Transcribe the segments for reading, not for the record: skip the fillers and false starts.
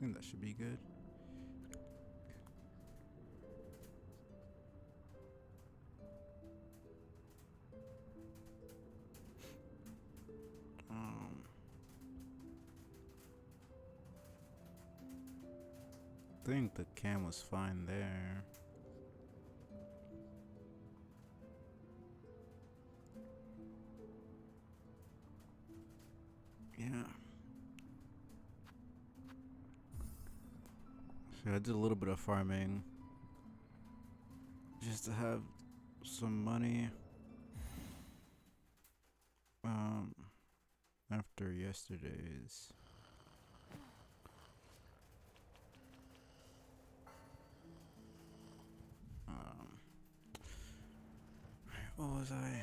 think that should be good. I think the cam was fine there. Yeah. So I did a little bit of farming just to have some money. After yesterday's. What was I?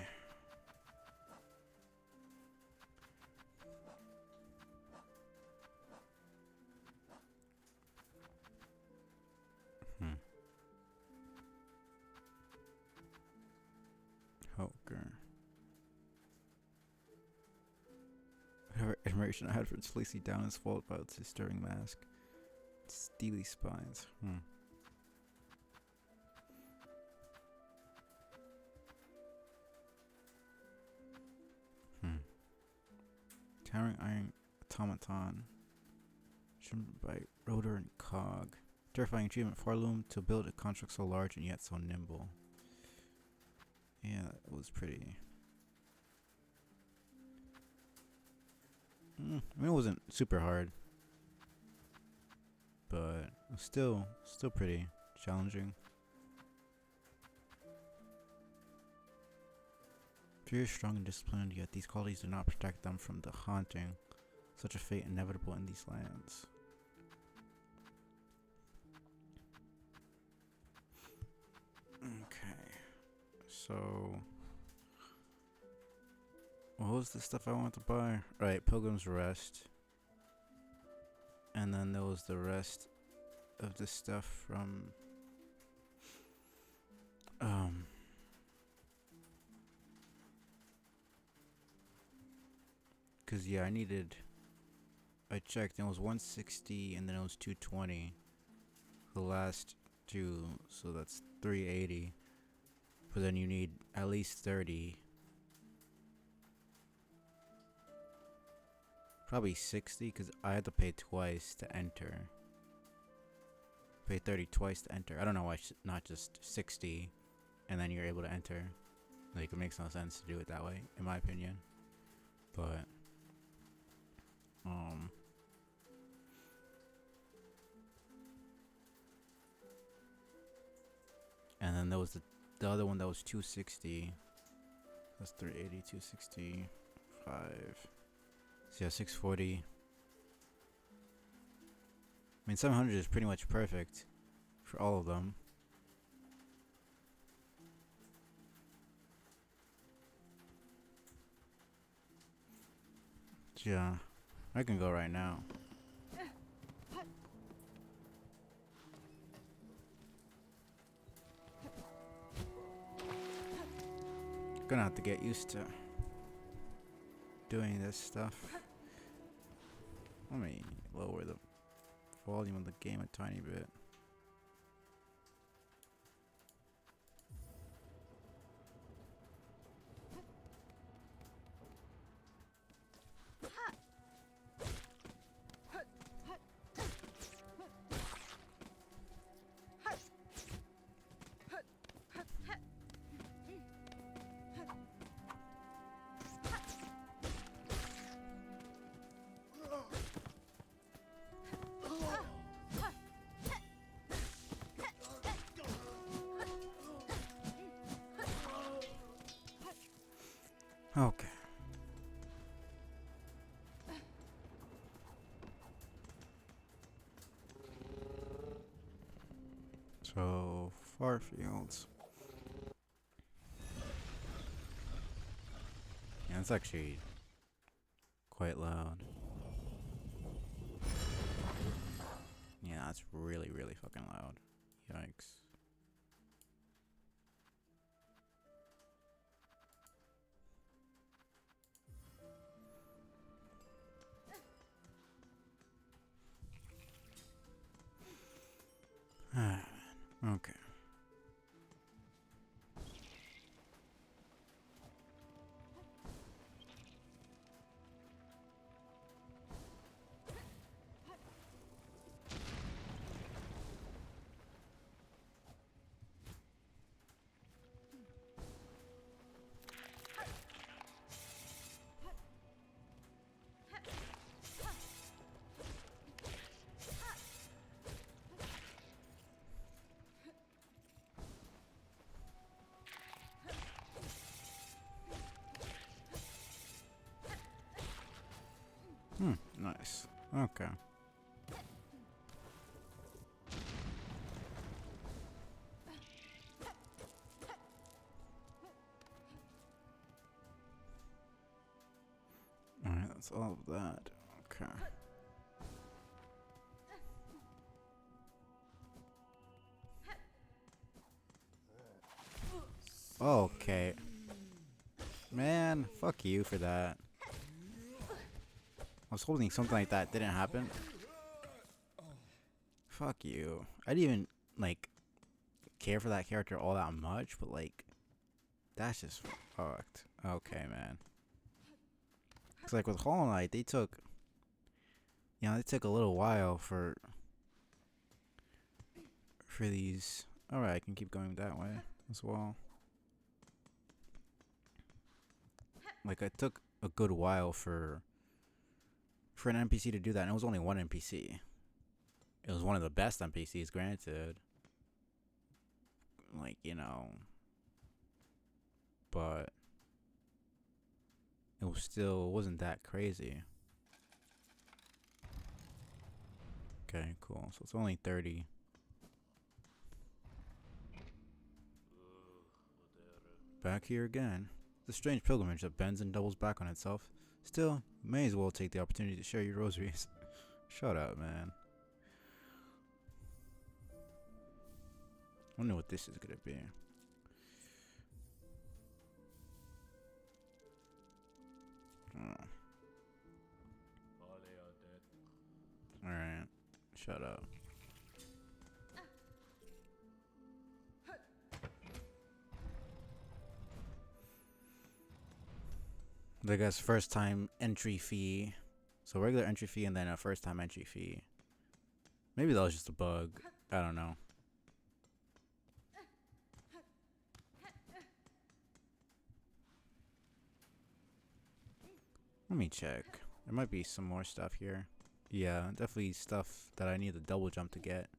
Hoker. Whatever admiration I had for its lacy down is followed by its stirring mask. Steely spines. Towering iron automaton. Driven by rotor and cog. Terrifying achievement for Loom to build a construct so large and yet so nimble. Yeah, it was pretty. I mean, it wasn't super hard, but it was still pretty challenging. Furious, strong, and disciplined, yet these qualities do not protect them from the haunting, such a fate inevitable in these lands. Okay, so what was the stuff I wanted to buy? Right, Pilgrim's Rest. And then there was the rest of the stuff from cause yeah, I checked and it was 160 and then it was 220 the last two, so that's 380. But then you need at least 30. Probably 60 because I had to pay twice to enter. Pay 30 twice to enter. I don't know why not just 60 and then you're able to enter. Like, it makes no sense to do it that way, in my opinion. But and then there was the other one that was 260. That's 380, 265. So yeah, 640. I mean, 700 is pretty much perfect for all of them. Yeah, I can go right now. Gonna have to get used to doing this stuff. Let me lower the volume of the game a tiny bit. Okay. So, Farfields. Yeah, it's actually quite loud. Yeah, that's really, really fucking loud. Yikes. Nice. Okay. Alright, that's all of that. Okay. Okay. Man, fuck you for that. I was hoping something like that didn't happen. Fuck you. I didn't even, like, care for that character all that much, but, like, that's just fucked. Okay, man. It's like with Hollow Knight, they took a little while for these. Alright, I can keep going that way as well. Like, it took a good while for an NPC to do that, and it was only one NPC. It was one of the best NPCs, granted. Like, you know. But wasn't that crazy. Okay, cool. So it's only 30. Back here again. The strange pilgrimage that bends and doubles back on itself. Still, you may as well take the opportunity to share your rosaries. Shut up, man. I wonder what this is gonna be. Alright. Shut up. I guess first time entry fee. So regular entry fee and then a first time entry fee. Maybe that was just a bug. I don't know. Let me check. There might be some more stuff here. Yeah, definitely stuff that I need the double jump to get.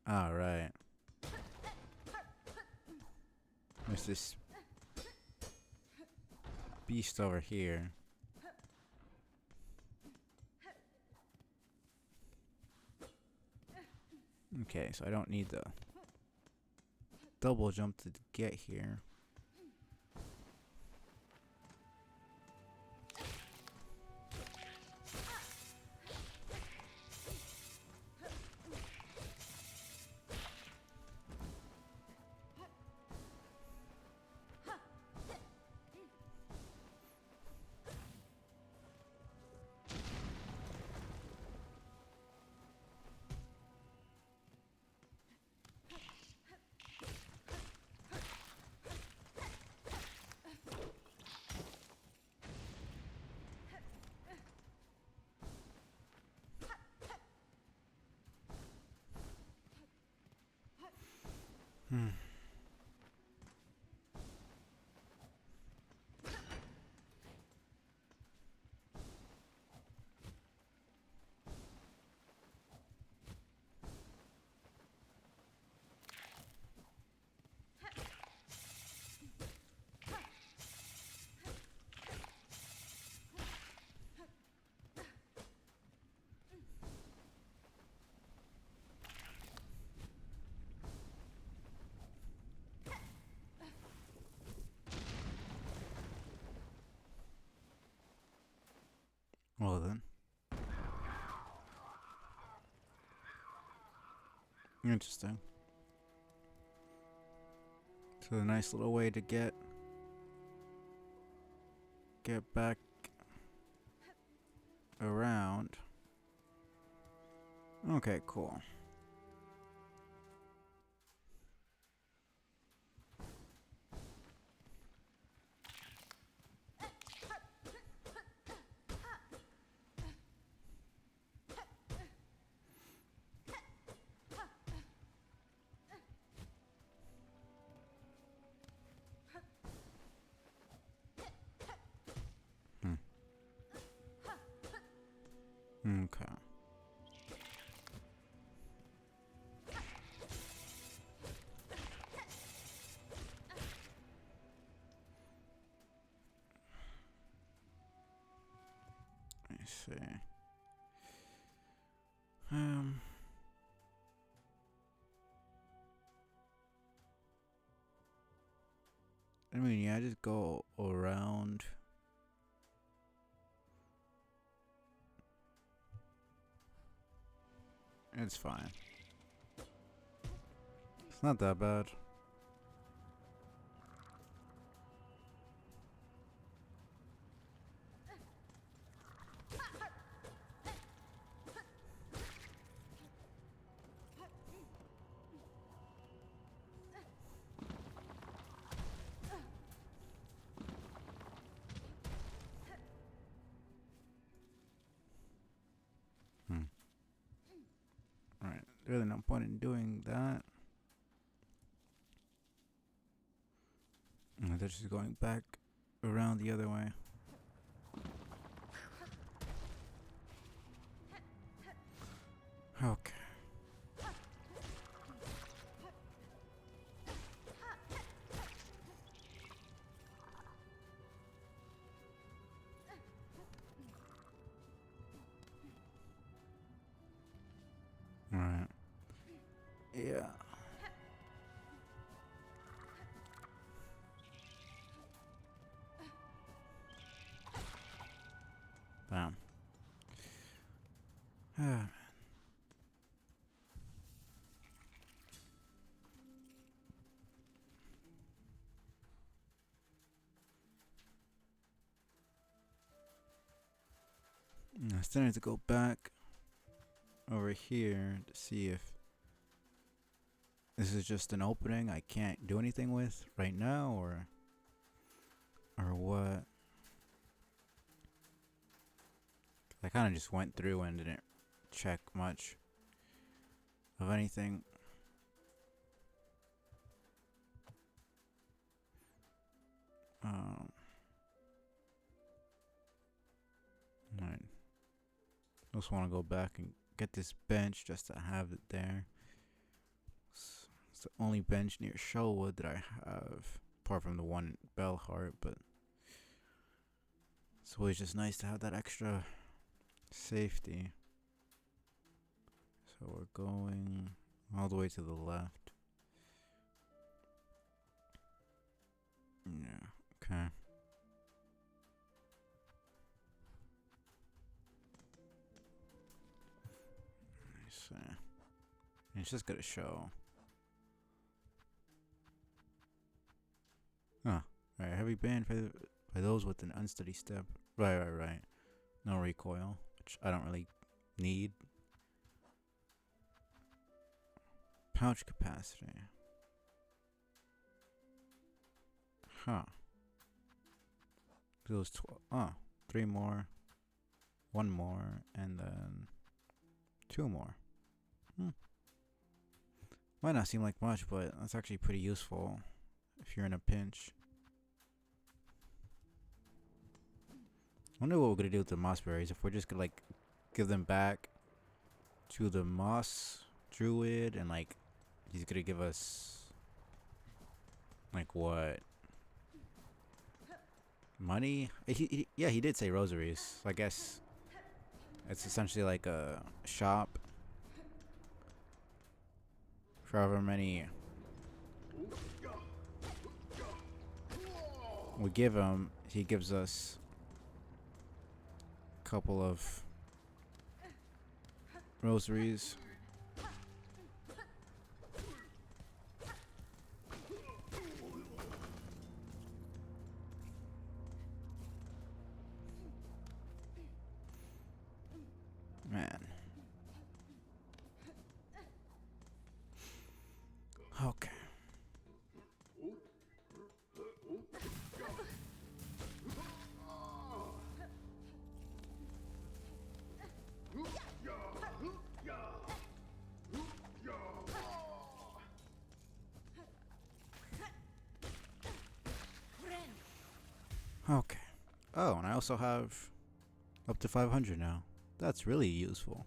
Alright. There's this beast over here. Okay, so I don't need the double jump to get here. Well then. Interesting. So a nice little way to get back around. Okay, cool. Okay. see. I mean, yeah, just go around. It's fine. It's not that bad. Alright, really no point in doing that. They're just going back around the other way. Okay. Alright. Yeah. Bam. I still need to go back over here to see if this is just an opening I can't do anything with right now, or what. I kind of just went through and didn't check much of anything. Right. I just want to go back and get this bench just to have it there. It's the only bench near Shellwood that I have, apart from the one in Bellheart, but it's always just nice to have that extra safety. So we're going all the way to the left. Yeah, okay. It's just gonna show. Huh. Right, heavy band by those with an unsteady step. Right. No recoil, which I don't really need. Pouch capacity. Huh. Those 12. 3 more. 1 more. And then 2 more. Might not seem like much, but that's actually pretty useful if you're in a pinch. I wonder what we're gonna do with the moss berries. If we're just gonna like give them back to the moss druid, and like he's gonna give us like what? Money? Yeah, he did say rosaries. So I guess it's essentially like a shop. For however many we give him, he gives us a couple of rosaries. Man. Okay. Okay. Oh, and I also have up to 500 now. That's really useful.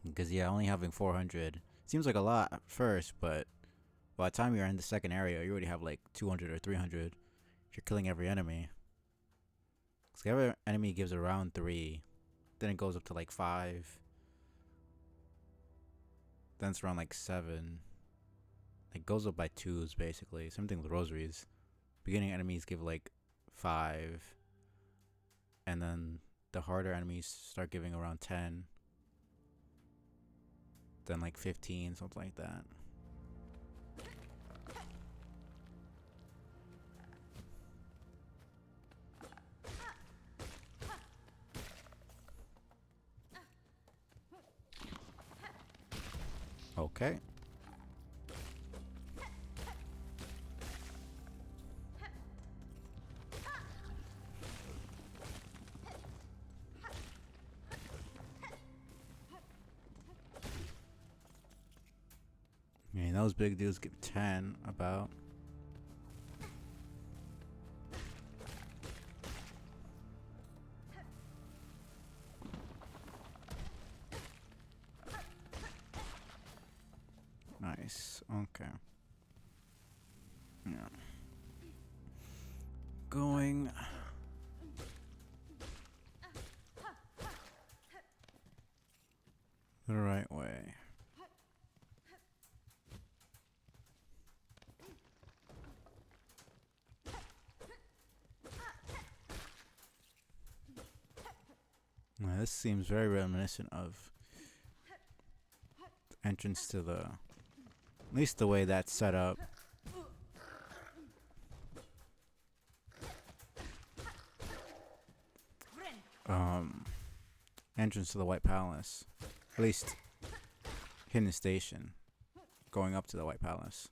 Because, yeah, only having 400 seems like a lot at first, but by the time you're in the second area, you already have like 200 or 300 if you're killing every enemy. Because every enemy gives around 3 Then it goes up to like 5. Then it's around like 7. It goes up by 2s basically. Same thing with rosaries. Beginning enemies give like 5. And then the harder enemies start giving around 10. Then like 15, something like that. Okay. I mean, those big dudes give 10 about. Nice. Okay. Yeah. Going the right way. Now, this seems very reminiscent of the entrance to the, at least the way that's set up. Entrance to the White Palace. At least hidden station going up to the White Palace.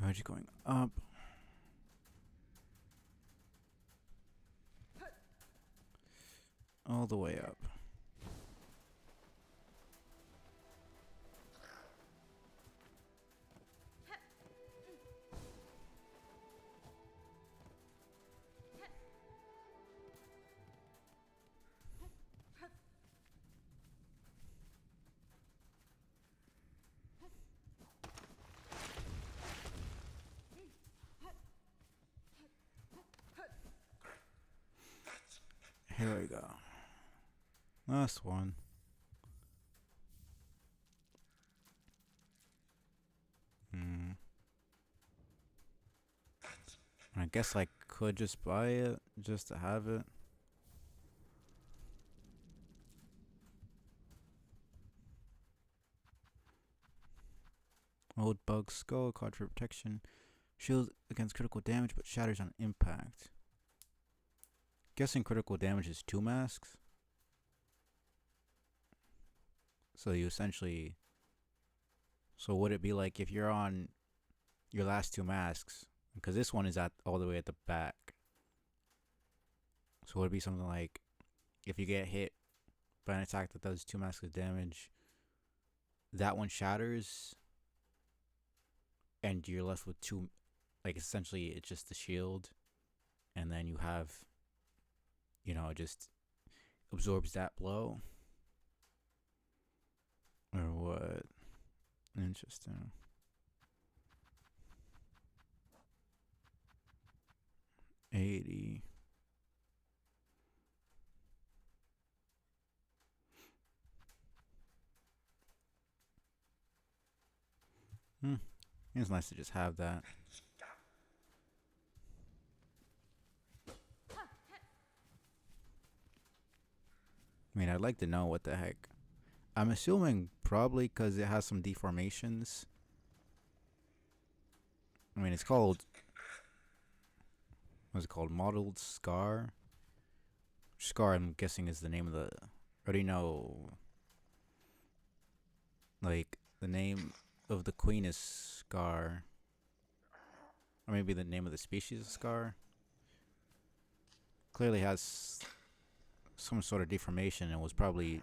Are you going up? All the way up. Here we go. Last one. I guess I could just buy it just to have it. Old bug skull, card for protection. Shield against critical damage but shatters on impact. Guessing critical damage is 2 masks. So you essentially... So would it be like if you're on your last 2 masks? Because this one is at all the way at the back. So would it be something like if you get hit by an attack that does 2 masks of damage, that one shatters and you're left with 2, like essentially it's just the shield, and then you have, you know, it just absorbs that blow? Or what? Interesting. $80. It's nice to just have that. I mean, I'd like to know what the heck. I'm assuming probably because it has some deformations. I mean, it's called... What's it called? Modeled Scar? Scar, I'm guessing, is the name of the... I already know... Like, the name of the queen is Scar. Or maybe the name of the species is Scar. Clearly has some sort of deformation and was probably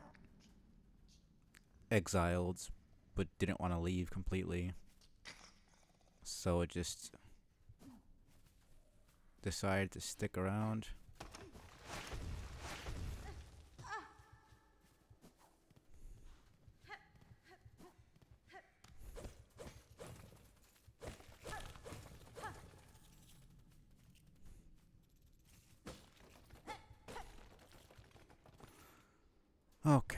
exiled, but didn't want to leave completely. So it just decided to stick around. Okay.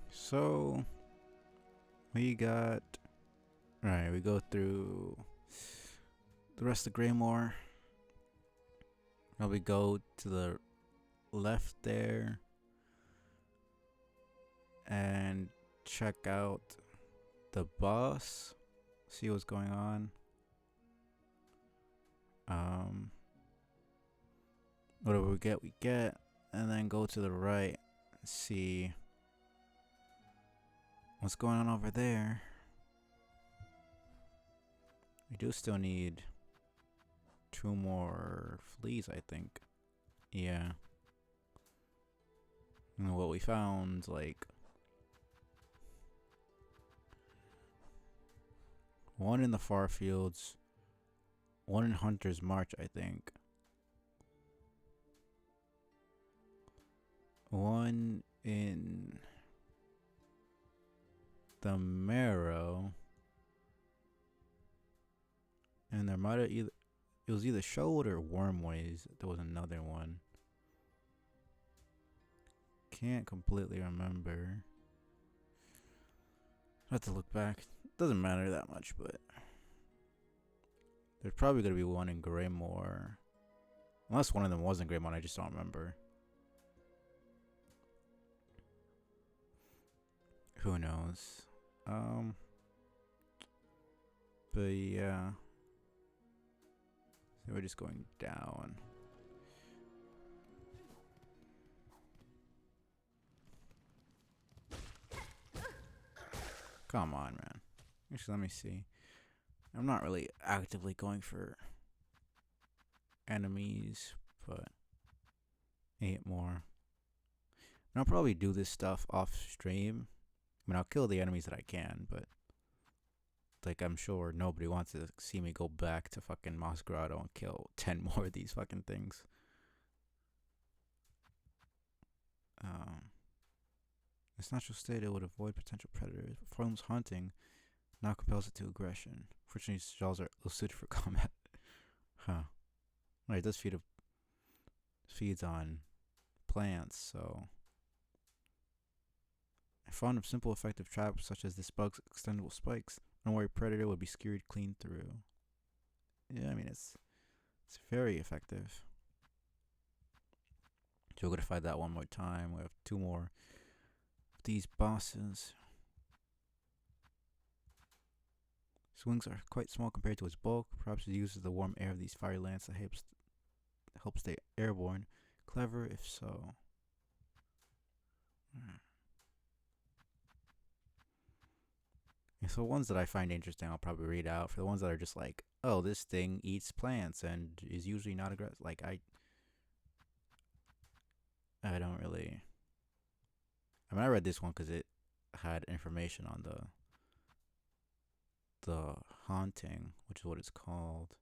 So we got. Alright, we go through the rest of Greymore. Now we go to the left there and check out the boss. See what's going on. Whatever we get, and then go to the right, see what's going on over there. We do still need 2 more fleas, I think. Yeah. And what we found, like, 1 in the far fields, 1 in Hunter's March, I think. 1 in the Marrow. And there might have it was either Shoal or Wormways. There was another one. Can't completely remember. I have to look back. Doesn't matter that much, but there's probably gonna be 1 in Greymore. Unless one of them wasn't Greymore, I just don't remember. Who knows? But yeah. So we're just going down. Come on, man. Actually, let me see. I'm not really actively going for enemies, but 8 more. And I'll probably do this stuff off stream. I mean, I'll kill the enemies that I can, but like, I'm sure nobody wants to see me go back to fucking Moss Grotto and kill 10 more of these fucking things. Its natural state, it would avoid potential predators. Performs hunting, now compels it to aggression. Fortunately, its jaws are ill suited for combat. Huh. Right, it does feeds on plants, so. Fond of simple, effective traps such as this bug's extendable spikes, unwary predator would be skewered clean through. Yeah, I mean, it's very effective. So we're gonna fight that one more time. We have 2 more of these bosses. His wings are quite small compared to his bulk. Perhaps it uses the warm air of these fiery lands to help stay airborne. Clever, if so. And so ones that I find interesting, I'll probably read out. For the ones that are just like, oh, this thing eats plants and is usually not aggressive. Like, I don't really. I mean, I read this one because it had information on the haunting, which is what it's called.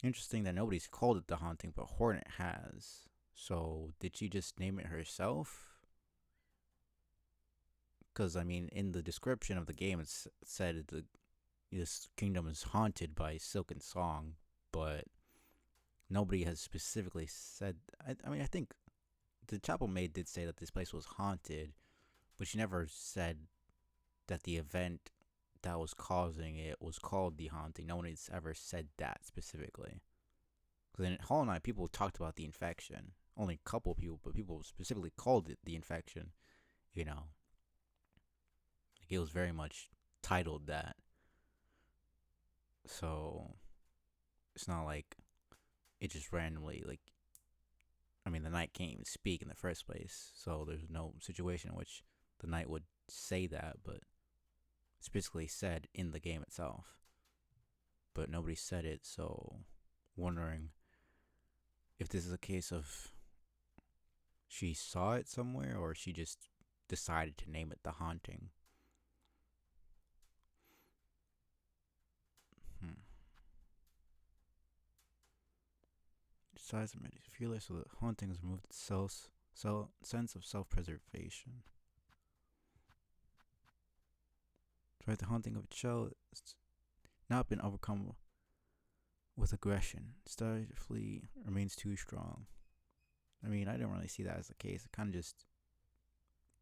Interesting that nobody's called it the haunting, but Hornet has. So did she just name it herself? Because I mean, in the description of the game, it said this kingdom is haunted by Silksong, but nobody has specifically said. I mean, I think the chapel maid did say that this place was haunted, but she never said that the event that was causing it was called the haunting. No one has ever said that specifically. Because in Hollow Knight, people talked about the infection. Only a couple people, but people specifically called it the infection. You know, like it was very much titled that. So it's not like it just randomly, like, I mean, the knight can't even speak in the first place, so there's no situation in which the knight would say that, but it's basically said in the game itself. But nobody said it, so wondering if this is a case of she saw it somewhere or she just decided to name it the haunting. Decides to fearless, so the haunting has removed its sense of self-preservation. Despite the haunting of its shell, it's not been overcome with aggression. Its desire to flee remains too strong. I mean, I don't really see that as the case. It kind of just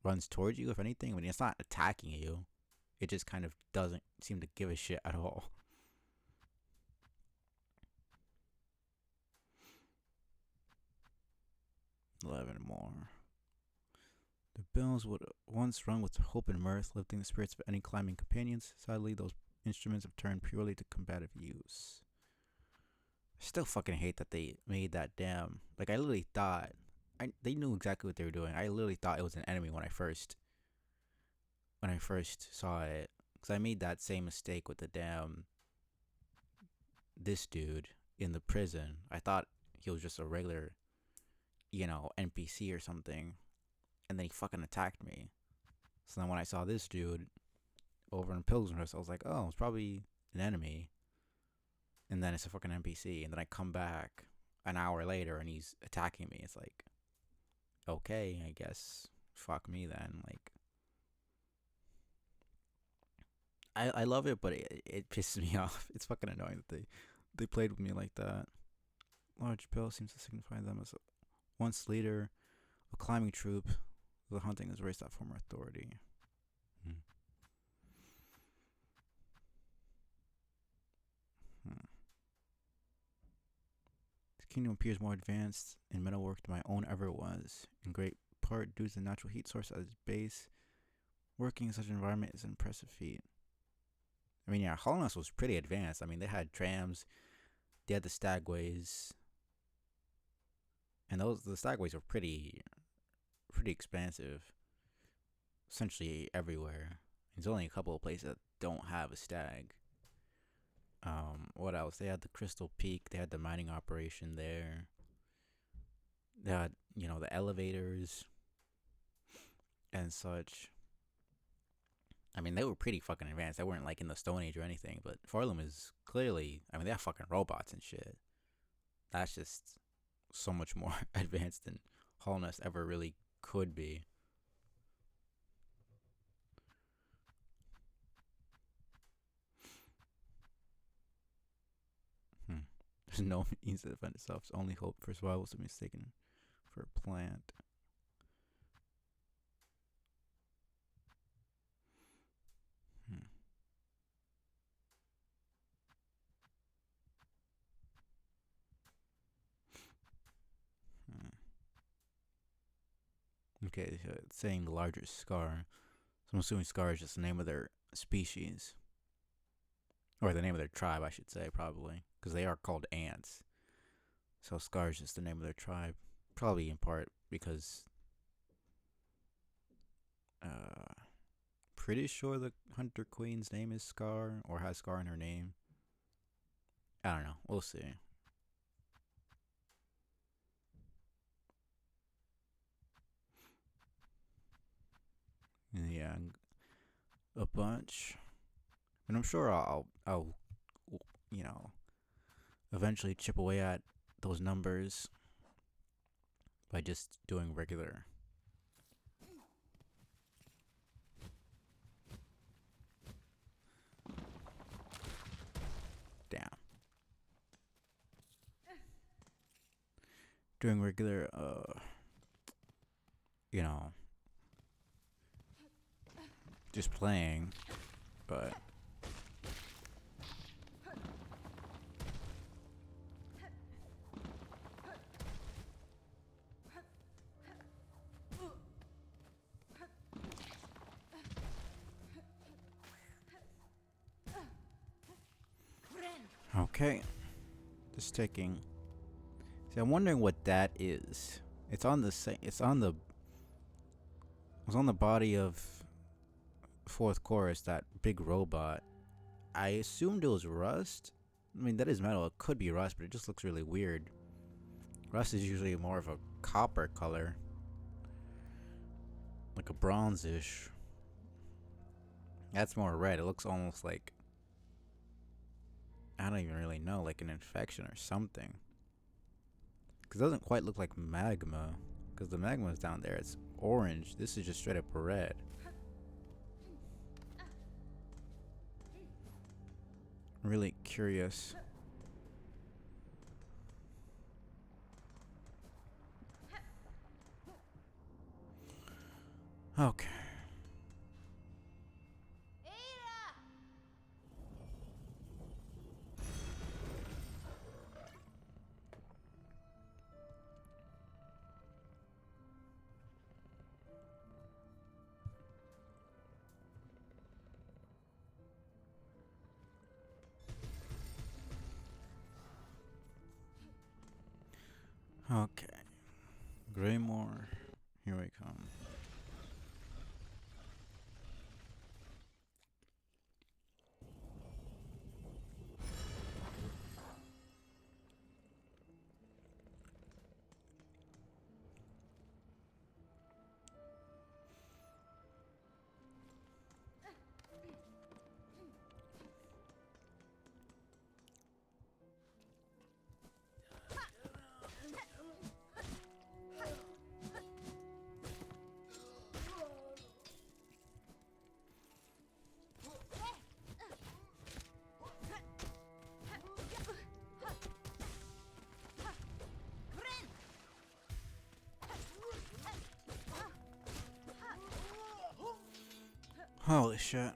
runs towards you, if anything. I mean, it's not attacking you. It just kind of doesn't seem to give a shit at all. $11 more. The bells would once rung with hope and mirth, lifting the spirits of any climbing companions. Sadly, those instruments have turned purely to combative use. I still fucking hate that they made that damn. Like, I literally thought. They knew exactly what they were doing. I literally thought it was an enemy when I first saw it. Because I made that same mistake with the damn. This dude in the prison. I thought he was just a regular, NPC or something. And then he fucking attacked me. So then when I saw this dude over in Pilgrim's, I was like, oh, it's probably an enemy. And then it's a fucking NPC. And then I come back an hour later and he's attacking me. It's like, okay, I guess. Fuck me then. Like, I love it, but it pisses me off. It's fucking annoying that they played with me like that. Large bell seems to signify them as a once leader, a climbing troop. The hunting has raised that former authority. This kingdom appears more advanced in metalwork than my own ever was, in great part due to the natural heat source at its base. Working in such an environment is an impressive feat. I mean, yeah, Hollowness was pretty advanced. I mean, they had trams, they had the stagways, and the stagways were pretty expansive. Essentially everywhere. There's only a couple of places that don't have a stag. What else? They had the Crystal Peak. They had the mining operation there. They had, the elevators and such. I mean, they were pretty fucking advanced. They weren't like in the Stone Age or anything. But Farlem is clearly, I mean, they have fucking robots and shit. That's just so much more advanced than Hollowness ever really could be. There's no means to defend itself. Its only hope for survival is to be mistaken for a plant. Okay, so it's saying the largest scar. So I'm assuming scar is just the name of their species. Or the name of their tribe, I should say, probably. Because they are called ants. So scar is just the name of their tribe. Probably in part because... pretty sure the Hunter Queen's name is Scar. Or has Scar in her name. I don't know. We'll see. Yeah, a bunch. And I'm sure I'll eventually chip away at those numbers by just doing regular. Damn. Doing regular, just playing, but okay, just taking. See, I'm wondering what that is. It's on the body of fourth chorus, that big robot. I assumed it was rust. I mean, that is metal. It could be rust, but it just looks really weird. Rust is usually more of a copper color, like a bronzish. That's more red. It looks almost like, I don't even really know, like an infection or something. Because it doesn't quite look like magma. Because the magma is down there. It's orange. This is just straight up red. really curious. Okay. Okay. Greymore. Here we come. Holy shit.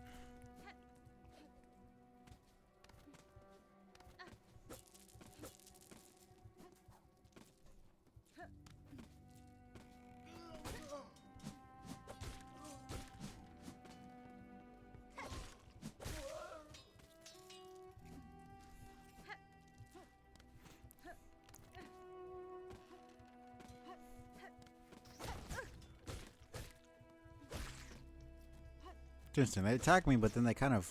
Interesting. They attack me, but then they kind of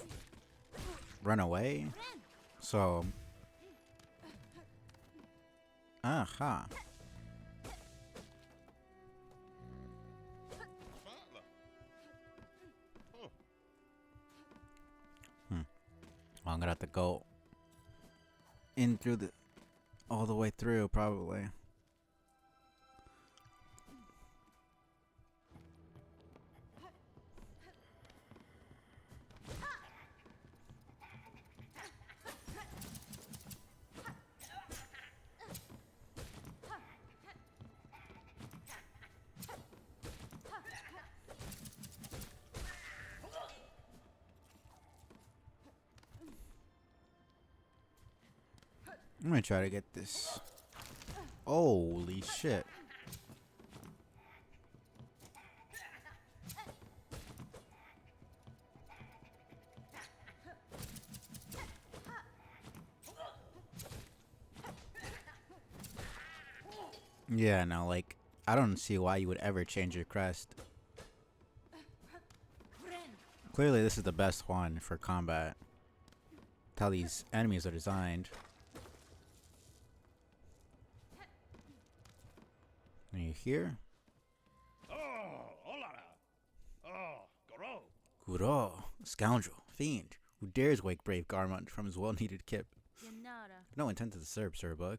run away. So. Aha. Well, I'm gonna have to go in through the. All the way through, probably. I'm gonna try to get this. Holy shit. Yeah, no, like, I don't see why you would ever change your crest. Clearly, this is the best one for combat. That's how these enemies are designed. Are you here? Guro, scoundrel, fiend, who dares wake brave Garmund from his well-needed kip. No intent to disturb, Sir Bug.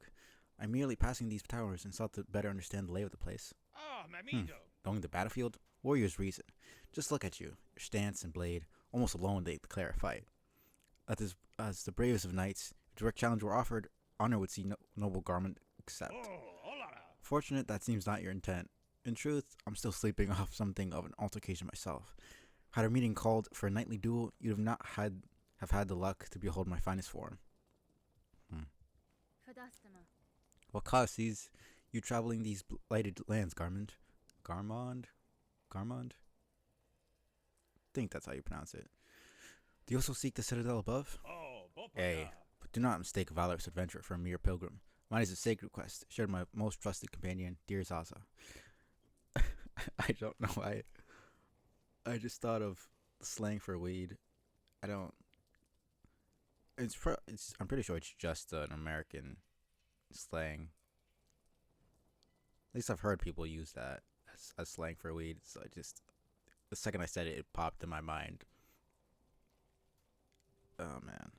I'm merely passing these towers and sought to better understand the lay of the place. Going to the battlefield? Warriors reason. Just look at you, your stance and blade, almost alone they declare a fight. As the bravest of knights, if direct challenge were offered, honor would see noble Garmund accept. Fortunate that seems not your intent. In truth, I'm still sleeping off something of an altercation myself. Had our meeting called for a knightly duel, you'd have not had the luck to behold my finest form. What cause sees you traveling these blighted lands, Garmund? Garmond? I think that's how you pronounce it. Do you also seek the citadel above? Hey, but do not mistake a valorous adventurer for a mere pilgrim. Mine is a sacred quest, shared by my most trusted companion, dear Zaza. I don't know why. I just thought of slang for weed. I don't. I'm pretty sure it's just an American slang. At least I've heard people use that as slang for weed. So the second I said it, it popped in my mind. Oh man.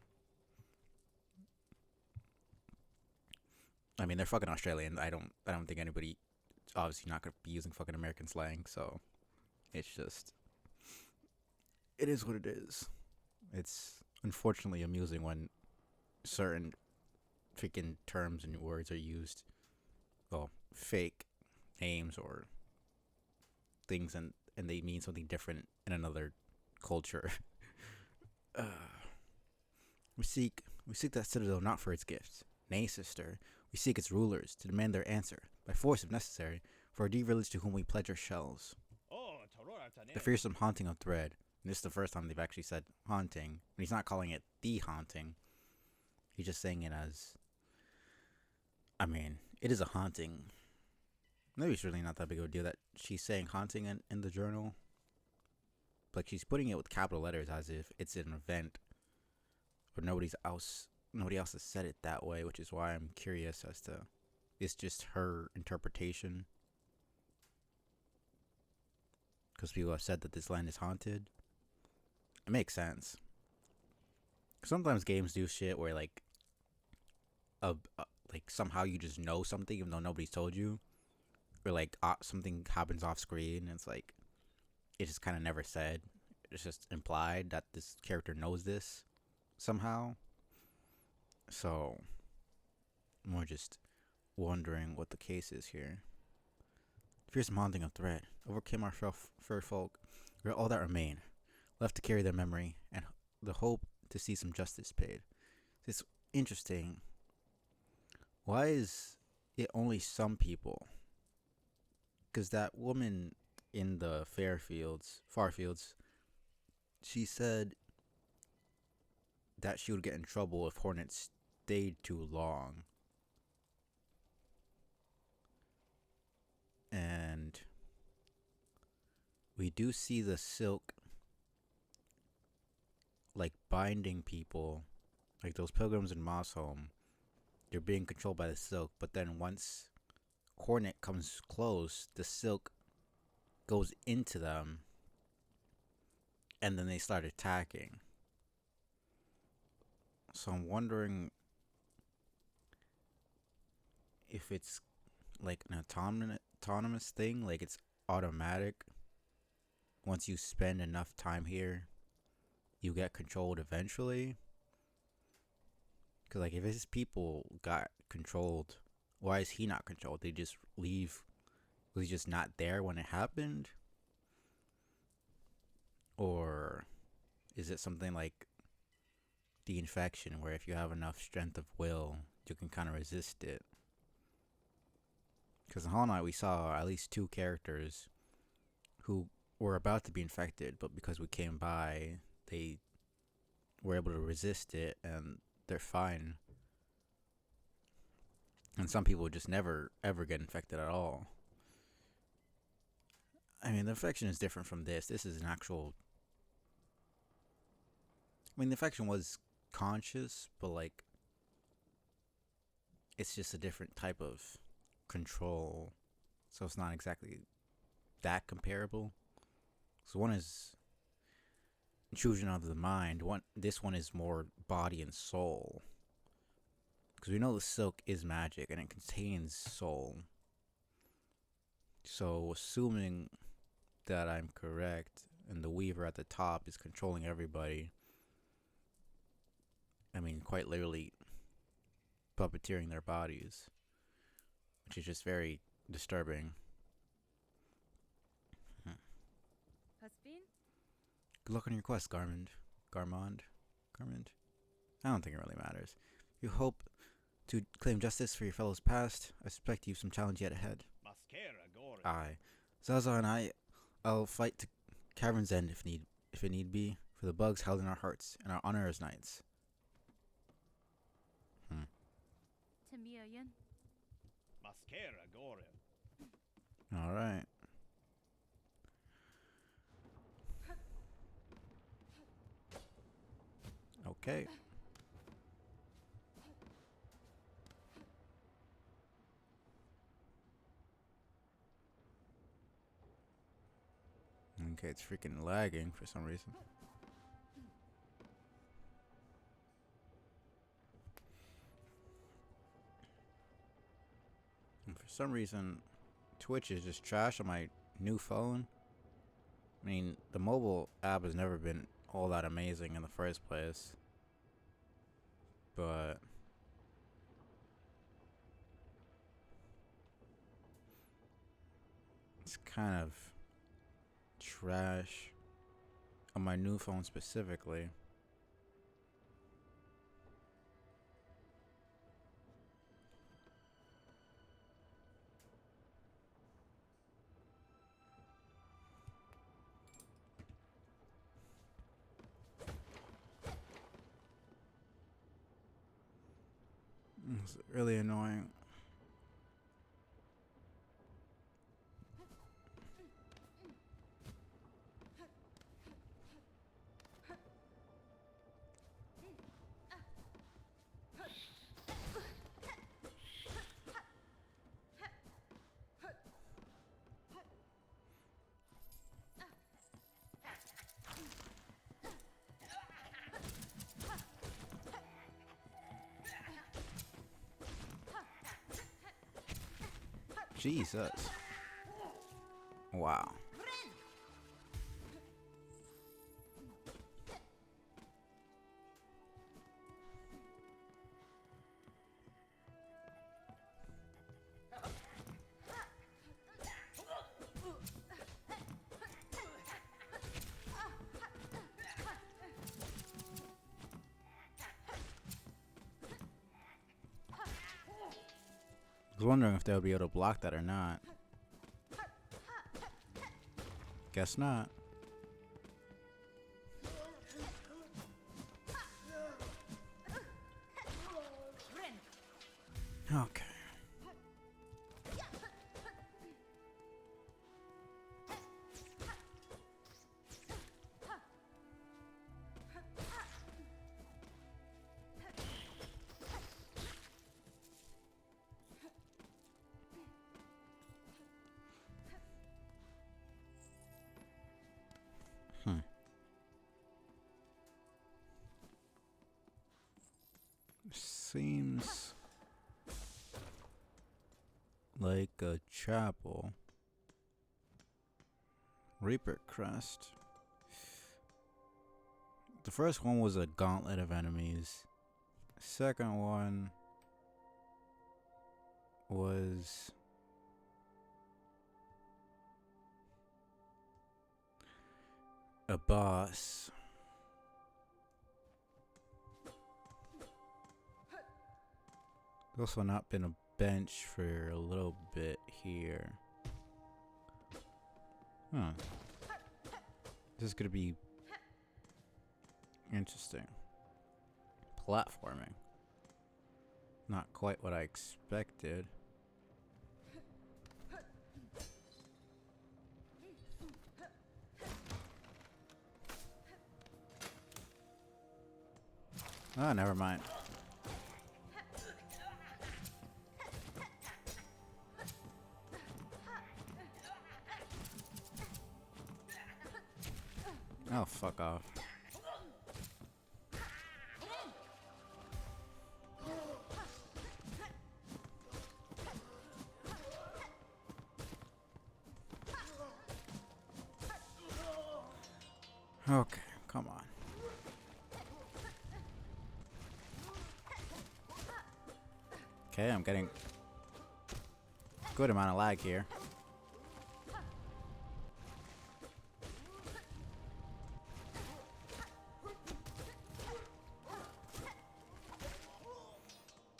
I mean, they're fucking Australian. I don't think anybody, obviously not gonna be using fucking American slang. So it's just, it is what it is. It's unfortunately amusing when certain freaking terms and words are used, well, fake names or things, and they mean something different in another culture. uh, we seek that citadel not for its gifts. Nay, sister, we seek its rulers to demand their answer, by force if necessary, for a dear village to whom we pledge our shells. The fearsome haunting of Thread. And this is the first time they've actually said haunting. And he's not calling it the haunting. He's just saying it as, I mean, it is a haunting. Maybe it's really not that big of a deal that she's saying haunting in the journal. Like, she's putting it with capital letters as if it's an event. But nobody else has said it that way, which is why I'm curious as to, it's just her interpretation. Because people have said that this land is haunted. It makes sense. Sometimes games do shit where like somehow you just know something even though nobody's told you, or like something happens off screen and it's like it's just kind of never said. It's just implied that this character knows this somehow. So I'm just wondering what the case is here. Fearsome haunting of Threat overcame our fur folk. We are all that remain, left to carry their memory and the hope to see some justice paid. It's interesting. Why is it only some people? Because that woman in the far fields, she said that she would get in trouble if Hornet stayed too long. And we do see the silk like binding people, like those pilgrims in Mossholm. They're being controlled by the silk, but then once Hornet comes close, the silk goes into them, and then they start attacking. So I'm wondering if it's like an autonomous thing, like it's automatic. Once you spend enough time here, you get controlled eventually. Because like if his people got controlled, why is he not controlled? They just leave. Was he just not there when it happened? Or is it something like the infection, where if you have enough strength of will, you can kind of resist it? Because in Hollow Knight, we saw at least 2 characters who were about to be infected, but because we came by, they were able to resist it, and they're fine. And some people just never, ever get infected at all. I mean, the infection is different from this. This is an actual... I mean, the infection was conscious, but like... it's just a different type of control. So it's not exactly that comparable. So one is intrusion of the mind. This one is more body and soul. Because we know the silk is magic and it contains soul. So assuming that I'm correct and the Weaver at the top is controlling everybody, I mean, quite literally puppeteering their bodies, which is just very disturbing. Good luck on your quest, Garmond. I don't think it really matters. You hope to claim justice for your fellows past. I suspect you've some challenge yet ahead. Aye. Zaza and I'll fight to Cavern's End if it need be, for the bugs held in our hearts and our honor as knights. Alright. Okay. Okay, it's freaking lagging for some reason. And for some reason, Twitch is just trash on my new phone. I mean, the mobile app has never been all that amazing in the first place. but it's kind of trash on my new phone specifically. It's really annoying. Jesus. Wow. I was wondering if they'll be able to block that or not. Guess not. Okay. Seems like a chapel. Reaper Crest. The first one was a gauntlet of enemies. Second one was a boss. There's also not been a bench for a little bit here. Huh. This is gonna be interesting. Platforming. Not quite what I expected. Ah, never mind. Oh, fuck off. Okay, come on. Okay, I'm getting a good amount of lag here.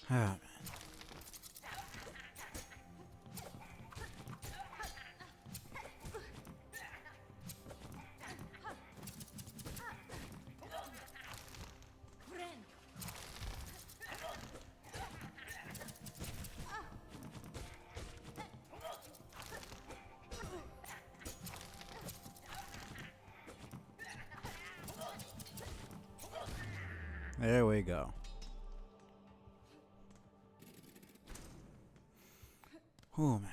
Ah, man. There we go. Oh, man.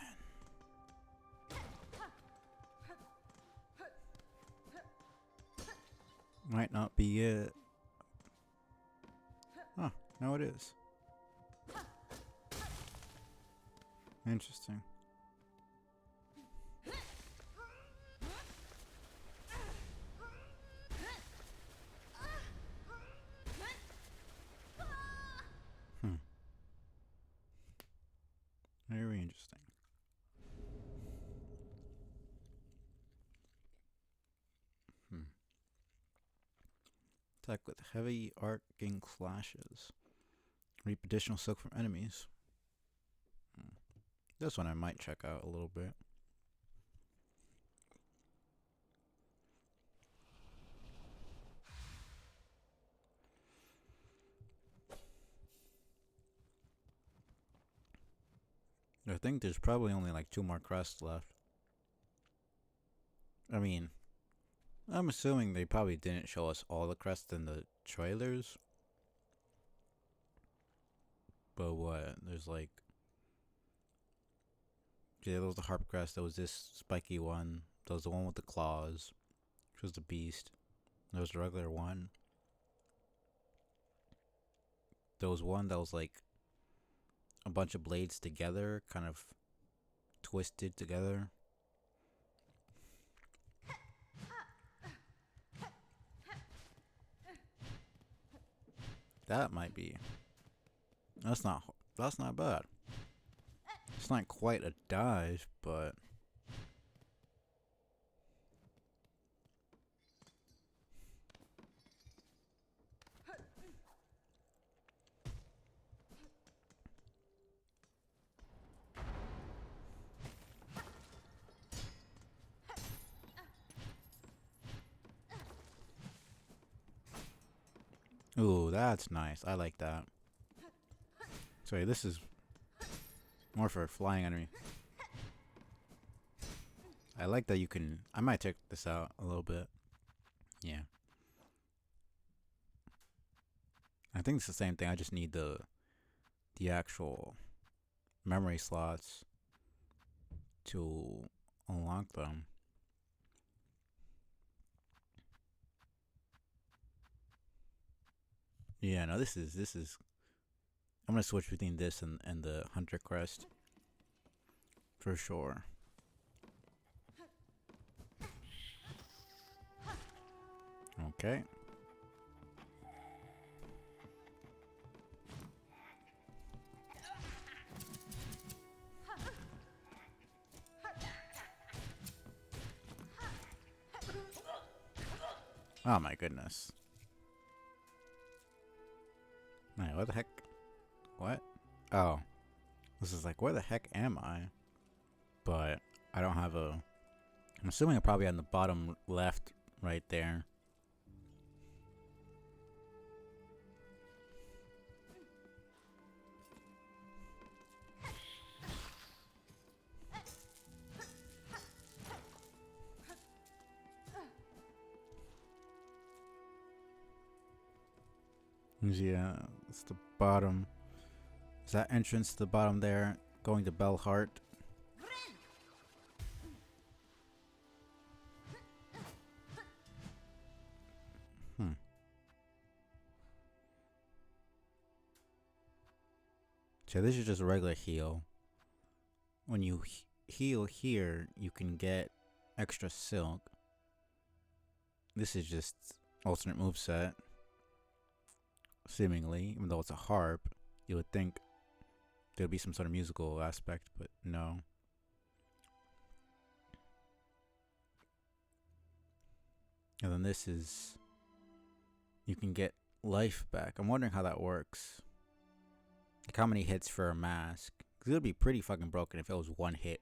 Might not be it. Huh, no it is. Interesting. Attack with heavy arcing flashes. Reap additional silk from enemies. This one I might check out a little bit. I think there's probably only like 2 more quests left. I mean, I'm assuming they probably didn't show us all the quests in the trailers. But what? There's like... Yeah, there was the harp crest. There was this spiky one. There was the one with the claws, which was the beast. There was the regular one. There was one that was like a bunch of blades together, kind of twisted together. That might be. That's not bad. It's not quite a dive, but ooh, that's nice. I like that. Sorry, this is more for a flying enemy. I like that you can... I might check this out a little bit. Yeah. I think it's the same thing. I just need the actual memory slots to unlock them. Yeah, no, this is... I'm gonna switch between this and the Hunter Crest. For sure. Okay. Oh my goodness. Man, what the heck? What? Oh. This is like, where the heck am I? But I don't have a... I'm assuming I'm probably on the bottom left right there. Yeah, it's the bottom. Is that entrance to the bottom there? Going to Bellheart. So this is just a regular heal. When you heal here, you can get extra silk. This is just alternate moveset. Seemingly, even though it's a harp, you would think there'd be some sort of musical aspect, but no. And then this is... You can get life back. I'm wondering how that works. Like how many hits for a mask? Because it would be pretty fucking broken if it was 1 hit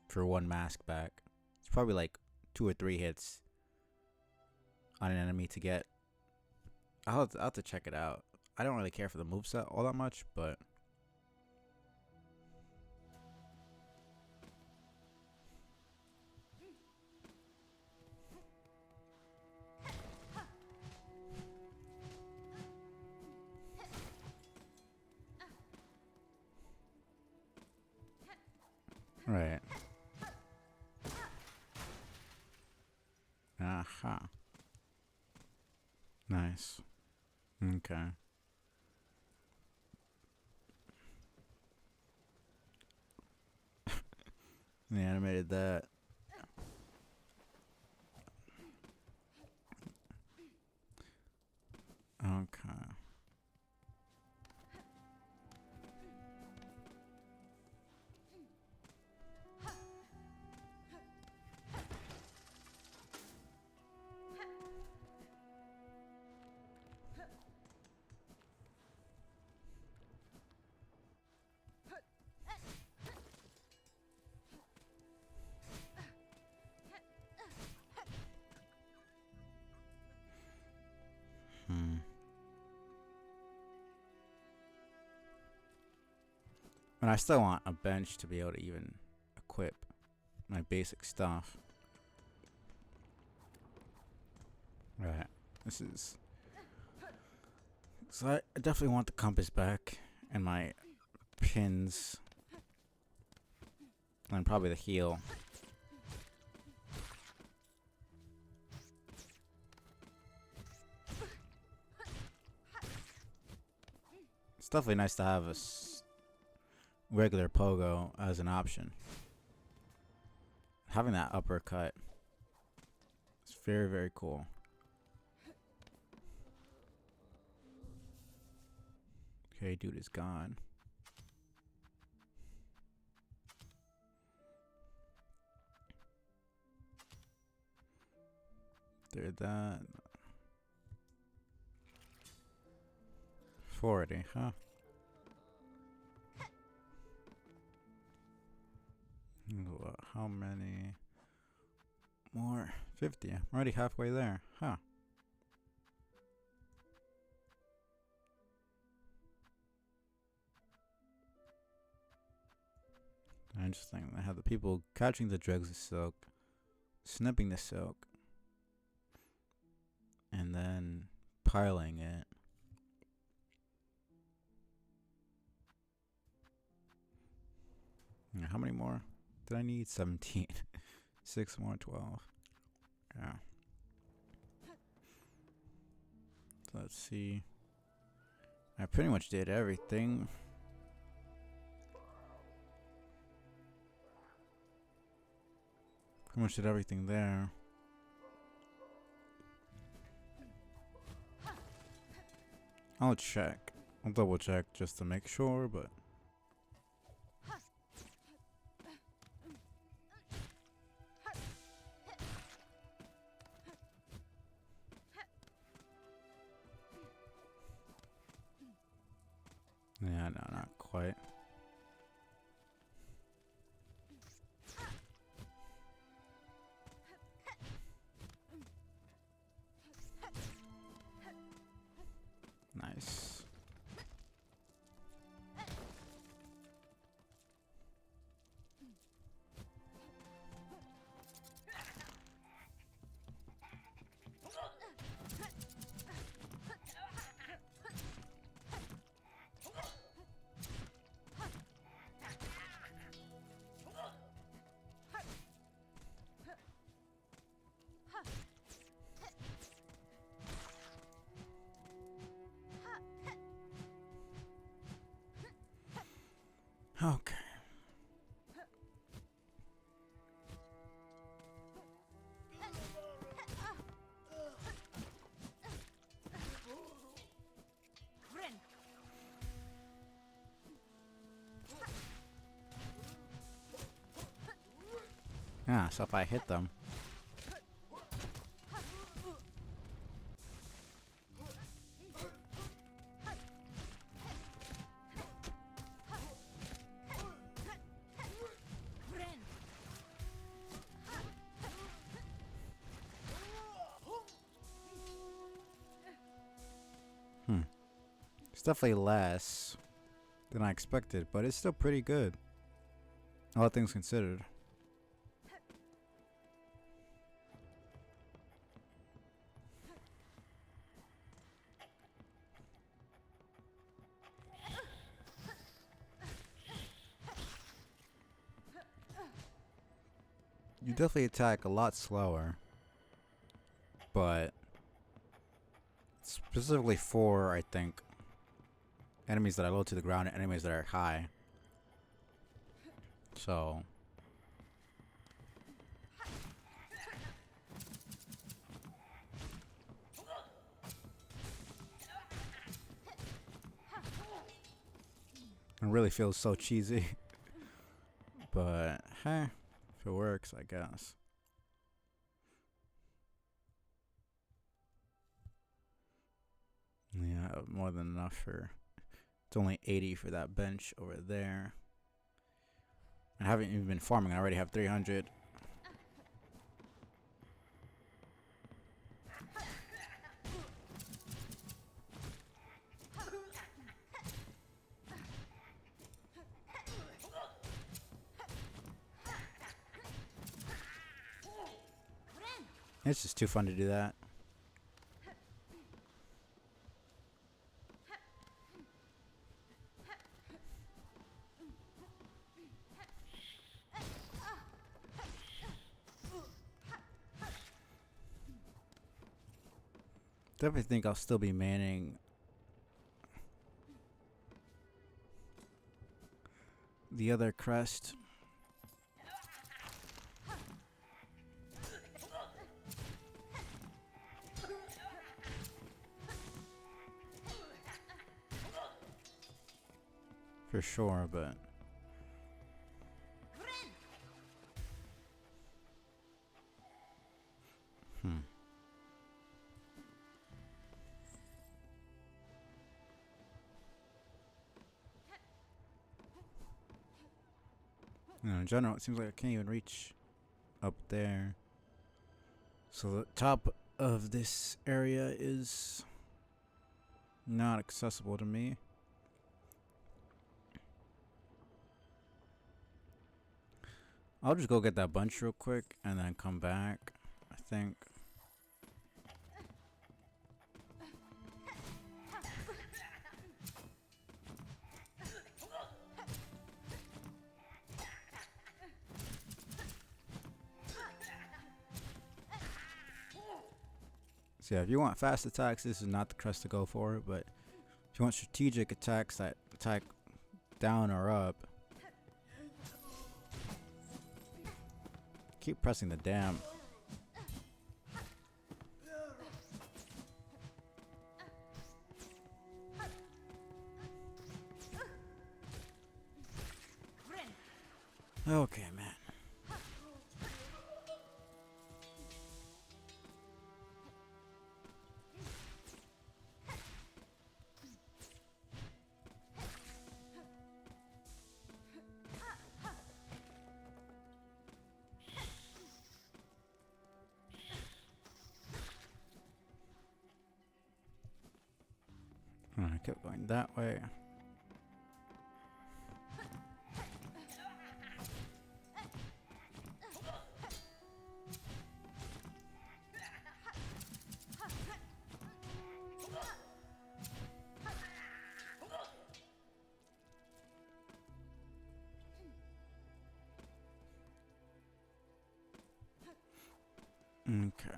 for 1 mask back. It's probably like 2 or 3 hits on an enemy to get. I'll have to check it out. I don't really care for the moveset all that much, but... Right. Aha. Nice. Okay. They animated that. Okay. And I still want a bench to be able to even equip my basic stuff. Right. This is... So I definitely want the compass back. And my pins. And probably the heal. It's definitely nice to have a regular pogo as an option. Having that uppercut is very, very cool. Okay, dude is gone. Did that. 40, huh? How many more? 50. I'm already halfway there, huh? Interesting. They have the people catching the dregs of silk, snipping the silk, and then piling it. Yeah, how many more did I need? 17. 6 more, 12. Yeah. So let's see. I pretty much did everything. Pretty much did everything there. I'll check. I'll double check just to make sure, but... Yeah, no, not quite. Nice. Okay. Yeah, so if I hit them. It's definitely less than I expected, but it's still pretty good. All things considered. You definitely attack a lot slower, but specifically for, I think, enemies that are low to the ground and enemies that are high. So... it really feels so cheesy. But, hey, if it works, I guess. Yeah, more than enough for... It's only 80 for that bench over there. I haven't even been farming. I already have 300. It's just too fun to do that. Definitely think I'll still be manning the other crest. For sure, but in general, it seems like I can't even reach up there. So the top of this area is not accessible to me. I'll just go get that bunch real quick and then come back, I think. So yeah, if you want fast attacks, this is not the crest to go for, but if you want strategic attacks that attack down or up, keep pressing the damn. Okay, man. I kept going that way. Okay.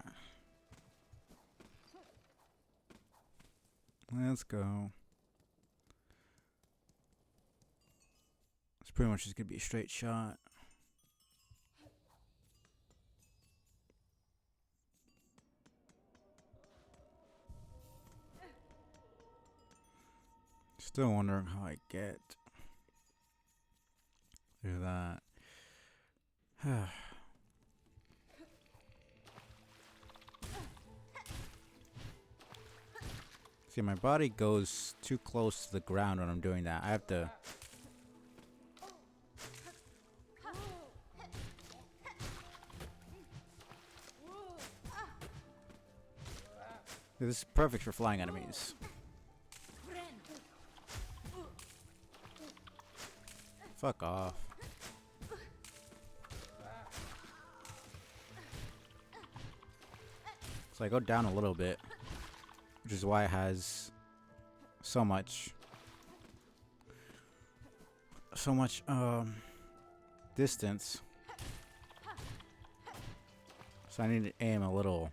Let's go. It's pretty much just gonna be a straight shot. Still wondering how I get through that. See, my body goes too close to the ground when I'm doing that. I have to... This is perfect for flying enemies. Fuck off. So I go down a little bit, which is why it has so much distance. So I need to aim a little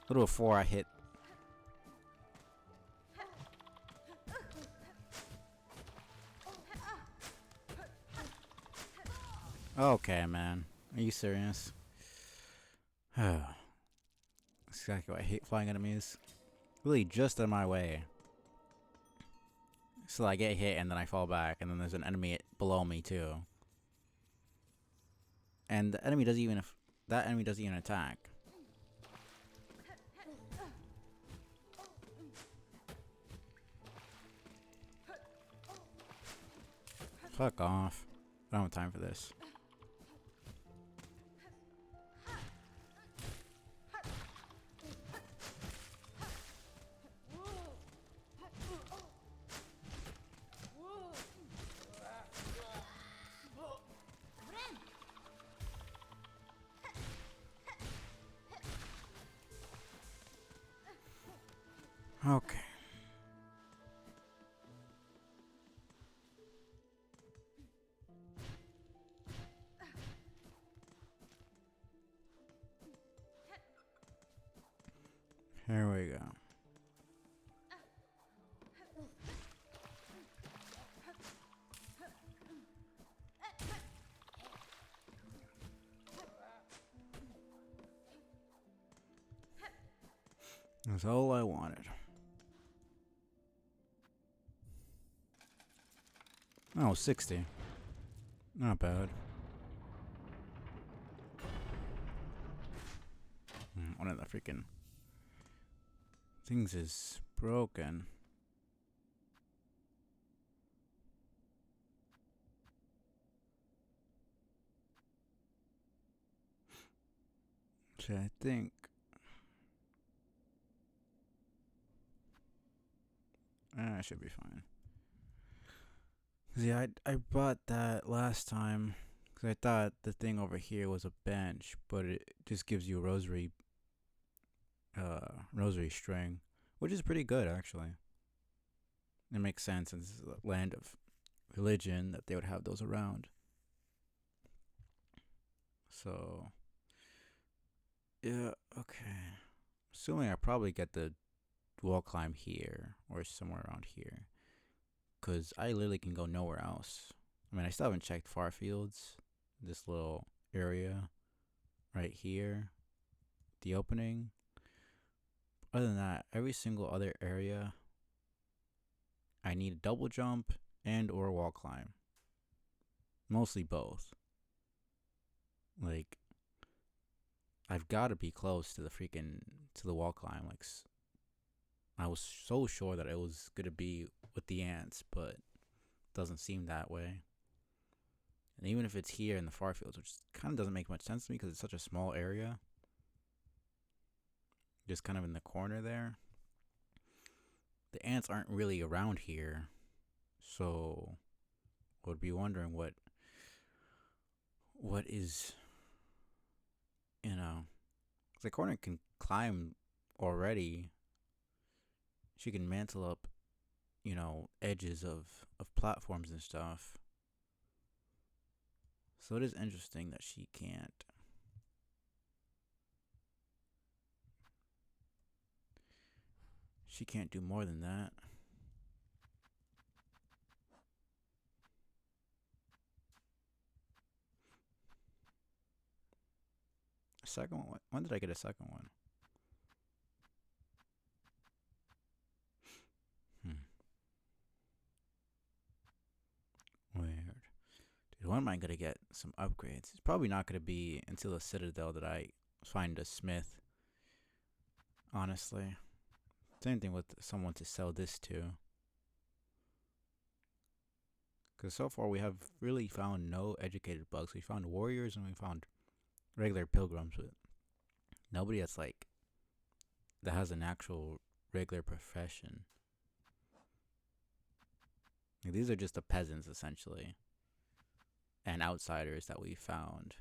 before I hit. Okay, man. Are you serious? That's exactly why I hate flying enemies. Really just in my way. So I get hit and then I fall back and then there's an enemy below me too. And the enemy doesn't even... that enemy doesn't even attack. Fuck off. I don't have time for this. Okay. Here we go. That's all I wanted. Oh, 60. Not bad. One of the freaking things is broken. So I think I should be fine. Yeah, I bought that last time because I thought the thing over here was a bench, but it just gives you a rosary string, which is pretty good actually. It makes sense. This is a land of religion that they would have those around. So yeah, okay. Assuming I probably get the wall climb here or somewhere around here, cause I literally can go nowhere else. I mean, I still haven't checked far fields. This little area right here, the opening. Other than that, every single other area, I need a double jump and or wall climb. Mostly both. Like, I've got to be close to the wall climb. Like, I was so sure that it was gonna be with the ants, but it doesn't seem that way. And even if it's here in the far fields, which kind of doesn't make much sense to me because it's such a small area, just kind of in the corner there, the ants aren't really around here. So I would be wondering what is, you know, the corner can climb already. She can mantle up, edges of platforms and stuff. So it is interesting that she can't. She can't do more than that. A second one? When did I get a second one? Weird. Dude, when am I gonna get some upgrades? It's probably not gonna be until the Citadel that I find a smith. Honestly. Same thing with someone to sell this to. Because so far we have really found no educated bugs. We found warriors and we found regular pilgrims, but nobody that has an actual regular profession. Like, these are just the peasants essentially, and outsiders that we found.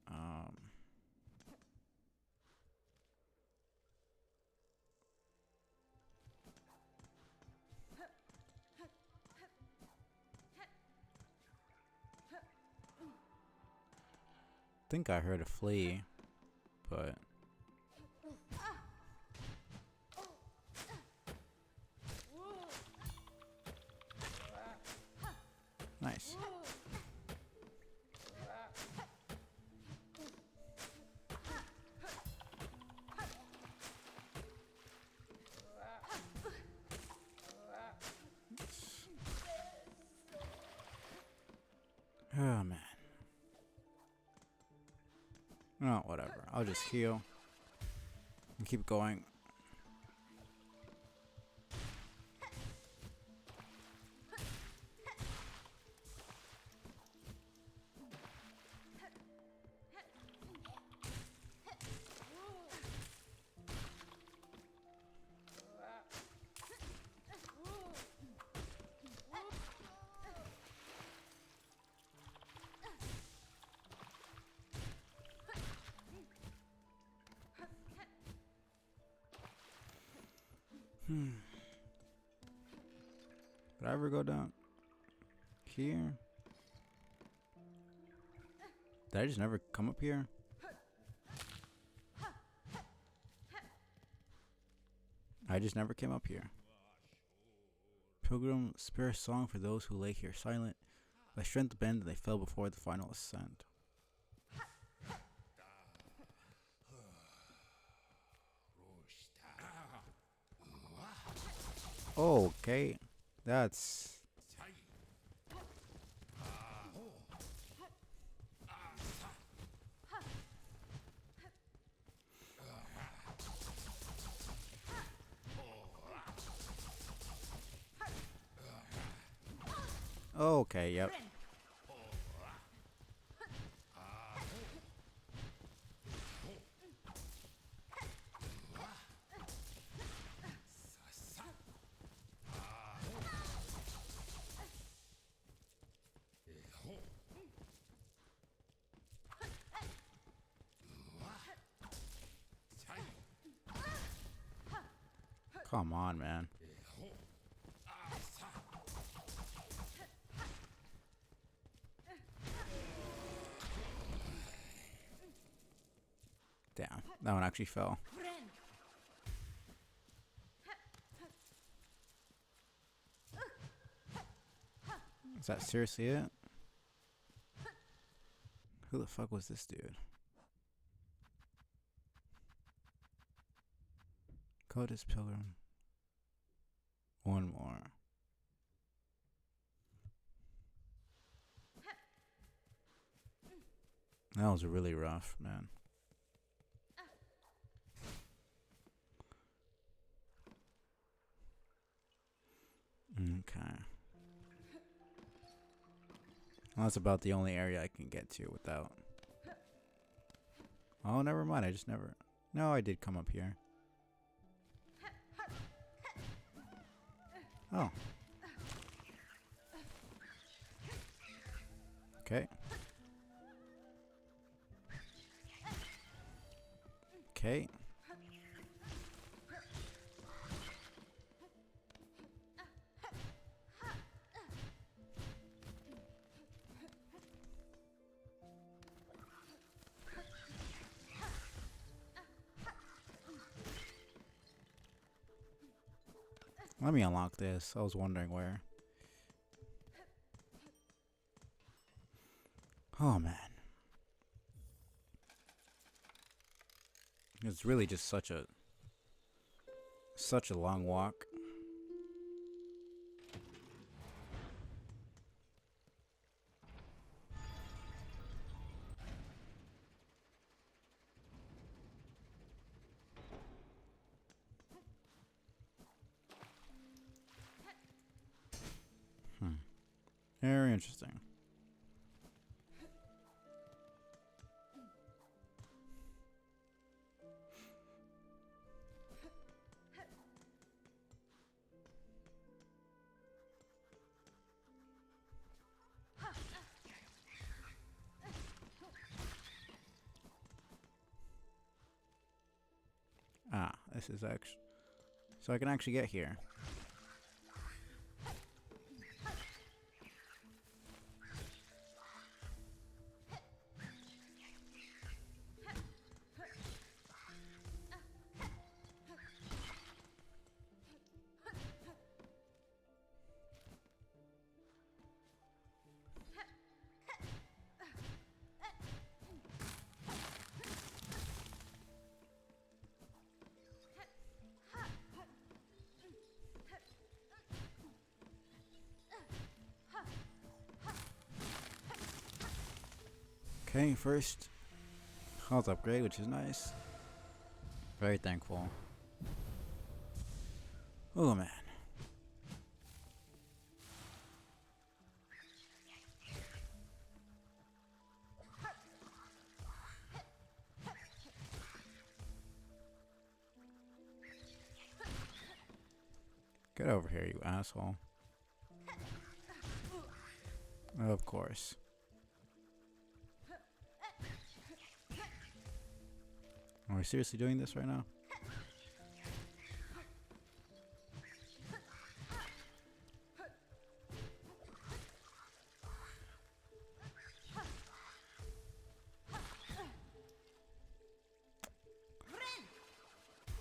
Um, think I heard a flea, but nice. Oh man. Oh, whatever. I'll just heal and keep going. Did I ever go down here? Did I just never come up here? I just never came up here. Pilgrim, spare a song for those who lay here silent. By strength bend, they fell before the final ascent. Okay, that's... Okay, yep. Come on, man. Damn, that one actually fell. Is that seriously it? Who the fuck was this dude? Coldest Pilgrim. One more. That was really rough, man. Okay. Well, that's about the only area I can get to without... Oh, never mind. I just never... No, I did come up here. Oh. Okay. Okay. Let me unlock this. I was wondering where. Oh, man. It's really just such a long walk. Very interesting. Ah, this is actually... So I can actually get here. Okay, first health upgrade, which is nice. Very thankful. Oh man. Get over here, you asshole. Of course. Are we seriously doing this right now?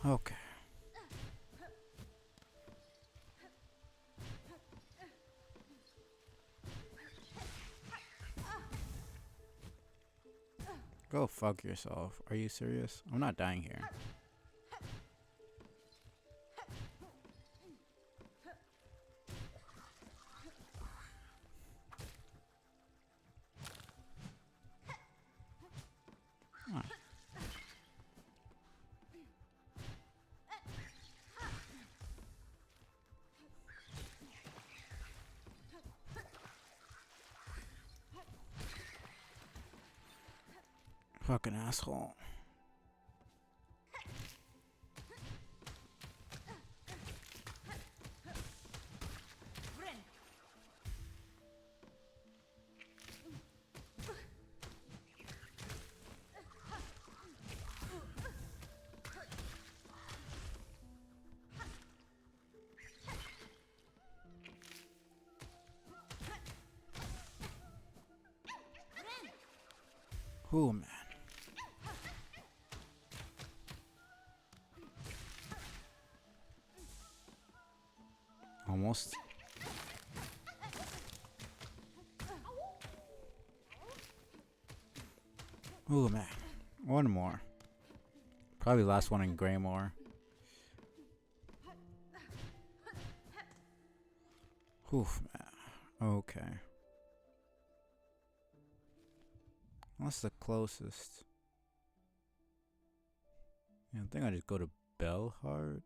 Okay. Go fuck yourself. Are you serious? I'm not dying here. Huh. Fucking asshole. Ooh, man. Almost. Ooh, man. One more. Probably last one in Greymore. Oof, man. Okay. What's the closest? Yeah, I think I just go to Bellheart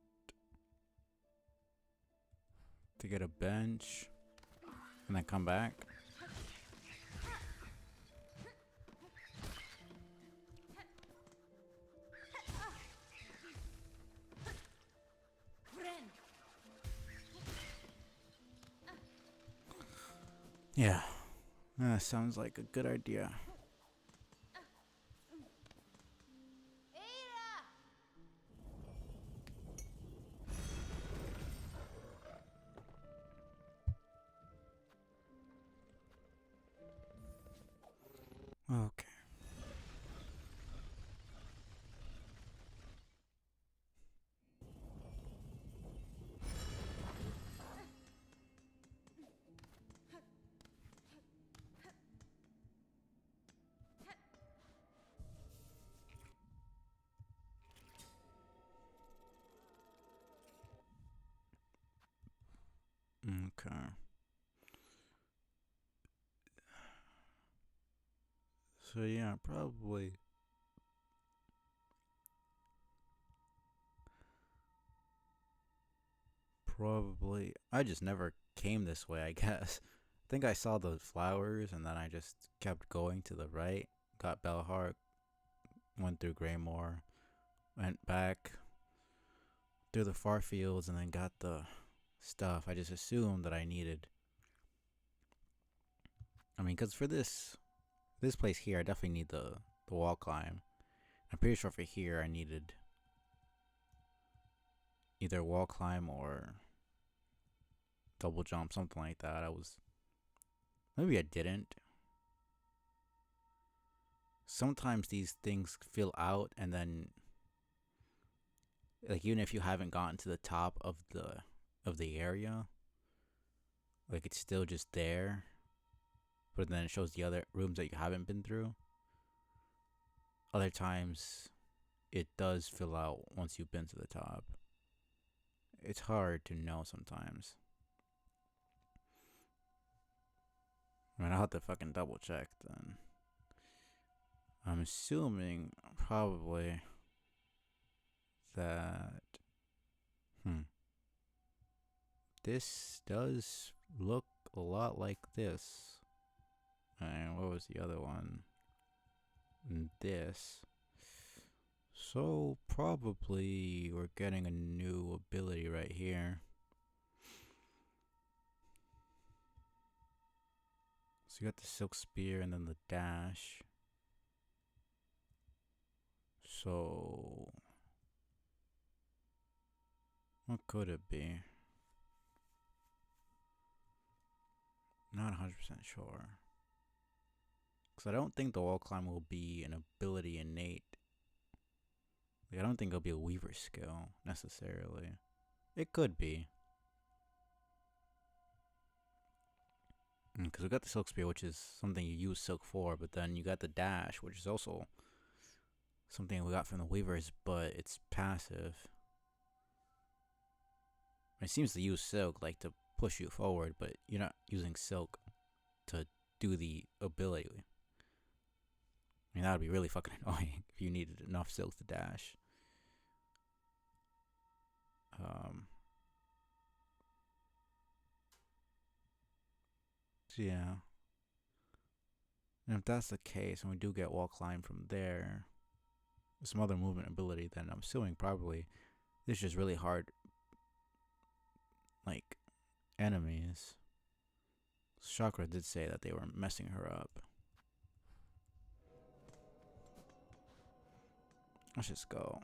to get a bench and then come back. Yeah, sounds like a good idea. Okay. Okay. So yeah, probably I just never came this way, I guess. I think I saw the flowers and then I just kept going to the right, got Bellheart, went through Greymore, went back through the far fields and then got the stuff. I just assumed that I needed. I mean, cuz for this place here, I definitely need the wall climb. I'm pretty sure for here I needed either wall climb or double jump, something like that. Maybe I didn't. Sometimes these things fill out and then like even if you haven't gotten to the top of the area, like it's still just there, but then it shows the other rooms that you haven't been through. Other times it does fill out once you've been to the top. It's hard to know sometimes. I mean, I'll have to fucking double check then. I'm assuming probably that. This does look a lot like this. And what was the other one? This. So probably we're getting a new ability right here. So you got the Silk Spear and then the dash. So what could it be? Not 100% sure. Because I don't think the wall climb will be an ability innate. Like, I don't think it'll be a Weaver skill necessarily. It could be. Because we got the Silk Spear, which is something you use Silk for, but then you got the Dash, which is also something we got from the Weavers, but it's passive. It seems to use Silk, like, to push you forward, but you're not using Silk to do the ability. I mean, that would be really fucking annoying if you needed enough Silk to dash. So yeah. And if that's the case, and we do get wall climb from there, with some other movement ability, then I'm assuming probably this is just really hard, like, enemies. Chakra did say that they were messing her up. Let's just go.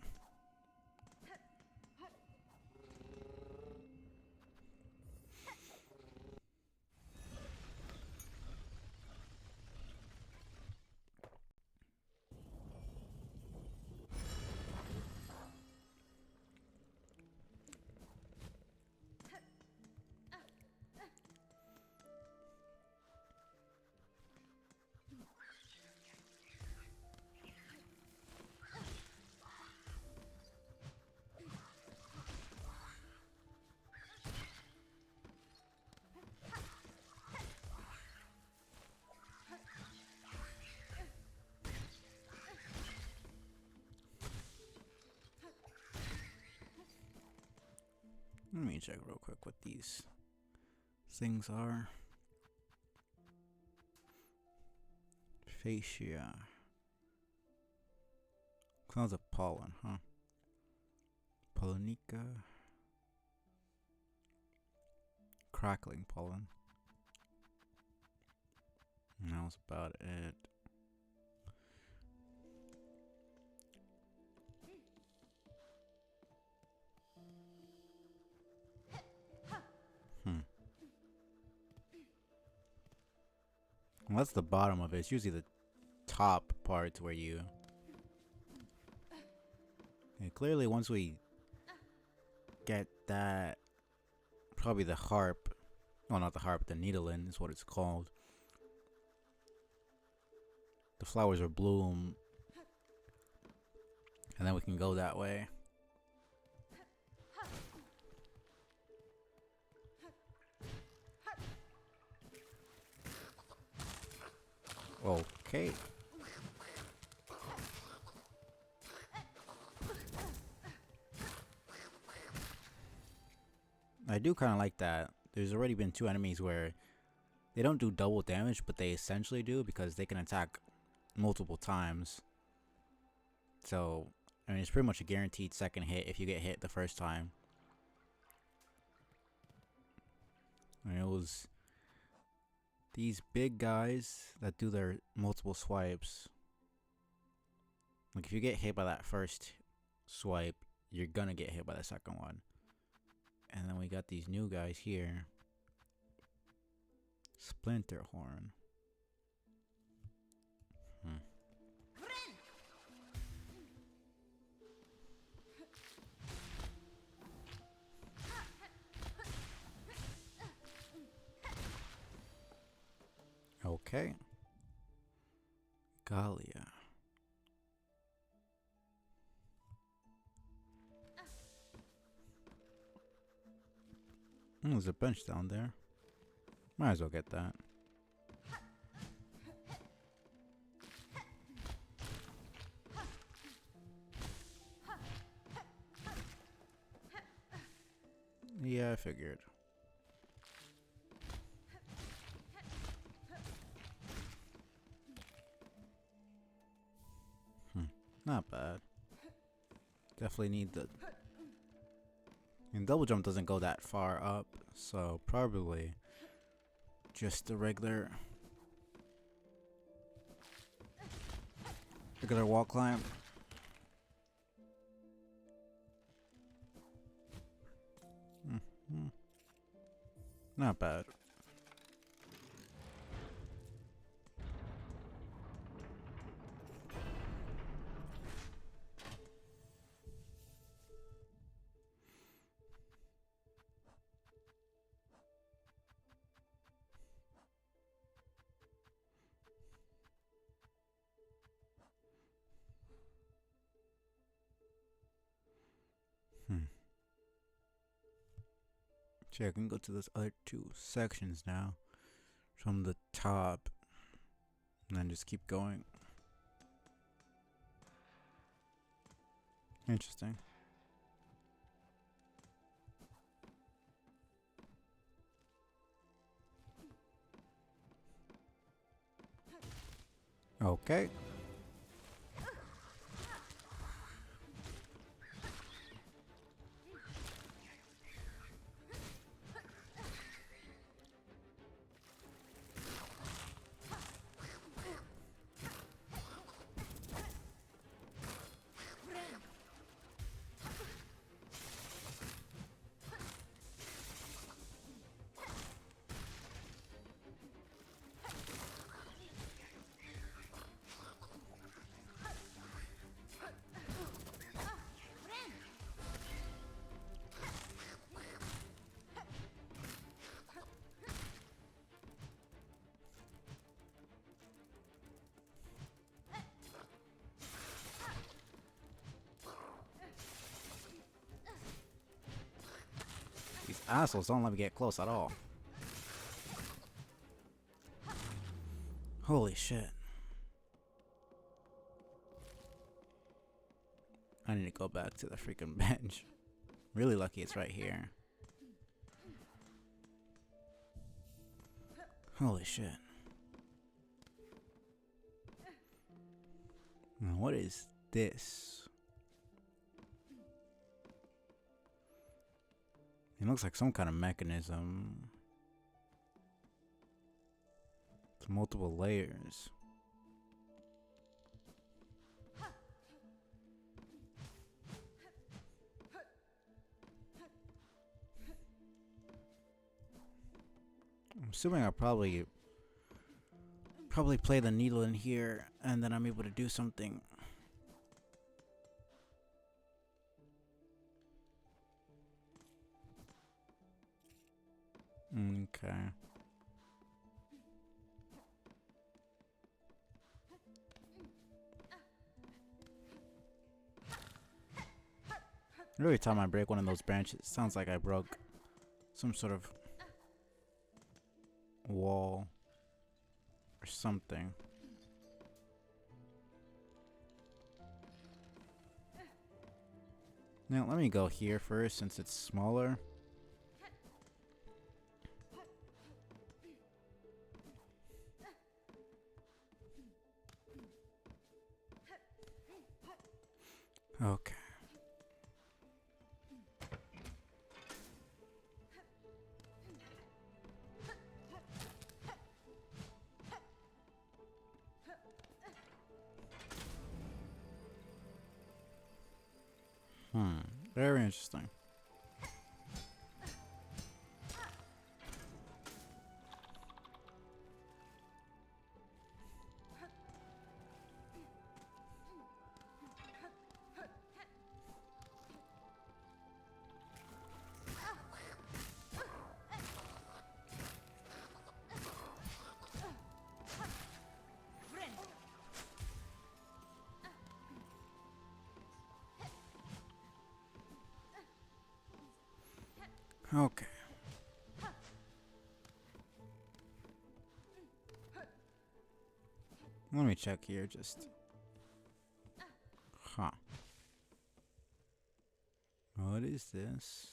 Let me check real quick what these things are. Fascia. Clouds of pollen, huh? Pollenica. Crackling pollen. And that was about it. Well, that's the bottom of it. It's usually the top parts where you... And clearly once we get that... Probably the harp. Well, not the harp, the needlein is what it's called. The flowers will bloom. And then we can go that way. Okay. I do kind of like that. There's already been 2 enemies where they don't do double damage, but they essentially do because they can attack multiple times. So, I mean, it's pretty much a guaranteed second hit if you get hit the first time. And it was these big guys that do their multiple swipes. Like, if you get hit by that first swipe, you're gonna get hit by the second one. And then we got these new guys here. Splinter Horn. Okay. Galia. There's a bench down there. Might as well get that. Yeah, I figured. Not bad. Definitely need the... And double jump doesn't go that far up, so probably just the regular wall climb. Not bad. So I can go to those other two sections now from the top and then just keep going. Interesting. Okay. These assholes don't let me get close at all. Holy shit. I need to go back to the freaking bench. Really lucky it's right here. Holy shit. Now what is this? It looks like some kind of mechanism. It's multiple layers. I'm assuming I'll probably play the needle in here and then I'm able to do something. Okay. Every time I break one of those branches, it sounds like I broke some sort of wall or something. Now let me go here first since it's smaller. Okay. Very interesting. Okay. Let me check here just. Huh. What is this?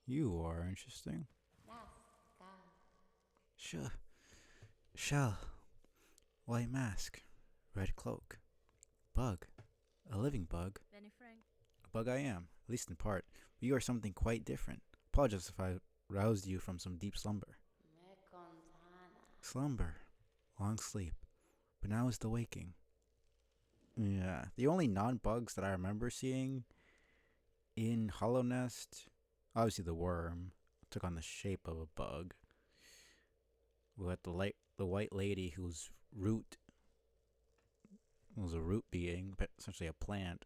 You are interesting. Shell. White mask. Red cloak. Bug. A living bug. A bug I am, at least in part. But you are something quite different. Apologize if I roused you from some deep slumber. Slumber. Long sleep. But now is the waking. Yeah. The only non-bugs that I remember seeing in Hollow Nest, obviously the worm took on the shape of a bug. We had the white lady whose root was a root being, but essentially a plant.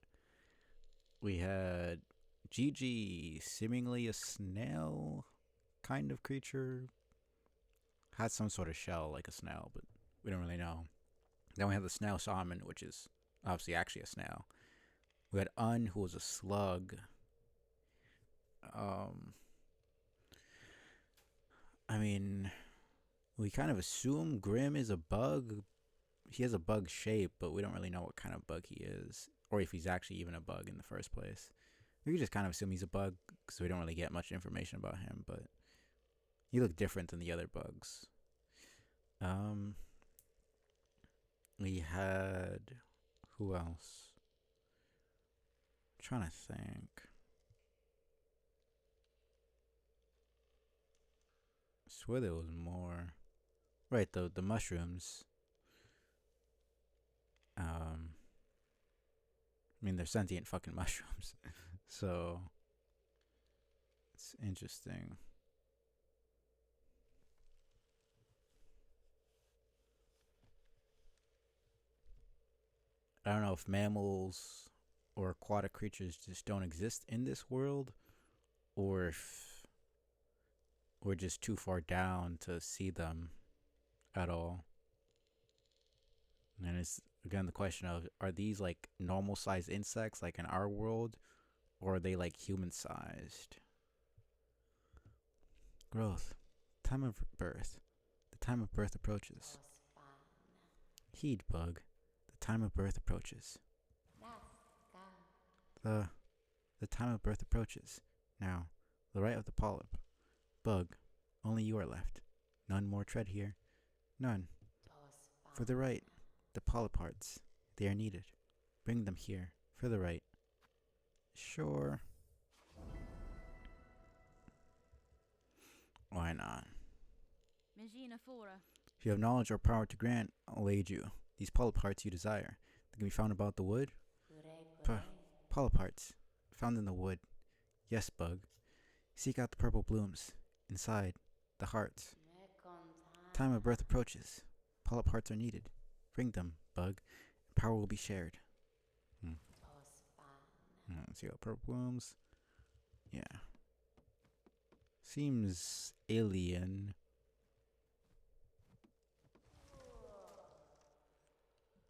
We had Gigi, seemingly a snail kind of creature. Had some sort of shell like a snail, but we don't really know. Then we have the snail shaman, which is obviously actually a snail. We had Un, who was a slug. I mean, we kind of assume Grim is a bug. He has a bug shape, but we don't really know what kind of bug he is, or if he's actually even a bug in the first place. We just kind of assume he's a bug because we don't really get much information about him, but he looked different than the other bugs. We had, who else? I'm trying to think. I swear there was more. Right, the mushrooms. I mean, they're sentient fucking mushrooms. So, it's interesting. I don't know if mammals or aquatic creatures just don't exist in this world, or if we're just too far down to see them at all. And it's again the question of, are these like normal sized insects like in our world, or are they like human sized? Growth. Time of birth. The time of birth approaches. Heed, bug. The time of birth approaches. The time of birth approaches. Now, the right of the polyp. Bug. Only you are left. None more tread here. None. For the right. The polyp hearts. They are needed. Bring them here. For the right. Sure. Why not? If you have knowledge or power to grant, I'll aid you. These polyp hearts you desire. They can be found about the wood. Polyp hearts. Found in the wood. Yes, bug. Seek out the purple blooms. Inside. The hearts. Time of birth approaches. Polyp hearts are needed. Bring them, bug. Power will be shared. Let's see what purple blooms. Yeah. Seems alien.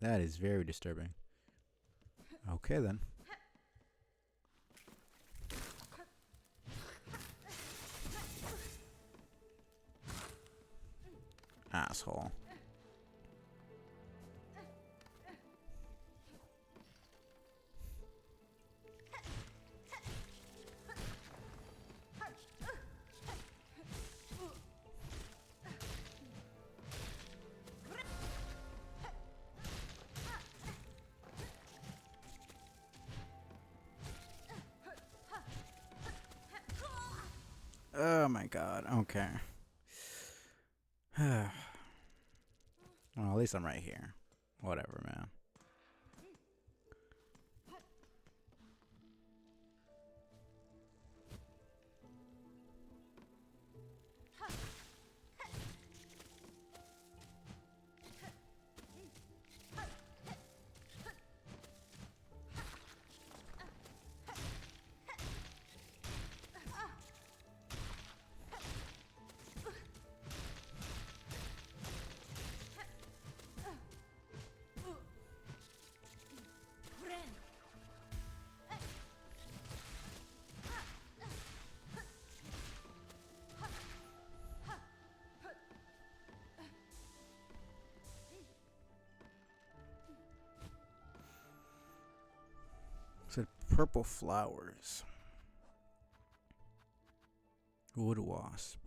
That is very disturbing. Okay then. Asshole. Oh my god, okay. Well, at least I'm right here. Whatever, man. Said purple flowers. Wood wasp.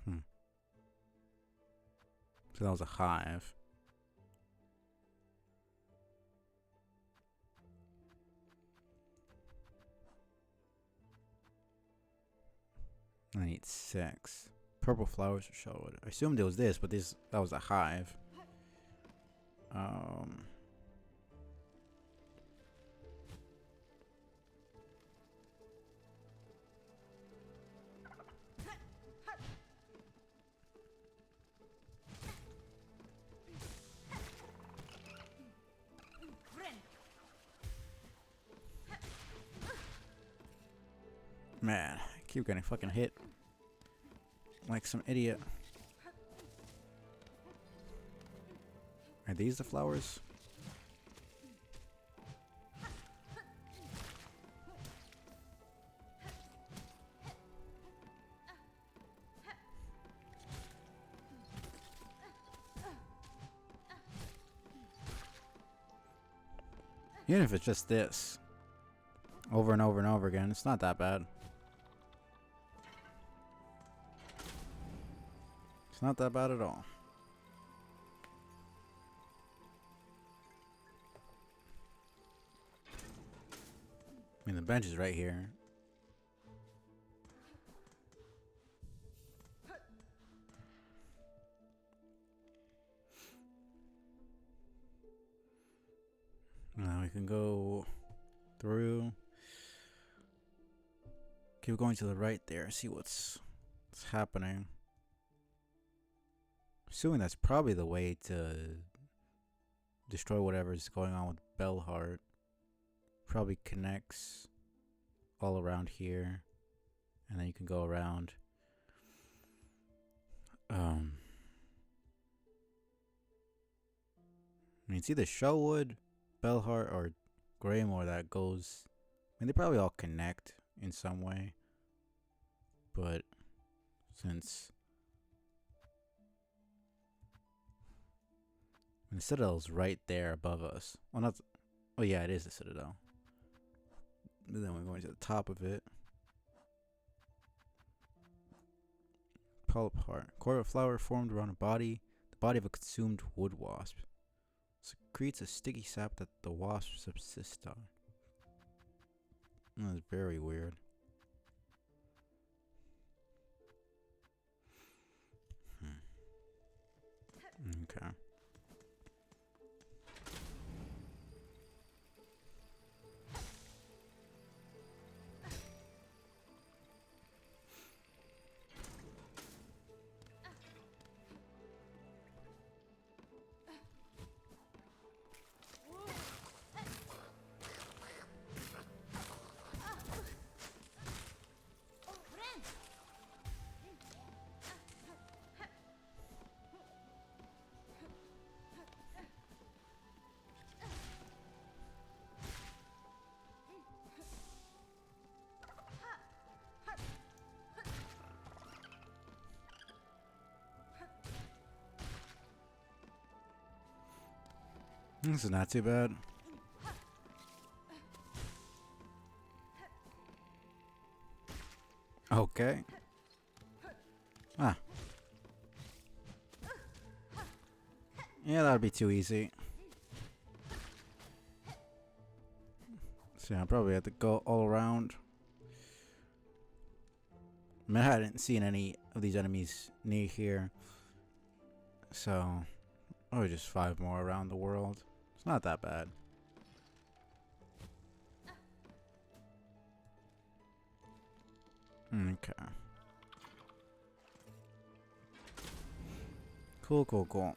So that was a hive. I need 6. Purple flowers or shellwood. I assumed it was this, but that was a hive. Man, I keep getting fucking hit like some idiot. Are these the flowers? Even if it's just this. Over and over and over again, it's not that bad. It's not that bad at all. I mean, the bench is right here. Now we can go through. Keep going to the right there. See what's happening. Assuming that's probably the way to destroy whatever's going on with Bellheart. Probably connects all around here, and then you can go around. I mean, it's either Shellwood, Bellheart, or Greymore that goes. I mean, they probably all connect in some way, but since the Citadel's right there above us. Well, not. Oh yeah, it is the Citadel. And then we're going to the top of it. Polyp heart. Core of flower formed around a body. The body of a consumed wood wasp. Secretes a sticky sap that the wasp subsists on. That's very weird. Okay. This is not too bad. Okay. Ah. Yeah, that'd be too easy. So I probably have to go all around. I mean, I hadn't seen any of these enemies near here. So, oh, just 5 more around the world. It's not that bad. Okay. Cool, cool, cool.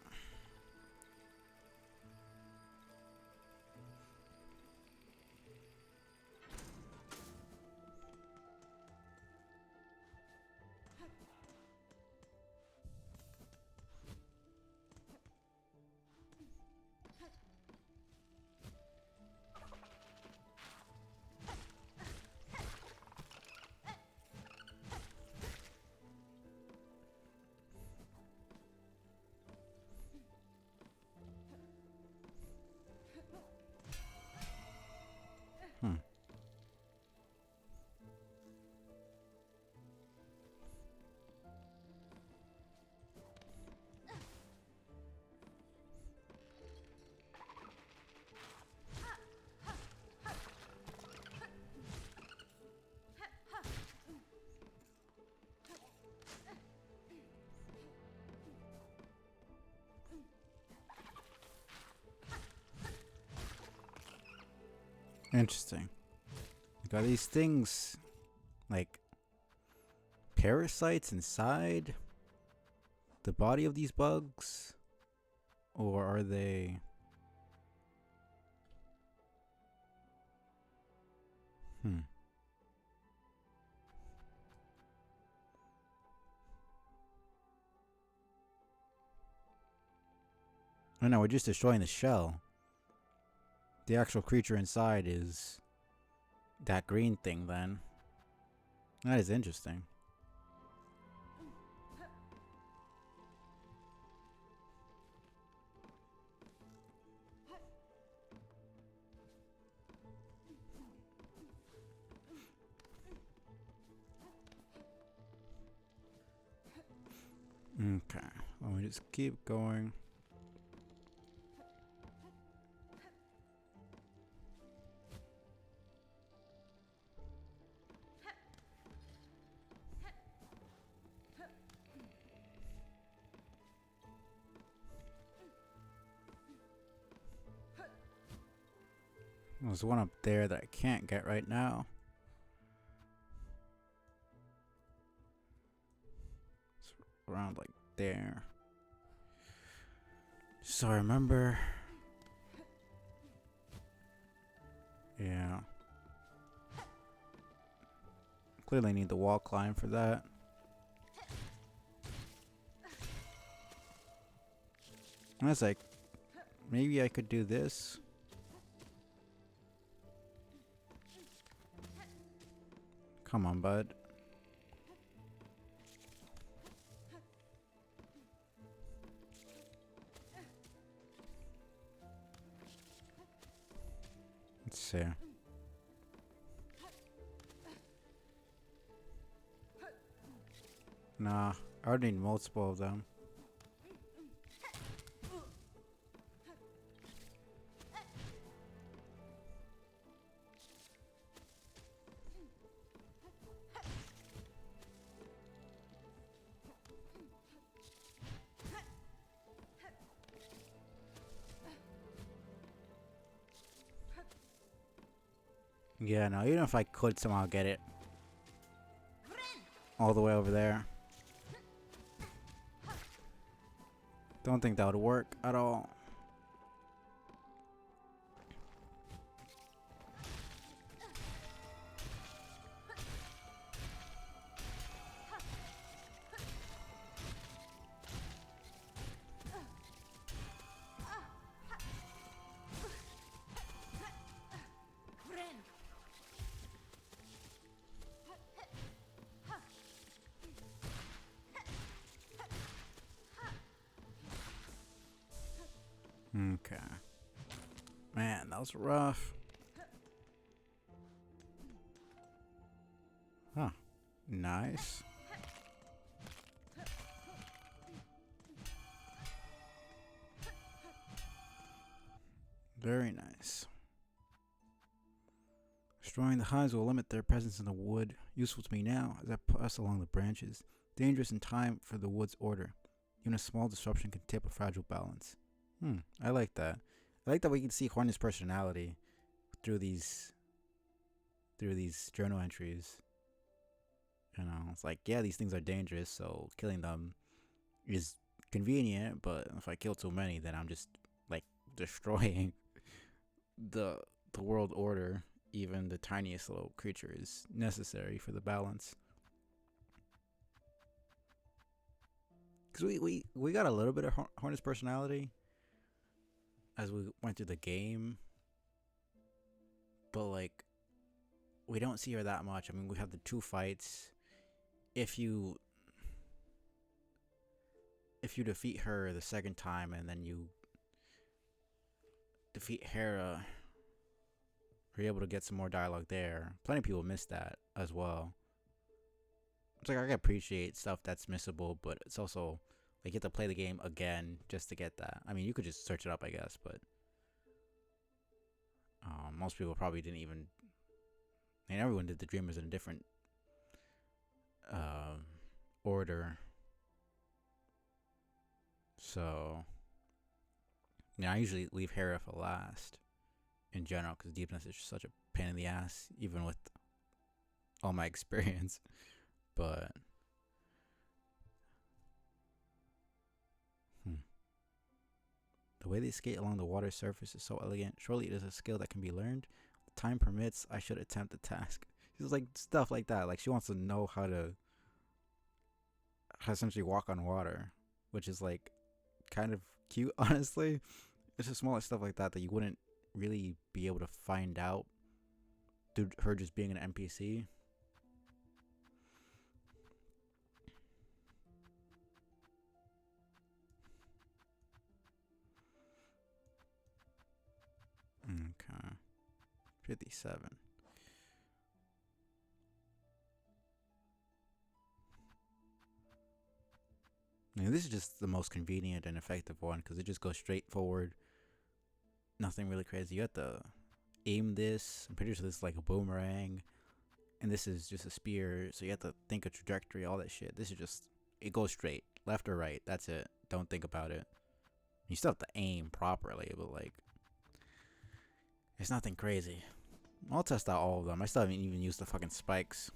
Interesting. Got these things like parasites inside the body of these bugs? Or are they... Oh no, we're just destroying the shell. The actual creature inside is that green thing then. That is interesting. Okay. Let me just keep going. There's one up there that I can't get right now. It's around like there. So I remember. Yeah. Clearly need the wall climb for that. I was like, maybe I could do this. Come on, bud. Let's see. Nah, I would need multiple of them. Yeah, no, even if I could somehow get it all the way over there, don't think that would work at all. Okay. Man, that was rough. Huh. Nice. Very nice. Destroying the hives will limit their presence in the wood. Useful to me now as I pass along the branches. Dangerous in time for the wood's order. Even a small disruption can tip a fragile balance. I like that. I like that we can see Hornet's personality through these journal entries. You know, it's like, yeah, these things are dangerous, so killing them is convenient, but if I kill too many, then I'm just like destroying the world order. Even the tiniest little creature is necessary for the balance. Because we got a little bit of Hornet's personality as we went through the game, but like we don't see her that much. I mean, we have the 2 fights. If you defeat her the second time and then you defeat Hera, you're able to get some more dialogue there. Plenty of people miss that as well. It's like I can appreciate stuff that's missable, but it's also like you have to play the game again just to get that. I mean, you could just search it up, I guess, but most people probably didn't even. I mean, everyone did the Dreamers in a different order. So, yeah, I usually leave Hera for last in general because deepness is just such a pain in the ass, even with all my experience. But the way they skate along the water surface is so elegant. Surely it is a skill that can be learned. If time permits, I should attempt the task. She's like stuff like that. Like she wants to know how to essentially walk on water, which is like kind of cute, honestly. It's just smaller stuff like that that you wouldn't really be able to find out through her just being an NPC. Okay. 57. I mean, this is just the most convenient and effective one because it just goes straight forward. Nothing really crazy. You have to aim this. I'm pretty sure this is like a boomerang. And this is just a spear. So you have to think of trajectory, all that shit. This is just, it goes straight. Left or right. That's it. Don't think about it. You still have to aim properly, but like, it's nothing crazy. I'll test out all of them. I still haven't even used the fucking spikes.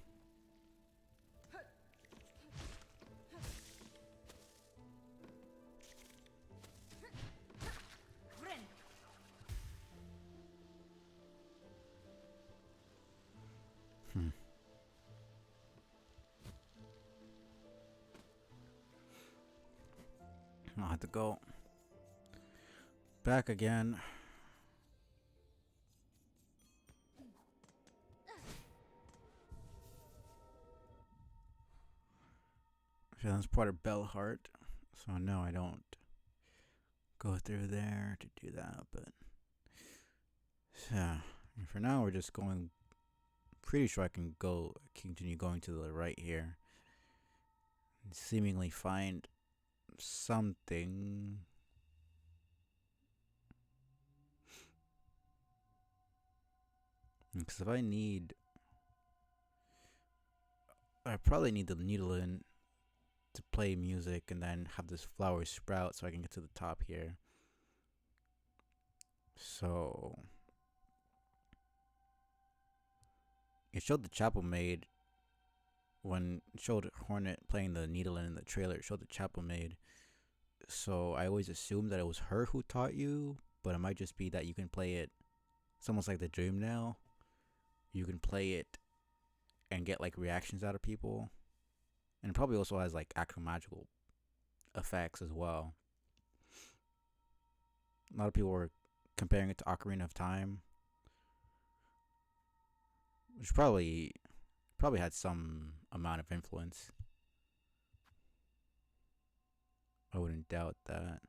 I'll have to go back again. Okay, that's part of Bellheart, so no, I don't go through there to do that. But yeah, for now we're just going. Pretty sure I can continue going to the right here, and seemingly find something. Because if I probably need the needle in to play music and then have this flower sprout so I can get to the top here. So it showed the chapel maid when it showed Hornet playing the needle in the trailer. It showed the chapel maid. So I always assumed that it was her who taught you, but it might just be that you can play it. It's almost like the dream nail. You can play it and get like reactions out of people, and it probably also has like actual magical effects as well. A lot of people were comparing it to Ocarina of Time, which probably had some amount of influence. I wouldn't doubt that.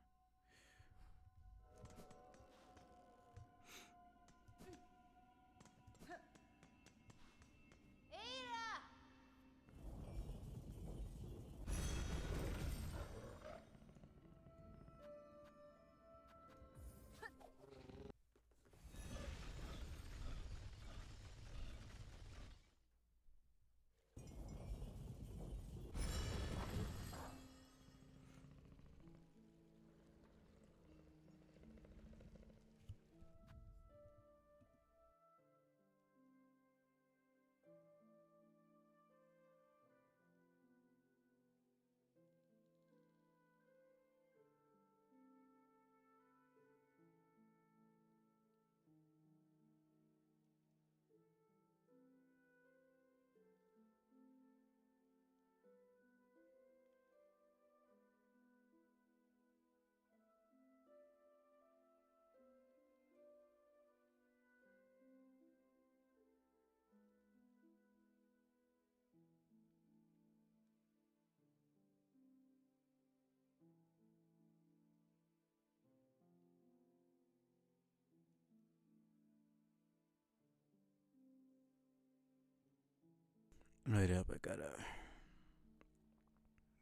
Wait up, I gotta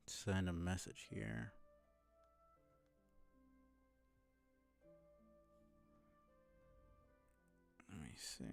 send a message here. Let me see.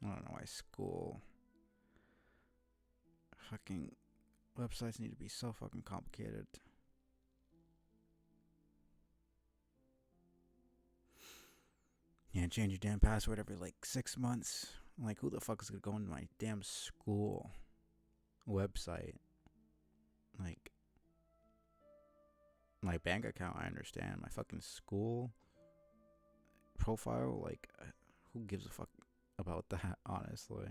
I don't know why school fucking websites need to be so fucking complicated. Yeah, change your damn password every like 6 months. Like, who the fuck is gonna go into my damn school website? Like, my bank account, I understand. My fucking school profile, like, who gives a fuck about that, honestly?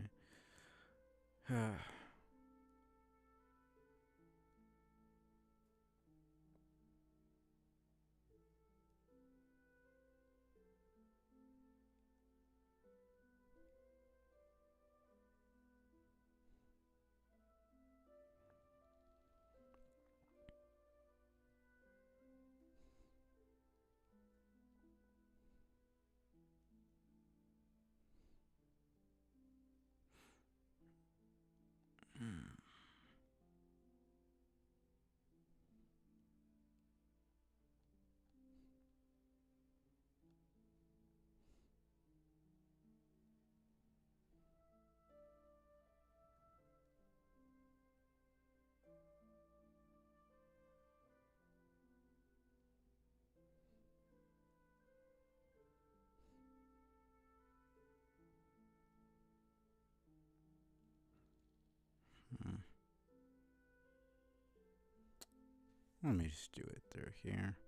Let me just do it through here.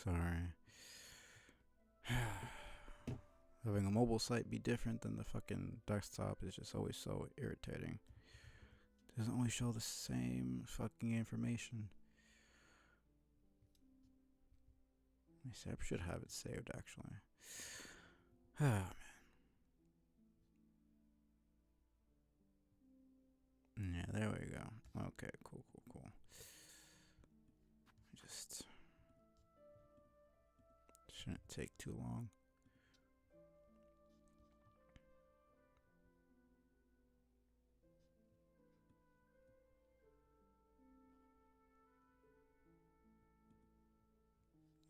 Sorry. Having a mobile site be different than the fucking desktop is just always so irritating. It doesn't always show the same fucking information. Let me see, I should have it saved actually. Ah, man. Yeah, there we go. Okay, cool. Just shouldn't take too long.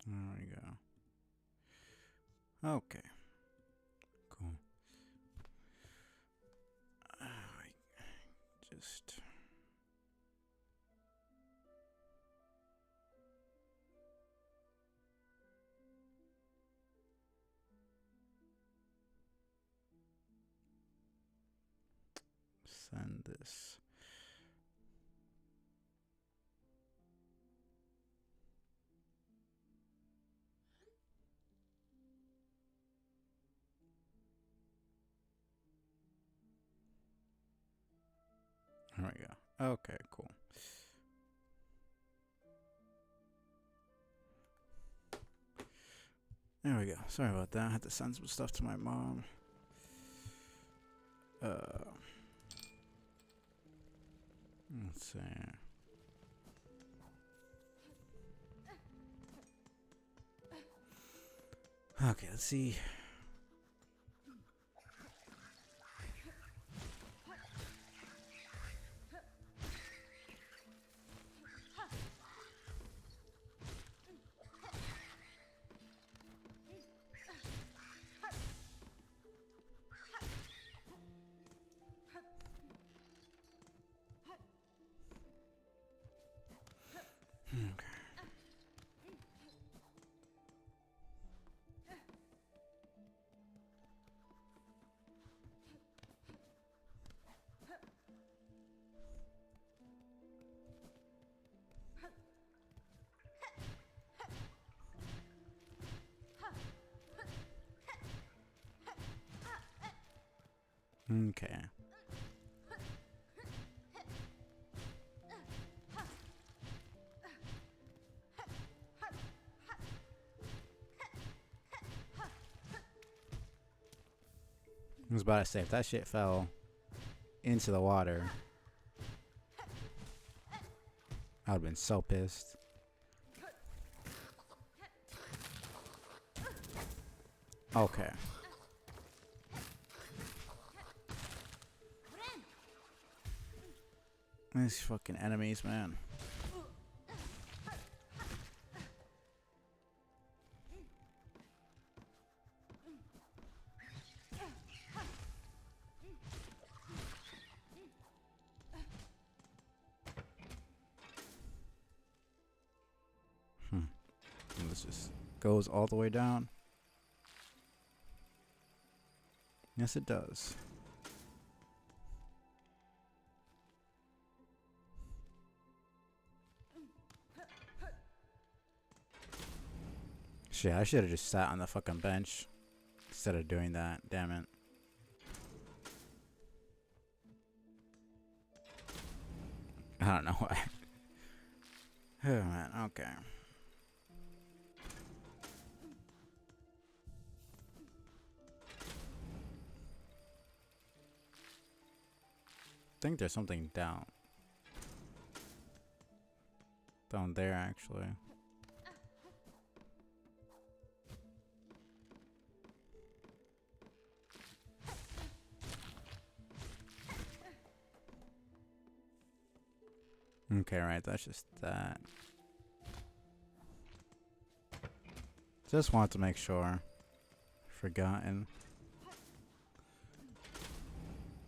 There we go. Okay. Cool. Just send this. There we go. Okay, cool. There we go. Sorry about that. I had to send some stuff to my mom. Let's see. Okay, let's see. Okay. I was about to say, if that shit fell into the water, I would have been so pissed. Okay. These fucking enemies, man. And this just goes all the way down. Yes, it does. Shit, I should have just sat on the fucking bench instead of doing that. Damn it. I don't know why. Oh, man. Okay. I think there's something down there, actually. Okay, right, that's just that. Just wanted to make sure. Forgotten.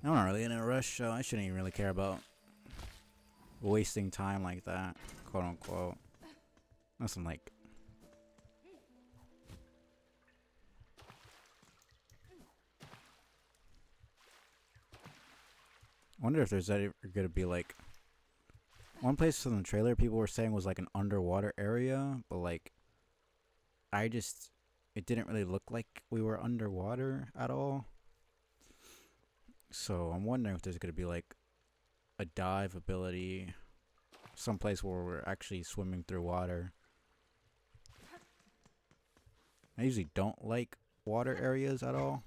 I'm not really in a rush, so I shouldn't even really care about wasting time like that, quote unquote. Nothing like. I wonder if there's ever gonna be like One place in the trailer people were saying was like an underwater area, but like I just it didn't really look like we were underwater at all. So I'm wondering if there's gonna be like a dive ability, someplace where we're actually swimming through water. I usually don't like water areas at all,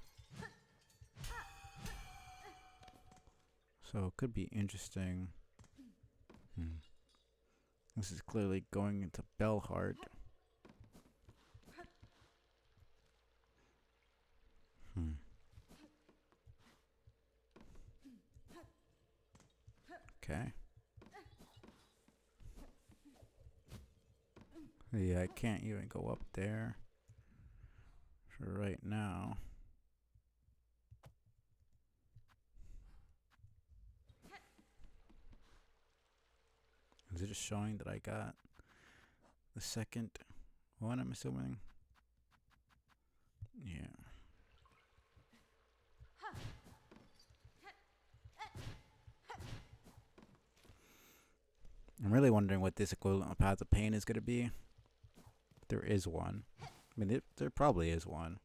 so it could be interesting. This is clearly going into Bellheart. Okay. Yeah, I can't even go up there for right now. Is it just showing that I got the second one, I'm assuming? Yeah. I'm really wondering what this equivalent of Path of Pain is going to be. There is one. I mean, there probably is one.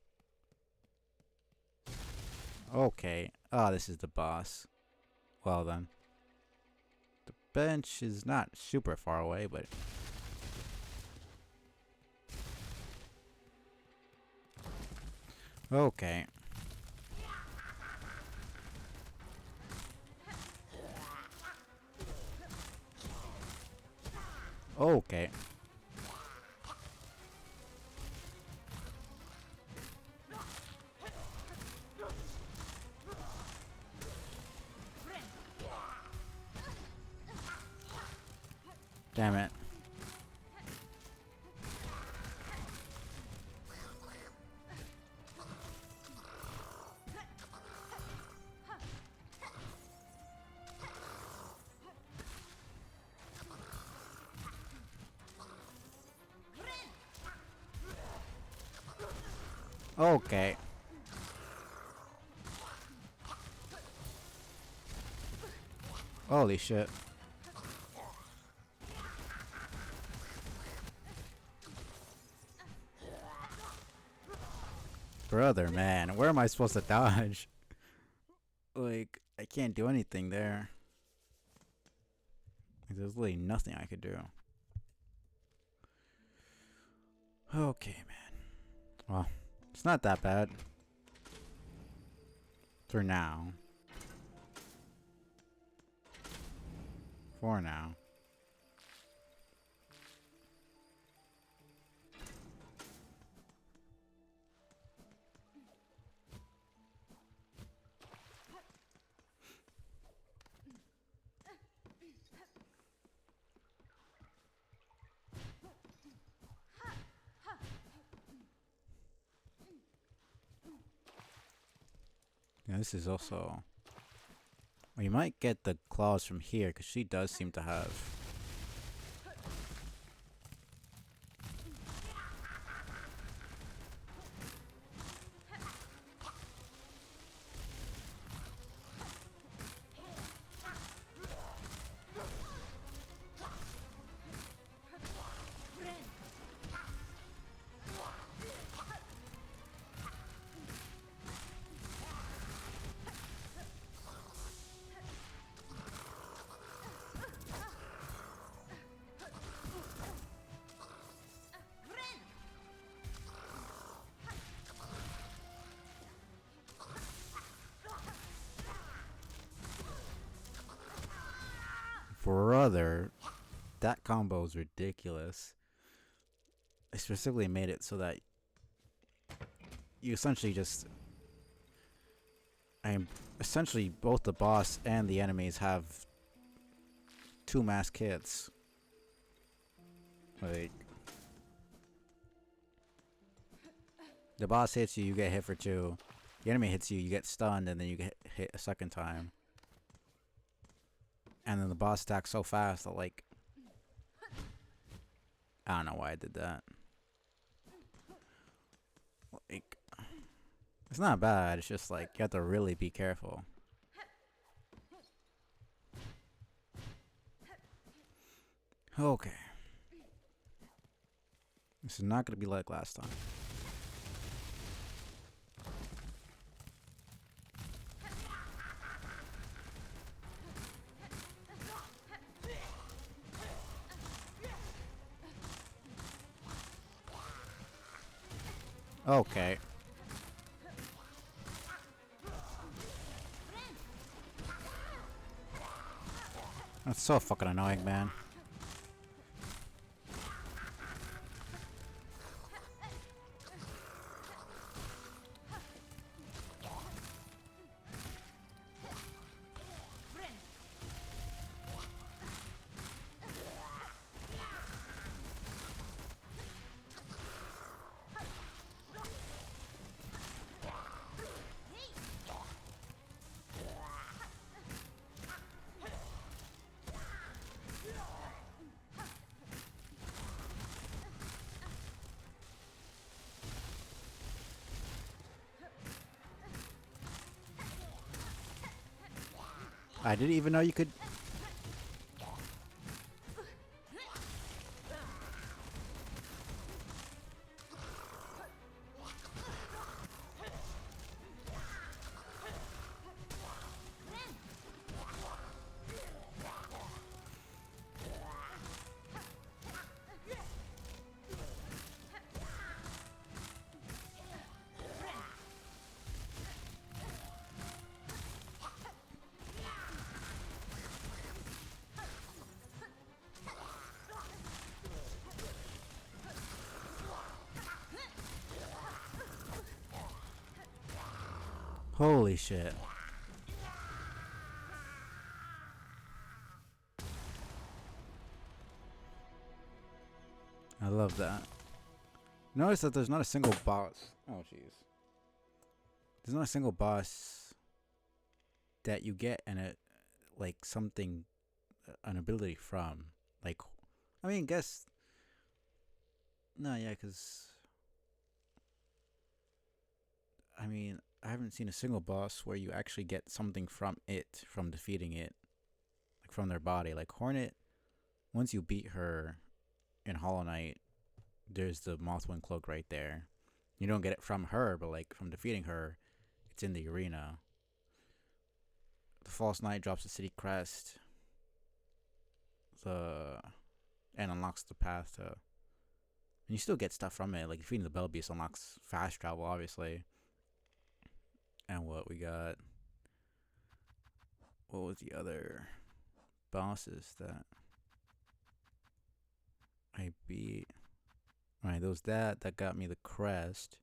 Okay. Oh, this is the boss. Well then. The bench is not super far away, but... Okay. Okay. Damn it. Okay. Holy shit. Brother, man, where am I supposed to dodge? Like, I can't do anything there. Like, there's literally nothing I could do. Okay, man. Well, it's not that bad. For now. For now. Yeah, this is also... We might get the claws from here, because she does seem to have... Brother, that combo is ridiculous. I specifically made it so that you essentially just... essentially both the boss and the enemies have 2 mass hits. Like... The boss hits you, you get hit for 2. The enemy hits you, you get stunned, and then you get hit a second time. And then the boss attacks so fast that, like... I don't know why I did that. Like... It's not bad, it's just like, you have to really be careful. Okay. This is not gonna be like last time. Okay. That's so fucking annoying, man. I didn't even know you could. Holy shit. I love that. Notice that there's not a single boss. Oh, jeez. There's not a single boss that you get and it, like, something, an ability from. Like, I mean, guess. No, yeah, because. I mean, I haven't seen a single boss where you actually get something from it, from defeating it. Like, from their body. Like, Hornet, once you beat her in Hollow Knight, there's the Mothwing cloak right there. You don't get it from her, but, like, from defeating her, it's in the arena. The False Knight drops the city crest. And unlocks the path to. And you still get stuff from it. Like, defeating the Bell Beast unlocks fast travel, obviously. And what we got? What was the other bosses that I beat? Alright, there was that got me the crest.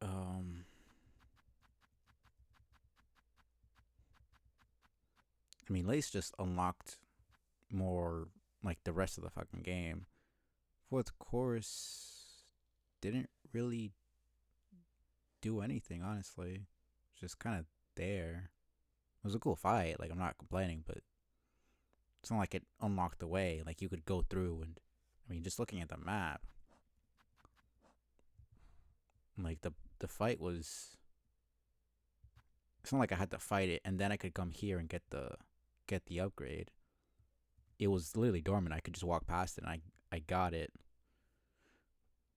I mean, Lace just unlocked more like the rest of the fucking game. Fourth course didn't really do anything, honestly. Just kind of there. It was a cool fight. Like, I'm not complaining, but it's not like it unlocked the way. Like, you could go through and, I mean, just looking at the map, like the fight was. It's not like I had to fight it and then I could come here and get the upgrade. It was literally dormant. I could just walk past it and I got it.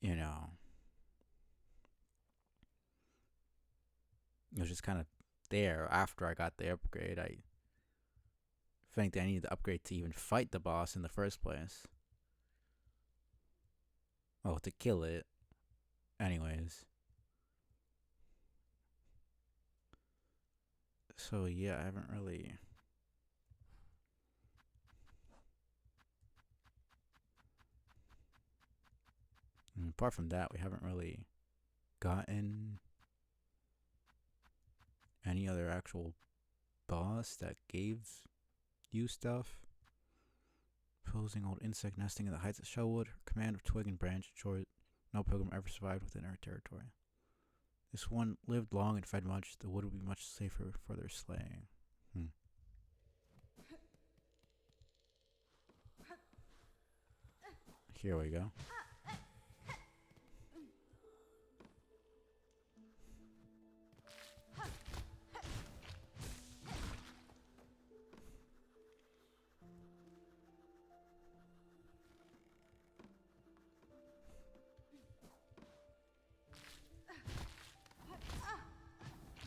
You know. It was just kind of there after I got the upgrade. I think that I needed the upgrade to even fight the boss in the first place. Oh, to kill it. Anyways. So yeah, I haven't really. Apart from that, we haven't really gotten any other actual boss that gave you stuff. Posing old insect nesting in the heights of Shellwood, her command of twig and branch ensured no pilgrim ever survived within her territory. This one lived long and fed much. The wood would be much safer for their slaying. Here we go.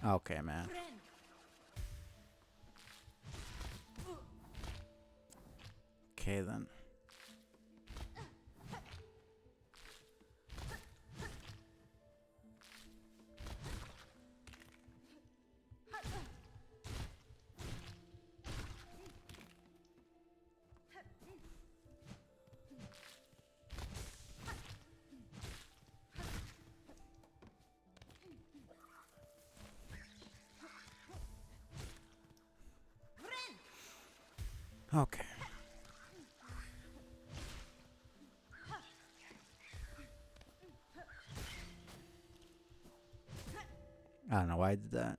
Okay, man. Okay, then. Okay. I don't know why I did that.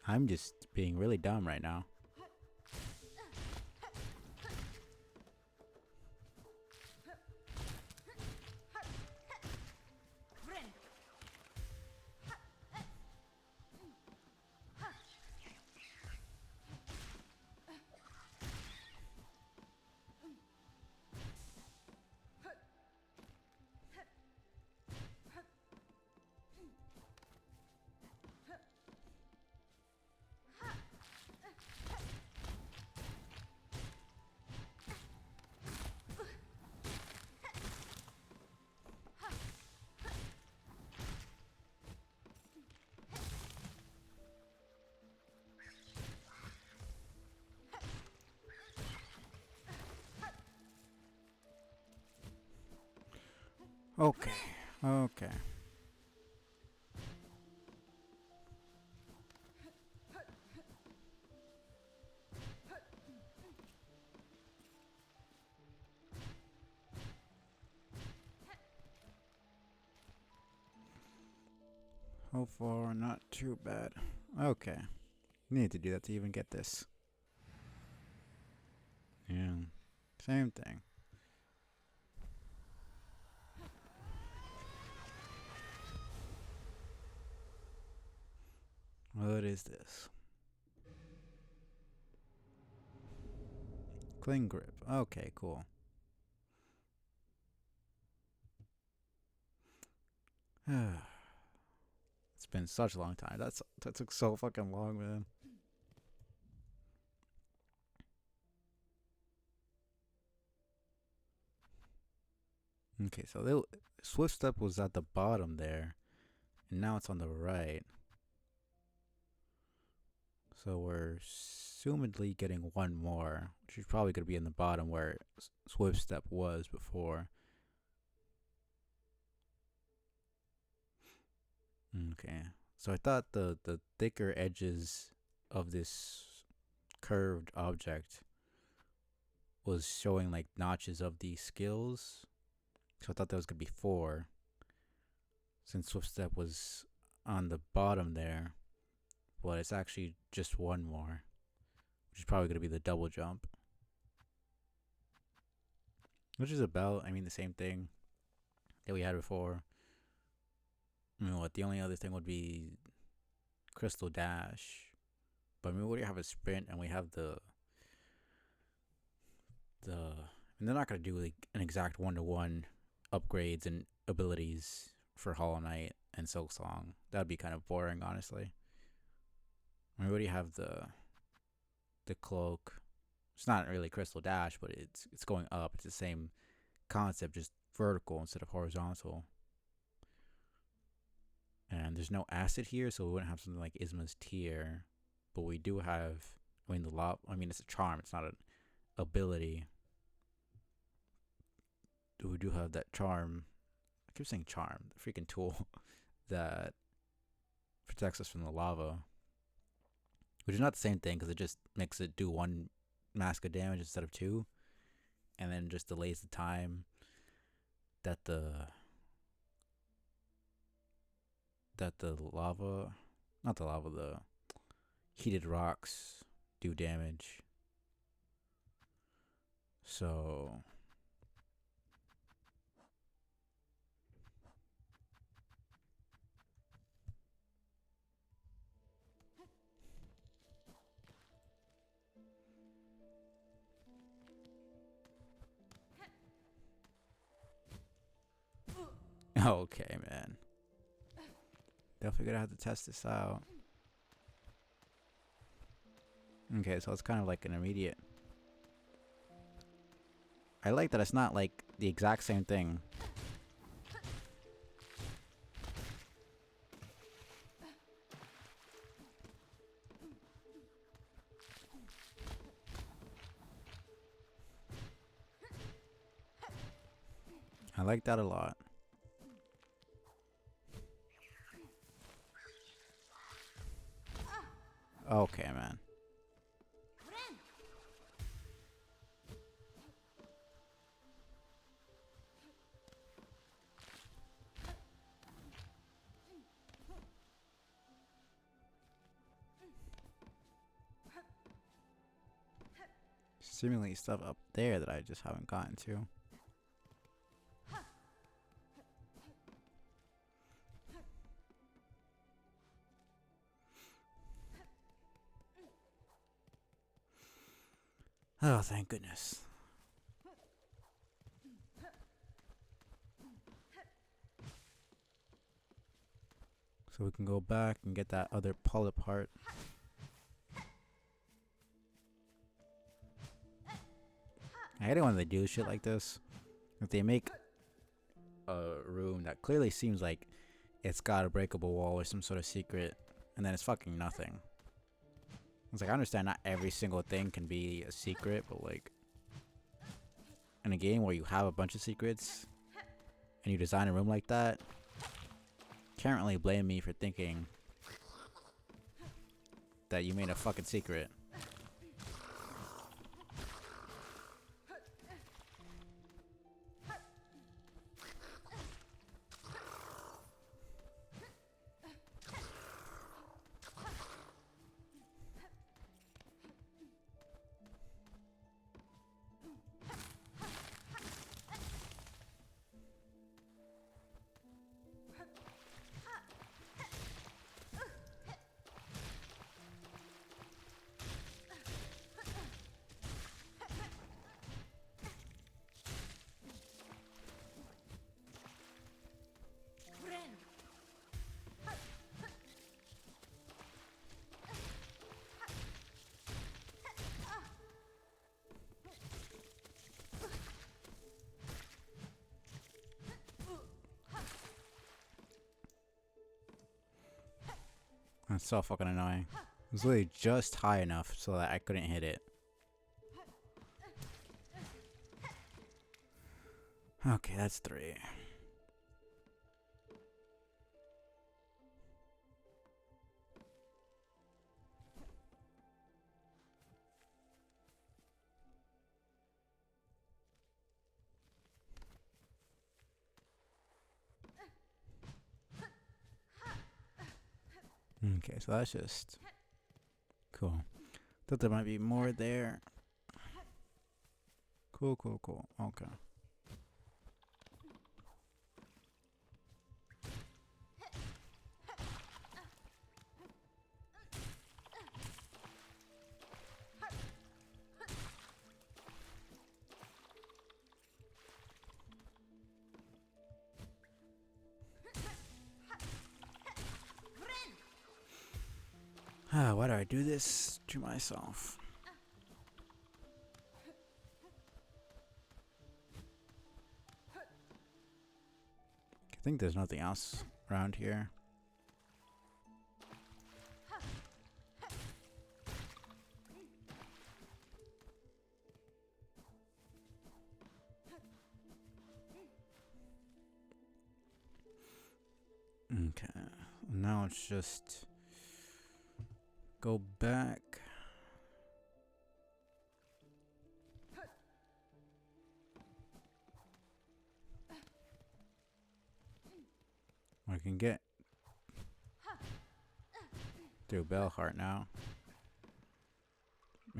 I'm just being really dumb right now. Okay. Okay. So far, not too bad. Okay. Need to do that to even get this. Yeah. Same thing. What is this? Cling grip. Okay, cool. It's been such a long time. That took so fucking long, man. Okay, so Swift Step was at the bottom there, and now it's on the right. So we're assumedly getting one more, which is probably going to be in the bottom where Swift Step was before. Okay. So I thought the thicker edges of this curved object was showing like notches of the skills. So I thought that was going to be 4. Since Swift Step was on the bottom there, but it's actually just one more, which is probably going to be the double jump. Which is about, I mean, the same thing that we had before. I mean, what? The only other thing would be Crystal Dash. But I mean, we already have a sprint and we have and they're not going to do like an exact 1-to-1 upgrades and abilities for Hollow Knight and Silksong. That'd be kind of boring, honestly. We already have the cloak. It's not really Crystal Dash, but it's going up. It's the same concept, just vertical instead of horizontal. And there's no acid here, so we wouldn't have something like Isma's Tear. But we do have, I mean, it's a charm. It's not an ability. We do have that charm. I keep saying charm. The freaking tool that protects us from the lava. Which is not the same thing because it just makes it do 1 mask of damage instead of 2. And then just delays the time that the lava, not the lava, the heated rocks do damage. So okay, man. Definitely gonna have to test this out. Okay, so it's kind of like an immediate. I like that it's not like the exact same thing. I like that a lot. Okay, man. Seemingly stuff up there that I just haven't gotten to. Oh, thank goodness. So we can go back and get that other pull apart. I hate it when they do shit like this. If they make a room that clearly seems like it's got a breakable wall or some sort of secret, and then it's fucking nothing. It's like, I understand not every single thing can be a secret, but like, in a game where you have a bunch of secrets, and you design a room like that, can't really blame me for thinking that you made a fucking secret. That's so fucking annoying. It was literally just high enough so that I couldn't hit it. Okay, that's 3. Okay, so that's just cool. Thought there might be more there. Cool, cool, cool. Okay. Why do I do this to myself? I think there's nothing else around here. Okay, now it's just go back. I can get through Bellheart now.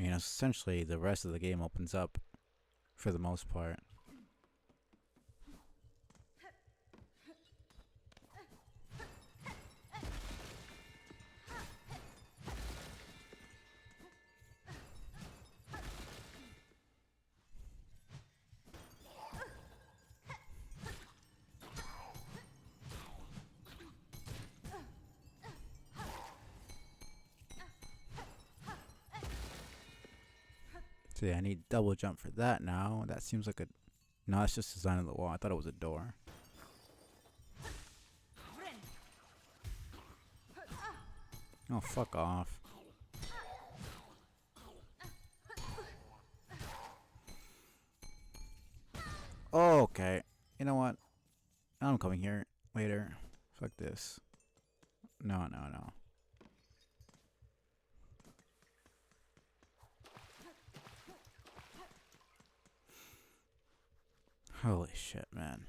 I mean, essentially, the rest of the game opens up for the most part. So yeah, I need double jump for that now. That seems like a... No, it's just design of the wall. I thought it was a door. Oh, fuck off. Oh, okay. You know what? I'm coming here later. Fuck this. No, no, no. Holy shit, man.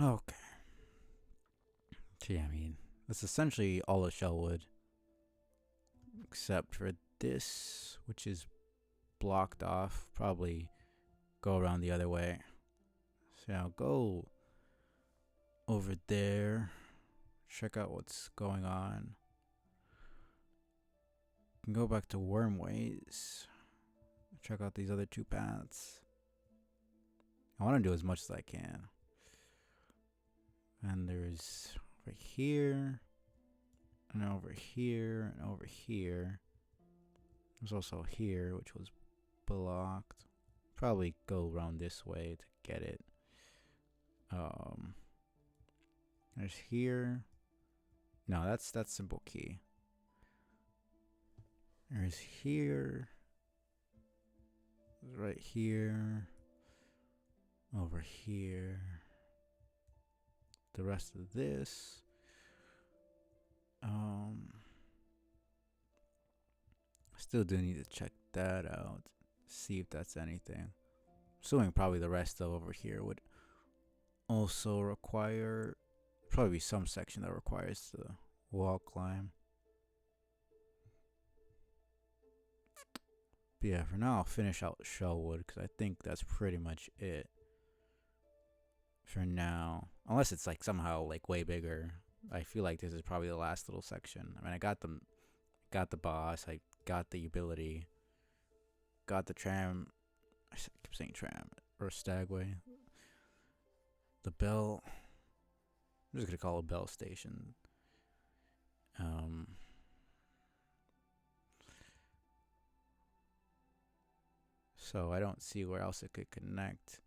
Okay. So yeah, I mean, that's essentially all the shell wood. Except for this, which is blocked off. Probably go around the other way. So I'll go over there. Check out what's going on. Can go back to Wormways. Check out these other two paths. I want to do as much as I can. And there's over here, and over here, and over here. There's also here, which was blocked. Probably go around this way to get it. There's here. No, that's simple key. There's here. There's right here. Over here. The rest of this. Still do need to check that out. See if that's anything. Assuming probably the rest of over here would also require probably some section that requires the wall climb. But yeah, for now I'll finish out Shellwood because I think that's pretty much it for now. Unless it's like somehow like way bigger. I feel like this is probably the last little section. I mean, I got the boss, I got the ability, got the tram. I keep saying tram or stagway. The bell. I'm just gonna call it a bell station. So I don't see where else it could connect.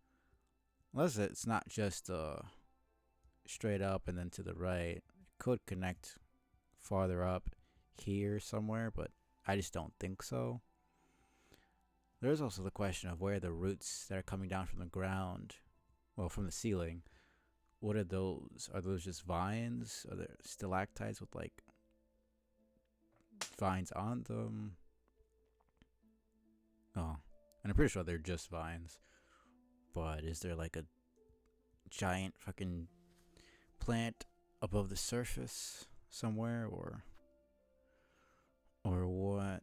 Unless it's not just straight up and then to the right. It could connect farther up here somewhere, but I just don't think so. There's also the question of where the roots that are coming down from the ground, well, from the ceiling, what are those? Are those just vines? Are there stalactites with like vines on them? Oh, and I'm pretty sure they're just vines. But is there like a giant fucking plant above the surface somewhere, or what?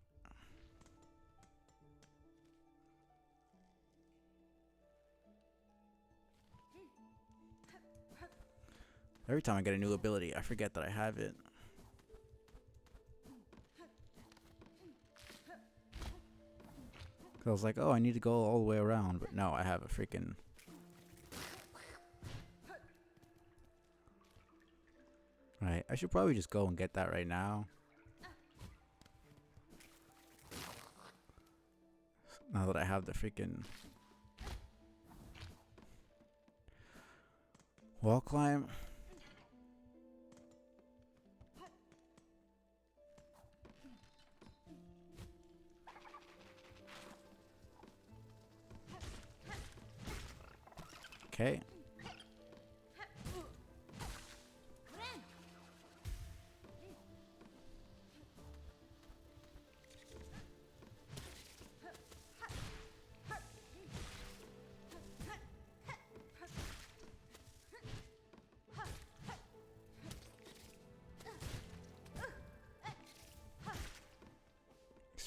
Every time I get a new ability, I forget that I have it. I was like, oh, I need to go all the way around, but no, I have a freaking... Right, I should probably just go and get that right now. Now that I have the freaking... wall climb. Okay.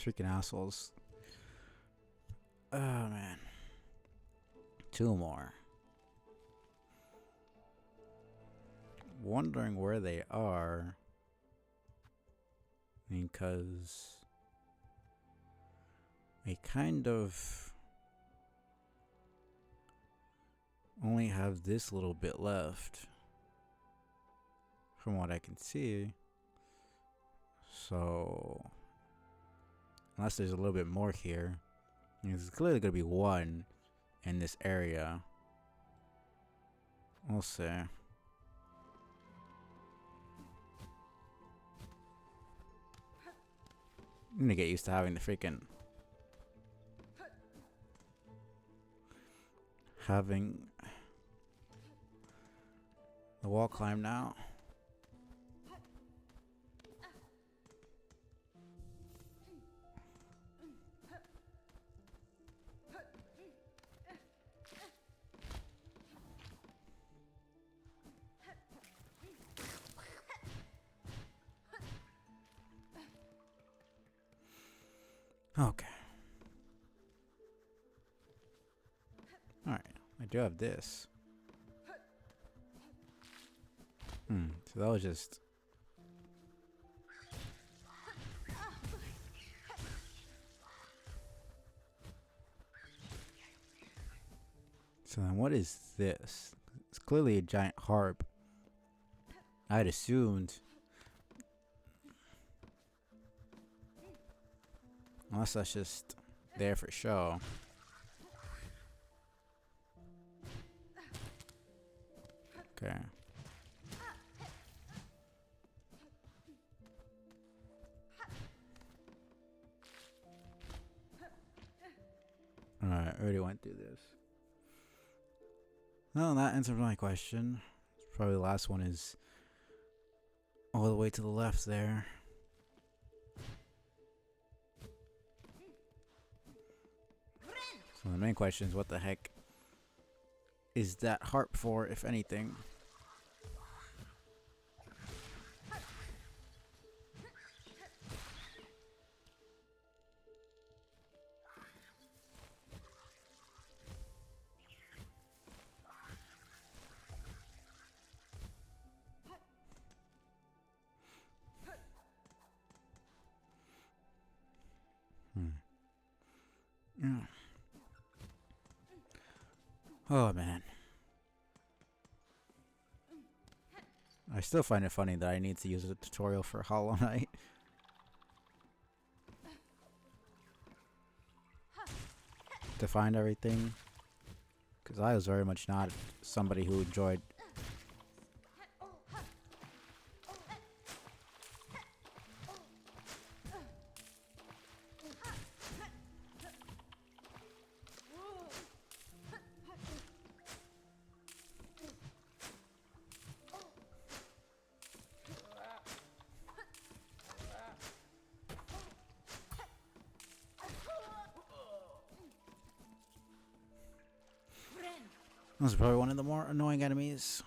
freaking assholes. Oh man. 2 more. Wondering where they are. I mean, cause I kind of only have this little bit left from what I can see. So unless there's a little bit more here, there's clearly gonna be one in this area. We'll see. I'm gonna get used to having the freaking the wall climb now. Okay. Alright, I do have this. So that was just... So then what is this? It's clearly a giant harp. I'd assumed... Unless that's just there for show. Okay. Alright, I already went through this. Well, that answers my question. Probably the last one is all the way to the left there. So the main question is, what the heck is that harp for, if anything? Yeah. Oh man. I still find it funny that I need to use a tutorial for Hollow Knight. To find everything. Because I was very much not somebody who enjoyed... This is probably one of the more annoying enemies.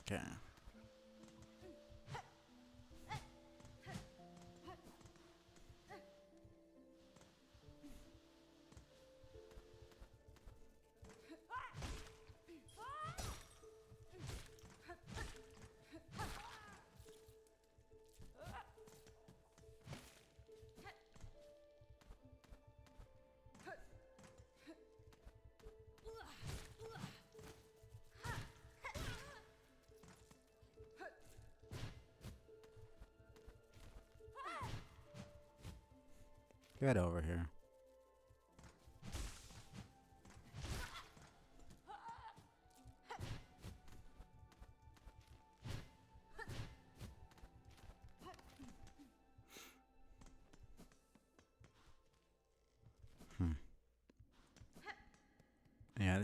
Okay. Get over here.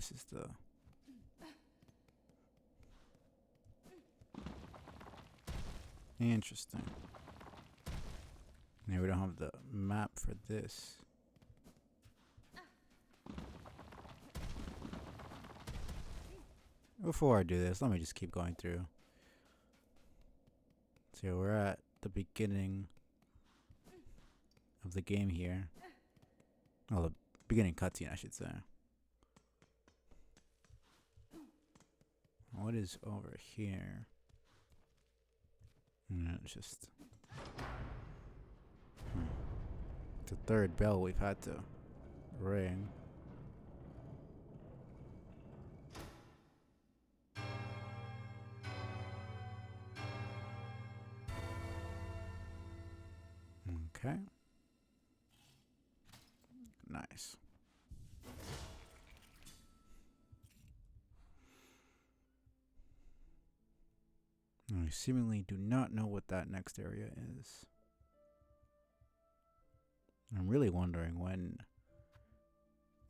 this is the... Interesting. Yeah, we don't have the map for this. Before I do this, let me just keep going through. So we're at the beginning of the game here. Oh, the beginning cutscene, I should say. What is over here? It's just... It's the third bell we've had to ring. Okay. Nice. I seemingly do not know what that next area is. I'm really wondering when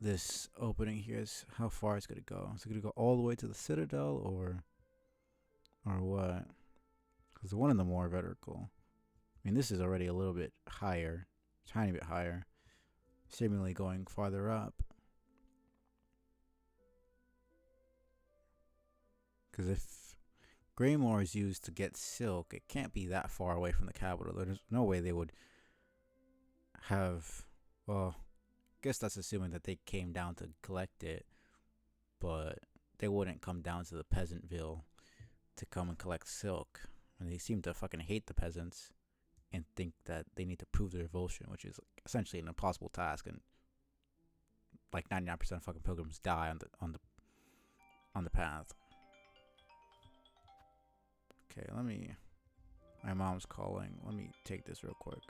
this opening here is, how far it's gonna go. Is it gonna go all the way to the Citadel or what? Because the one in the more vertical. I mean, this is already a little bit higher, tiny bit higher, seemingly going farther up. Because if Greymore is used to get silk, it can't be that far away from the capital. There's no way they would have, well, I guess that's assuming that they came down to collect it, but they wouldn't come down to the Peasantville to come and collect silk. And they seem to fucking hate the peasants and think that they need to prove their devotion, which is essentially an impossible task, and like 99% of fucking pilgrims die on the path. Okay, my mom's calling. Let me take this real quick.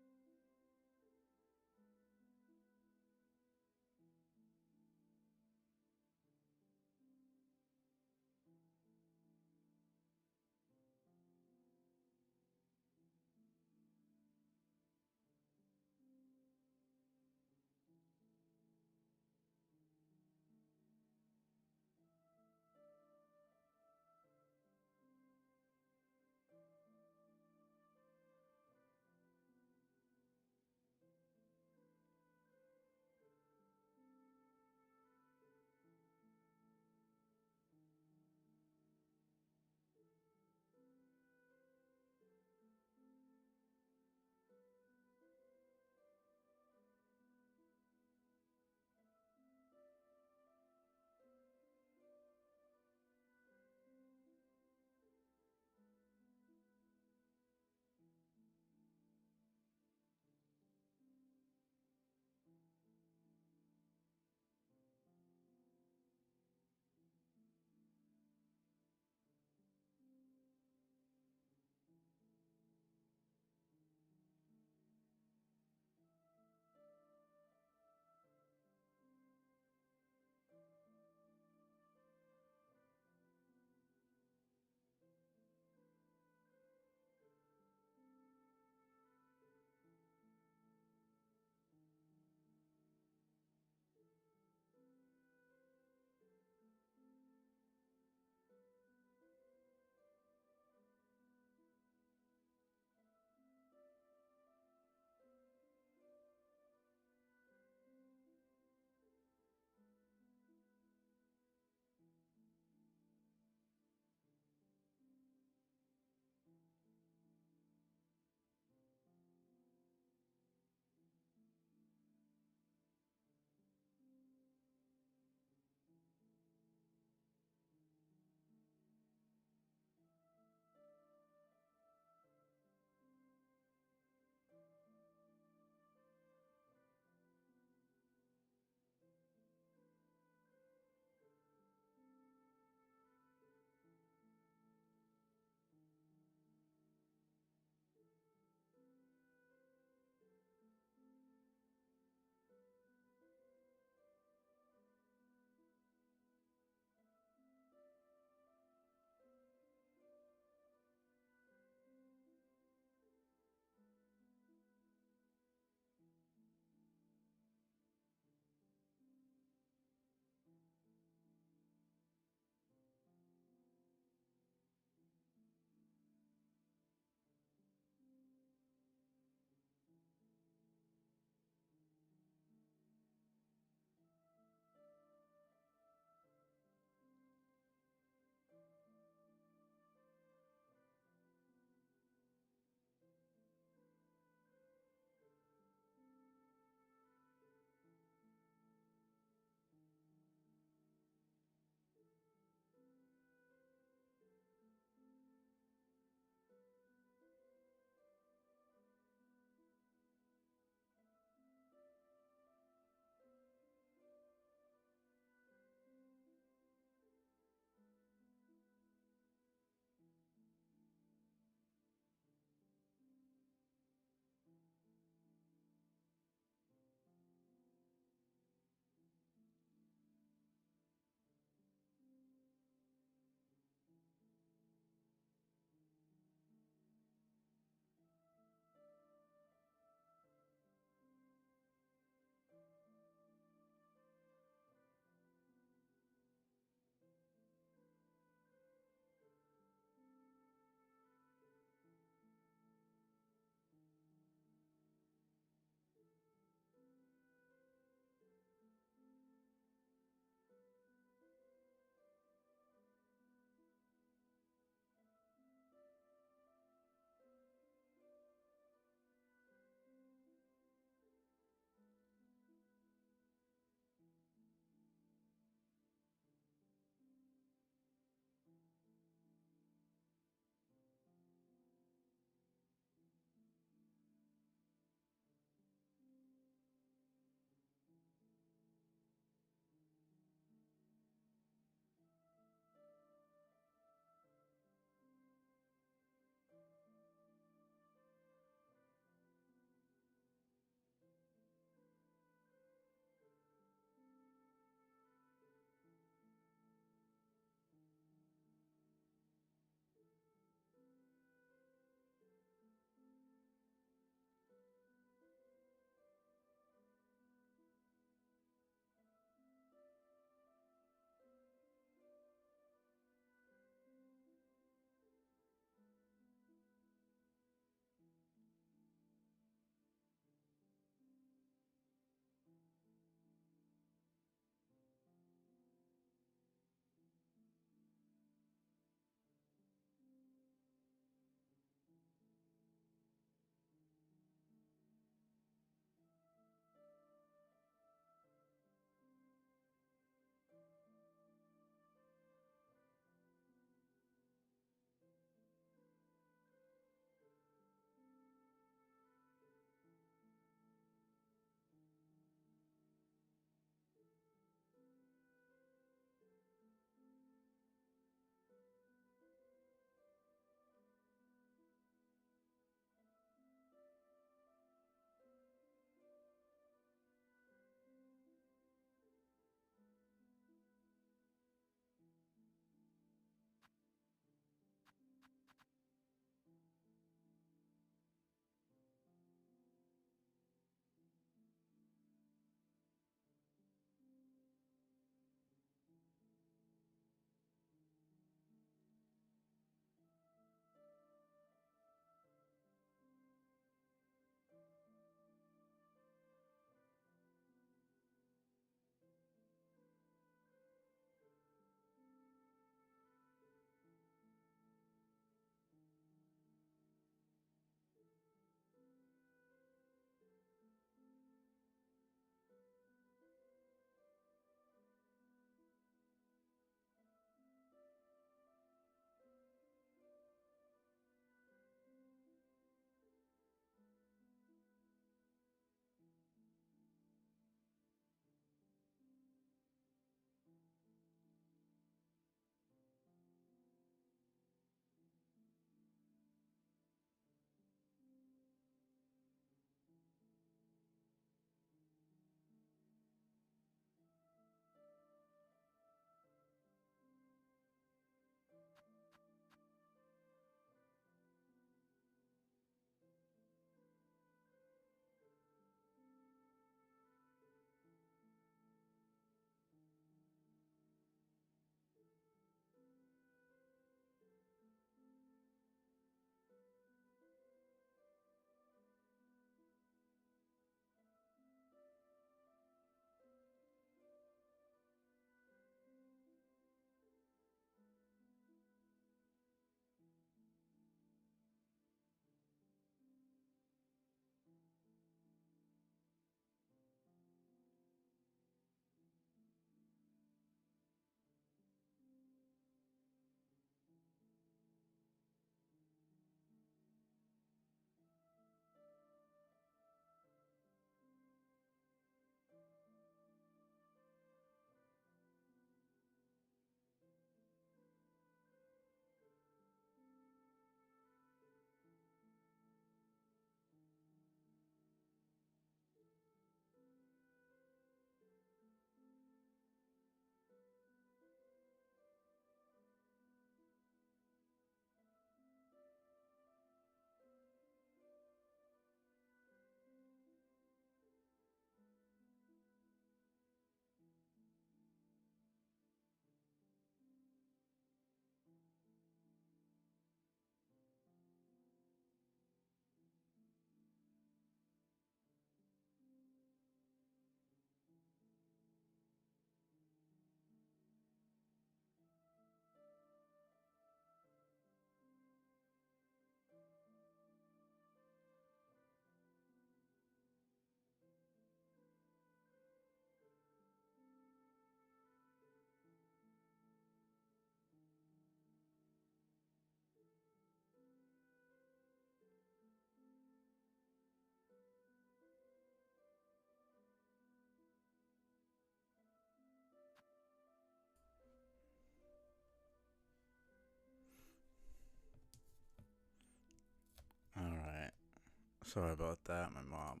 Sorry about that. My mom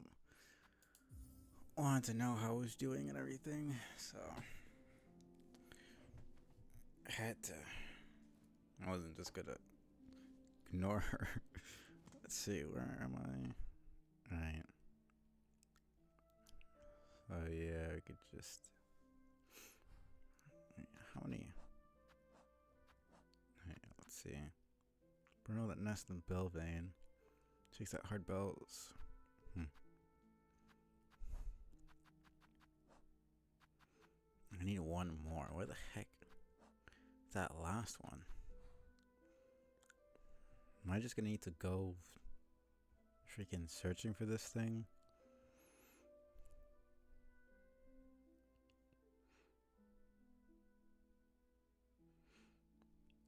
wanted to know how I was doing and everything, so I had to. I wasn't just gonna ignore her. Let's see, where am I? Alright. Oh yeah, we could just. How many? Alright, let's see. Burn all that nest in the bell vein. Chase that hard bells. I need one more. Where the heck is that last one? Am I just gonna need to go freaking searching for this thing?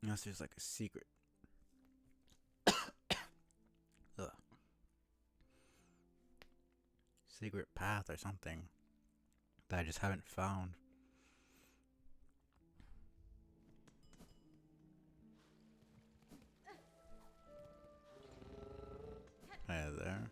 Unless there's like a secret. Ugh. Secret path or something that I just haven't found. Hi there.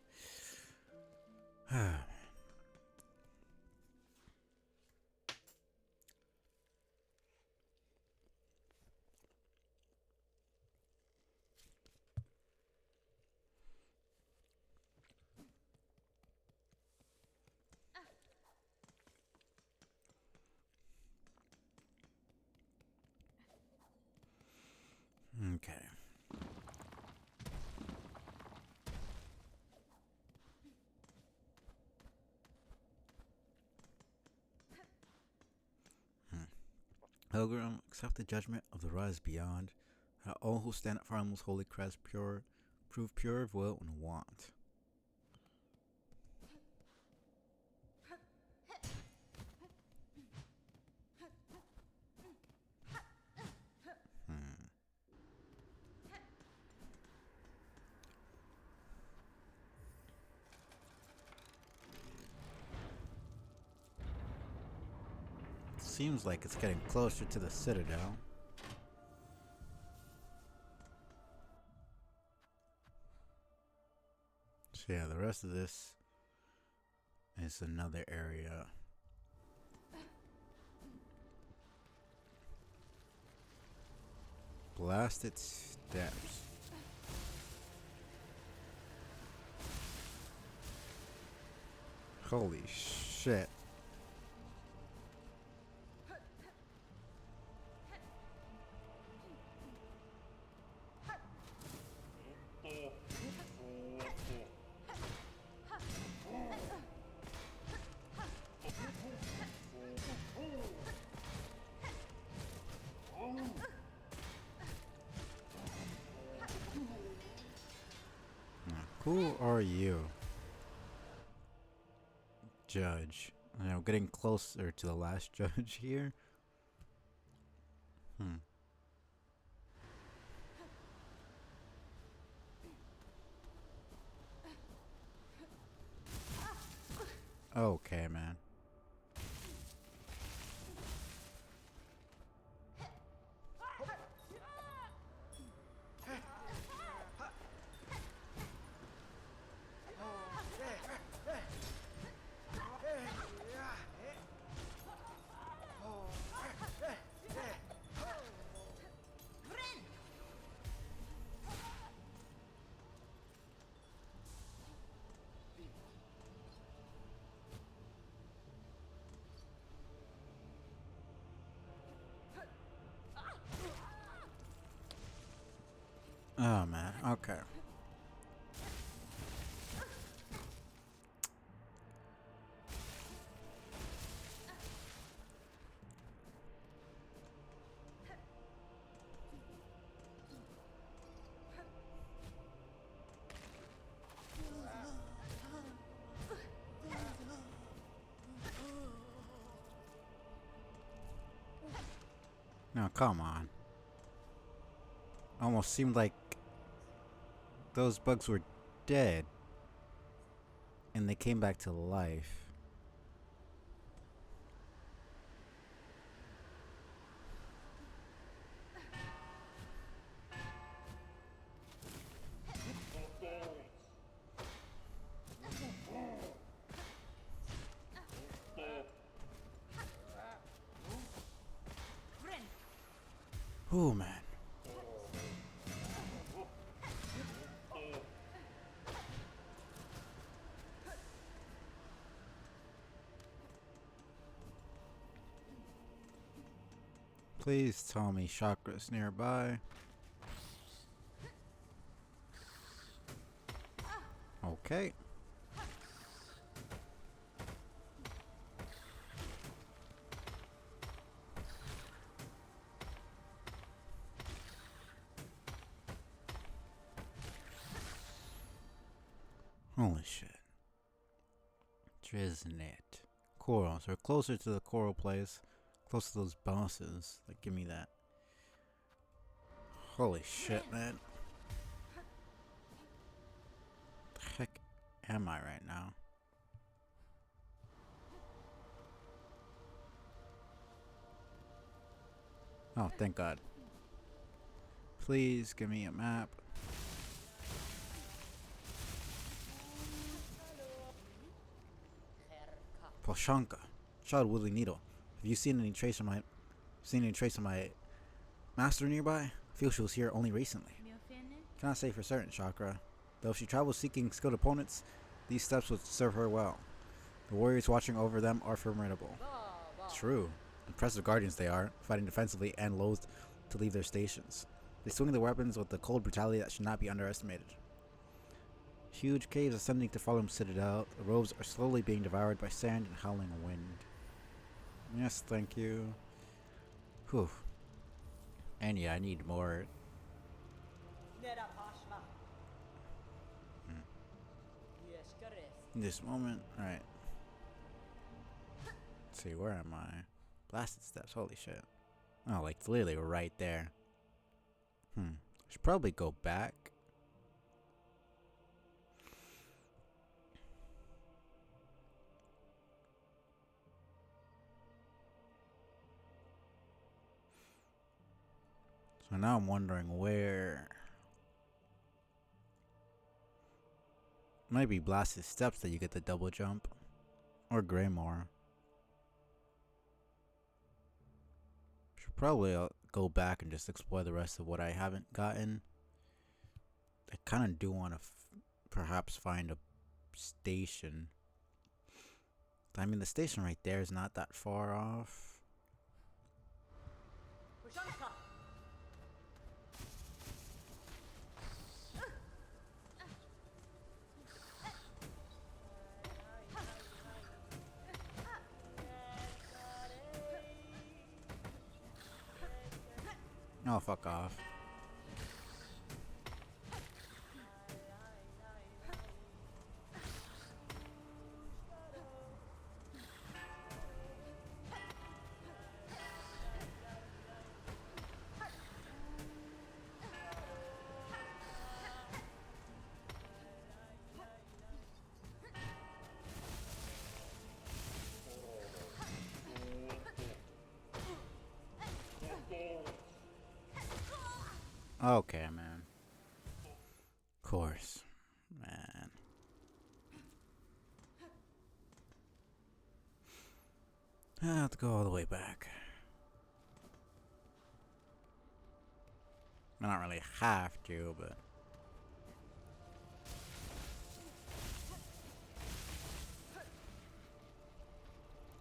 Okay. Pilgrim, accept the judgment of the rise beyond. All who stand at Farnham's holy crest prove pure of will and want. Seems like it's getting closer to the Citadel. So yeah, the rest of this is another area. Blasted steps. Holy shit. Who are you? Judge. You know, getting closer to the last judge here. Okay, man. Oh man, okay. No, come on. Almost seemed like those bugs were dead. And they came back to life. Oh man. Please tell me chakras nearby. Okay. Holy shit. Driznet. Coral. So we're closer to the coral place. Close to those bosses. Like, give me that. Holy shit, man. The heck am I right now? Oh, thank God. Please give me a map. Poshanka. Child Woodley Needle. Have you seen any trace of my master nearby? I feel she was here only recently. Cannot say for certain, Chakra. Though if she travels seeking skilled opponents, these steps would serve her well. The warriors watching over them are formidable. True. Impressive guardians they are, fighting defensively and loath to leave their stations. They swing their weapons with the cold brutality that should not be underestimated. Huge caves ascending to Falum Citadel. The roads are slowly being devoured by sand and howling wind. Yes, thank you. Whew. And yeah, I need more. In this moment, alright. Let's see, where am I? Blasted steps, holy shit. Oh, like literally right there. Should probably go back. So now I'm wondering where. Might be Blasted Steps that you get the double jump. Or Greymore. Should probably go back and just explore the rest of what I haven't gotten. I kind of do want to perhaps find a station. I mean, the station right there is not that far off. Oh, fuck off. Okay, man. Of course. Man. I have to go all the way back. I don't really have to, but...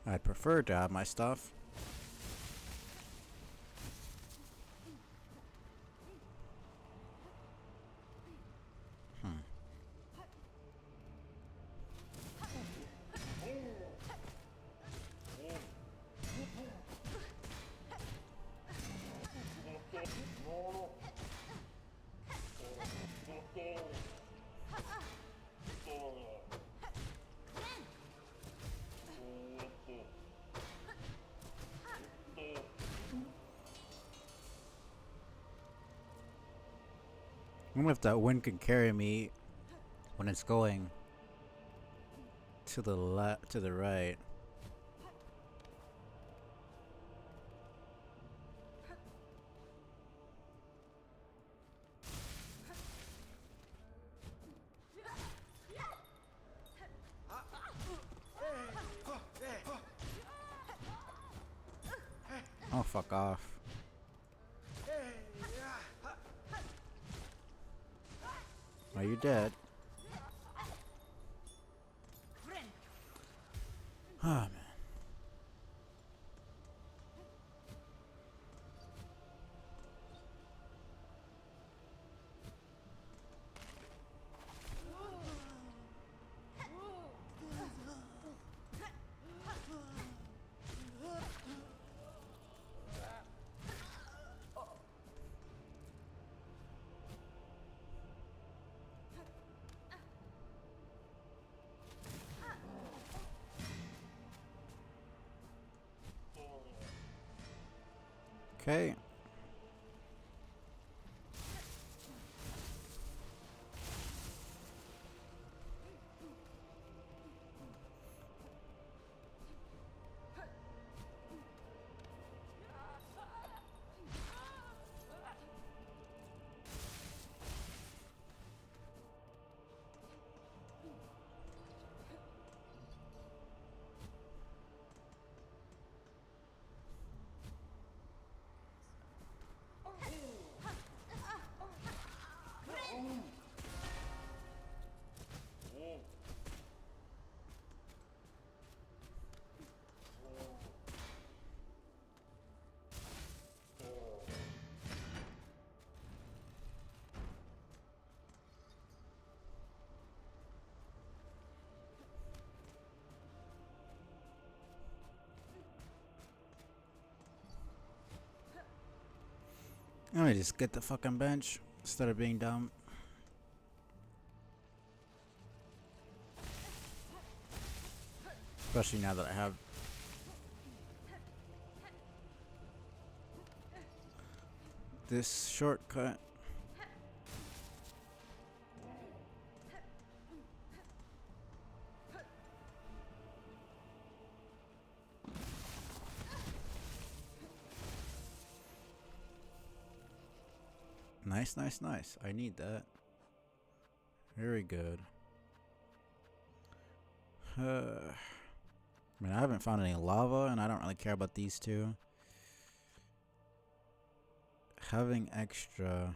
I'd prefer to have my stuff. I wonder if that wind can carry me when it's going to the left, to the right. Oh, fuck off. Are you dead? Oh man. Okay. Let me just get the fucking bench instead of being dumb. Especially now that I have this shortcut. Nice, nice, nice. I need that. Very good. I mean, I haven't found any lava, and I don't really care about these two. Having extra...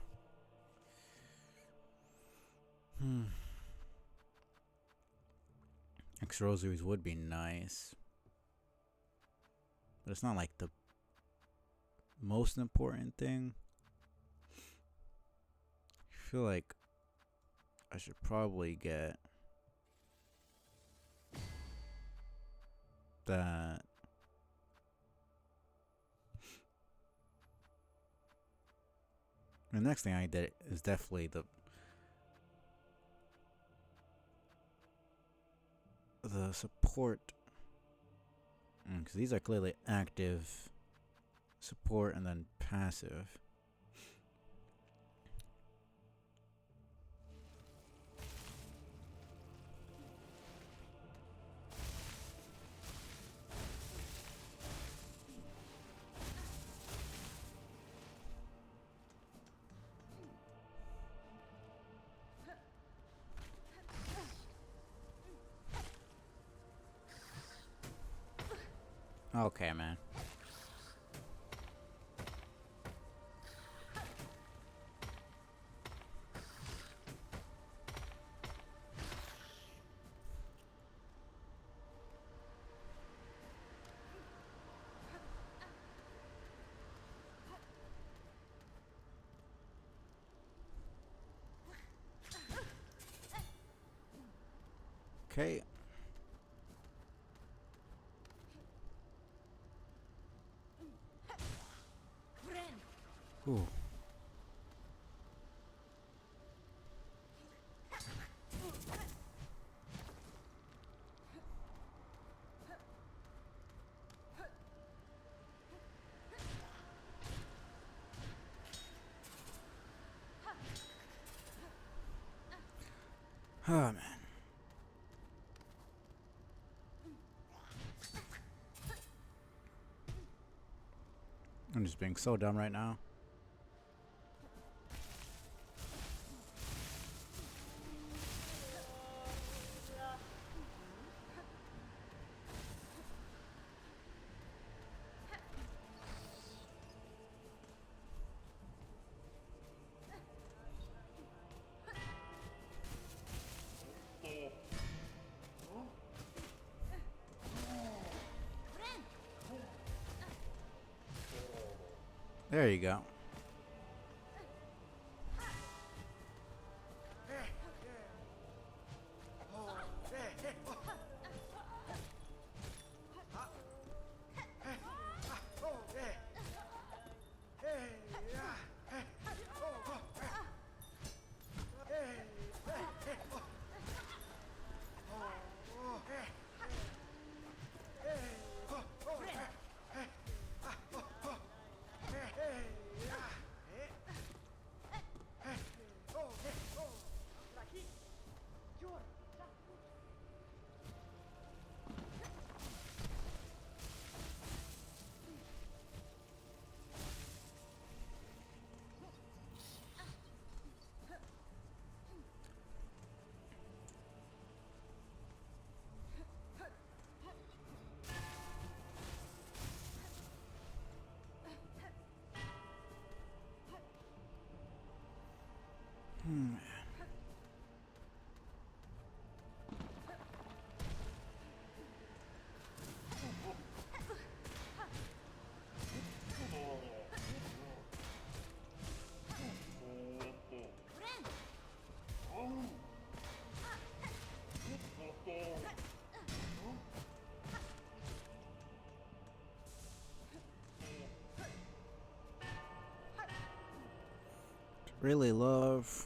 Extra rosaries would be nice. But it's not like the most important thing. I feel like I should probably get that. The next thing I did is definitely the support, because these are clearly active support and then passive. Okay, man. Okay. Ooh. Oh, man. I'm just being so dumb right now. There you go. Really love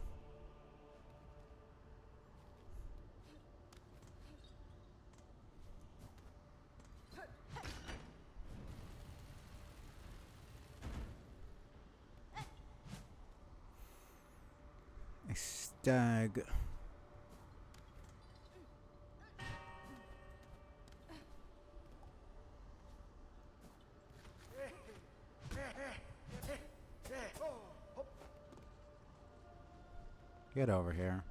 a stag. Get over here.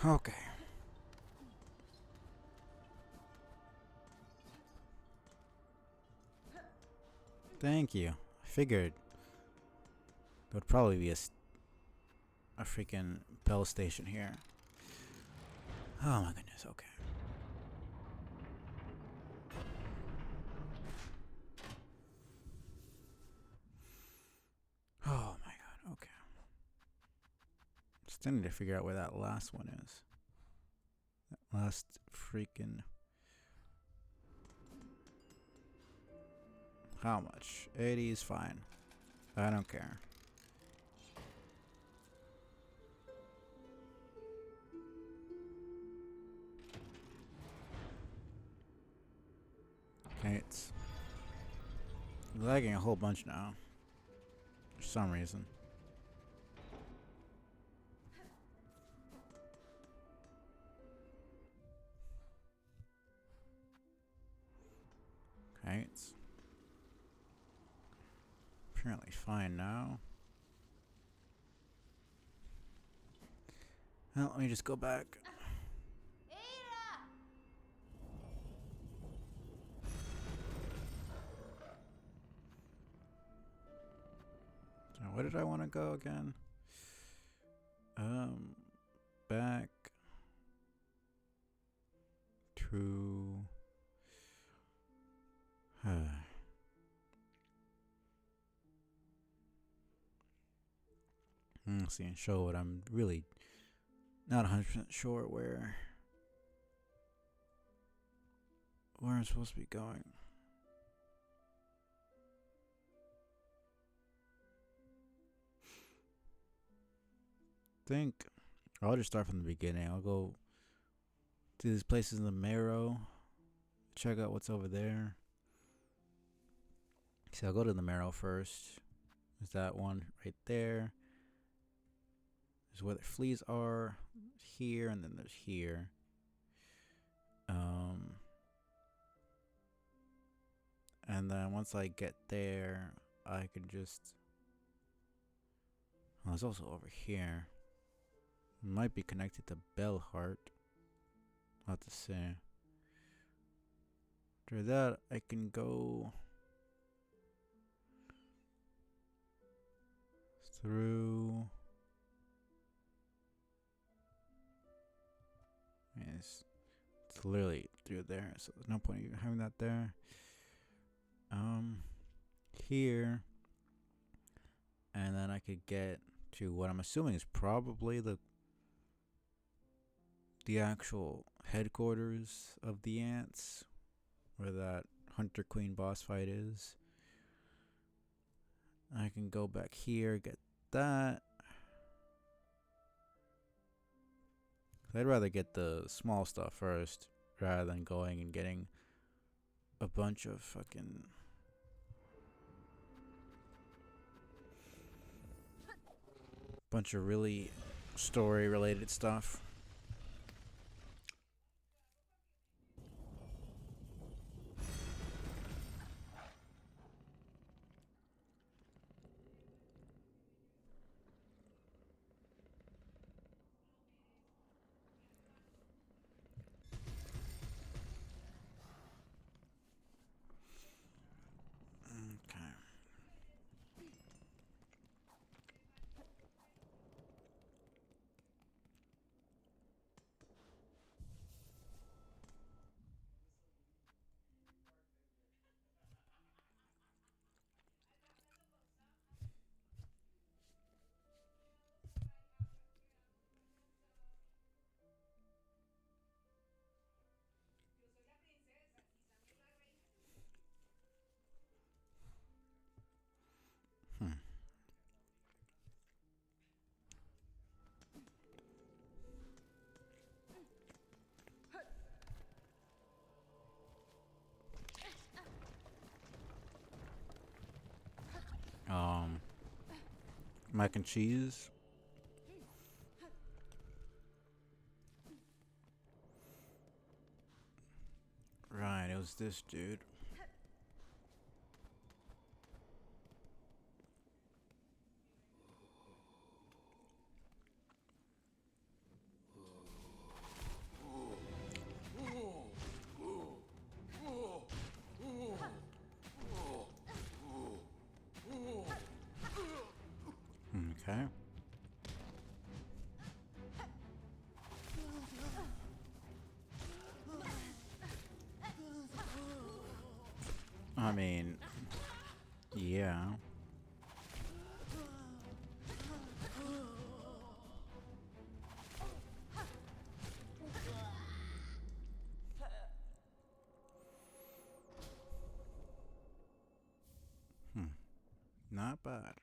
Okay. Thank you. I figured there would probably be a freaking bell station here. Oh my goodness, okay. Oh my god, okay. Still need to figure out where that last one is. That last freaking... How much? 80 is fine. I don't care. Okay, it's lagging a whole bunch now. For some reason. Okay, it's apparently fine now. Well, let me just go back. So where did I want to go again? Back to... Let's see and show what I'm really not 100% sure where I'm supposed to be going. Think I'll just start from the beginning. I'll go to these places in the Marrow, check out what's over there. See, I'll go to the Marrow first. There's that one right there. There's where the fleas are here, and then there's here. And then once I get there, I can just... Oh, it's also over here. It might be connected to Bellheart. Not to say. After that, I can go through. Yes, it's literally through there, so there's no point in having that there. Here, and then I could get to what I'm assuming is probably the actual headquarters of the ants, where that Hunter Queen boss fight is. I can go back here, get that. I'd rather get the small stuff first, rather than going and getting a bunch of fucking bunch of really story related stuff. Okay. Hmm. Mac and cheese. Right, it was this dude. Okay. I mean, yeah. Hmm. Not bad.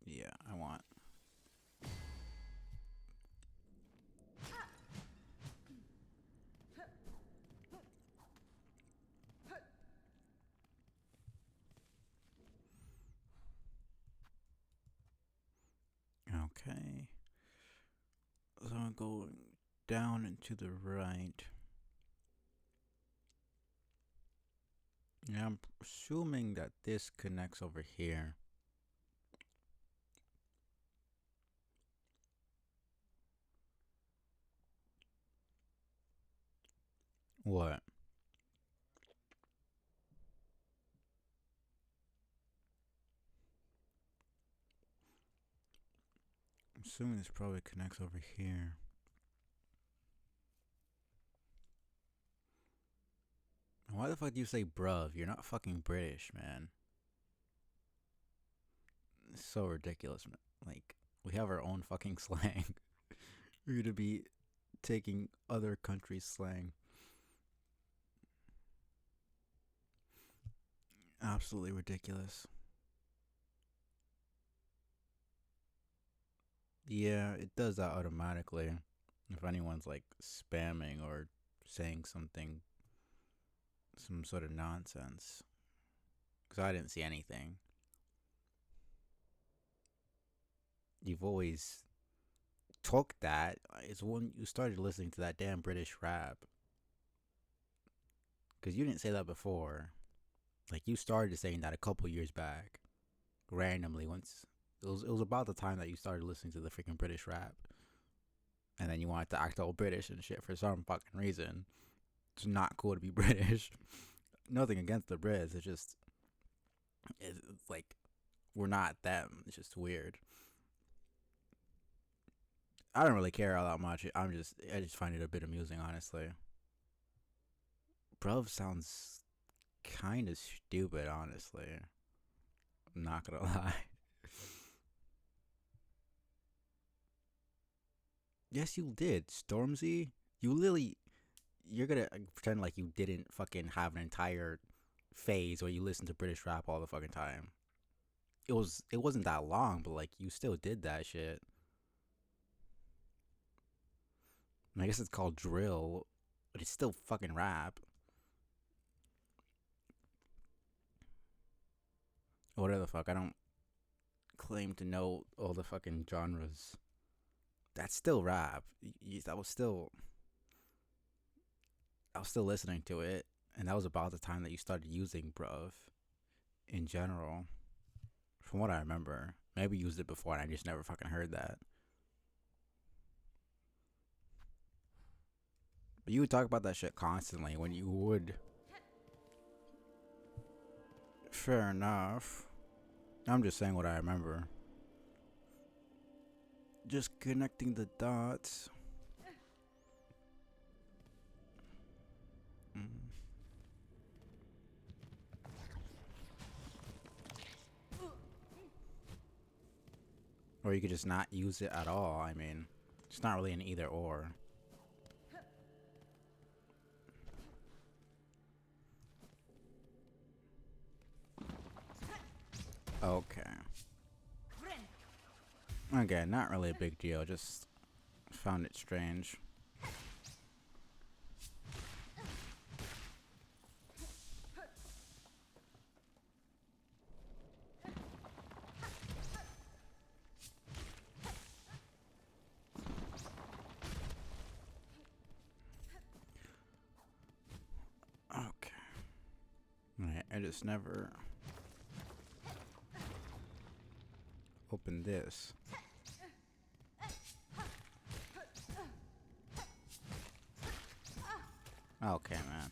Yeah, I want. Okay. So I'm going down and to the right. Yeah, I'm assuming that this connects over here. What? I'm assuming this probably connects over here. Why the fuck do you say bruv? You're not fucking British, man. It's so ridiculous, man. Like, we have our own fucking slang. We're gonna be taking other countries' slang. Absolutely ridiculous. Yeah, it does that automatically. If anyone's like spamming or saying something, some sort of nonsense. Because I didn't see anything. You've always took that. It's when you started listening to that damn British rap. Because you didn't say that before. Like, you started saying that a couple years back. Randomly, once It was about the time that you started listening to the freaking British rap, and then you wanted to act all British and shit for some fucking reason. It's not cool to be British. Nothing against the Brits. It's like we're not them. It's just weird. I don't really care all that much. I just find it a bit amusing, honestly. Bruv sounds kind of stupid, honestly. I'm not gonna lie. Yes, you did, Stormzy. You're gonna pretend like you didn't fucking have an entire phase where you listened to British rap all the fucking time. It wasn't that long, but like you still did that shit. I guess it's called drill, but it's still fucking rap. Whatever the fuck. I don't claim to know all the fucking genres. That's still rap. I was still listening to it, and that was about the time that you started using bruv in general. From what I remember, maybe you used it before and I just never fucking heard that. But you would talk about that shit constantly when you would. Fair enough. I'm just saying what I remember. Just connecting the dots. Mm. Or you could just not use it at all. I mean, it's not really an either or. Okay. Okay, not really a big deal. Just found it strange. Okay. Alright, I just never opened this. Okay, man.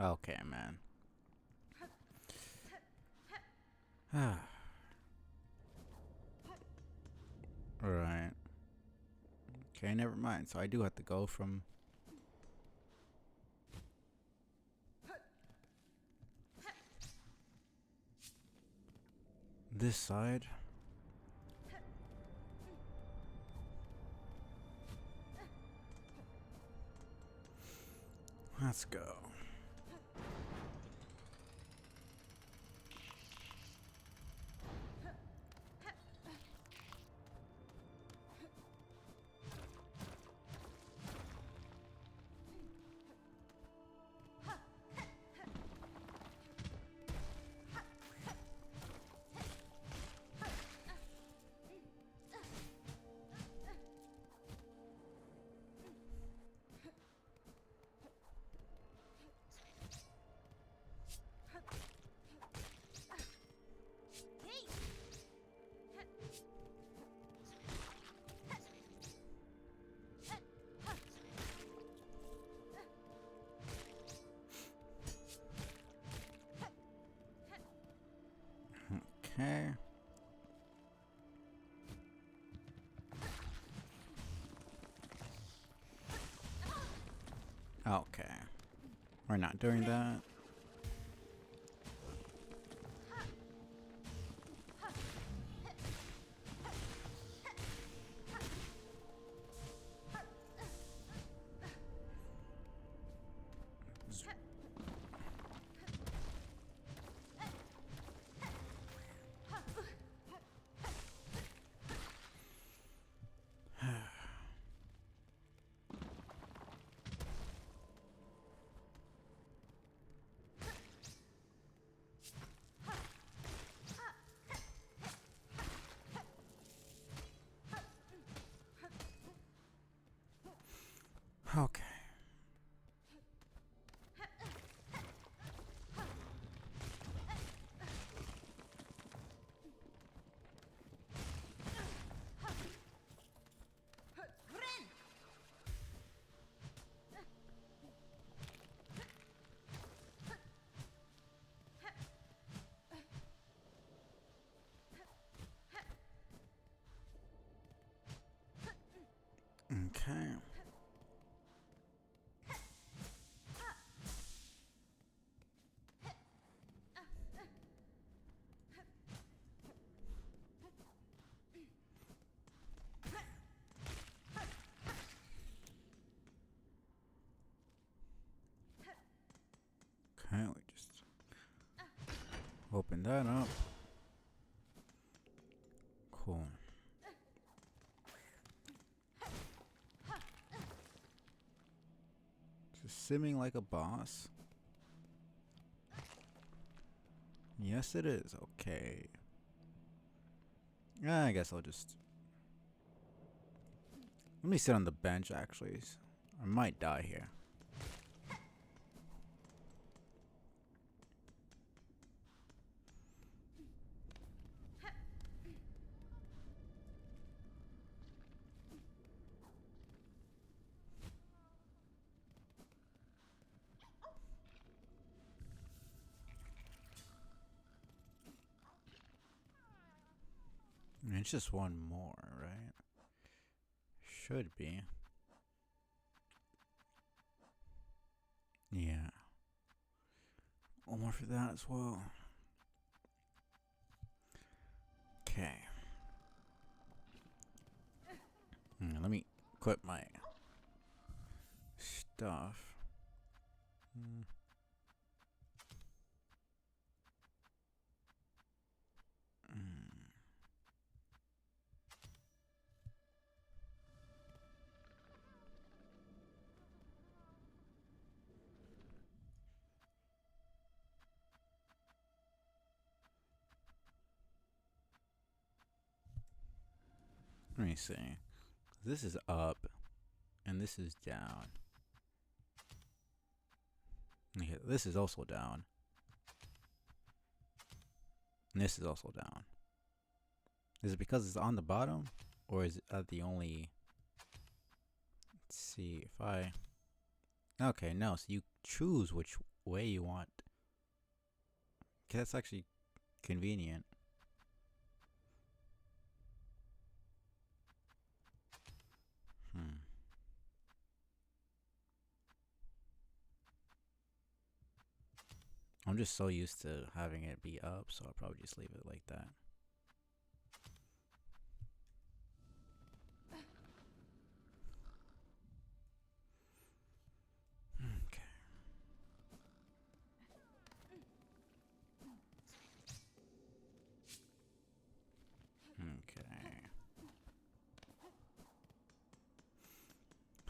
Okay, man. Alright. Okay, never mind. So I do have to go from this side. Let's go. Okay. Okay. We're not doing that. Okay. Okay, we just open that up. Cool. Just simming like a boss. Yes, it is. Okay. Yeah, I guess I'll just... Let me sit on the bench, actually. I might die here. I mean, it's just one more, right? Should be. Yeah. One more for that as well. Okay. Let me equip my stuff. Let me see. This is up, and this is down. Okay, this is also down. And this is also down. Is it because it's on the bottom? Or is it the only... Let's see, if I... Okay, no, so you choose which way you want. Okay, that's actually convenient. I'm just so used to having it be up, so I'll probably just leave it like that. Okay. Okay.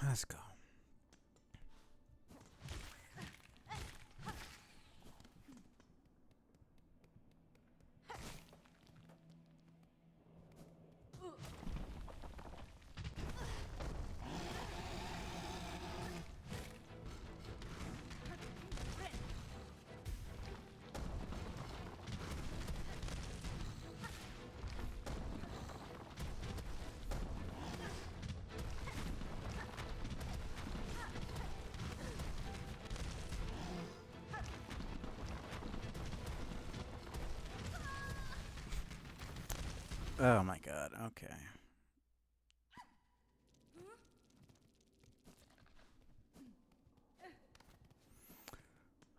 Let's go. Oh my god, okay.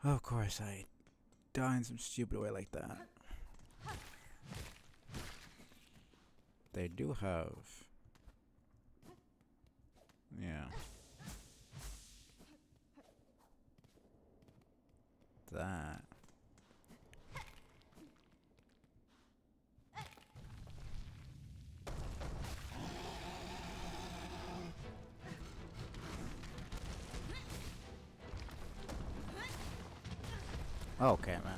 Of course, I die in some stupid way like that. They do have... Yeah. That. Okay, man.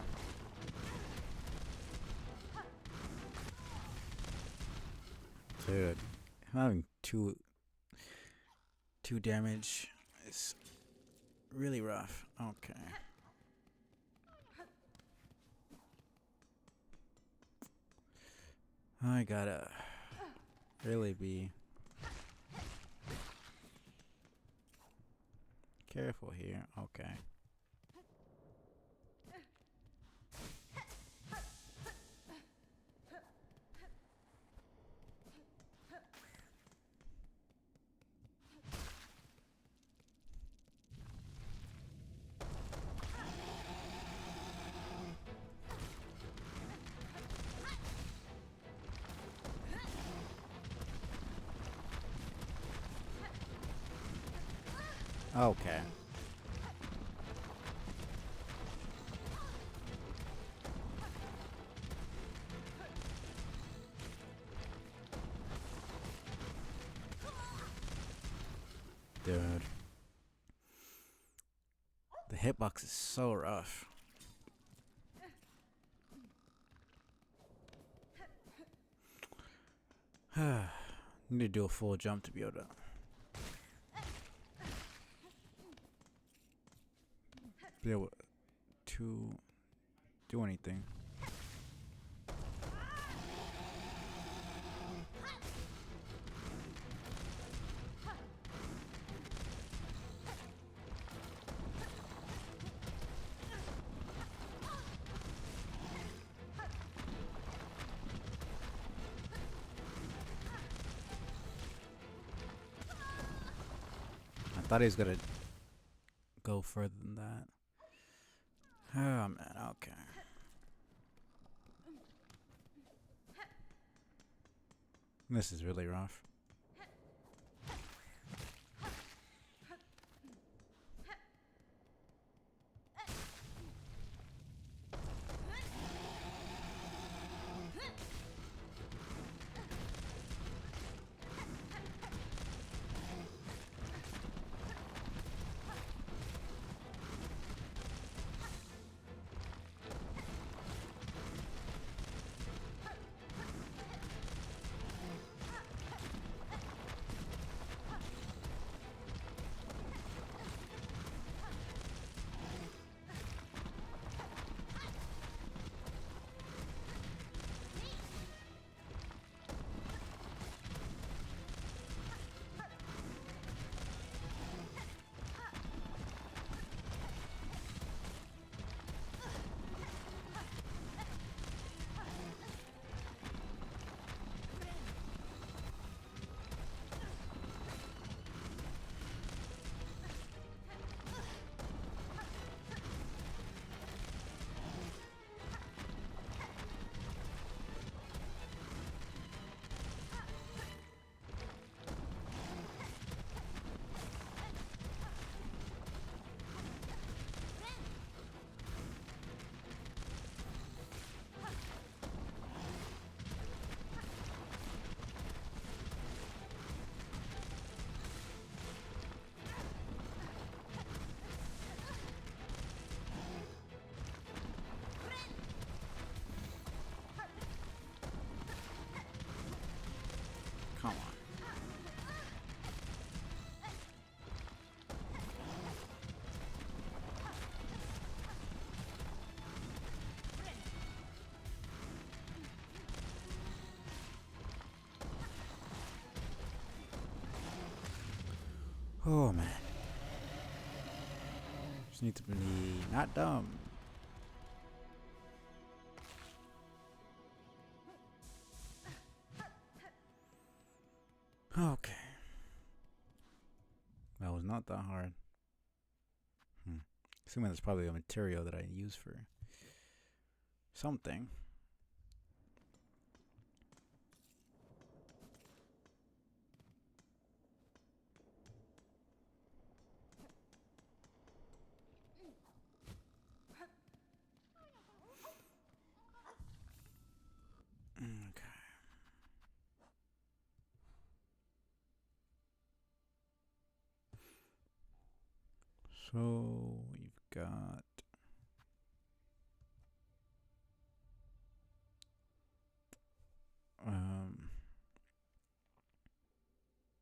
Dude, I'm having two damage. It's really rough. Okay. I gotta really be careful here. Okay. Okay. Dude. The hitbox is so rough. Need to do a full jump to be able to do anything. I thought he was gonna go further than that. Oh man, okay. This is really rough. Come on. Oh man. Just need to be not dumb. Okay. That was not that hard. Assuming that's probably a material that I use for something. Okay. So we've got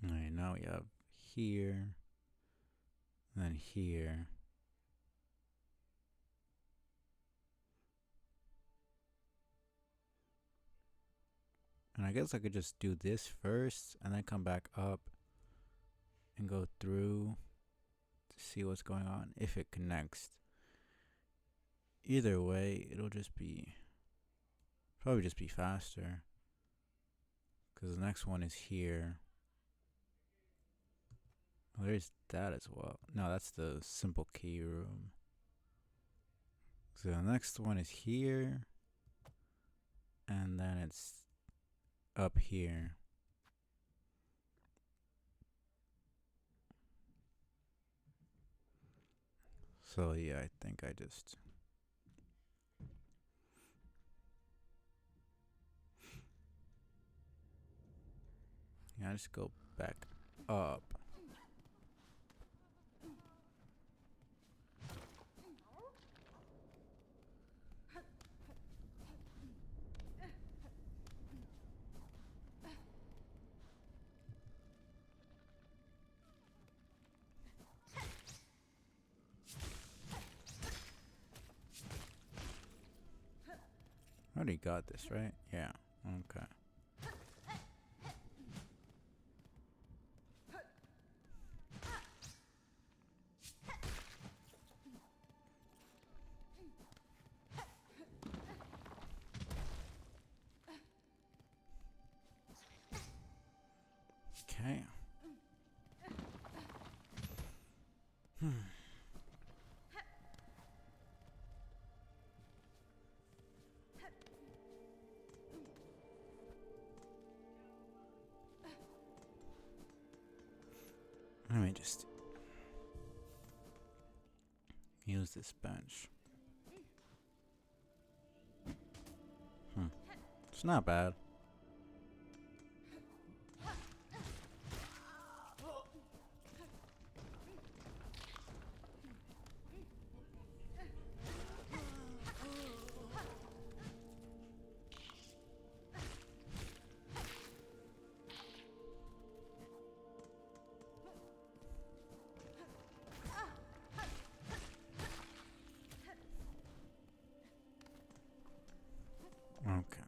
alright, now we have here, then here. And I guess I could just do this first and then come back up and go through to see what's going on if it connects. Either way, it'll just be probably just be faster because the next one is here. Oh, there's that as well. No, that's the simple key room. So the next one is here, and then it's up here. So yeah, I think I just... Yeah, I just go back up. I already got this, right? Yeah. Okay. Okay. Let me just use this bench. It's not bad. Okay.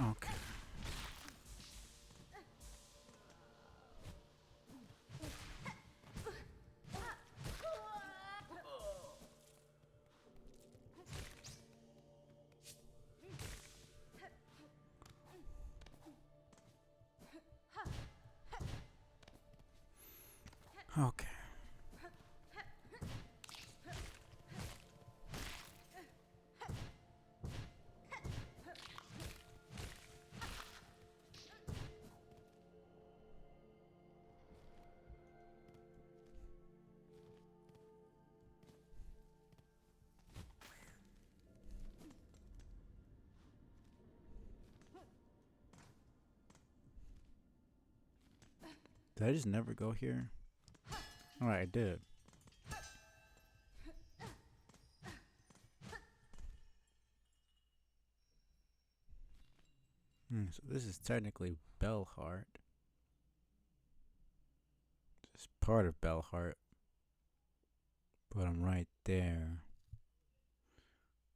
Okay. Okay. Did I just never go here? Alright, I did. So this is technically Bellheart. It's part of Bellheart. But I'm right there.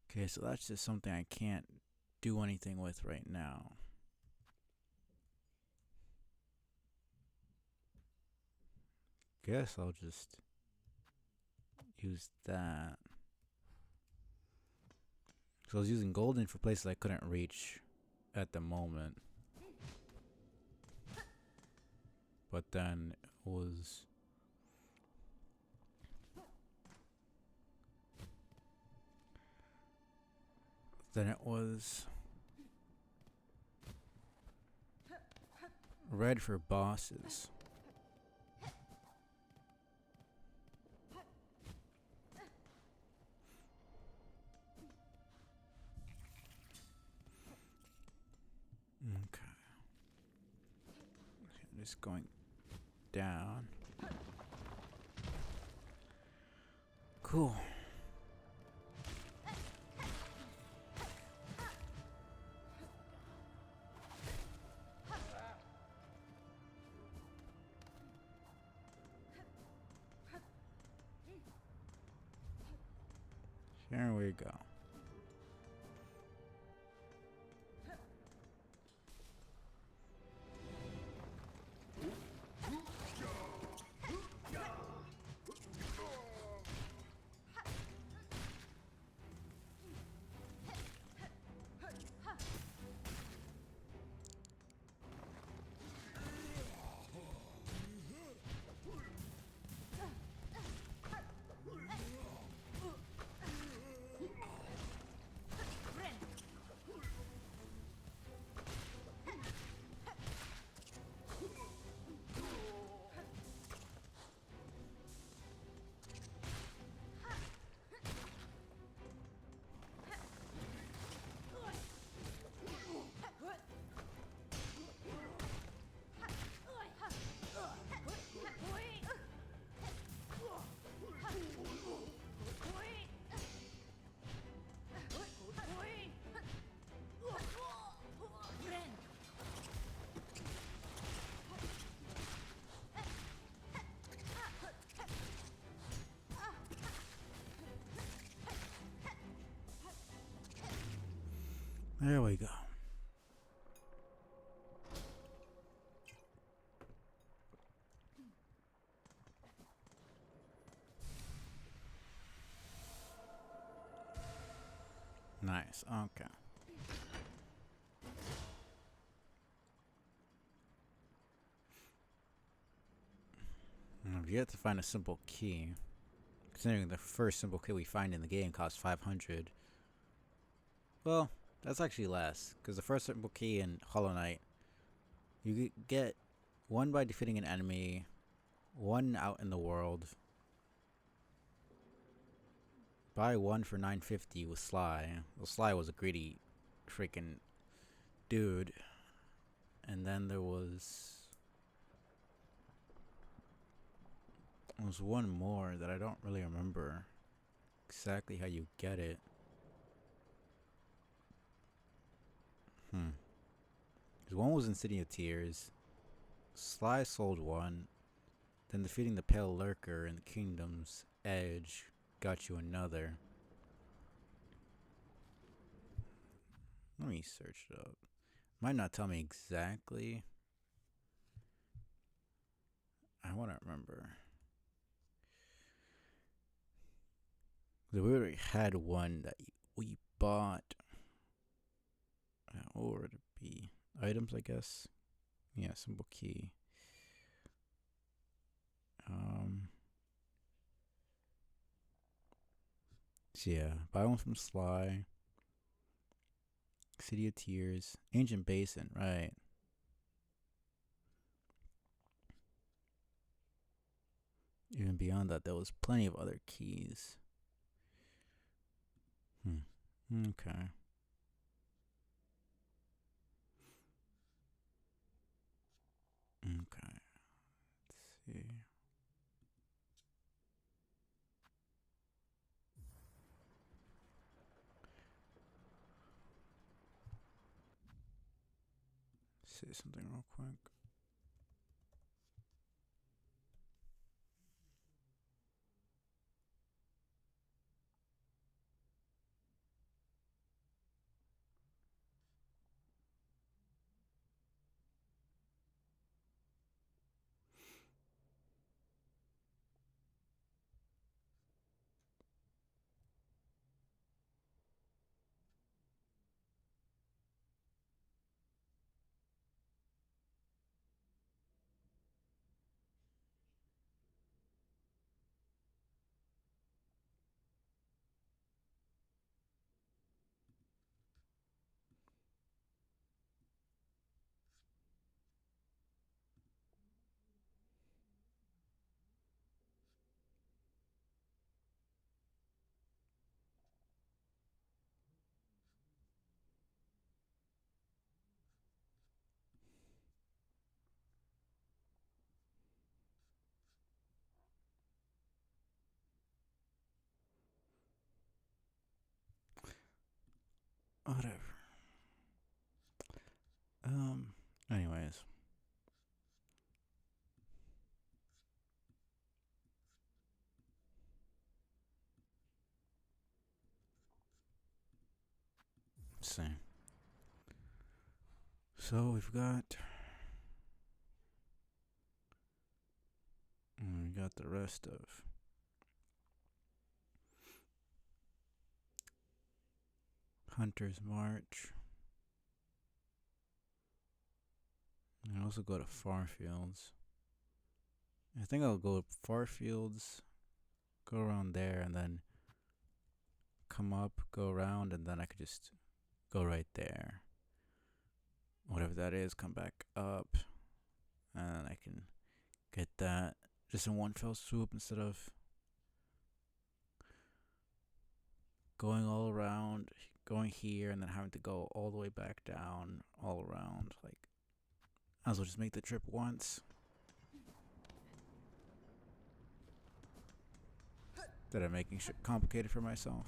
Okay, so that's just something I can't do anything with right now. Guess I'll just use that. So I was using golden for places I couldn't reach at the moment. But then it was... red for bosses. Okay. I'm just going down. Cool. Here we go. There we go. Nice. Okay. I've yet to find a simple key. Considering the first simple key we find in the game costs 500. Well, that's actually less. Because the first simple key in Hollow Knight, you get one by defeating an enemy, one out in the world. Buy one for 950 with Sly. Well, Sly was a greedy freaking dude. And then there was one more that I don't really remember exactly how you get it. Because one was in City of Tears. Sly sold one. Then defeating the Pale Lurker in the Kingdom's Edge got you another. Let me search it up. Might not tell me exactly. I want to remember. We already had one that we bought. What would it be? Items, I guess. Yeah, simple key. So yeah, buy one from Sly. City of Tears. Ancient Basin, right. Even beyond that, there was plenty of other keys. Okay. Okay. Let's see. Say something real quick. Whatever. Anyways. Let's see. So we've got. We got the rest of. Hunter's March. I also go to Farfields. I think I'll go to Farfields, go around there, and then come up, go around, and then I could just go right there. Whatever that is, come back up, and I can get that just in one fell swoop instead of going all around, going here, and then having to go all the way back down, all around. Like, I might as well just make the trip once. Instead of making shit complicated for myself.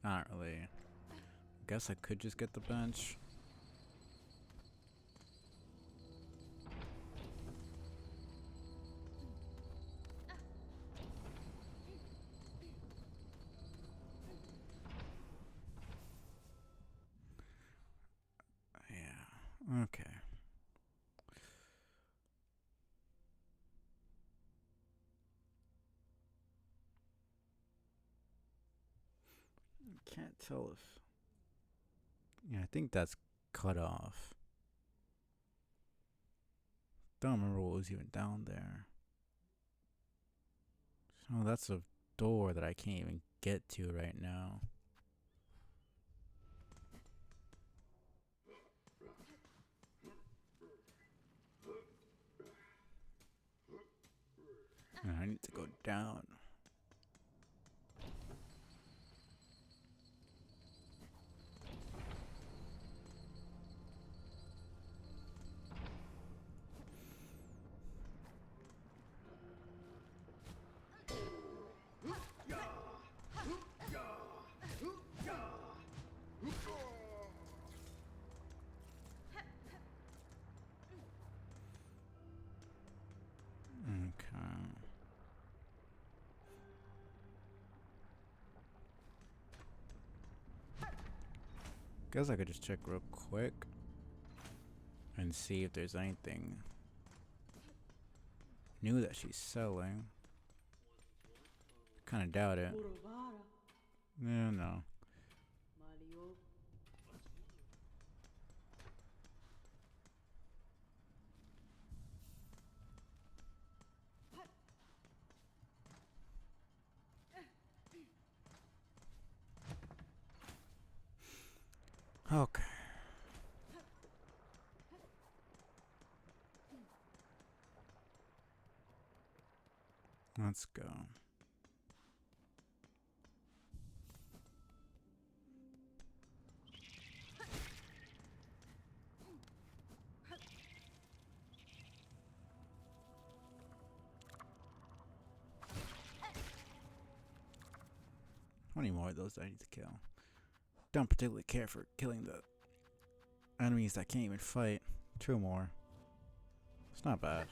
Not really. Guess I could just get the bench. Can't tell if. Yeah, I think that's cut off. Don't remember what was even down there. Oh, that's a door that I can't even get to right now. I need to go down. Okay. Guess I could just check real quick and see if there's anything new that she's selling. Kind of doubt it. Yeah, no. Okay. Let's go. How many more of those do I need to kill? Don't particularly care for killing the enemies that can't even fight. 2 more. It's not bad.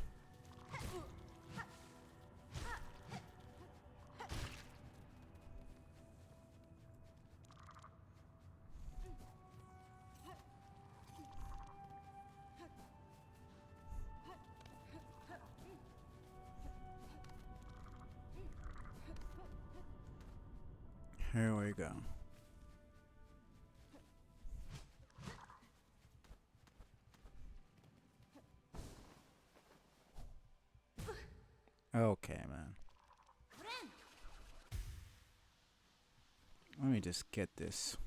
Here we go. Okay, man. Let me just get this.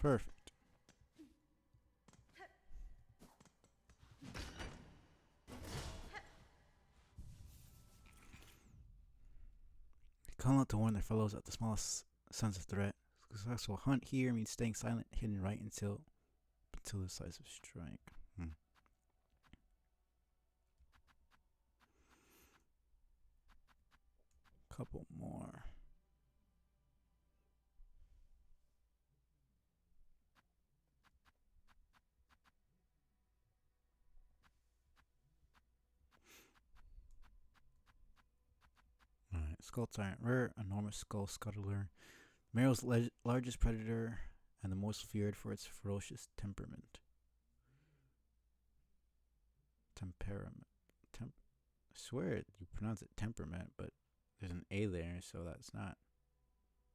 Perfect. Call out to warn their fellows at the smallest sense of threat. Successful hunt here means staying silent, hidden right until the decisive strike. Couple more. Alright, Skull Tyrant. Rare, enormous skull scuttler. Meryl's largest predator and the most feared for its ferocious temperament. I swear you pronounce it temperament, but there's an A there, so that's not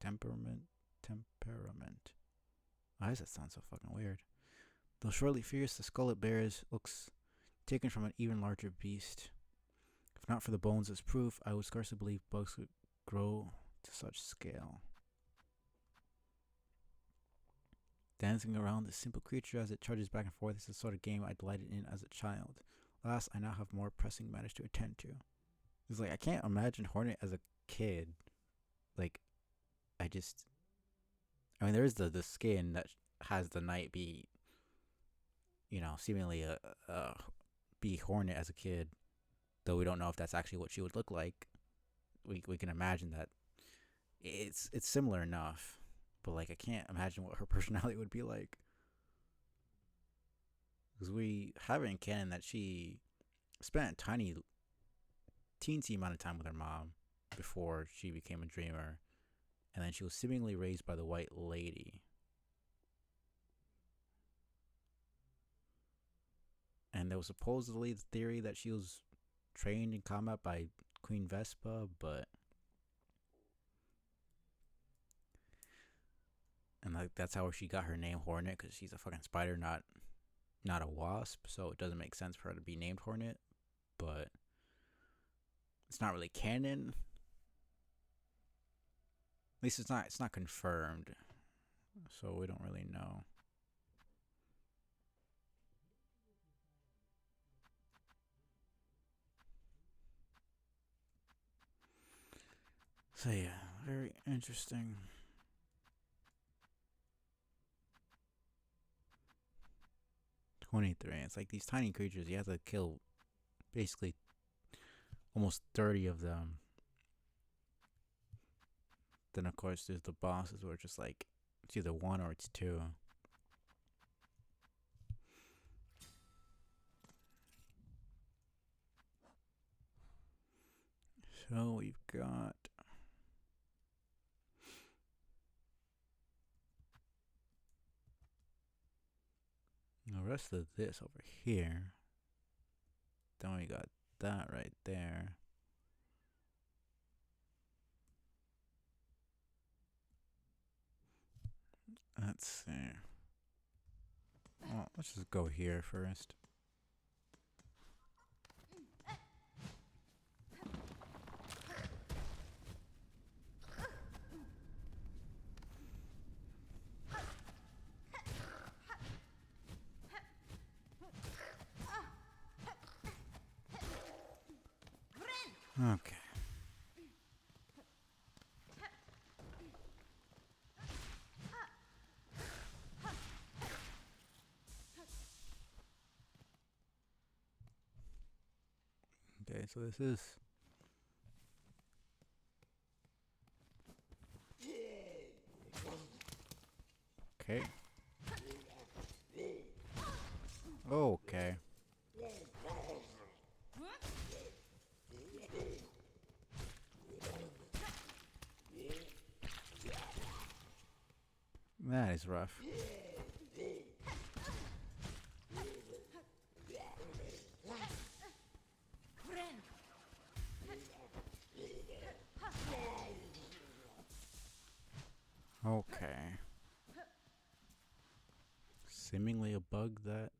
temperament. Why does that sound so fucking weird? Though shortly fierce, the skull it bears looks taken from an even larger beast. If not for the bones as proof, I would scarcely believe bugs would grow to such scale. Dancing around this simple creature as it charges back and forth is the sort of game I delighted in as a child. Alas, I now have more pressing matters to attend to. It's like, I can't imagine Hornet as a kid. Like, I mean, there's the skin that has the Night be, seemingly be Hornet as a kid. Though we don't know if that's actually what she would look like. we can imagine that it's similar enough, but like I can't imagine what her personality would be like. Because we have it in canon that she spent a teensy amount of time with her mom before she became a dreamer, and then she was seemingly raised by the White Lady. And there was supposedly the theory that she was trained in combat by Queen Vespa, but and like that's how she got her name Hornet, because she's a fucking spider, not a wasp. So it doesn't make sense for her to be named Hornet, but it's not really canon. At least it's not confirmed, so we don't really know. So yeah, very interesting. $23. It's like these tiny creatures. You have to kill basically almost 30 of them. Then of course there's the bosses where it's just like it's either one or it's two. So we've got the rest of this over here. Then we got that right there. Let's see. Well, let's just go here first. Okay. Okay, so this is okay. Okay. That is rough. Okay. Seemingly a bug that.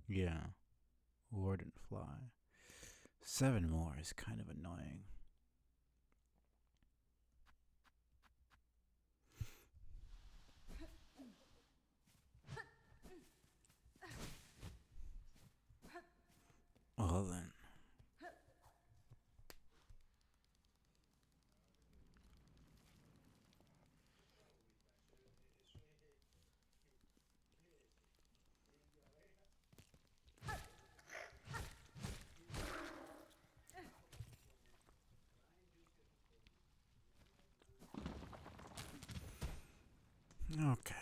Yeah. Warden fly. 7 more is kind of annoying. Well then. Okay.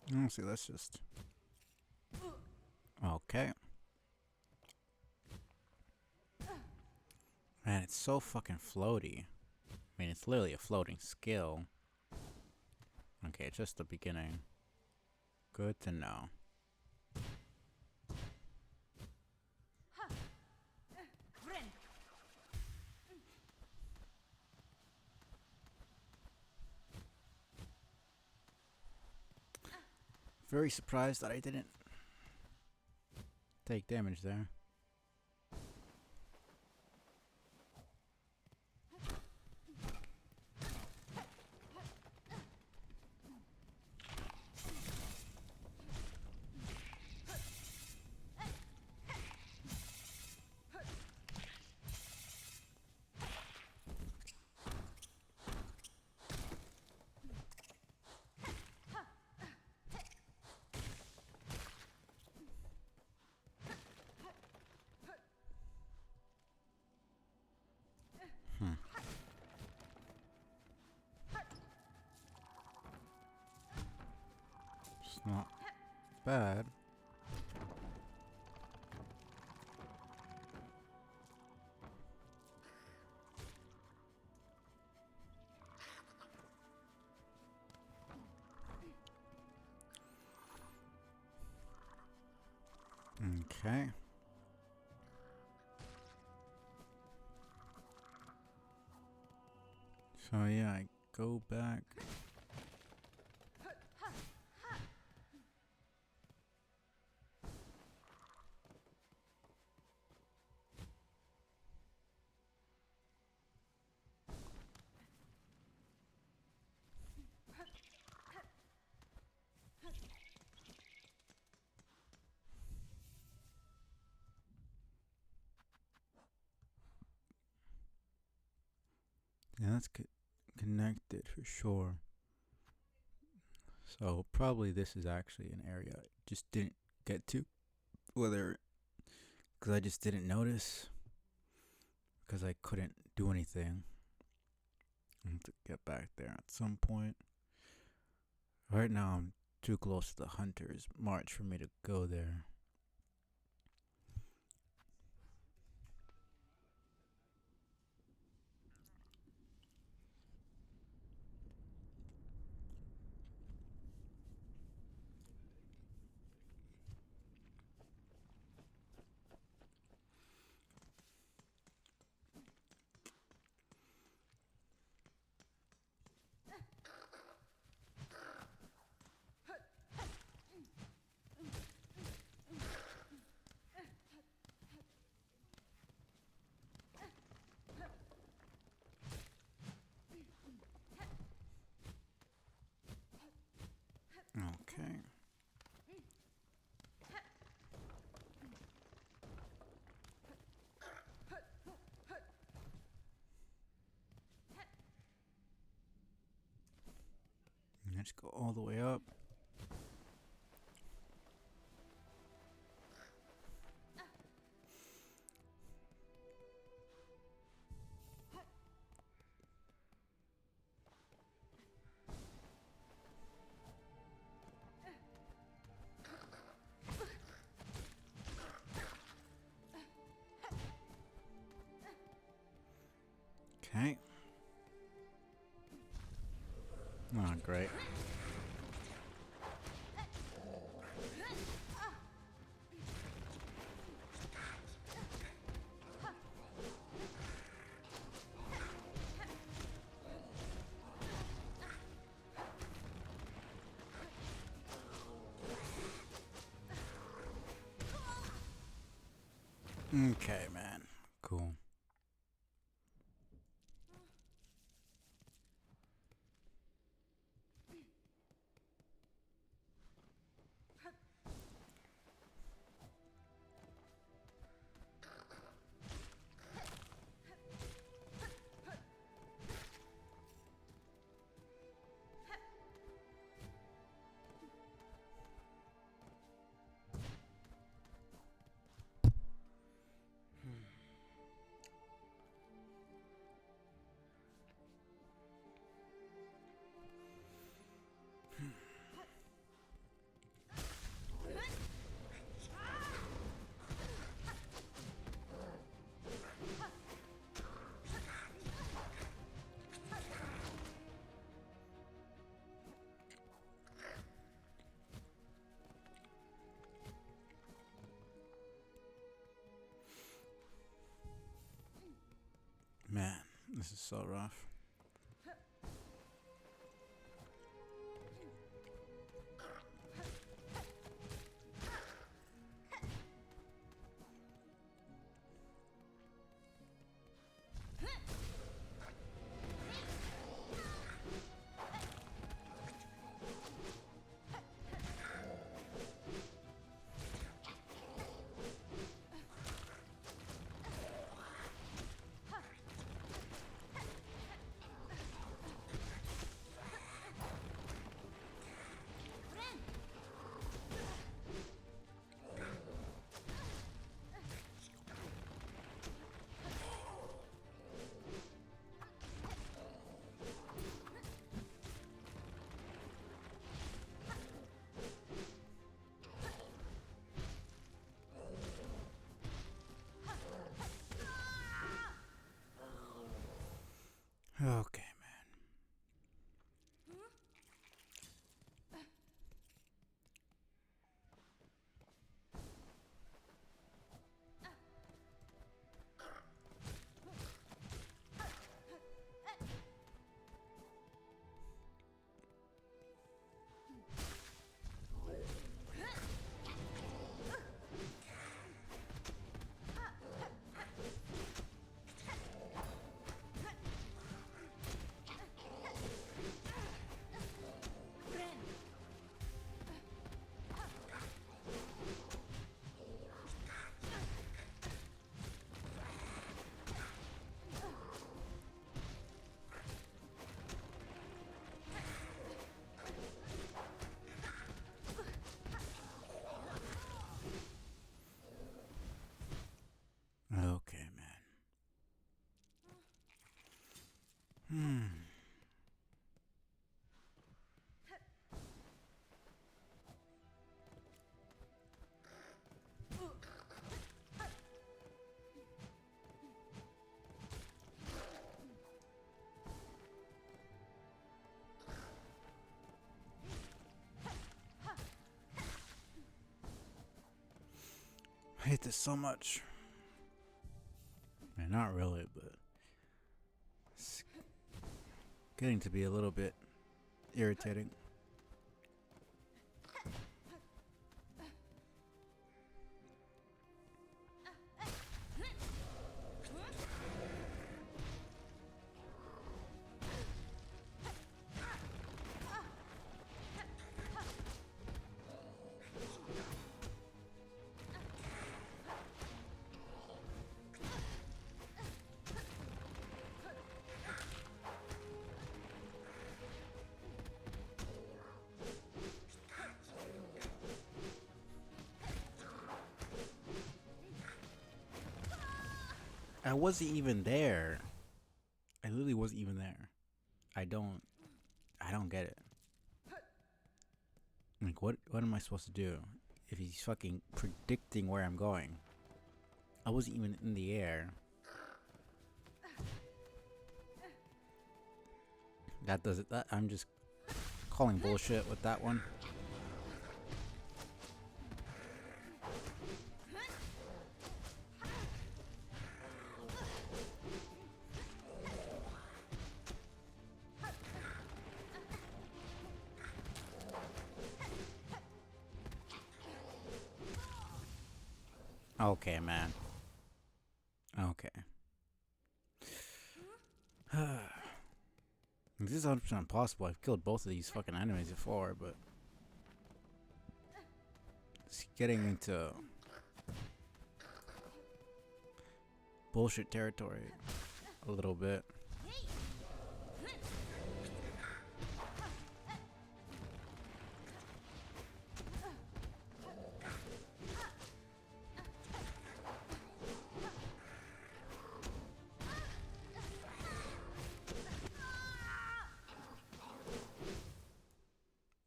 Let's see, let's just. Okay. Man, it's so fucking floaty. I mean, it's literally a floating skill. Okay, just the beginning. Good to know. Very surprised that I didn't take damage there. It's not bad. Okay. So yeah, I go back. Yeah, that's connected for sure. So probably this is actually an area I just didn't get to. Whether because I just didn't notice, because I couldn't do anything. I have to get back there at some point. Right now I'm too close to the hunter's march for me to go there. Okay. Let's go all the way up. Okay. Oh, great. Okay, man. Cool. Man, this is so rough. Okay, man. Okay, man. I hate this so much. Man, not really, but it's getting to be a little bit irritating. I wasn't even there. I literally wasn't even there. I don't get it. Like, what am I supposed to do if he's fucking predicting where I'm going? I wasn't even in the air. That does it. That I'm just calling bullshit with that one. Okay, man. Okay. This is 100% possible. I've killed both of these fucking enemies before, but it's getting into bullshit territory a little bit.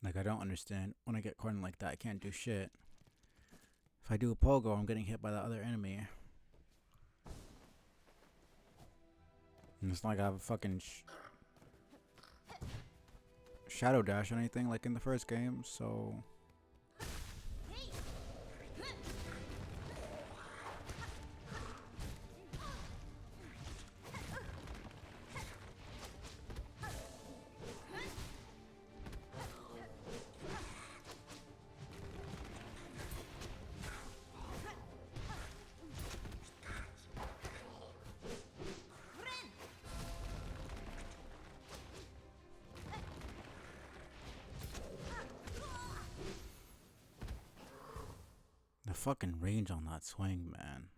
Like, I don't understand. When I get cornered like that, I can't do shit. If I do a pogo, I'm getting hit by the other enemy. And it's not like I have a fucking shadow dash or anything like in the first game, so... The fucking range on that swing, man.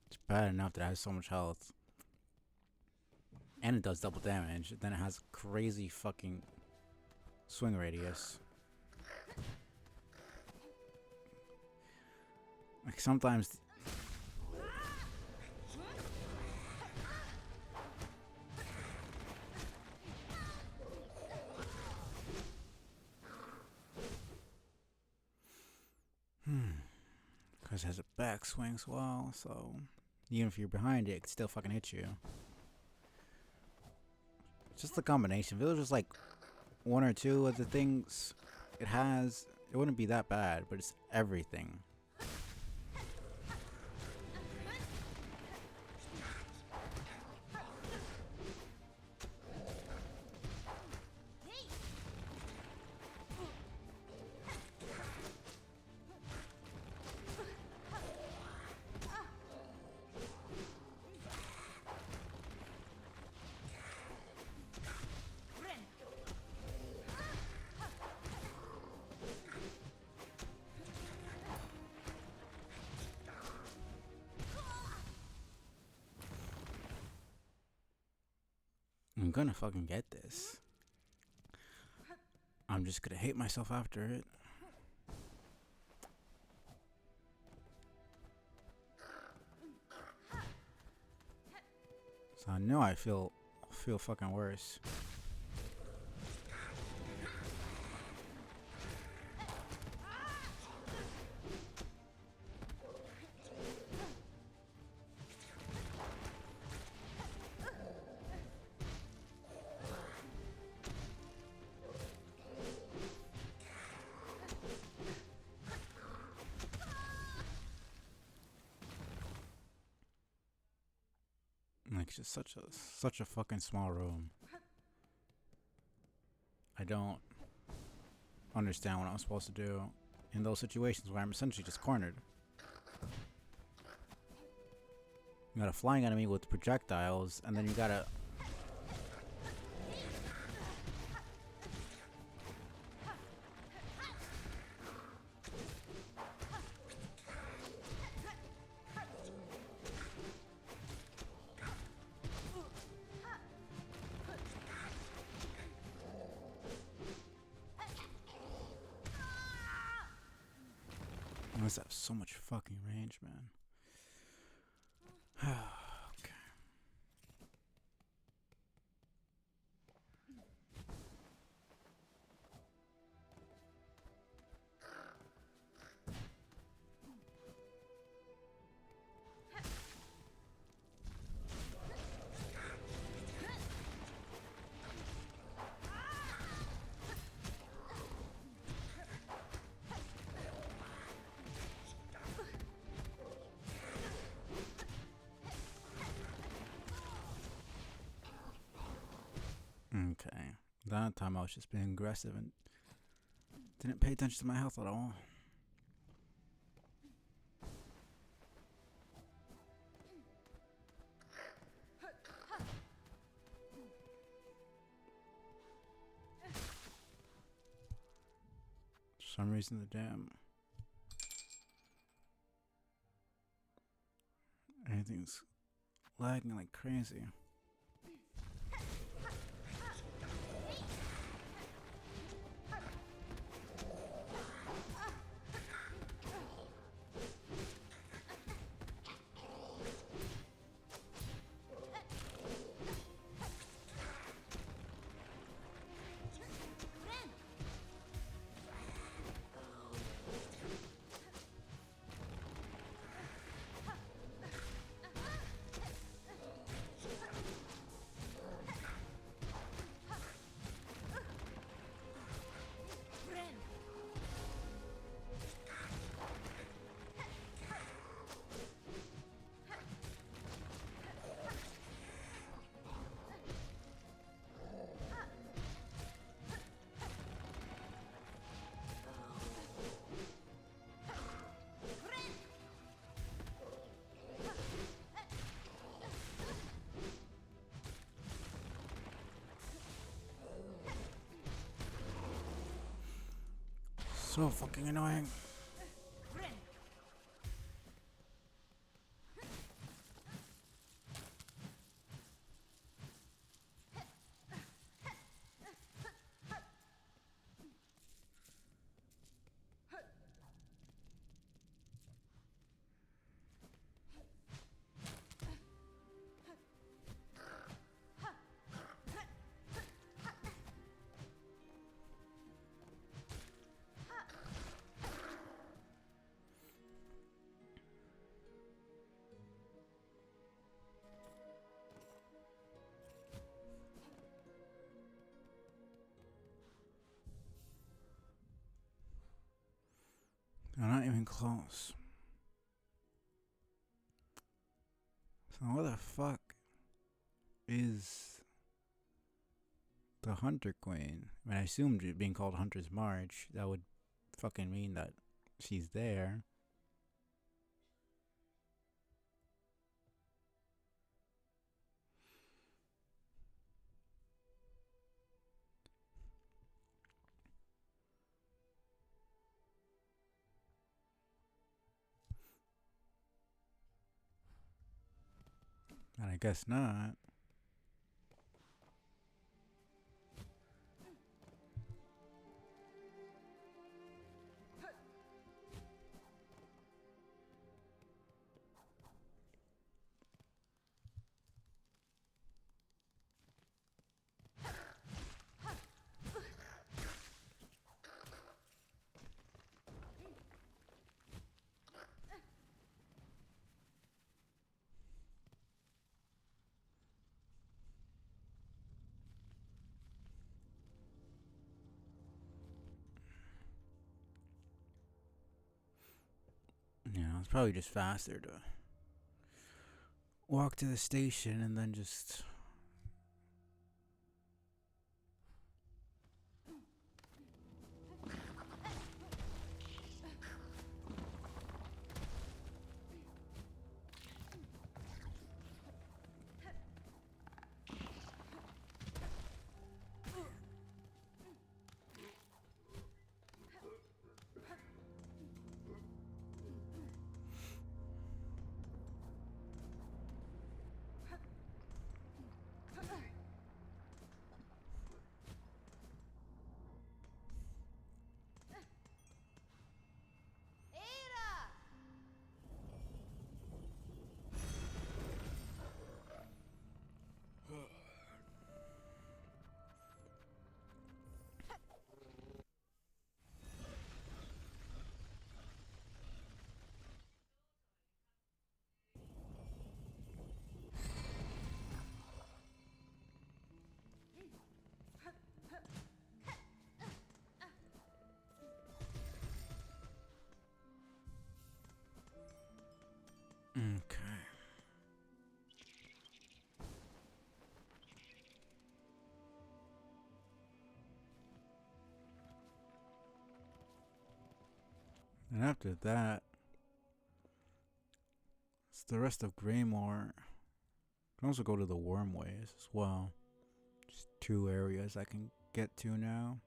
It's bad enough that it has so much health. And it does double damage. Then it has crazy fucking swing radius. Like sometimes... Because it has a backswing as well, so... Even if you're behind it, it can still fucking hit you. Just the combination. If it was just like one or two of the things it has, it wouldn't be that bad, but it's everything. I'm gonna fucking get this. I'm just gonna hate myself after it. So I know I feel fucking worse. Like, it's just such a fucking small room. I don't understand what I'm supposed to do in those situations where I'm essentially just cornered. You got a flying enemy with projectiles, and then you gotta... I must have so much fucking range, man. Okay. Okay. That time I was just being aggressive and didn't pay attention to my health at all. For some reason the damn... Anything's lagging like crazy. So fucking annoying. I'm not even close. So what the fuck is the Hunter Queen? I mean, I assumed it being called Hunter's March, that would fucking mean that she's there. And I guess not. You know, it's probably just faster to walk to the station and then just. Okay. And after that, it's the rest of Greymore. I can also go to the Wormways as well. Just 2 areas I can get to now.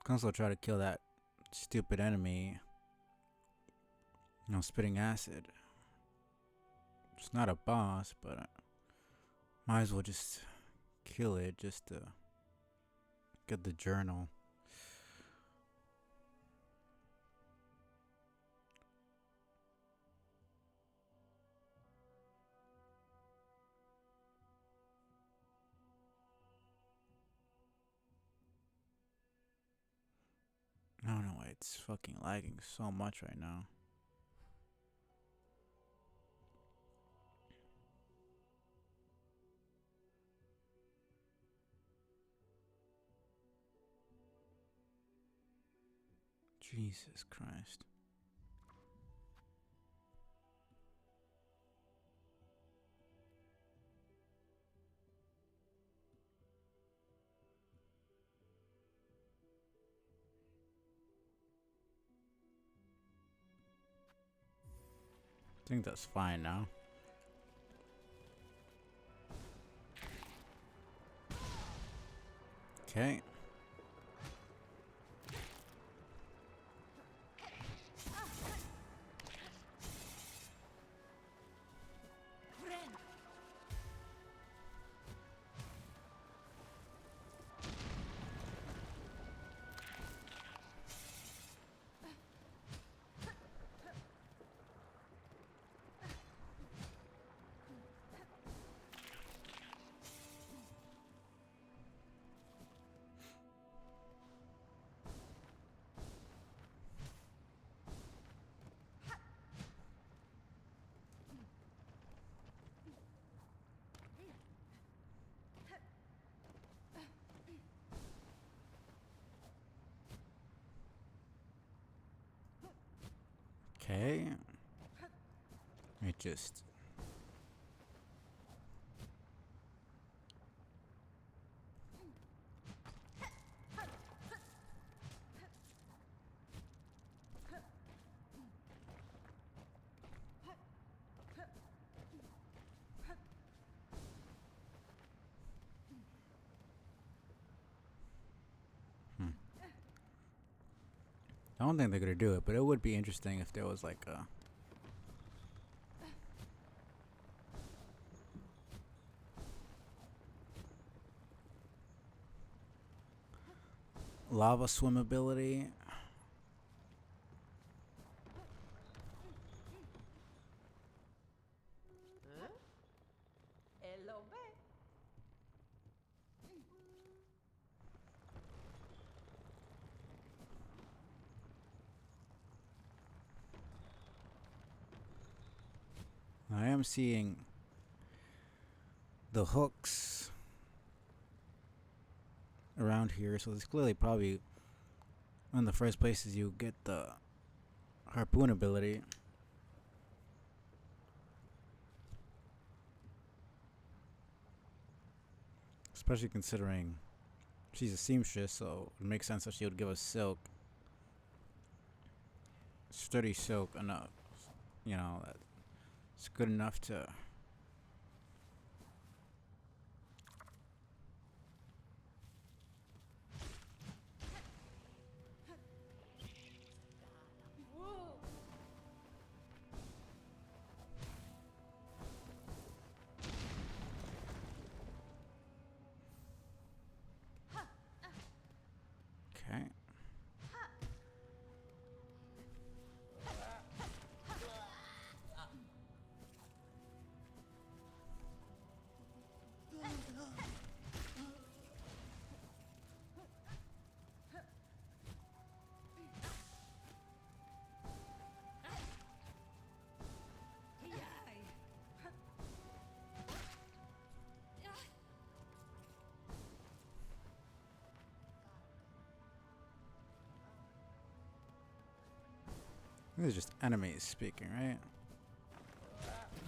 Can also try to kill that stupid enemy. You know, spitting acid. It's not a boss, but I might as well just kill it just to get the journal. I don't know why it's fucking lagging so much right now. Jesus Christ. I think that's fine now. Okay. Okay. It just. I don't think they're gonna do it, but it would be interesting if there was like a lava swim ability. I am seeing the hooks around here, so it's clearly probably one of the first places you get the harpoon ability. Especially considering she's a seamstress, so it makes sense that she would give us silk. Sturdy silk enough, you know, that's good enough to. Okay. These are just enemies speaking, right?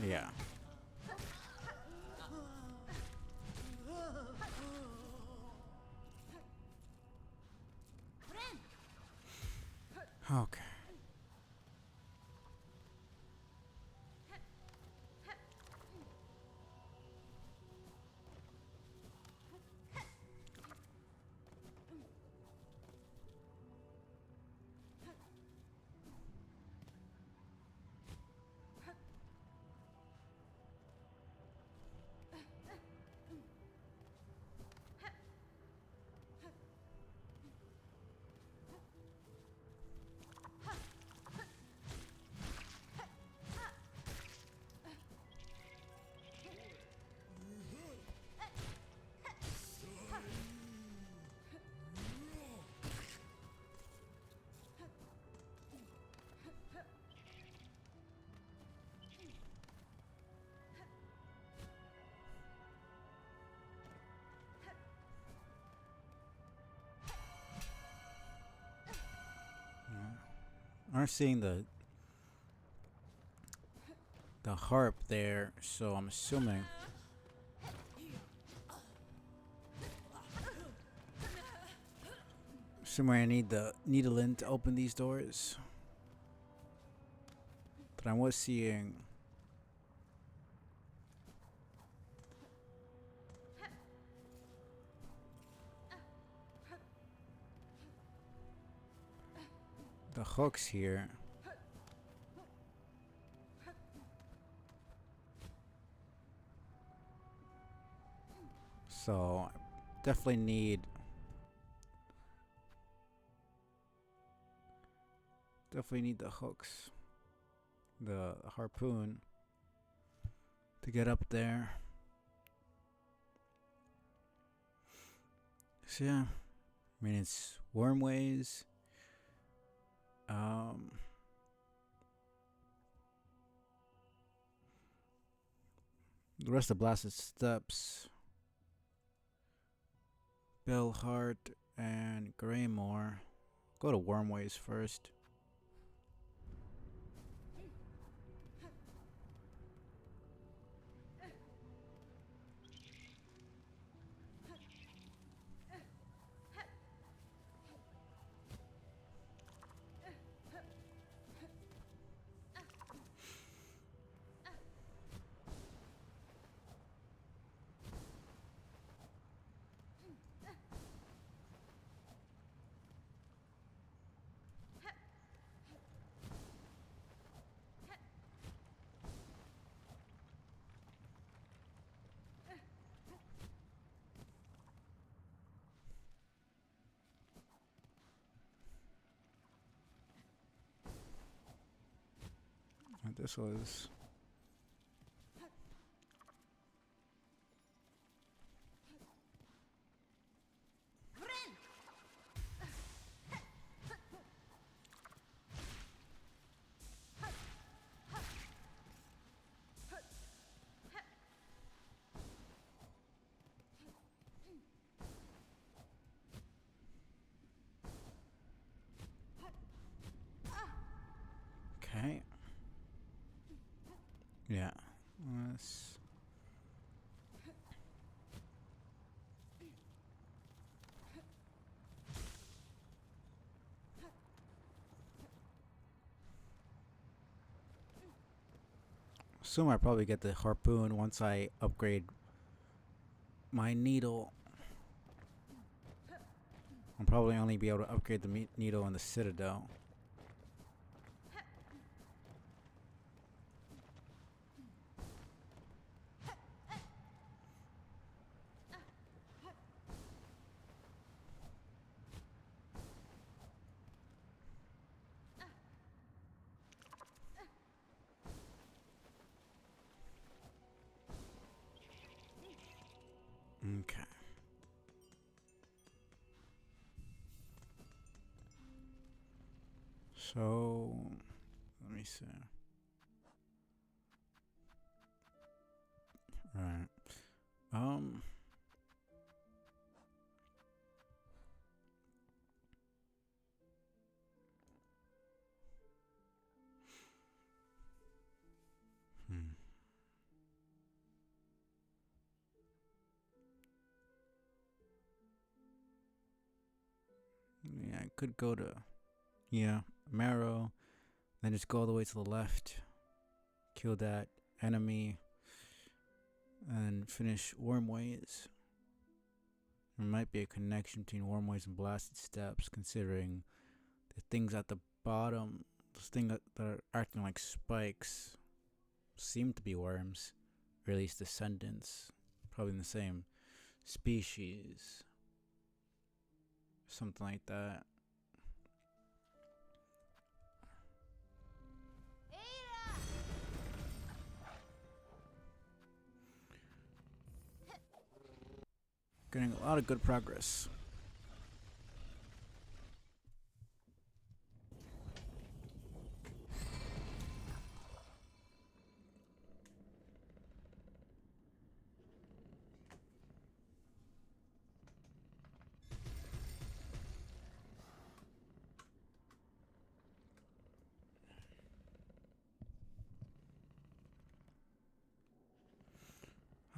Yeah. Okay. I'm seeing the harp there, so I'm assuming. Assuming I need the needle in to open these doors. But I was seeing. The hooks here. So definitely need the hooks. The harpoon to get up there. So yeah. I mean it's wormways. The rest of Blasted Steps. Bellheart and Greymore. Go to Wormways first. this was. Okay. Yeah. Let's. Assume I probably get the harpoon once I upgrade my needle. I'll probably only be able to upgrade the needle in the Citadel. Okay. So, let me see. Right. Um. Hmm. Yeah, I could go to, yeah, Marrow, then just go all the way to the left, kill that enemy, and finish Wormways. There might be a connection between Wormways and Blasted Steps, considering the things at the bottom, those things that are acting like spikes, seem to be worms, or at least descendants, probably in the same species, something like that. Getting a lot of good progress.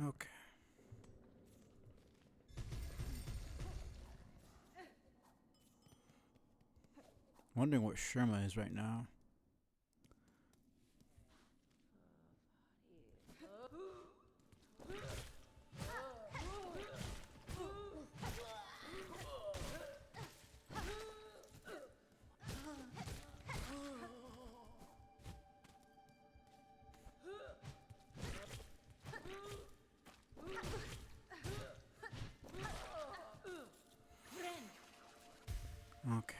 Okay. Wondering what Sherma is right now. Okay.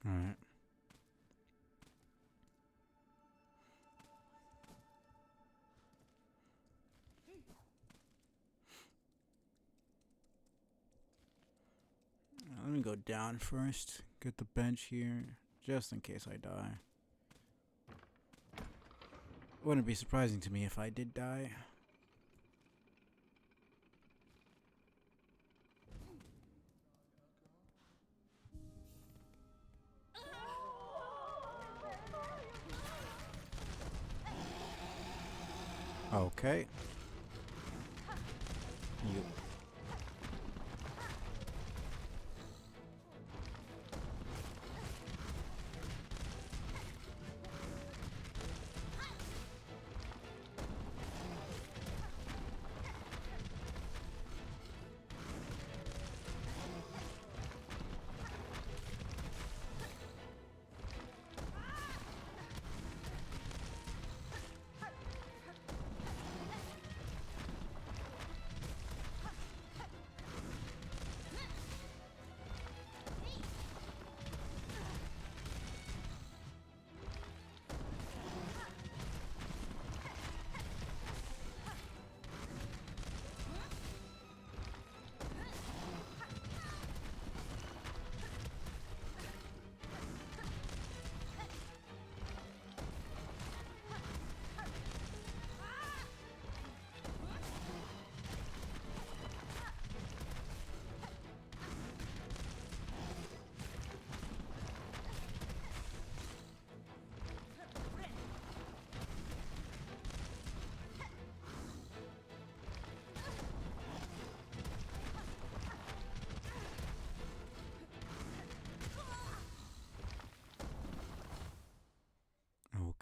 Alright. Let me go down first. Get the bench here, just in case I die. Wouldn't be surprising to me if I did die. Okay. You.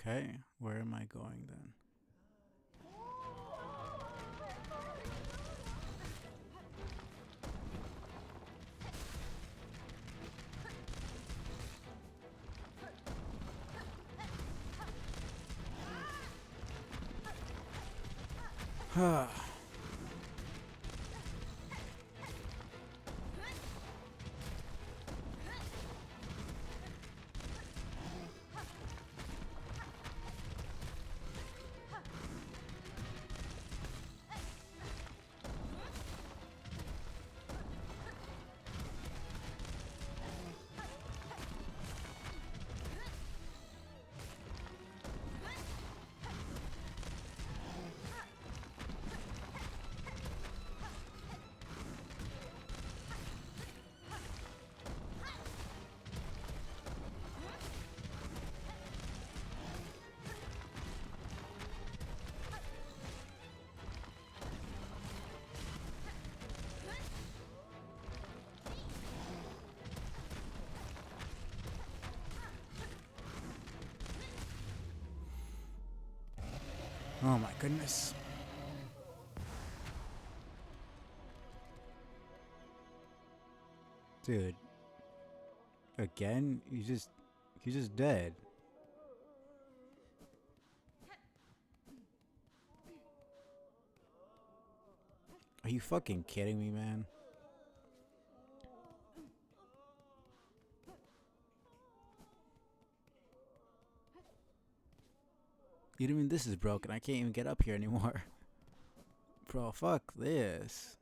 Okay, where am I going then? Oh my goodness. Dude. Again? He's just dead. Are you fucking kidding me, man? Even this is broken. I can't even get up here anymore. Bro, fuck this.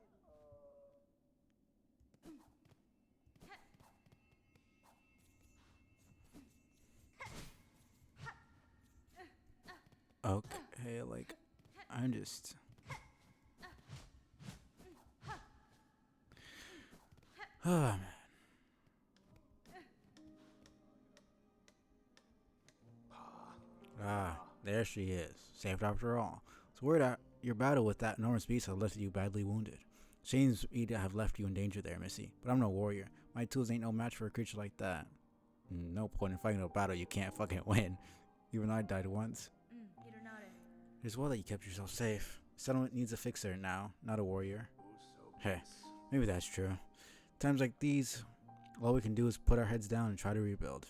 Okay, like, I'm just... Oh, man. Ah, there she is. Saved after all. It's worried that your battle with that enormous beast has left you badly wounded. Seems me to have left you in danger there, Missy. But I'm no warrior. My tools ain't no match for a creature like that. No point in fighting a battle you can't fucking win. Even I died once. It's well that you kept yourself safe. Settlement needs a fixer now, not a warrior. Hey, maybe that's true. Times like these, all we can do is put our heads down and try to rebuild.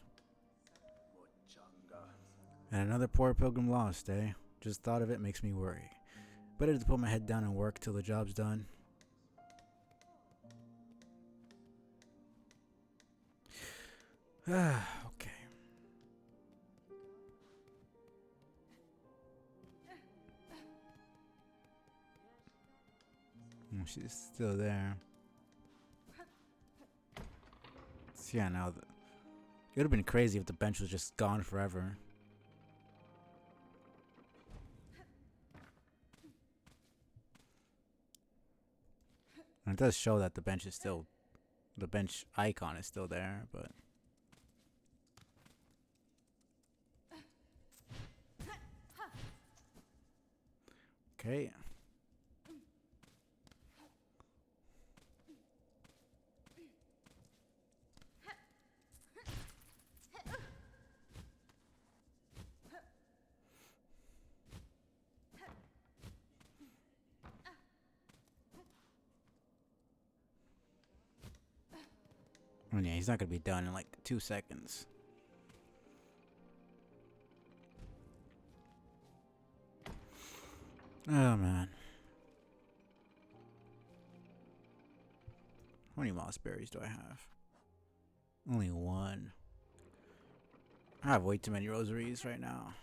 And another poor pilgrim lost, eh? Just thought of it makes me worry. Better to put my head down and work till the job's done. Okay. She's still there. So yeah, now it would have been crazy if the bench was just gone forever. And it does show that the bench icon is still there, but okay. Oh yeah, he's not gonna be done in like 2 seconds. Oh man. How many moss berries do I have? Only 1. I have way too many rosaries right now.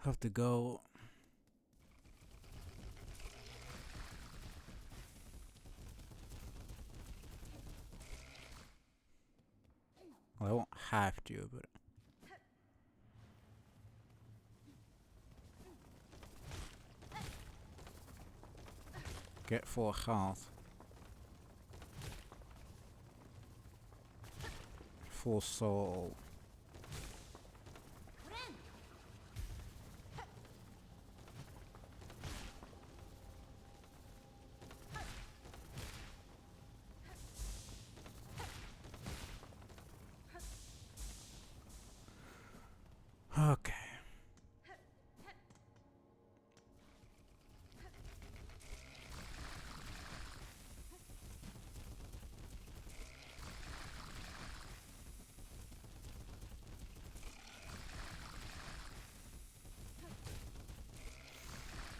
Have to go. Well, I won't have to, but get full health. Full soul.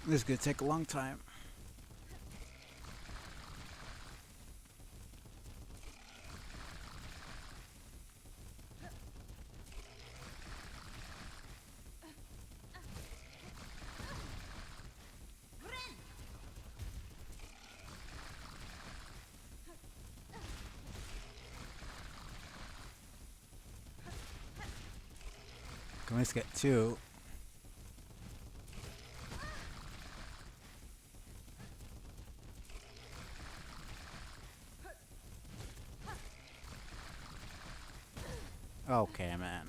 This is gonna take a long time. Let's get two. Okay, man.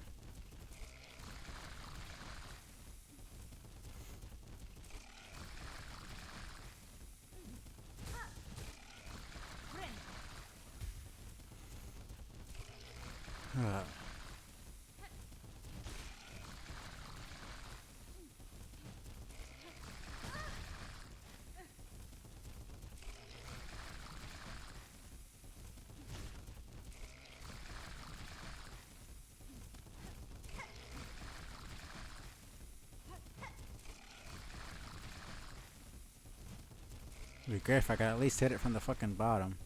It'd be great if I could at least hit it from the fucking bottom.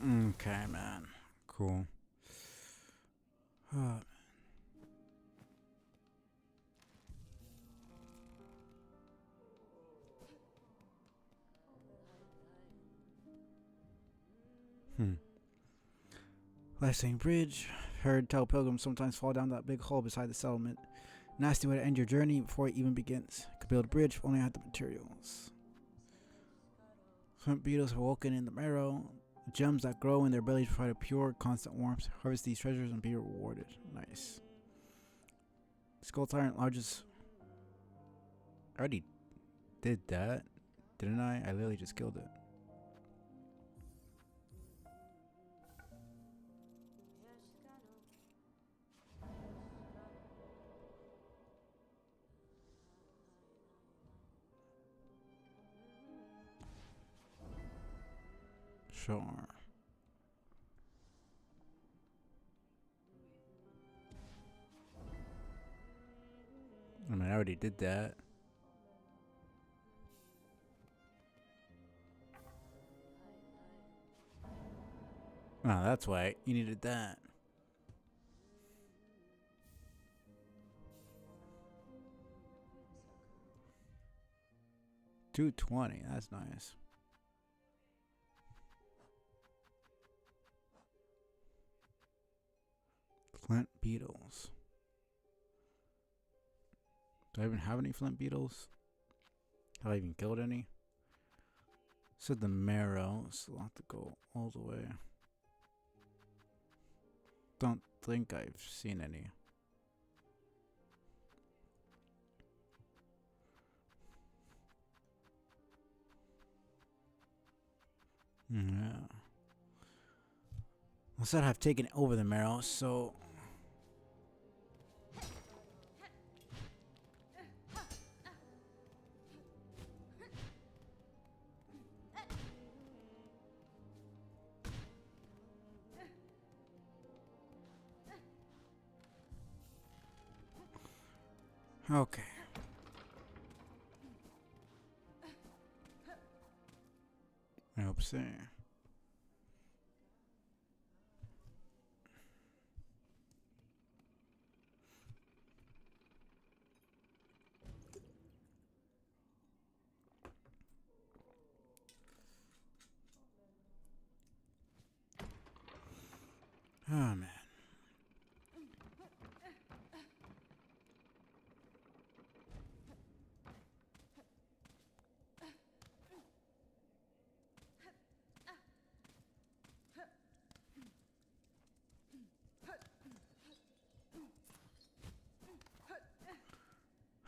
Okay, man. Cool. Lifesaving bridge. Heard tell pilgrims sometimes fall down that big hole beside the settlement. Nasty way to end your journey before it even begins. Could build a bridge if only I had the materials. Flint beetles have awoken in the marrow. Gems that grow in their bellies provide a pure, constant warmth. Harvest these treasures and be rewarded. Nice. Skull Tyrant largest. I already did that, didn't I? I literally just killed it. Sure. I mean, I already did that. Oh, that's why you needed that. $220. That's nice. Flint beetles. Do I even have any flint beetles? Have I even killed any? Said the marrow, so I'll have to go all the way. Don't think I've seen any. Yeah. I said I've taken over the marrow, so. Okay. I hope so. Oh man.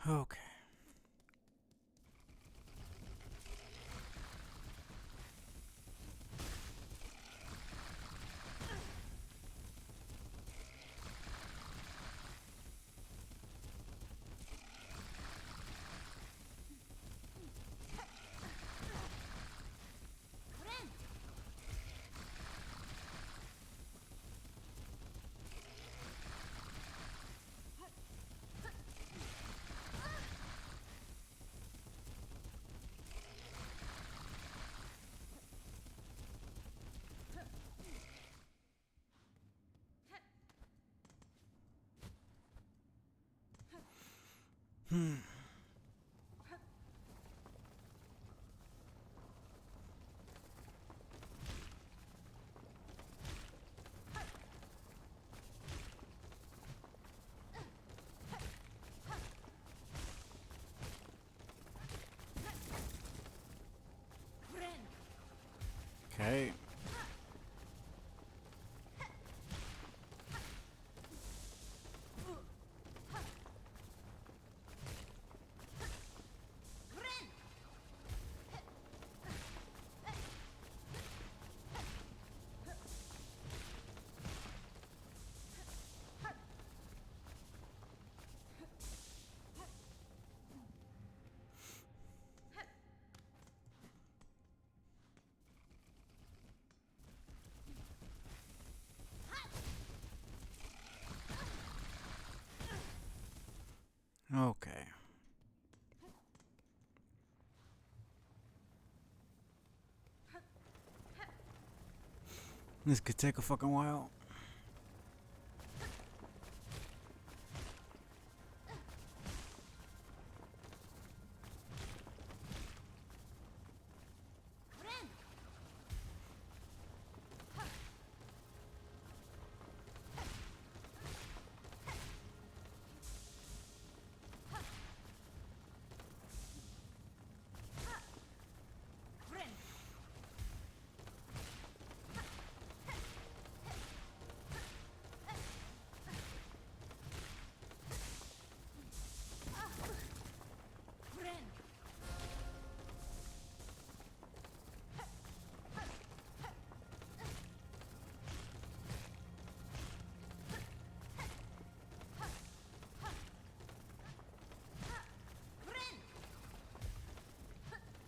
Okay. Okay. Okay. This could take a fucking while.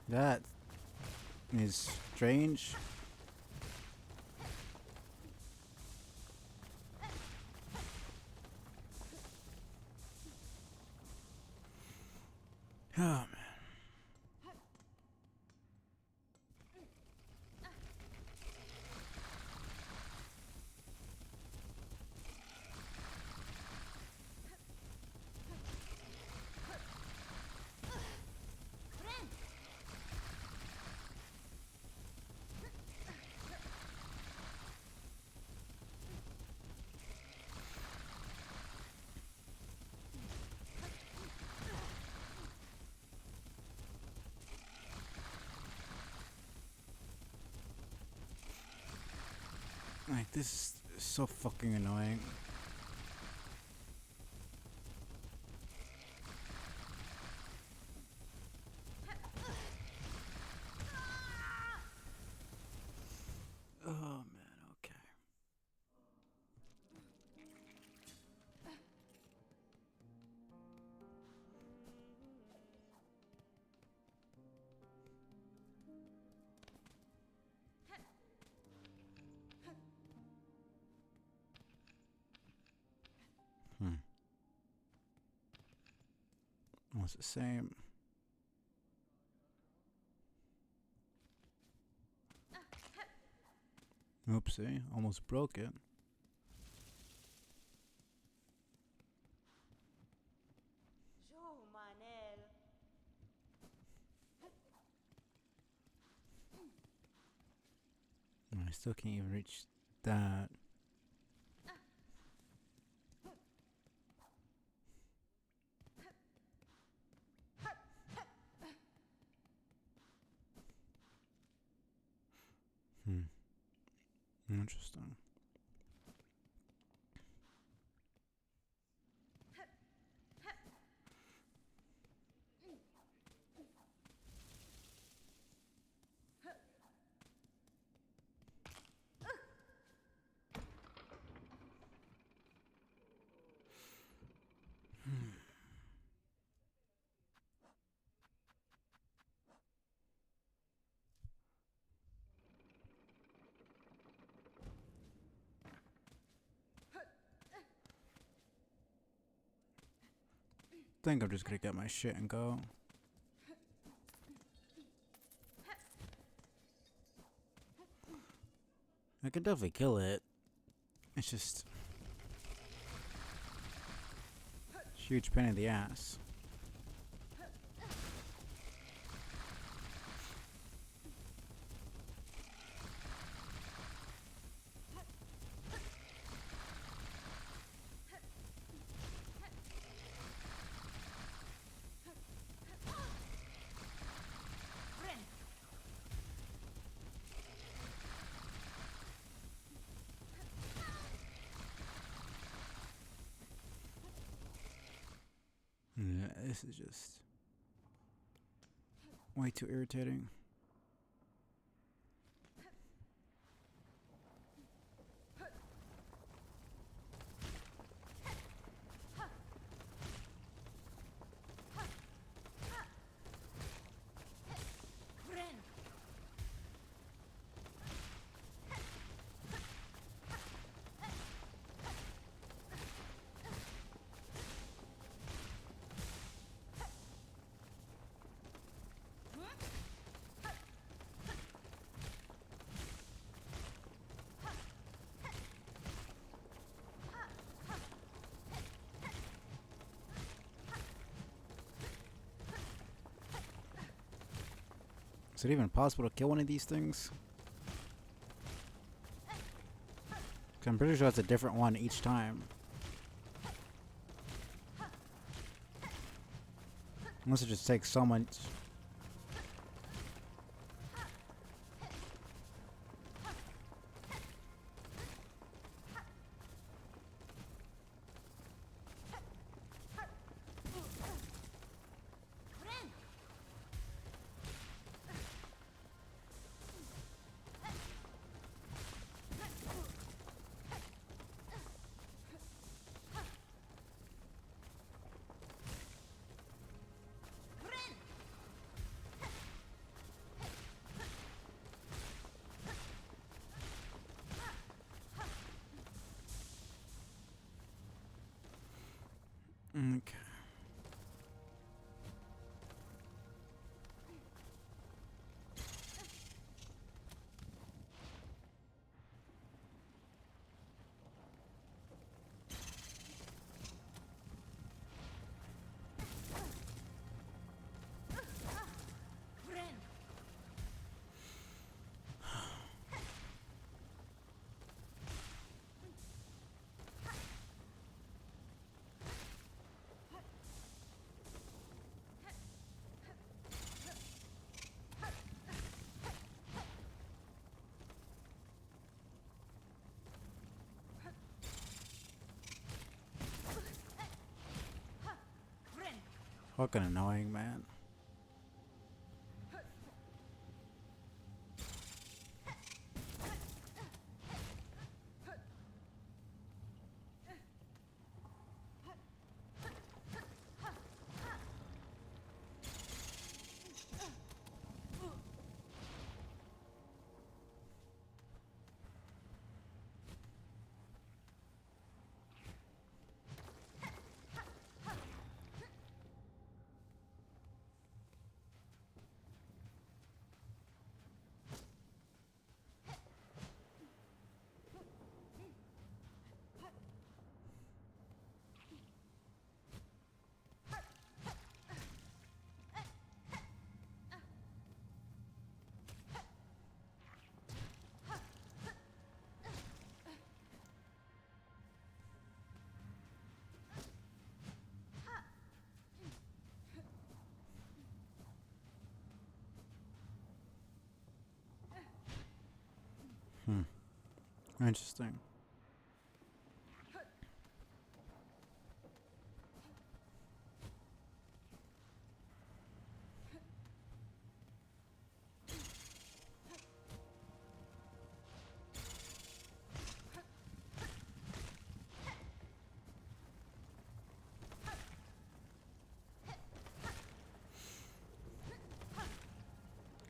That is strange. Oh man. Like, this is so fucking annoying. Oh man, okay. Almost the same. Oopsie, almost broke it. I still can't even reach that. Interesting. Think I'm just gonna get my shit and go. I can definitely kill it. It's just huge pain in the ass. This is just way too irritating. Is it even possible to kill one of these things? 'Cause I'm pretty sure it's a different one each time. Unless it just takes so much. Okay. Fucking annoying, man. Interesting.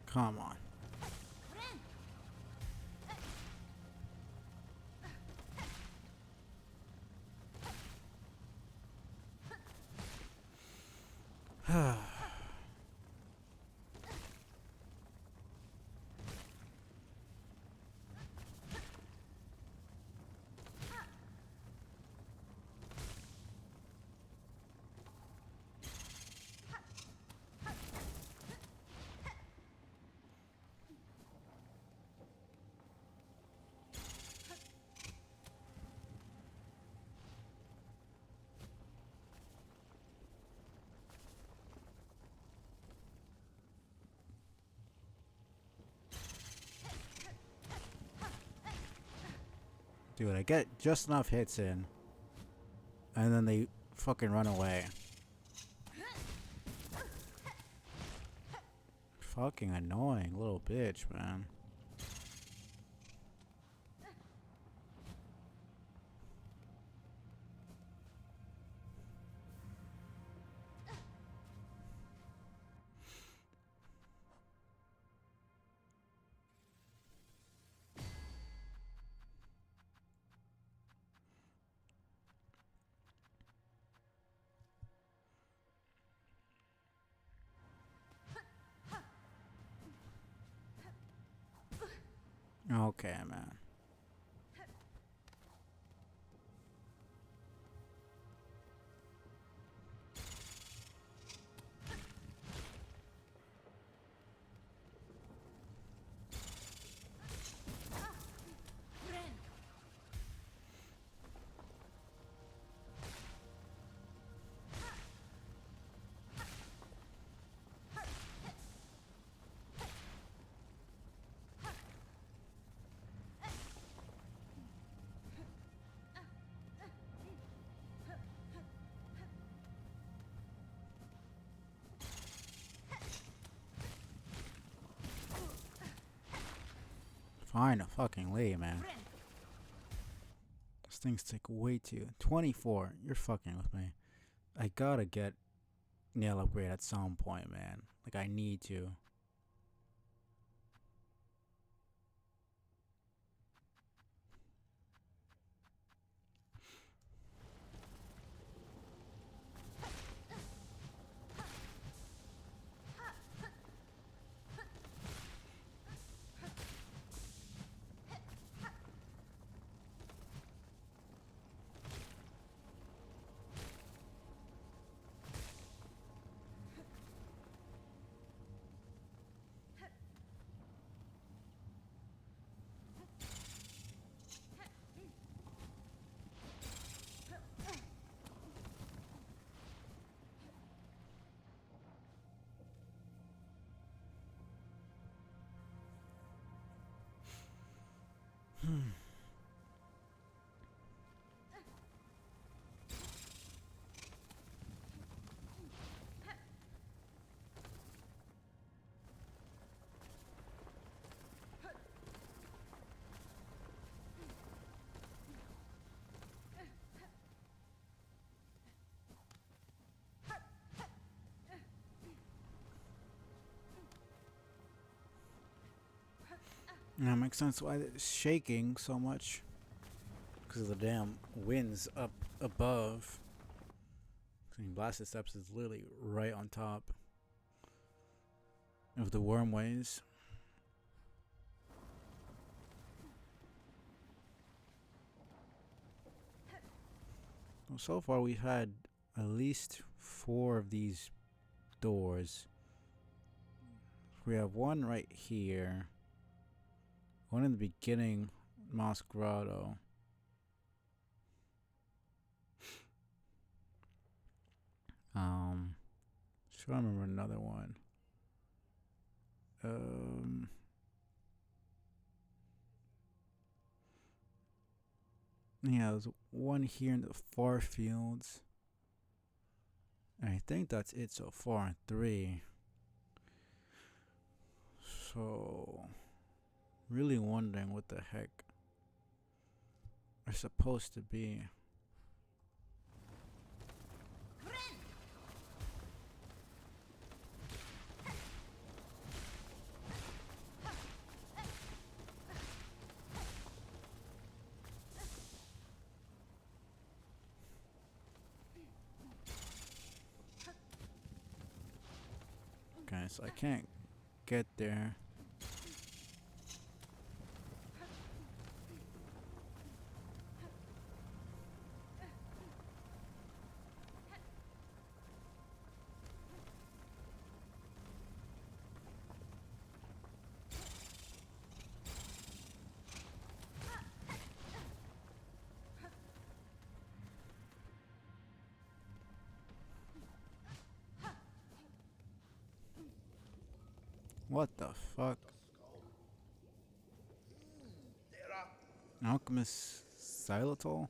Come on. Dude, I get just enough hits in, and then they fucking run away. fucking annoying little bitch, man. Okay, man. Fine, fucking leave, man. These things take way too. 24. You're fucking with me. I gotta get nail upgrade at some point, man. Like, I need to. That makes sense why it's shaking so much. Because of the damn winds up above. I mean, Blasted Steps is literally right on top of the wormways. Well, so far we've had at least 4 of these doors. We have one right here. One in the beginning, Moss Grotto. Sure, I remember another one. Yeah, there's one here in the far fields. And I think that's it so far. 3. So, really wondering what the heck are supposed to be. Okay, so I can't get there. What the fuck? Alchemist Xylitol?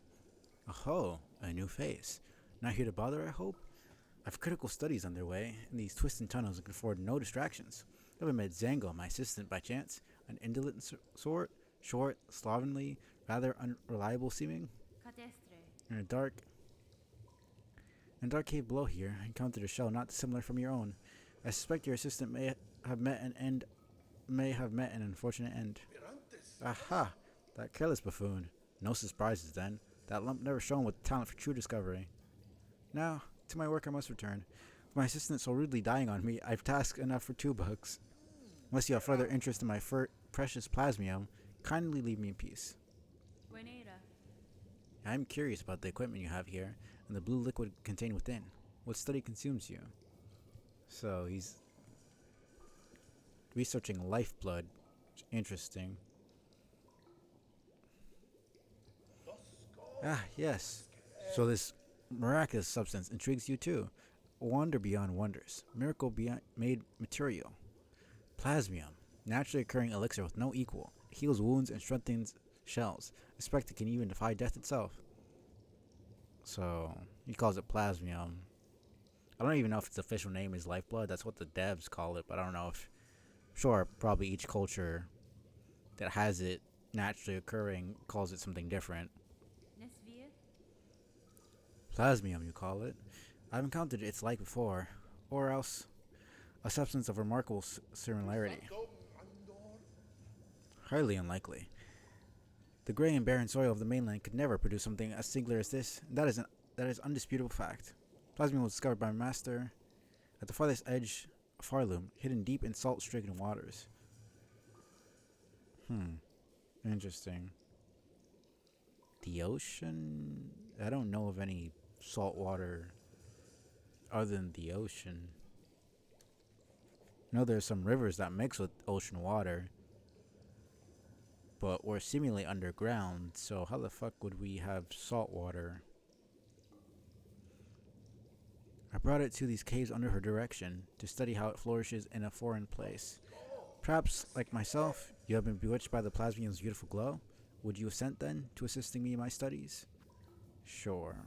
Oh, a new face. Not here to bother, I hope? I've critical studies underway, and these twists and tunnels can afford no distractions. Ever met Zango, my assistant, by chance? An indolent sort? Short, slovenly, rather unreliable seeming? In a dark cave below here, I encountered a shell not dissimilar from your own. I suspect your assistant have met an end may have met an unfortunate end. Aha! That careless buffoon. No surprises then. That lump never shone with talent for true discovery. Now, to my work I must return. With my assistant so rudely dying on me, I've task enough for 2 bucks. Unless you have further interest in my precious plasmium, kindly leave me in peace. I'm curious about the equipment you have here and the blue liquid contained within. What study consumes you? So he's researching lifeblood. Interesting. Ah, yes. So this miraculous substance intrigues you too. Wonder beyond wonders. Miracle beyond made material. Plasmium. Naturally occurring elixir with no equal. It heals wounds and strengthens shells. I suspect it can even defy death itself. So, he calls it plasmium. I don't even know if its official name is lifeblood. That's what the devs call it, but I don't know if... Sure, probably each culture that has it naturally occurring calls it something different. Plasmium, you call it. I've encountered its like before. Or else, a substance of remarkable similarity. Highly unlikely. The grey and barren soil of the mainland could never produce something as singular as this. That is undisputable fact. Plasmium was discovered by my master at the farthest edge of Farloom, hidden deep in salt-stricken waters. Interesting. The ocean? I don't know of any salt water other than the ocean. I know there's some rivers that mix with ocean water, but we're seemingly underground, so how the fuck would we have salt water? I brought it to these caves under her direction to study how it flourishes in a foreign place. Perhaps, like myself, you have been bewitched by the plasmium's beautiful glow? Would you assent, then, to assisting me in my studies? Sure.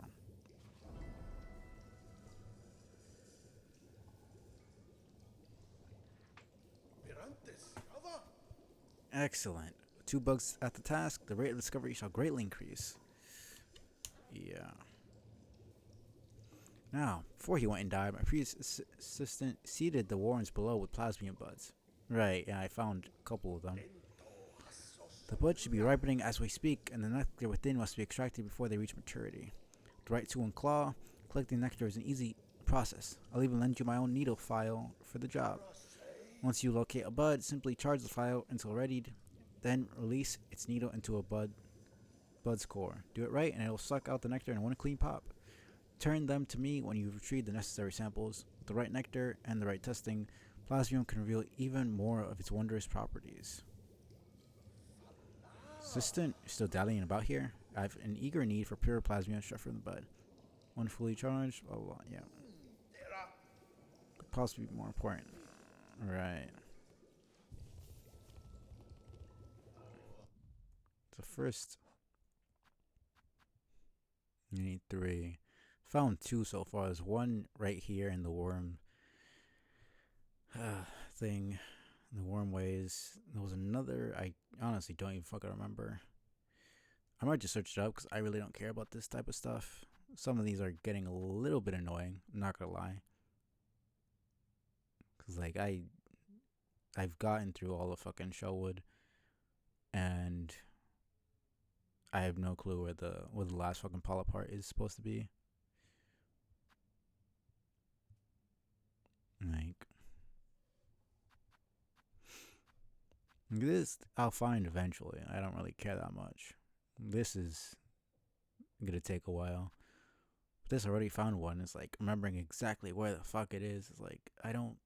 Excellent. 2 bucks at the task, the rate of discovery shall greatly increase. Yeah. Now, before he went and died, my previous assistant seeded the warrens below with plasmium buds. Right, yeah, I found a couple of them. The buds should be ripening as we speak, and the nectar within must be extracted before they reach maturity. The right tool and claw, collecting nectar is an easy process. I'll even lend you my own needle file for the job. Once you locate a bud, simply charge the file until readied, then release its needle into a bud's core. Do it right, and it'll suck out the nectar in one clean pop. Turn them to me when you've retrieved the necessary samples. With the right nectar and the right testing, plasmium can reveal even more of its wondrous properties. Assistant, you're still dallying about here? I have an eager need for pure plasmium straight from the bud. One fully charged, blah blah blah, yeah. Could possibly be more important. Right. So first, you need 3. Found 2 so far. There's one right here in the worm thing, in the worm ways. There was another. I honestly don't even fucking remember. I might just search it up because I really don't care about this type of stuff. Some of these are getting a little bit annoying. I'm not gonna lie. Cause like I've gotten through all the fucking Shellwood, and I have no clue where the last fucking polypart is supposed to be. Like this, I'll find eventually. I don't really care that much. This is gonna take a while. But this already found one. It's like remembering exactly where the fuck it is. It's like I don't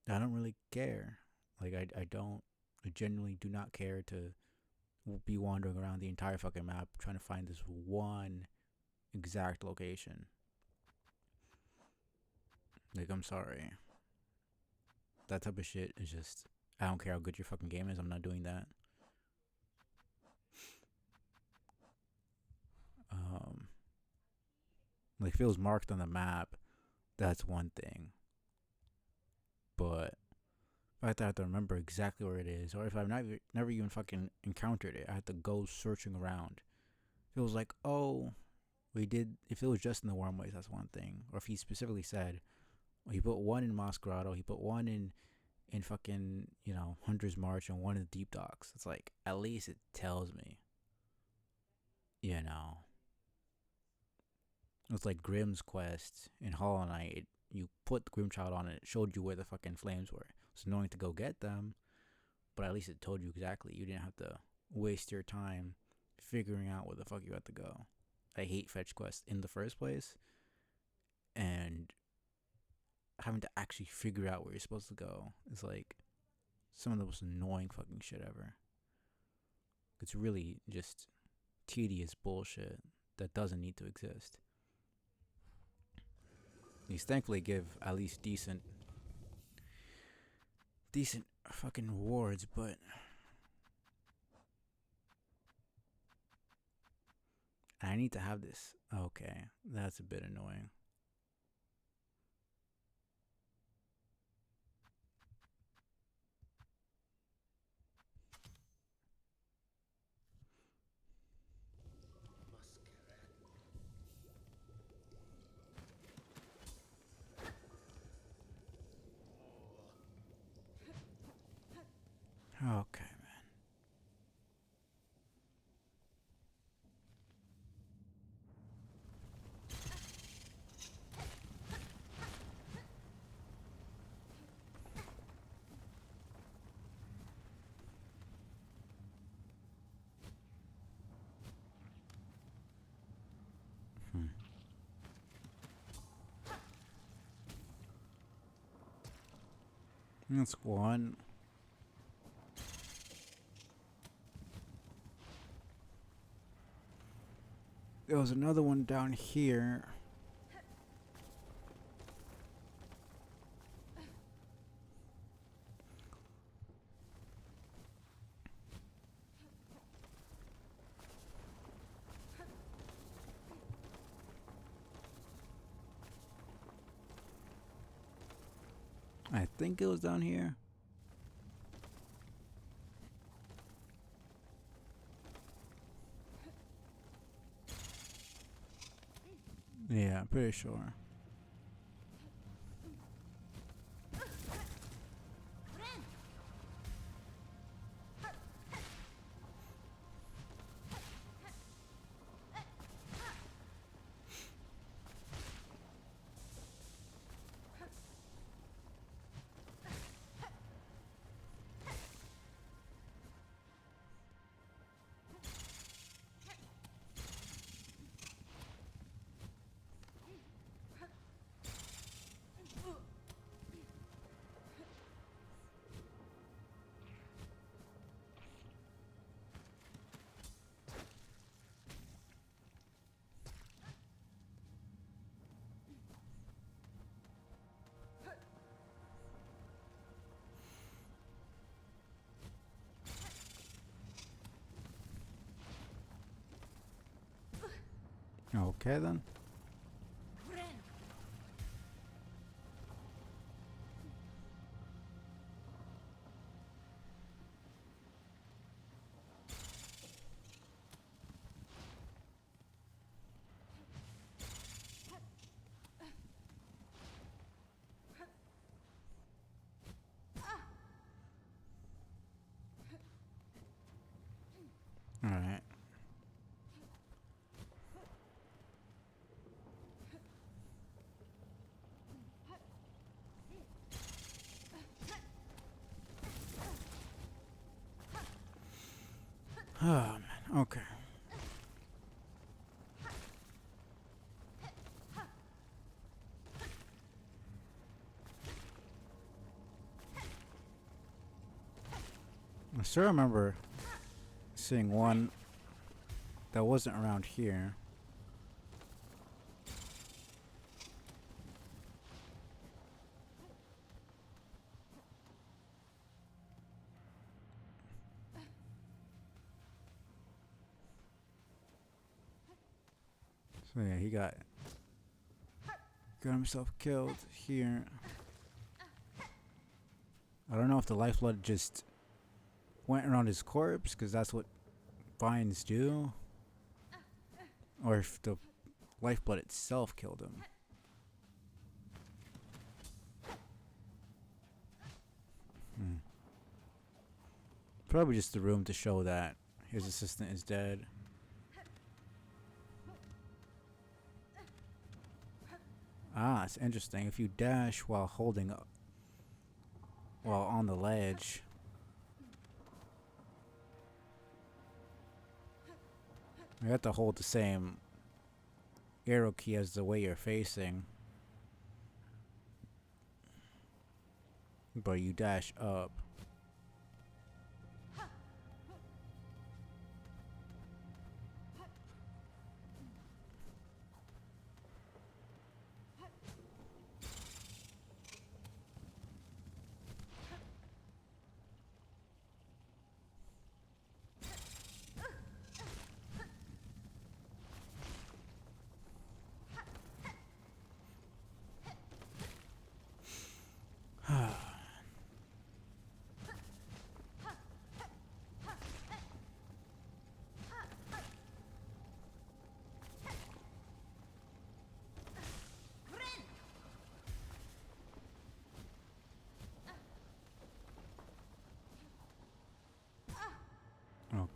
really care. Like I genuinely do not care to be wandering around the entire fucking map trying to find this one exact location. Like, I'm sorry. That type of shit is just, I don't care how good your fucking game is, I'm not doing that. Like, if it was marked on the map, that's one thing. But I have to remember exactly where it is, or if I've never even fucking encountered it, I have to go searching around. If it was like, oh, we did. If it was just in the Wormways, that's one thing. Or if he specifically said, well, he put one in Moss Grotto, he put one in fucking Hunter's March, and one in the Deep Docks. It's like at least it tells me, you know. It's like Grimm's quest in Hollow Knight. You put the Grimchild on it, it showed you where the fucking flames were. It's annoying to go get them, but at least it told you exactly. You didn't have to waste your time figuring out where the fuck you had to go. I hate fetch quests in the first place, and having to actually figure out where you're supposed to go is like some of the most annoying fucking shit ever. It's really just tedious bullshit that doesn't need to exist. These thankfully give at least decent fucking rewards, but I need to have this. Okay, that's a bit annoying. Okay, man. That's one. There was another one down here. I think it was down here. Yeah, I'm pretty sure. Okay then. Alright. Oh man, okay. I still remember seeing one that wasn't around here. So yeah, he got himself killed here. I don't know if the lifeblood just went around his corpse, because that's what vines do, or if the lifeblood itself killed him. Probably just the room to show that his assistant is dead. Ah, it's interesting. If you dash while holding up, while on the ledge, you have to hold the same arrow key as the way you're facing, but you dash up.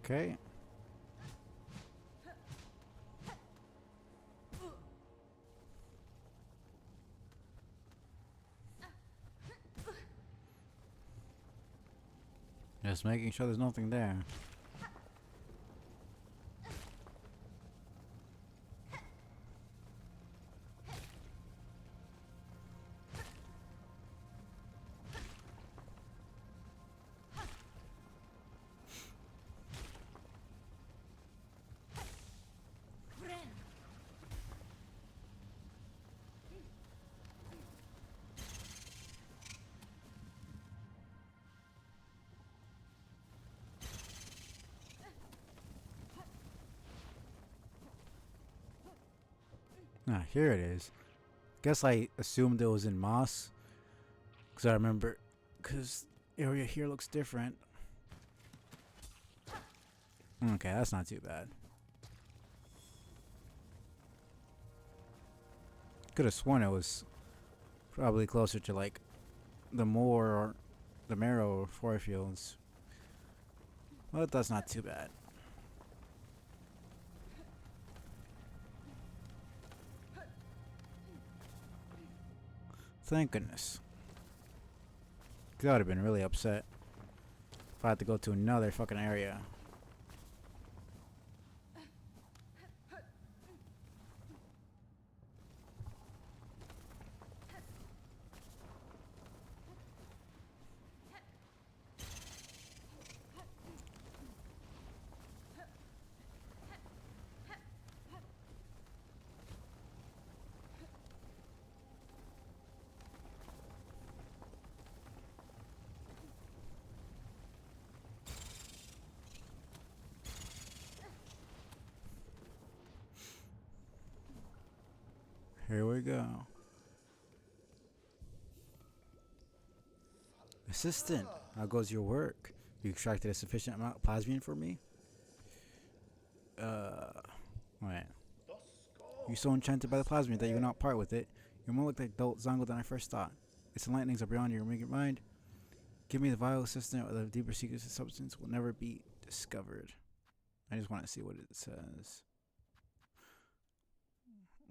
Okay. Just making sure there's nothing there. Ah, here it is. Guess I assumed it was in Moss, because I remember, because area here looks different. Okay, that's not too bad. Could have sworn it was probably closer to like the Moor or the Marrow or Forefields. But that's not too bad. Thank goodness. 'Cause I would have been really upset if I had to go to another fucking area. Here we go. Assistant, how goes your work? You extracted a sufficient amount of plasmine for me? Wait. You're so enchanted by the plasmine that you cannot part with it. You're more like Dolt Zongo than I first thought. Its enlightenings are beyond your mind. Give me the vial, assistant, or the deeper secrets of substance will never be discovered. I just want to see what it says.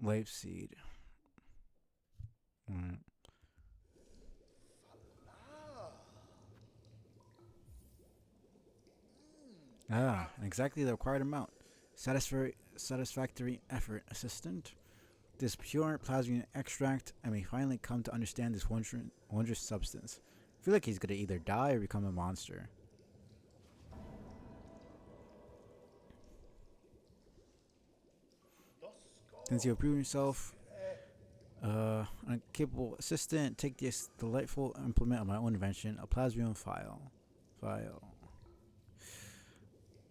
Life seed. Alright. Ah, and exactly the required amount. Satisfactory effort, assistant. This pure plasmine extract, I may finally come to understand this wondrous substance. I feel like he's gonna either die or become a monster. Since you have proven yourself an incapable assistant, take this delightful implement of my own invention, a plasmium file.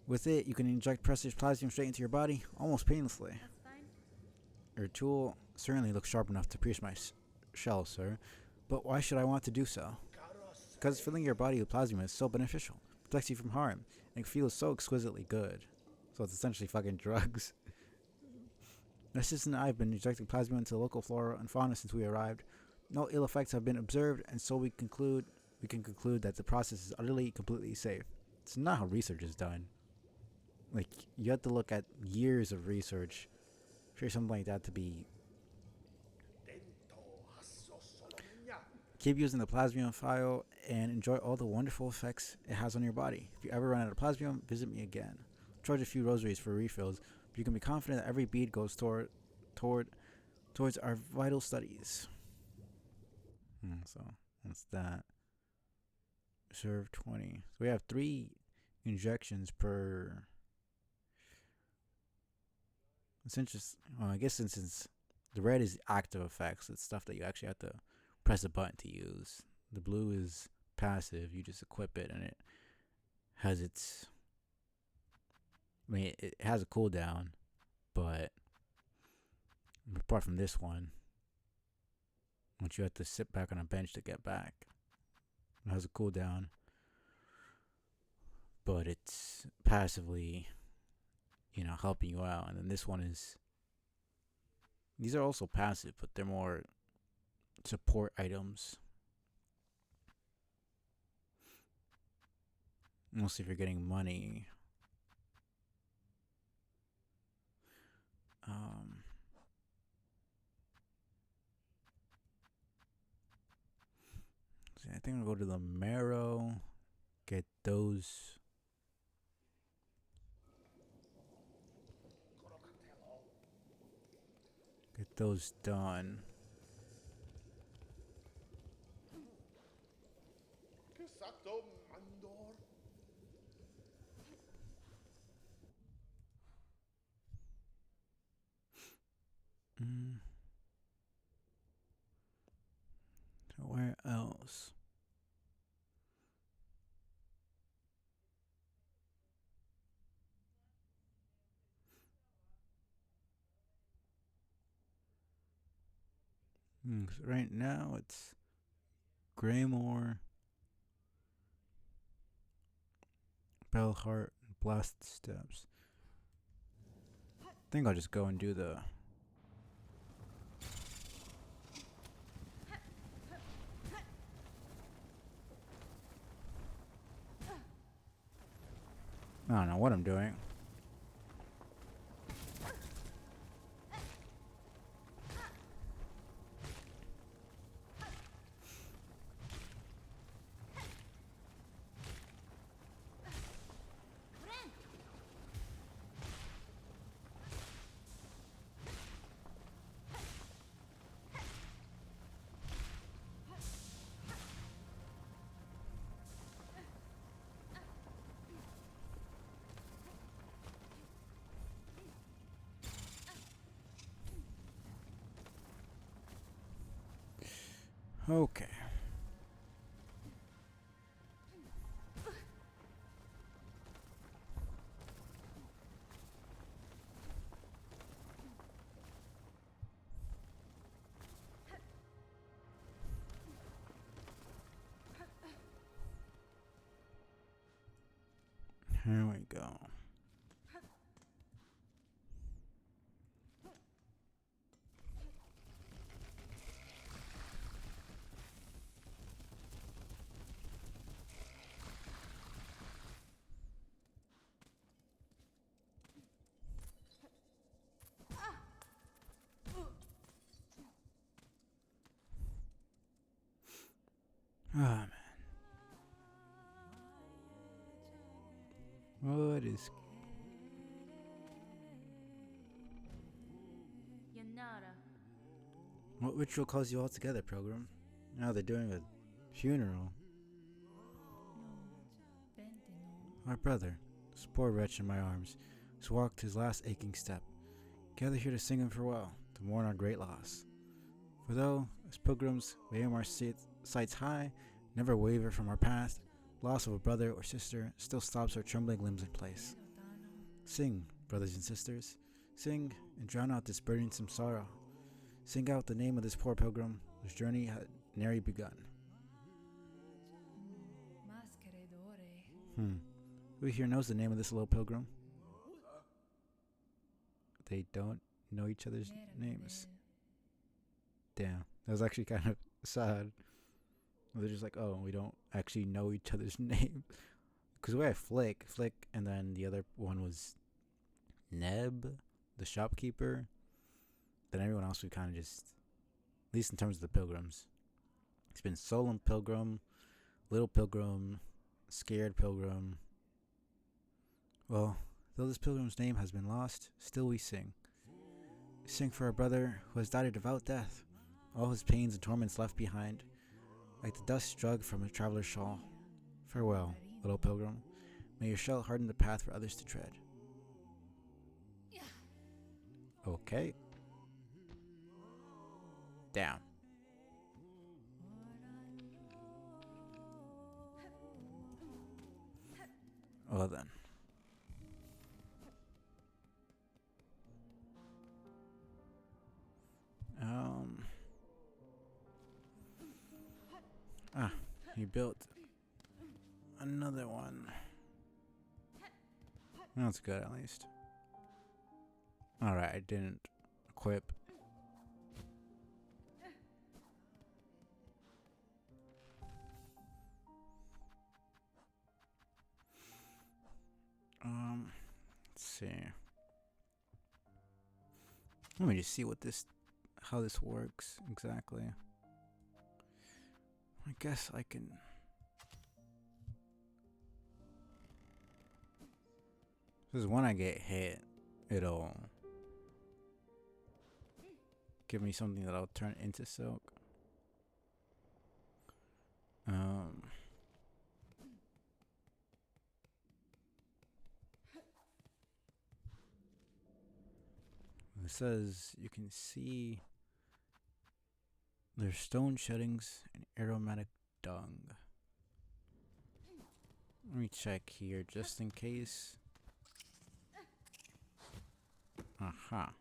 With it, you can inject precious plasmium straight into your body, almost painlessly. Your tool certainly looks sharp enough to pierce my shell, sir. But why should I want to do so? because filling your body with plasma is so beneficial, protects you from harm, and it feels so exquisitely good. So it's essentially fucking drugs. My assistant and I have been injecting plasma into the local flora and fauna since we arrived. No ill effects have been observed, and so we can conclude that the process is utterly, completely safe. It's not how research is done. Like, you have to look at years of research for something like that to be. Keep using the plasmium file and enjoy all the wonderful effects it has on your body. If you ever run out of plasmium, visit me again. Charge a few rosaries for refills, but you can be confident that every bead goes towards our vital studies. So that's that. Serve 20. So we have 3 injections per. It's interesting. Well, I guess since the red is active effects, it's stuff that you actually have to press a button to use. The blue is passive. You just equip it, and it has its. I mean, it has a cooldown, but apart from this one, which you have to sit back on a bench to get back, it has a cooldown, but it's passively, helping you out. And then this one is. These are also passive, but they're more support items. Mostly if you're getting money. I think I'll go to the marrow. Get those. Get those done. So where else? So right now it's Greymore, Bellheart, Blast Steps. I think I'll just go and do the. I don't know what I'm doing. Okay. Here we go. Ah, man. What is. What ritual calls you all together, Pilgrim? Now they're doing a funeral. My brother, this poor wretch in my arms, has walked his last aching step. Gather here to sing him farewell, to mourn our great loss. For though, as pilgrims, we aim our sights high, never waver from our past, loss of a brother or sister still stops our trembling limbs in place. Sing, brothers and sisters, sing and drown out this burdensome sorrow. Sing out the name of this poor pilgrim whose journey had nary begun. Who here knows the name of this little pilgrim? They don't know each other's names. Damn, that was actually kind of sad. They're just like, oh, we don't actually know each other's name. Because we had Flick, and then the other one was Neb, the shopkeeper. Then everyone else we kind of just, at least in terms of the pilgrims, it's been Solemn Pilgrim, Little Pilgrim, Scared Pilgrim. Well, though this pilgrim's name has been lost, still we sing. We sing for our brother who has died a devout death, all his pains and torments left behind, like the dust drug from a traveler's shawl. Farewell, little pilgrim. May your shell harden the path for others to tread. Okay. Down. Well then. He built another one. That's good at least. Alright, I didn't equip. Let's see. Let me just see how this works exactly. I guess I can. Because when I get hit, it'll give me something that I'll turn into silk. It says you can see there's stone sheddings and aromatic dung. Let me check here just in case. Aha.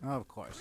Of course.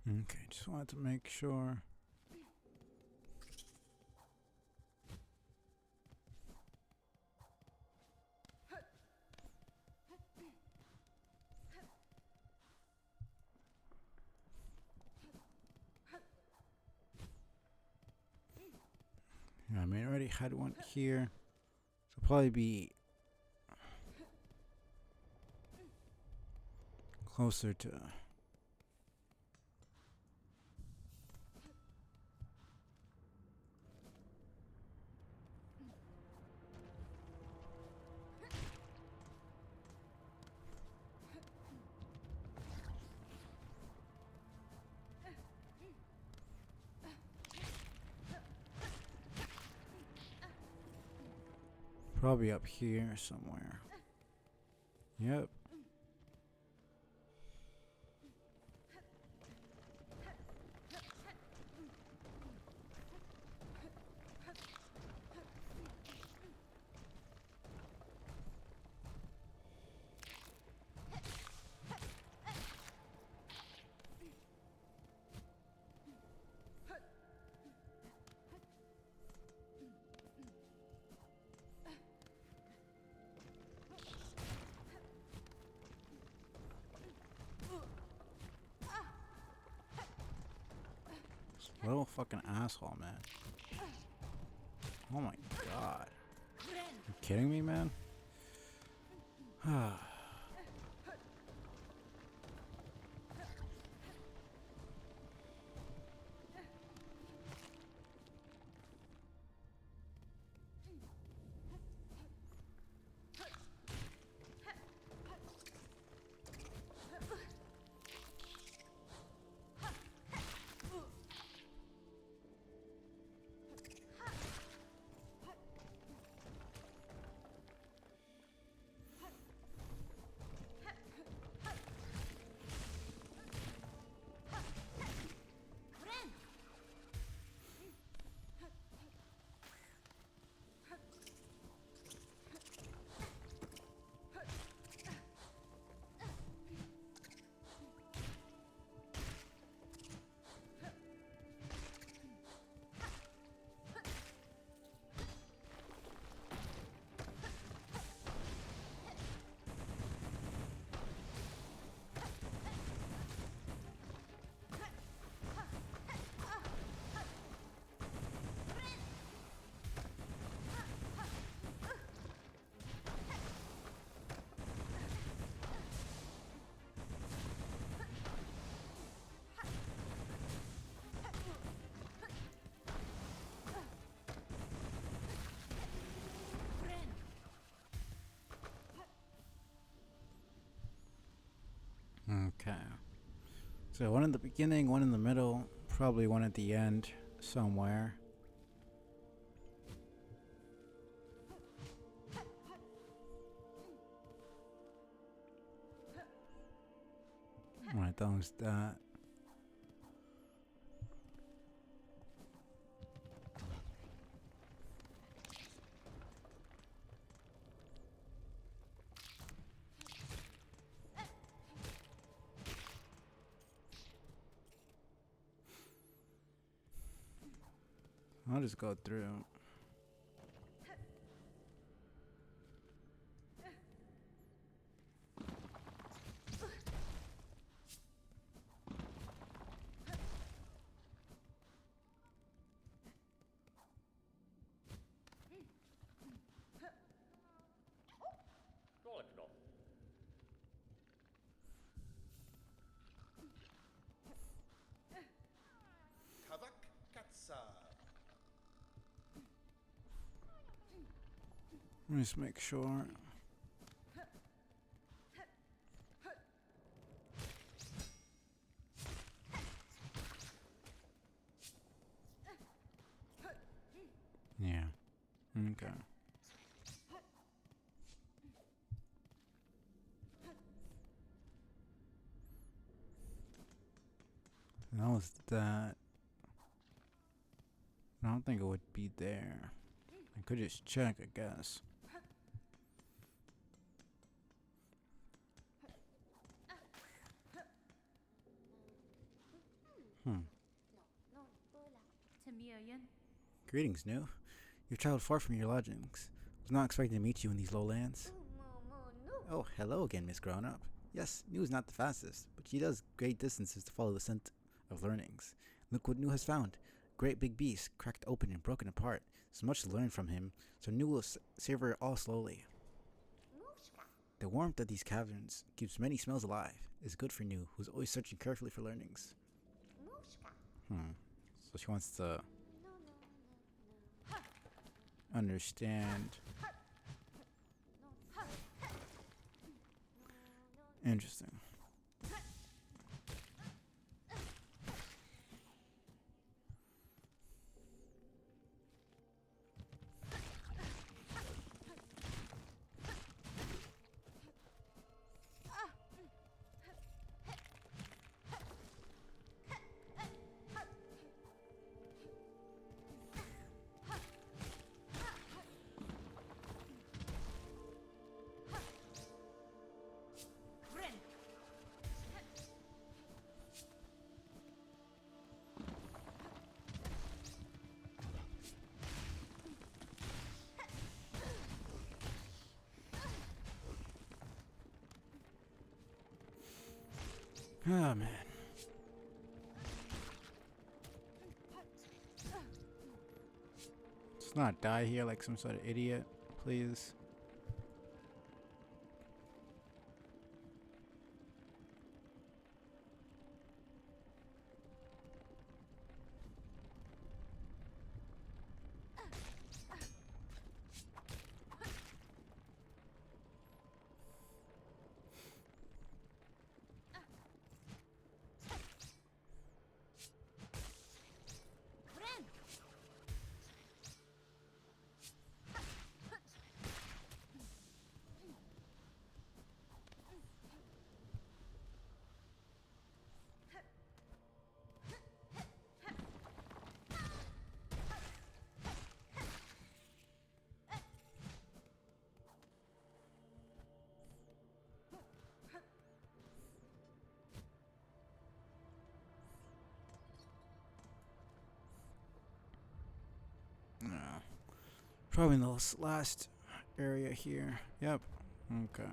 Okay, just wanted to make sure. had one here. So probably be closer to. Probably up here somewhere. Yep. Little fucking asshole, man. Oh my god. You kidding me, man? Okay. So one in the beginning, one in the middle, probably one at the end somewhere. Alright, that was that. I'll just go through. Let me just make sure. Yeah. Okay. That was that. I don't think it would be there. I could just check, I guess. Greetings, New. You've traveled far from your lodgings. Was not expecting to meet you in these lowlands. Oh, hello again, Miss Grown-Up. Yes, New is not the fastest, but she does great distances to follow the scent of learnings. Look what New has found. great big beast, cracked open and broken apart. There's much to learn from him, so Nu will savor it all slowly. The warmth of these caverns keeps many smells alive. It's good for Nu, who's always searching carefully for learnings. So she wants to understand. Interesting. Oh man. Let's not die here like some sort of idiot, please. No. Probably in the last area here. Yep. Okay.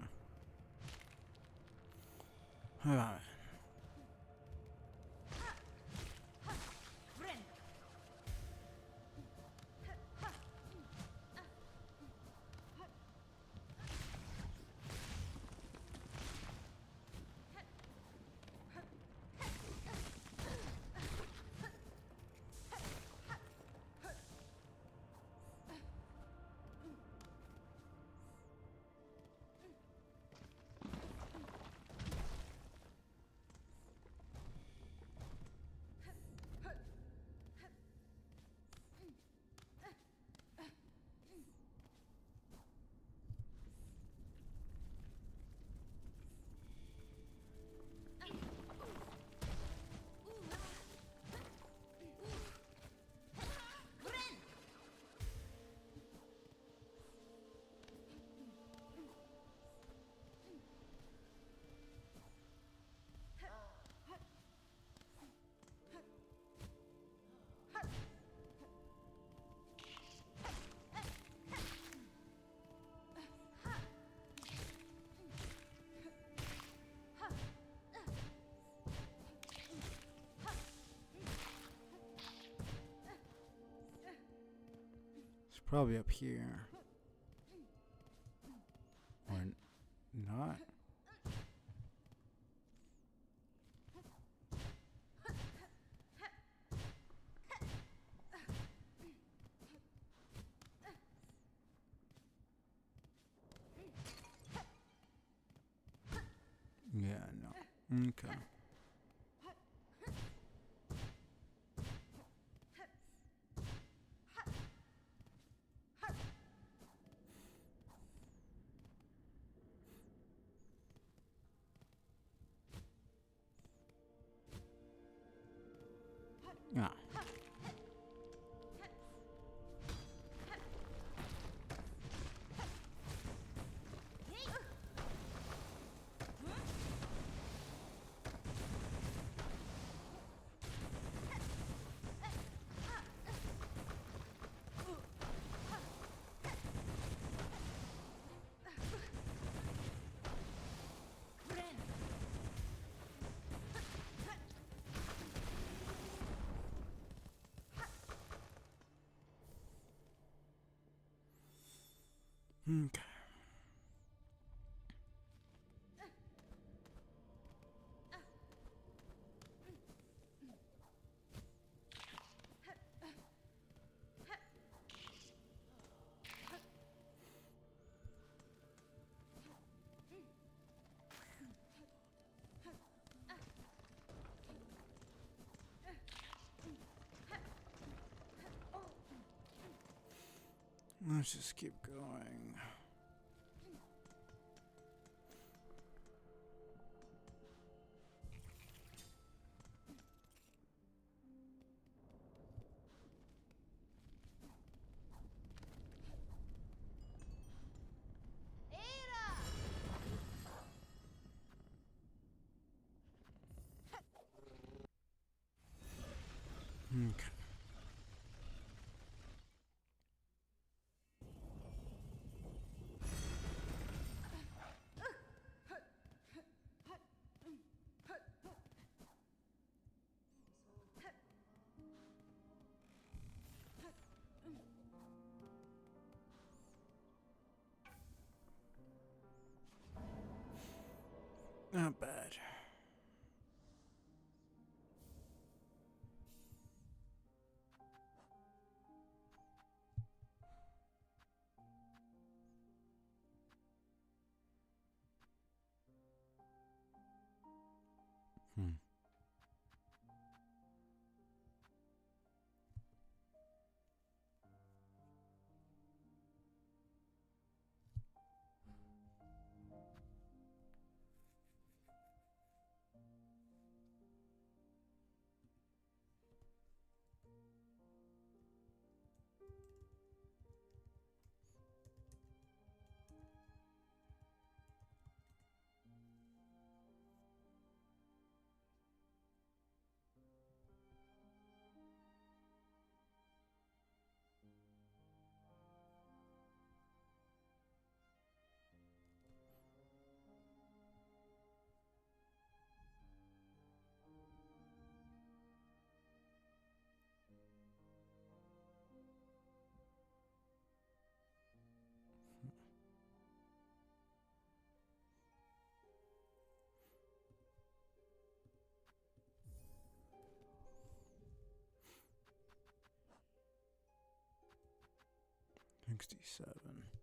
Alright. It's probably up here. Or not. Yeah, no. Okay. Ah. Okay. Let's just keep going. Okay. Not bad. Hmm. $67.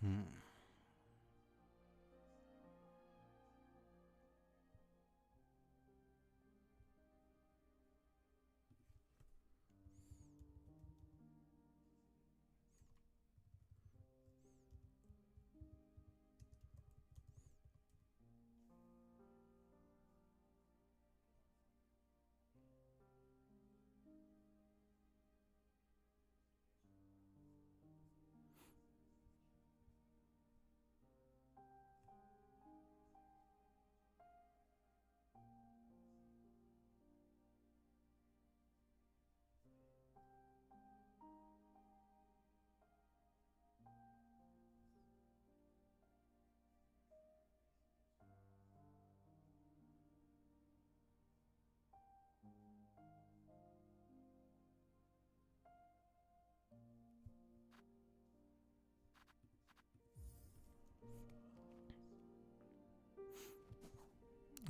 Hmm.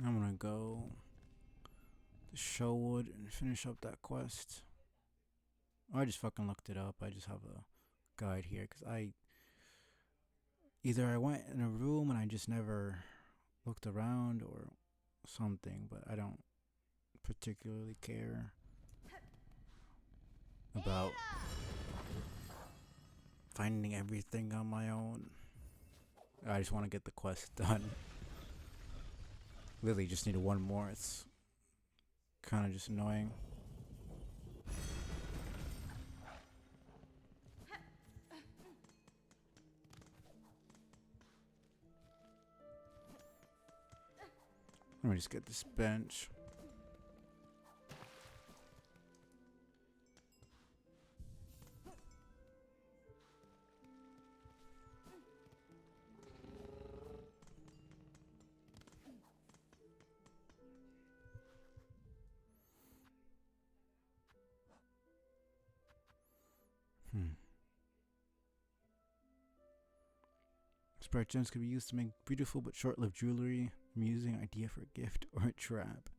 I'm gonna go Showwood and finish up that quest. I just fucking looked it up. I just have a guide here because either I went in a room and I just never looked around or something, but I don't particularly care about finding everything on my own. I just want to get the quest done. Literally just needed one more. It's kind of just annoying. Let me just get this bench. Spark gems can be used to make beautiful but short-lived jewelry. Amusing idea for a gift or a trap.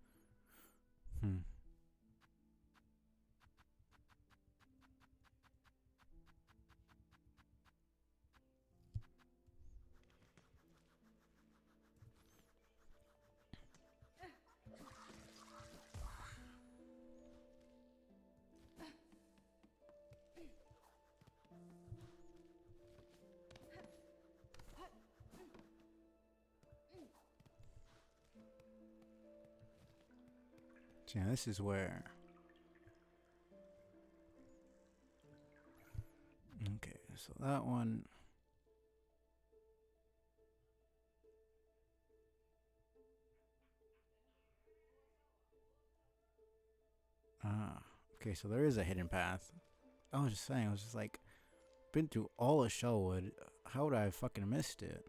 So yeah, this is where. Okay, so that one. Okay, so there is a hidden path. I was just saying, I was just like, been through all of Shellwood. How would I have fucking missed it?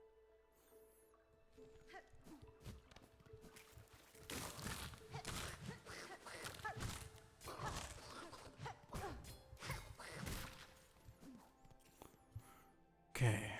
Okay.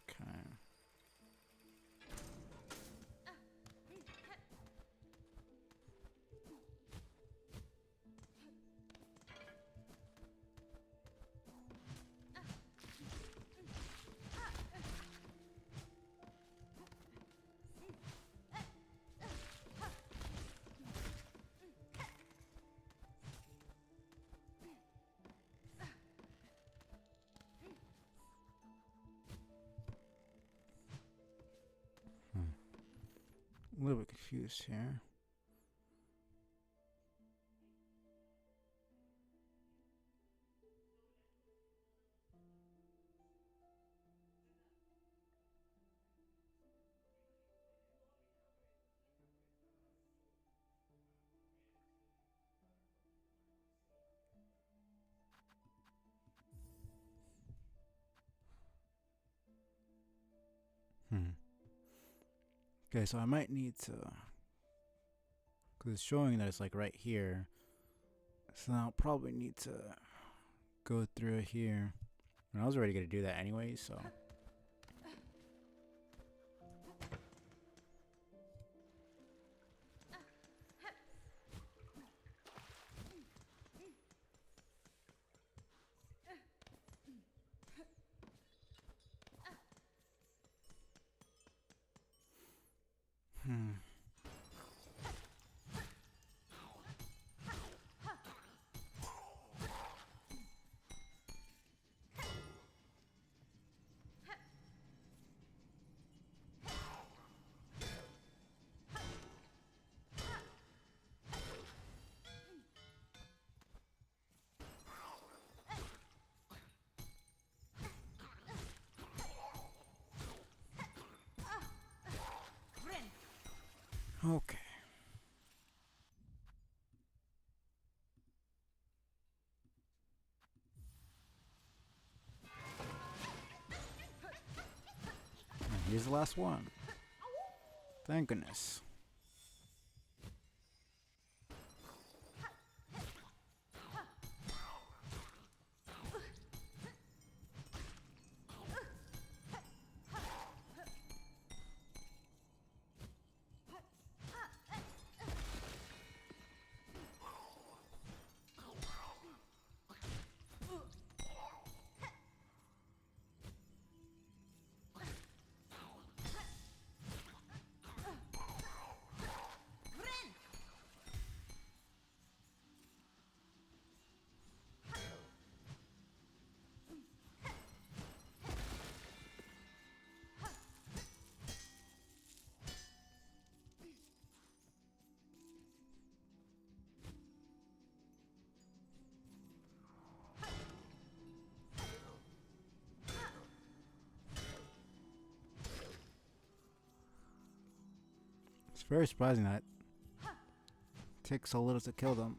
Okay. A little bit confused here. Okay, so I might need to, because it's showing that it's like right here. So I'll probably need to go through here. And I was already going to do that anyway, so. Okay. the last one. Thank goodness. It's very surprising that it takes so little to kill them.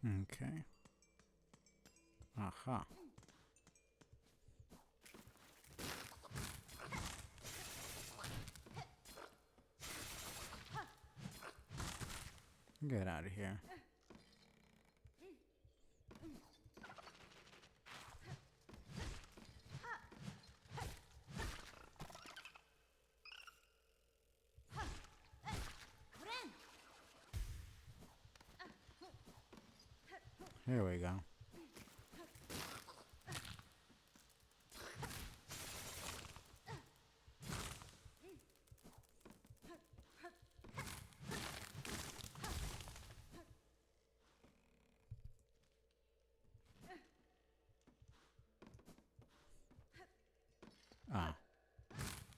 Okay. Aha. Get out of here. Here we go. Ah.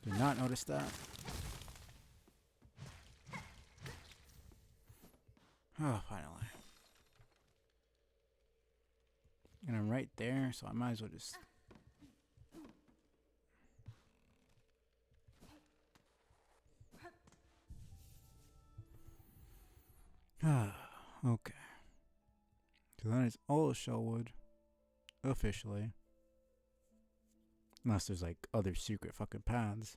Did not notice that. Oh, finally. And I'm right there, so I might as well just... Okay. So that is all of Shellwood. Officially. Unless there's like other secret fucking paths.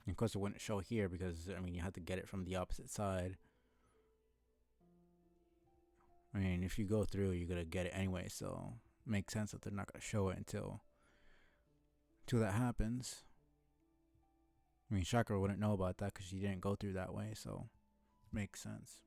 And of course it wouldn't show here because, I mean, you have to get it from the opposite side. I mean, if you go through, you're gonna get it anyway, so it makes sense that they're not gonna show it until that happens. I mean, Chakra wouldn't know about that because she didn't go through that way, so makes sense.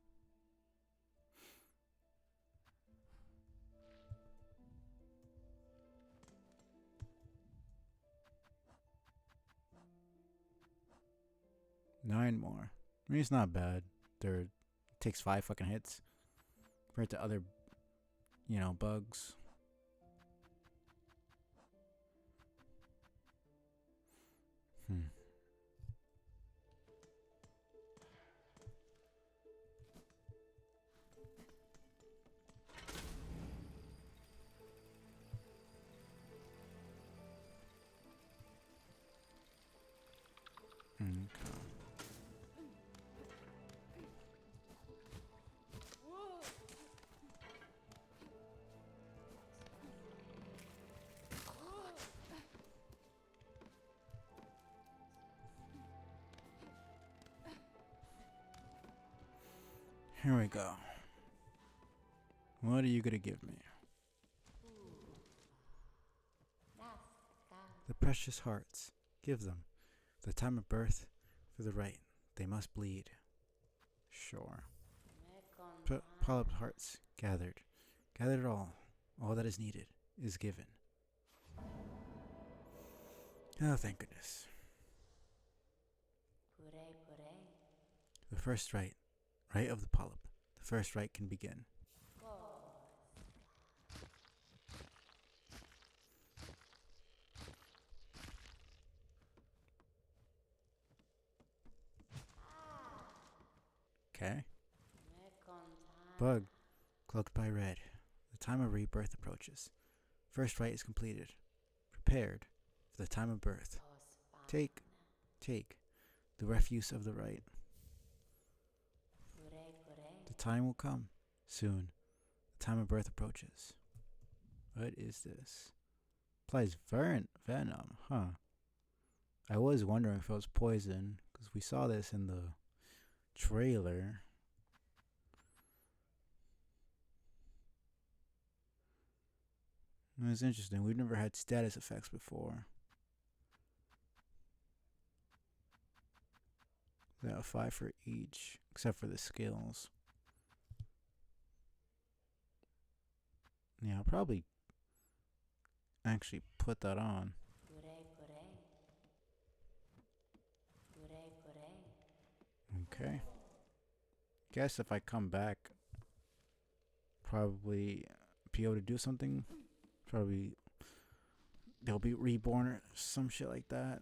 Nine more. I mean, it's not bad. It takes 5 fucking hits compared to other, bugs. Okay. Here we go. What are you gonna give me? The precious hearts. Give them. The time of birth, for the right, they must bleed. Sure. Polyp hearts gathered. Gathered all. All that is needed is given. Oh, thank goodness. The first right. Right of the polyp. The first right can begin. Okay. Bug, cloaked by red. The time of rebirth approaches. First rite is completed. Prepared for the time of birth. Take the refuse of the rite. The time will come soon. The time of birth approaches. What is this? Applies venom, huh? I was wondering if it was poison, because we saw this in the trailer. It's interesting. We've never had status effects before. Yeah, 5 for each, except for the skills. Yeah, I'll probably actually put that on. Okay. Guess if I come back, probably be able to do something. Probably they'll be reborn or some shit like that.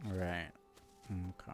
Right. Okay.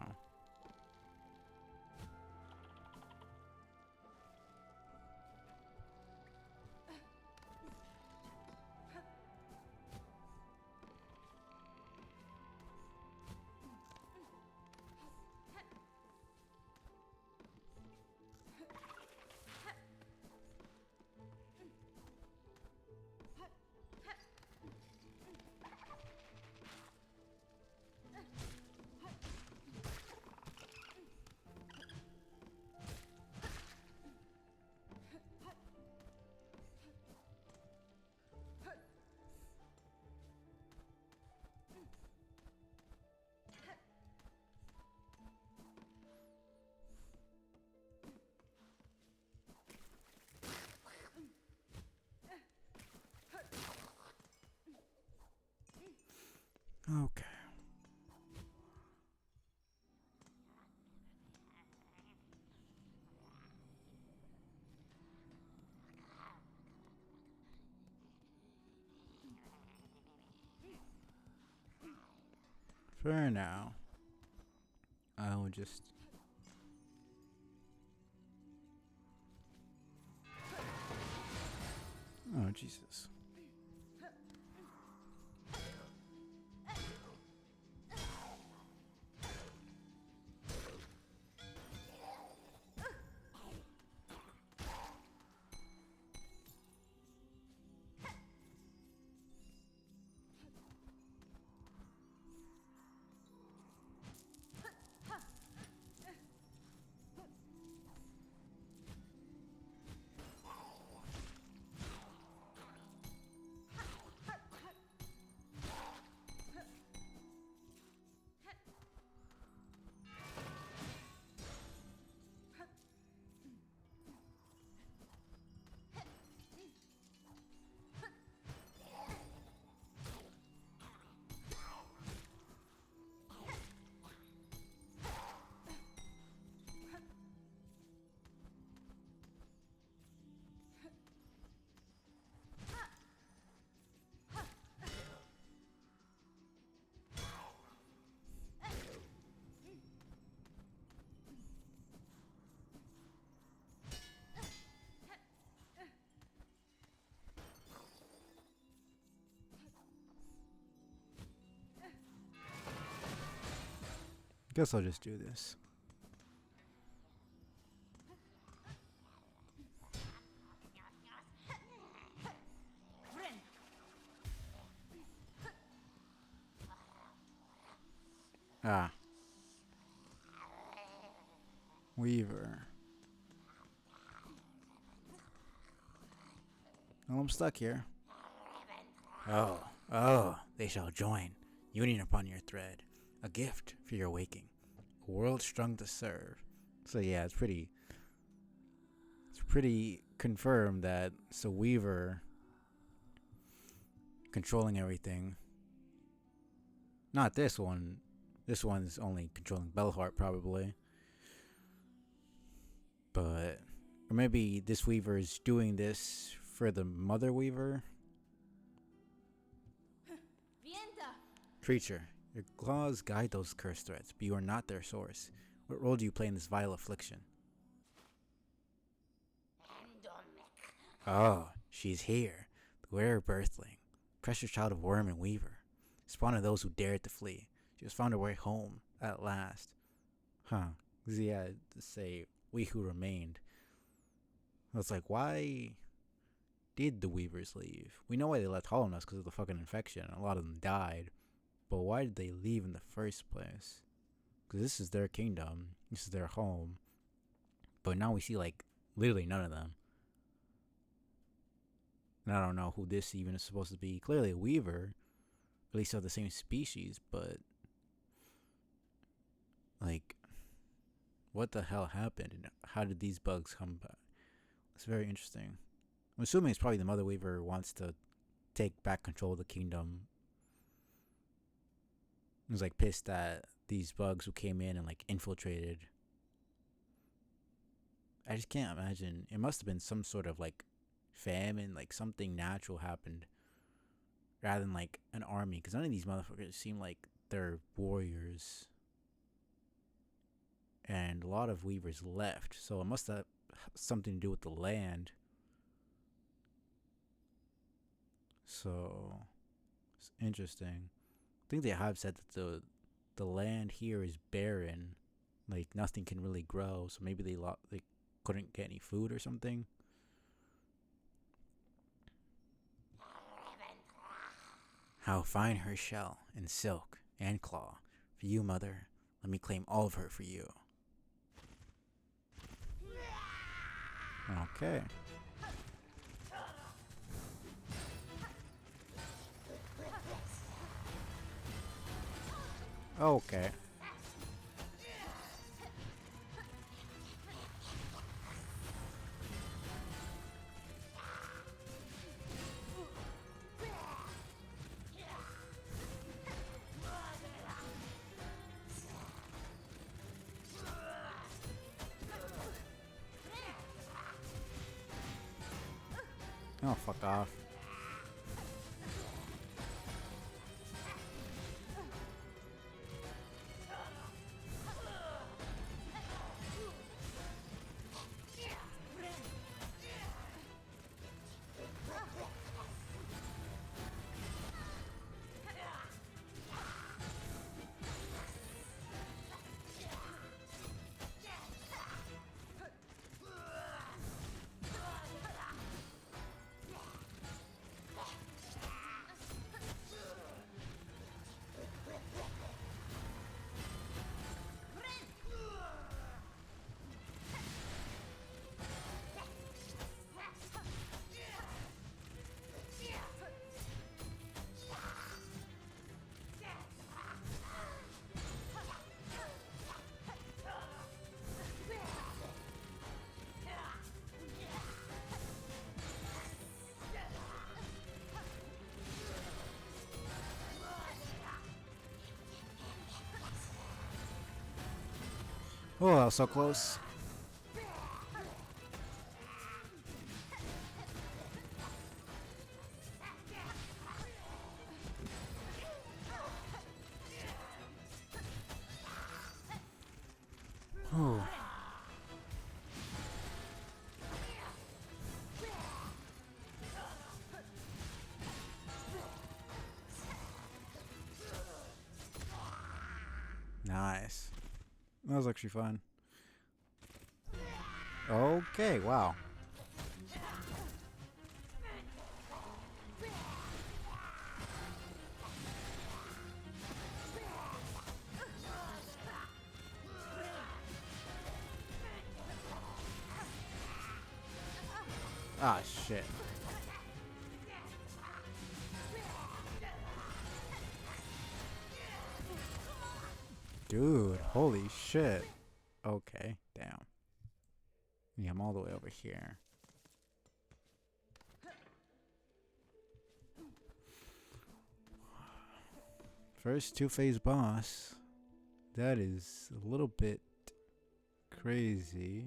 Okay. For now, I will just. Oh, Jesus. Guess I'll just do this. Ah. Weaver. Well, I'm stuck here. Oh, they shall join, union upon your thread. A gift for your waking. World strung to serve. So yeah, it's pretty confirmed that it's a Weaver controlling everything. Not this one. This one's only controlling Bellheart probably. But or maybe this Weaver is doing this for the Mother Weaver. Creature, your claws guide those cursed threats, but you are not their source. What role do you play in this vile affliction? Oh, she's here. The rare birthling, precious child of worm and weaver, spawn of those who dared to flee. She has found her way home, at last. Huh. Yeah, to say, we who remained. I was like, why did the Weavers leave? We know why they left Hollowness because of the fucking infection. A lot of them died. But why did they leave in the first place? Because this is their kingdom. This is their home. But now we see, like, literally none of them. And I don't know who this even is supposed to be. Clearly a Weaver. At least of the same species. But, like, what the hell happened? And how did these bugs come back? It's very interesting. I'm assuming it's probably the Mother Weaver wants to take back control of the kingdom. It was like pissed at these bugs who came in and like infiltrated. I just can't imagine. It must have been some sort of like famine, like something natural happened rather than like an army. Because none of these motherfuckers seem like they're warriors. And a lot of Weavers left. So it must have something to do with the land. So it's interesting. I think they have said that the land here is barren, like nothing can really grow. So maybe they couldn't get any food or something. How fine her shell and silk and claw. For you, mother, let me claim all of her for you. Okay. Okay. Oh, fuck off. Oh, that was so close. Oh. Nice. That was actually fun. Okay, wow. Ah, shit. Dude, holy shit. Okay, damn. Yeah, I'm all the way over here. First two-phase boss. That is a little bit crazy.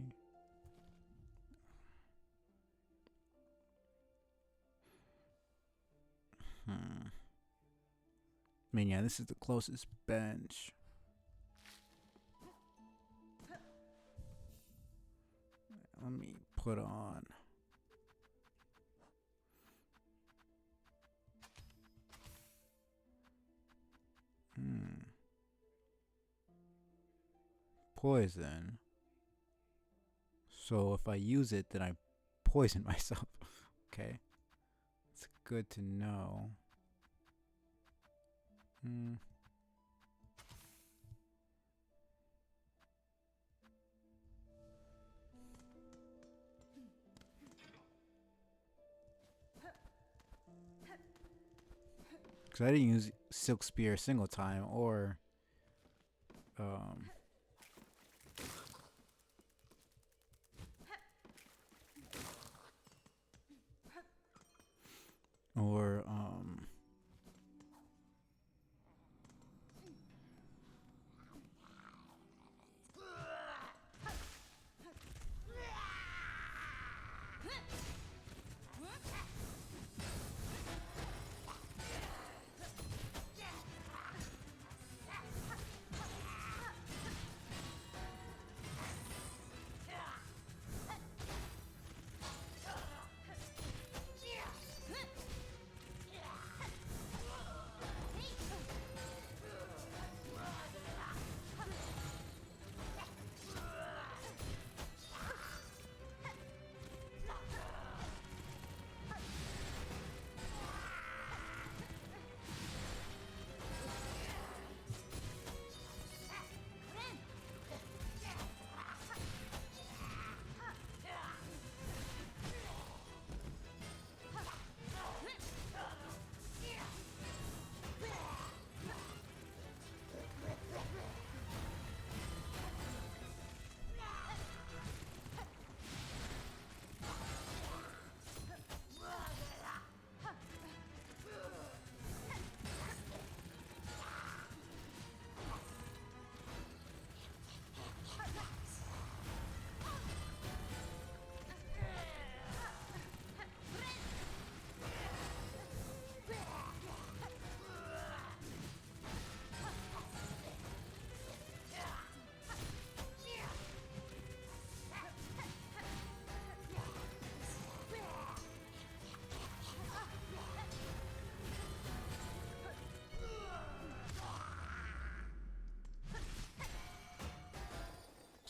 I mean, yeah, this is the closest bench. Let me put on. Poison. So if I use it, then I poison myself. Okay. It's good to know. Because I didn't use Silk Spear a single time, or um, or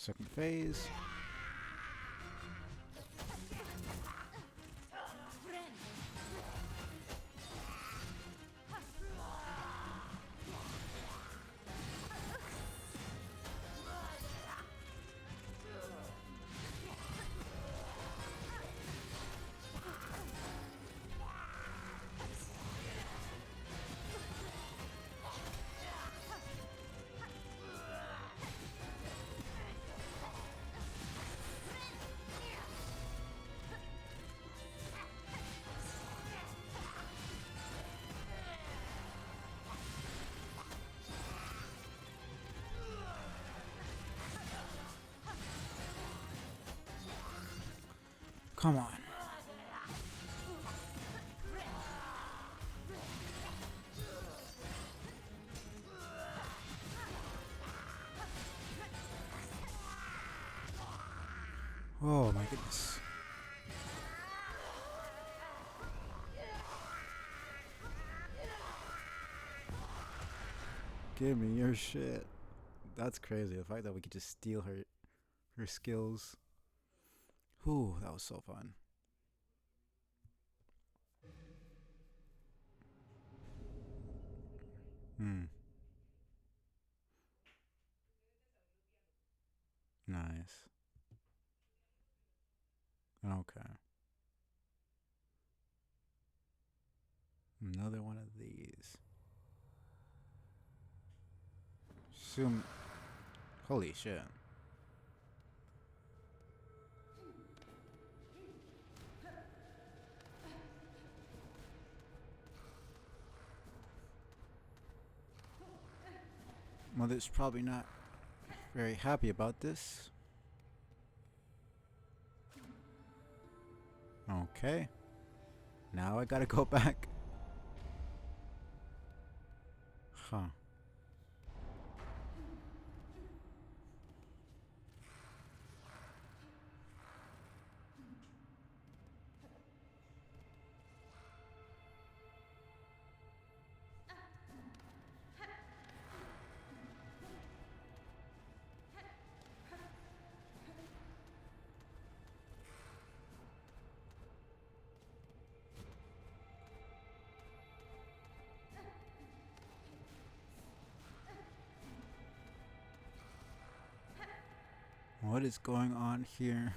second phase. Come on. Oh my goodness. Give me your shit. That's crazy. The fact that we could just steal her skills. Whew, that was so fun. Nice. Okay. Another one of these. Assume Holy shit. Mother's probably not very happy about this. Okay. Now I gotta go back. Huh. What is going on here?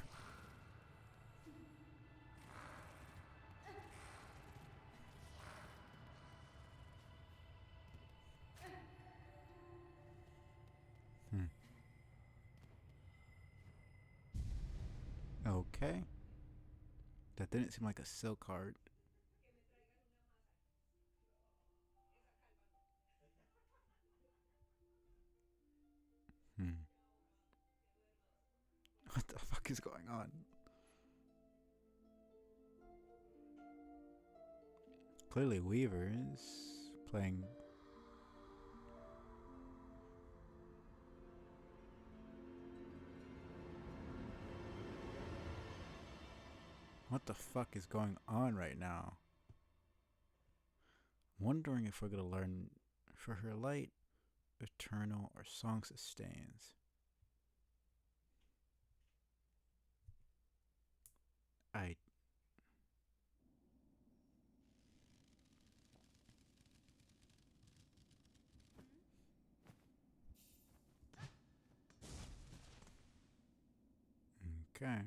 Okay. That didn't seem like a silk heart. What the fuck is going on? Clearly Weaver is playing. What the fuck is going on right now? Wondering if we're gonna learn for her light, eternal, or song sustains. I. Okay.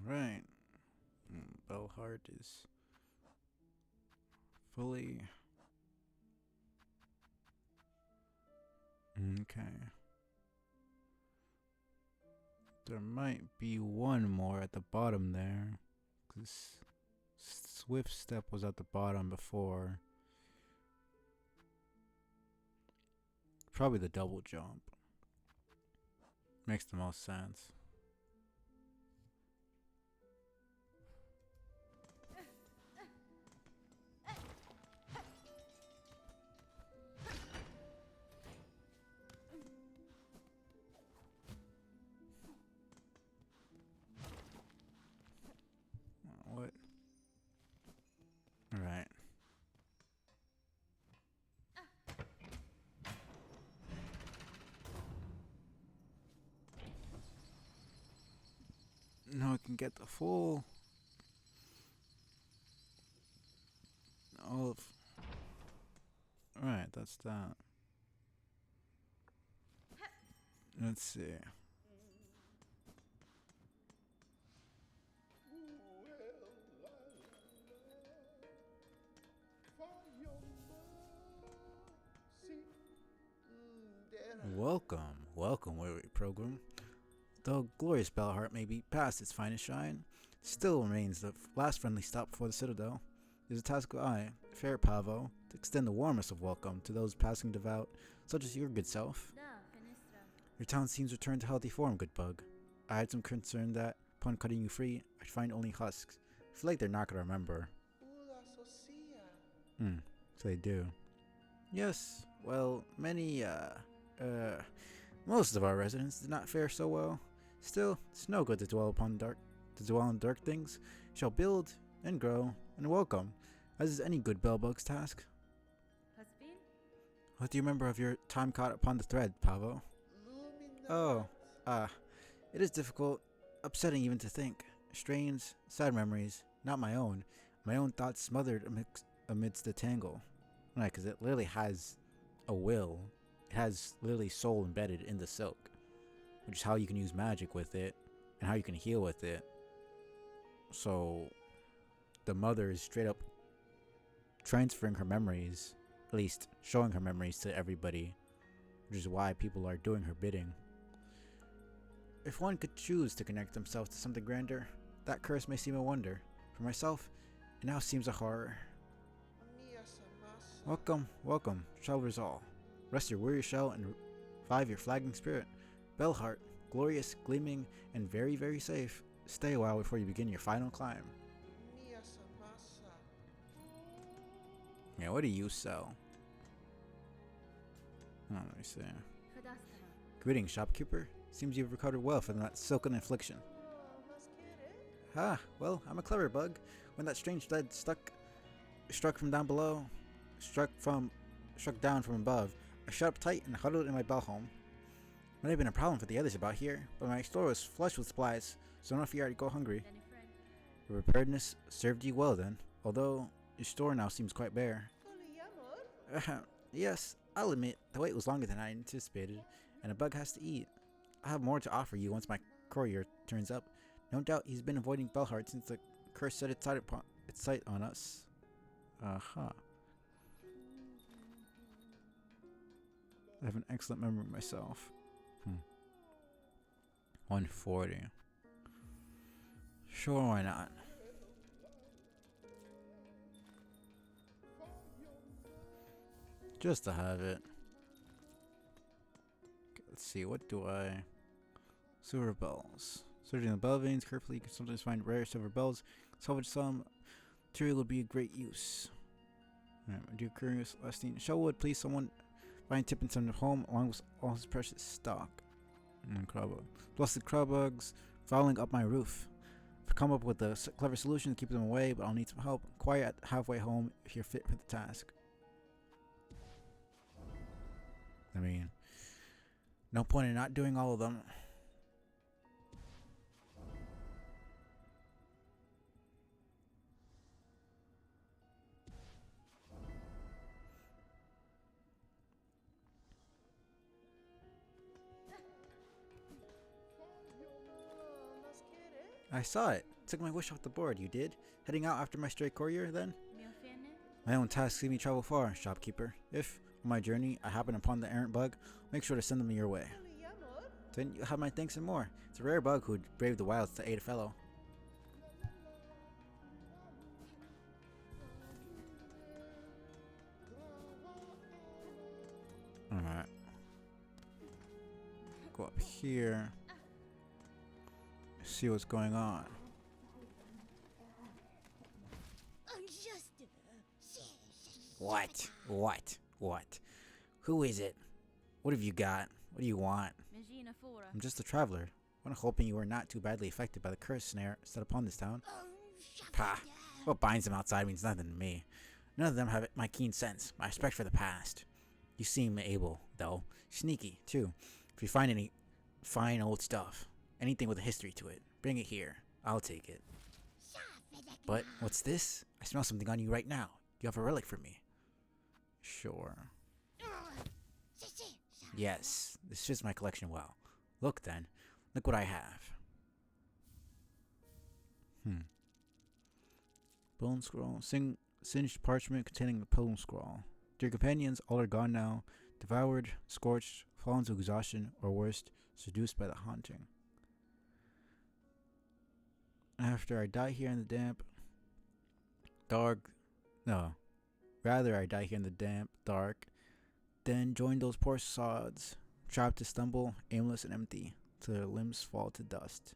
Right. Bellheart is fully. Okay. There might be one more at the bottom there. Because Swift Step was at the bottom before. Probably the double jump. Makes the most sense. What? Alright. Now I can get the full. All of. Alright, that's that. Let's see. Welcome, weary program. Though glorious Bellheart may be past its finest shine, still remains the last friendly stop before the Citadel. It is a task of I, fair Pavo, to extend the warmest of welcome to those passing devout, such as your good self. Your town seems returned to healthy form, good bug. I had some concern that, upon cutting you free, I'd find only husks. I feel like they're not gonna remember. So they do. Yes, well, most of our residents did not fare so well. Still, it's no good to dwell on dark things. You shall build and grow and welcome, as is any good bellbug's task. What do you remember of your time caught upon the thread, Pavo? Oh, it is difficult, upsetting even to think. Strange, sad memories, not my own. My own thoughts smothered amidst the tangle. Right, because it literally has a will. It has literally soul embedded in the silk, which is how you can use magic with it and how you can heal with it. So the mother is straight up transferring her memories, at least showing her memories to everybody, which is why people are doing her bidding. If one could choose to connect themselves to something grander, that curse may seem a wonder. For myself, it now seems a horror. Welcome, welcome, travelers all. Rest your weary shell and revive your flagging spirit. Bellheart, glorious, gleaming, and very, very safe. Stay a while before you begin your final climb. Yeah, what do you sell? Oh, let me see. Greetings, shopkeeper. Seems you've recovered well from that silken affliction. Ah, well, I'm a clever bug. When that strange lead struck from down below, struck down from above, I shut up tight and huddled in my bell home. Might have been a problem for the others about here, but my store was flush with supplies, so no fear I'd go hungry. Your preparedness served you well then, although your store now seems quite bare. Yes, I'll admit, the wait was longer than I anticipated, and a bug has to eat. I'll have more to offer you once my courier turns up. No doubt he's been avoiding Bellheart since the curse set its sight on us. Uh-huh. I have an excellent memory of myself. 140. Sure, why not? Just to have it. Okay, let's see, what do I... Silver bells. Searching the bell veins carefully, you can sometimes find rare silver bells. Salvage some material would be of great use. Alright, my dear curious lasting Shellwood, please someone find Tip and send him home along with all his precious stock. And crowbug. Blessed crowbugs fouling up my roof. I've come up with a clever solution to keep them away, but I'll need some help. Quiet halfway home if you're fit for the task. I mean, no point in not doing all of them. I saw it. Took my wish off the board, you did? Heading out after my stray courier, then? My own tasks see me travel far, shopkeeper. If, on my journey, I happen upon the errant bug, make sure to send them your way. Then you'll have my thanks and more. It's a rare bug who'd brave the wilds to aid a fellow. Alright. Go up here. See what's going on. What? Who is it? What have you got? What do you want? I'm just a traveler. I'm hoping you were not too badly affected by the curse snare set upon this town. Pah! What binds them outside means nothing to me. None of them have my keen sense, my respect for the past. You seem able, though. Sneaky, too. If you find any fine old stuff, anything with a history to it, bring it here. I'll take it. But what's this? I smell something on you right now. You have a relic for me. Sure. Yes, this fits my collection well. Look then. Look what I have. Bone scroll. Singed parchment containing the poem scroll. Dear companions, all are gone now. Devoured, scorched, fallen to exhaustion, or worse, seduced by the haunting. After I die here in the damp, I die here in the damp, dark, then join those poor sods, trapped to stumble, aimless and empty, till their limbs fall to dust.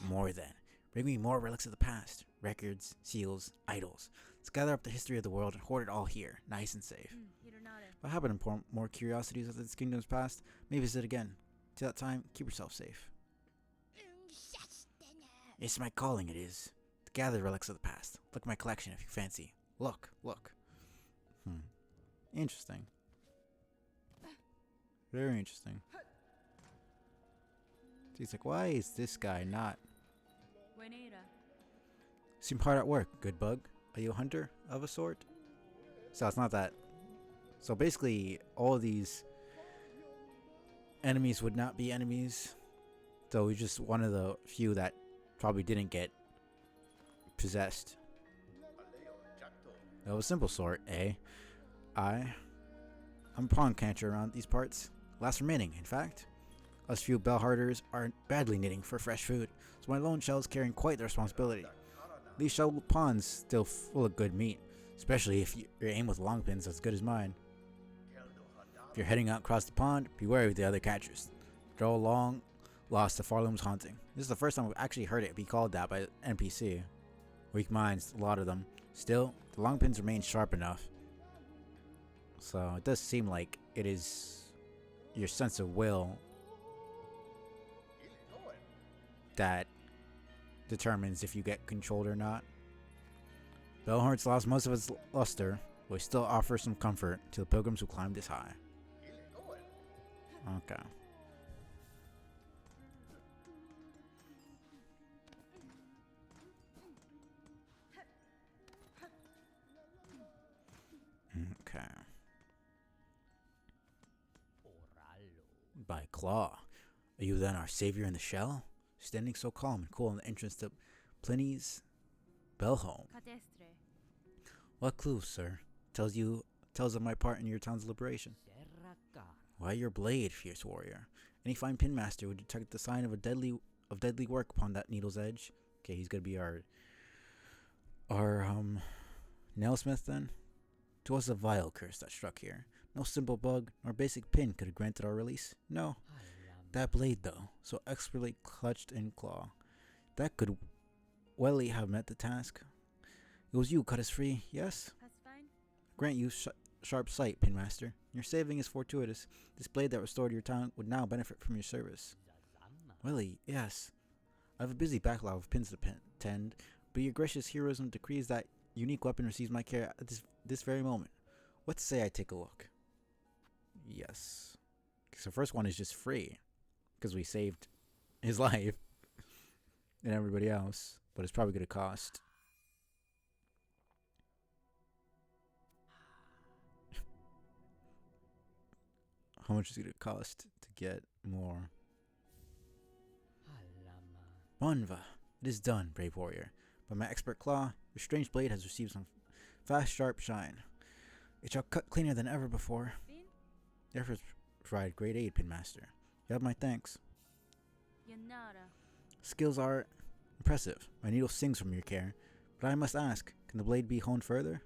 More then. Bring me more relics of the past. Records, seals, idols. Let's gather up the history of the world and hoard it all here, nice and safe. If I happen to import more curiosities of this kingdom's past, may visit again. Till that time, keep yourself safe. It's my calling, it is. To gather relics of the past. Look at my collection if you fancy. Look. Interesting. Very interesting. He's like, why is this guy not? Buenera. Seem hard at work, good bug. Are you a hunter of a sort? So it's not that. So basically, all of these enemies would not be enemies. So he's just one of the few that probably didn't get possessed. Of a simple sort, eh? I'm a pawn catcher around these parts. Last remaining, in fact. Us few bellharders are badly needing for fresh food, so my lone shell's carrying quite the responsibility. These shell pawns still full of good meat, especially if your aim with long pins as good as mine. If you're heading out across the pond, be wary of the other catchers. They're all long lost to Farlum's haunting. This is the first time I've actually heard it be called that by an NPC. Weak minds, a lot of them. Still, the long pins remain sharp enough. So it does seem like it is your sense of will that determines if you get controlled or not. Bellhorn's lost most of its luster, but we still offer some comfort to the pilgrims who climb this high. Okay. Okay. By Claw. Are you then our savior in the shell? Standing so calm and cool in the entrance to Pliny's Bellhome. Cadestre. What clue, sir? Tells of my part in your town's liberation. Why your blade, fierce warrior? Any fine pinmaster would detect the sign of deadly work upon that needle's edge. Okay, he's gonna be our nailsmith then. 'Twas a vile curse that struck here. No simple bug nor basic pin could have granted our release. No. That blade, though, so expertly clutched in claw, that could welly have met the task. It was you who cut us free, yes? That's fine. Grant you sharp sight, Pinmaster. Your saving is fortuitous. This blade that restored your town would now benefit from your service. Welly, yes. I have a busy backlog of pins to tend, but your gracious heroism decrees that unique weapon receives my care at this very moment. What say I take a look? Yes. So first one is just free, because we saved his life and everybody else, but it's probably going to cost. How much is it going to cost to get more? Monva, it is done, brave warrior. By my expert claw, your strange blade has received some fast, sharp shine. It shall cut cleaner than ever before. Your efforts provide great aid, Pinmaster. You have my thanks. Yanara. Skills are impressive. My needle sings from your care. But I must ask, can the blade be honed further?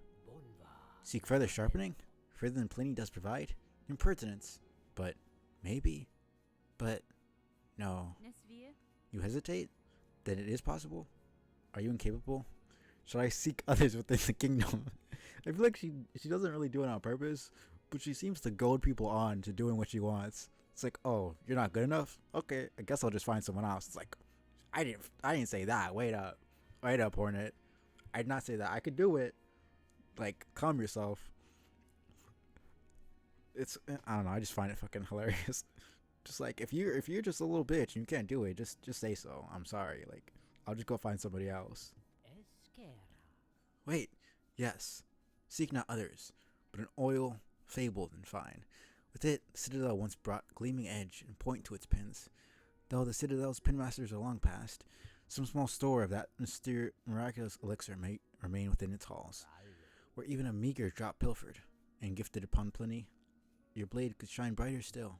Seek further sharpening? Further than Pliny does provide? Impertinence. But maybe. But no. You hesitate? Then it is possible? Are you incapable? Should I seek others within the kingdom? I feel like she doesn't really do it on purpose, but she seems to goad people on to doing what she wants. It's like, oh, you're not good enough? Okay, I guess I'll just find someone else. It's like, I didn't say that. Wait up, Hornet. I did not say that. I could do it. Like, calm yourself. I don't know. I just find it fucking hilarious. Just like, if you're just a little bitch and you can't do it, just say so. I'm sorry. Like, I'll just go find somebody else. Wait, yes. Seek not others, but an oil fabled and fine. With it, the citadel once brought gleaming edge and point to its pins. Though the citadel's pinmasters are long past, some small store of that miraculous elixir may remain within its halls, where even a meager drop pilfered and gifted upon Pliny, your blade could shine brighter still.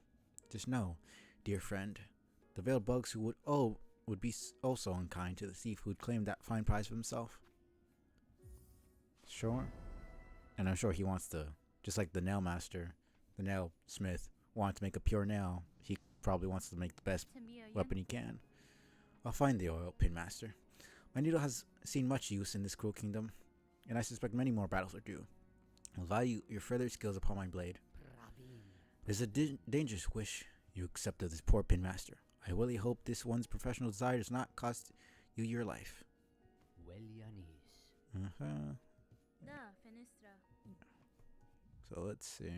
Just know, dear friend, the veiled bugs who would be also unkind to the thief who'd claim that fine prize for himself. Sure. And I'm sure he wants to, just like the nail master, the nail smith, wanted to make a pure nail. He probably wants to make the best weapon he can. I'll find the oil, Pinmaster. My needle has seen much use in this cruel kingdom, and I suspect many more battles are due. I'll value your further skills upon my blade. It is a dangerous wish you accept of this poor Pinmaster. I really hope this one's professional desire does not cost you your life. So let's see.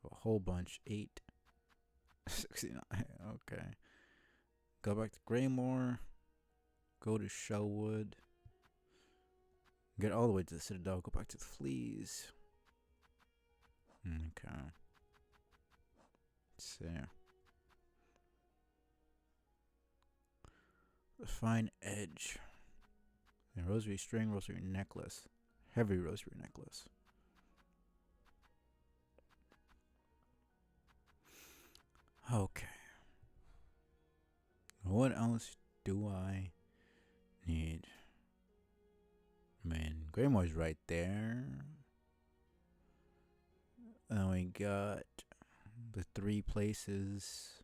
A whole bunch. 8. 69. Okay. go back to Greymore. Go to Shellwood. Get all the way to the Citadel. Go back to the Fleas. Okay. Let's see. The Fine Edge. And rosary string, rosary necklace. Heavy rosary necklace. Okay. What else do I need? Man, Greymoor's right there. And we got the 3 places.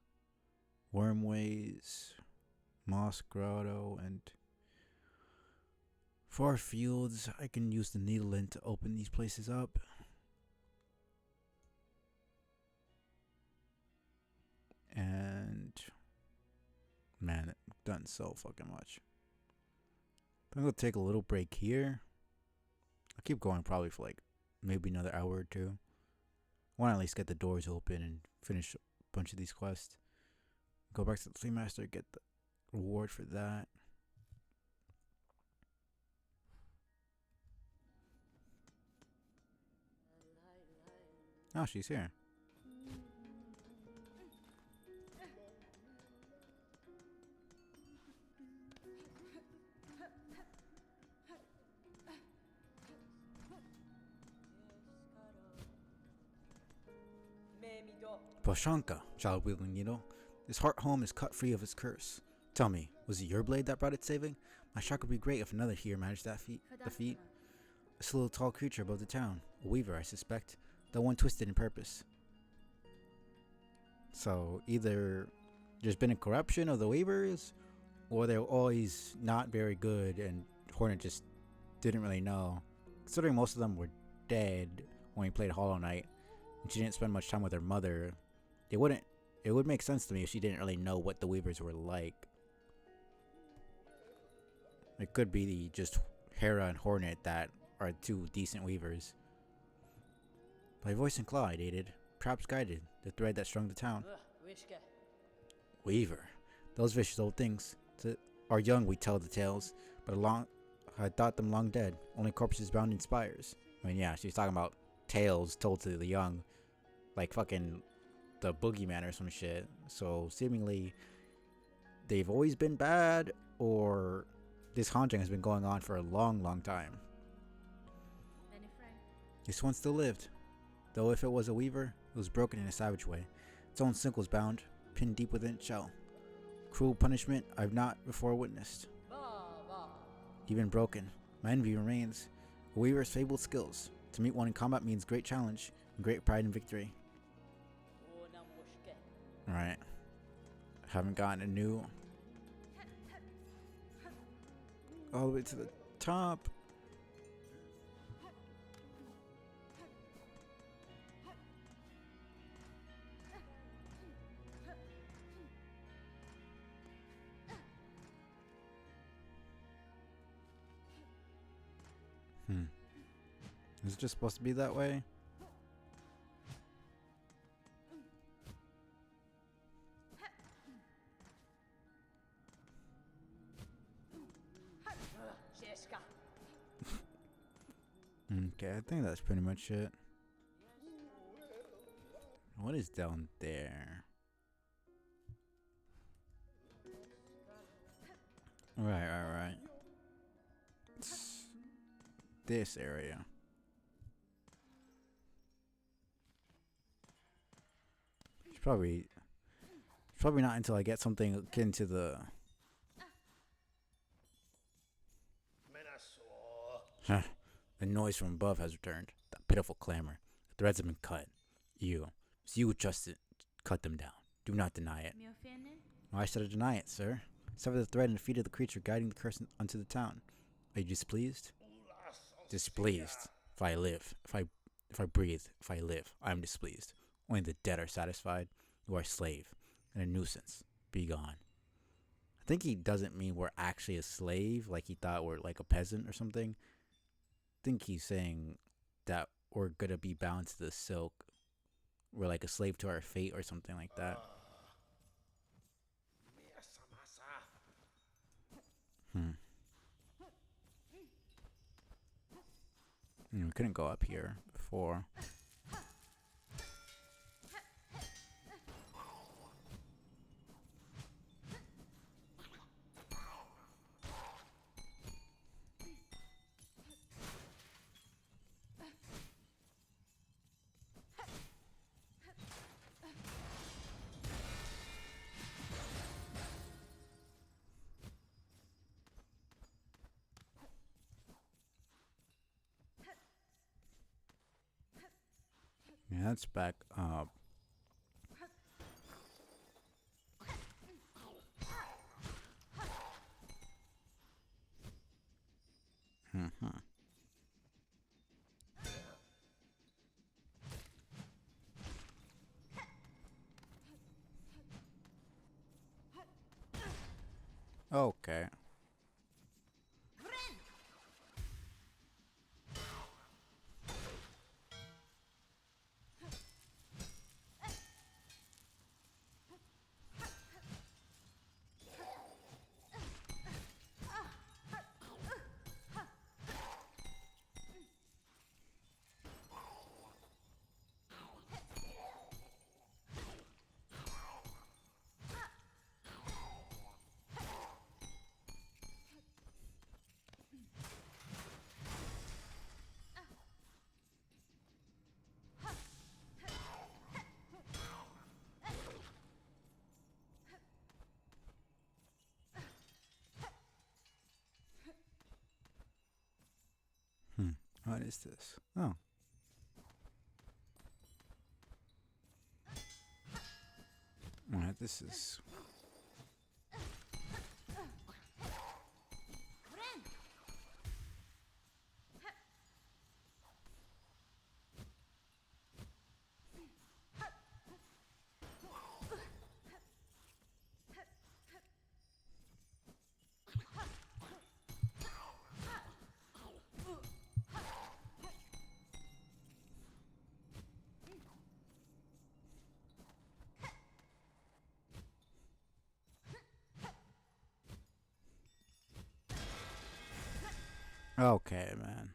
Wormways, Moss Grotto, and Far Fields. I can use the needle to open these places up. And man, I've done so fucking much. I'm gonna take a little break here. I'll keep going probably for like maybe another hour or two. I want to at least get the doors open and finish a bunch of these quests. Go back to the Flea Master, get the reward for that. Oh, she's here. Poshanka, child wielding needle. This heart home is cut free of its curse. Tell me, was it your blade that brought it saving? My shock would be great if another here managed that feat. The feat. A little tall creature above the town. A weaver, I suspect. Though one twisted in purpose. So, either there's been a corruption of the weavers, or they're always not very good and Hornet just didn't really know. Considering most of them were dead when we played Hollow Knight, and she didn't spend much time with her mother, it would make sense to me if she didn't really know what the weavers were like. It could be just Hera and Hornet that are 2 decent weavers. By voice and claw I dated, perhaps guided, the thread that strung the town. Weaver. Those vicious old things. Are young we tell the tales, but I thought them long dead. Only corpses bound in spires. I mean, yeah, she's talking about tales told to the young. Like fucking the boogeyman or some shit. So seemingly they've always been bad, or this haunting has been going on for a long, long time. This one still lived. Though if it was a weaver, it was broken in a savage way. Its own sickles bound, pinned deep within its shell. Cruel punishment I've not before witnessed. Even broken, my envy remains. A weaver's fabled skills. To meet one in combat means great challenge and great pride in victory. Alright. Haven't gotten a new. All the way to the top. Is it just supposed to be that way? Okay, I think that's pretty much it. What is down there? Right. It's this area. It's probably not until I get something akin to the. Huh. The noise from above has returned. That pitiful clamor. The threads have been cut. You just cut them down. Do not deny it. Why should I deny it, sir? Sever the thread and defeated the creature guiding the curse unto the town. Are you displeased? Displeased. If I live, if I breathe, if I live, I am displeased. Only the dead are satisfied. You are a slave and a nuisance. Be gone. I think he doesn't mean we're actually a slave, like he thought we're like a peasant or something. I think he's saying that we're gonna be bound to the silk. We're like a slave to our fate or something like that. We couldn't go up here before. Yeah, that's back up. Mm-hmm. Okay. What is this? Oh. Alright, this is... Okay, man.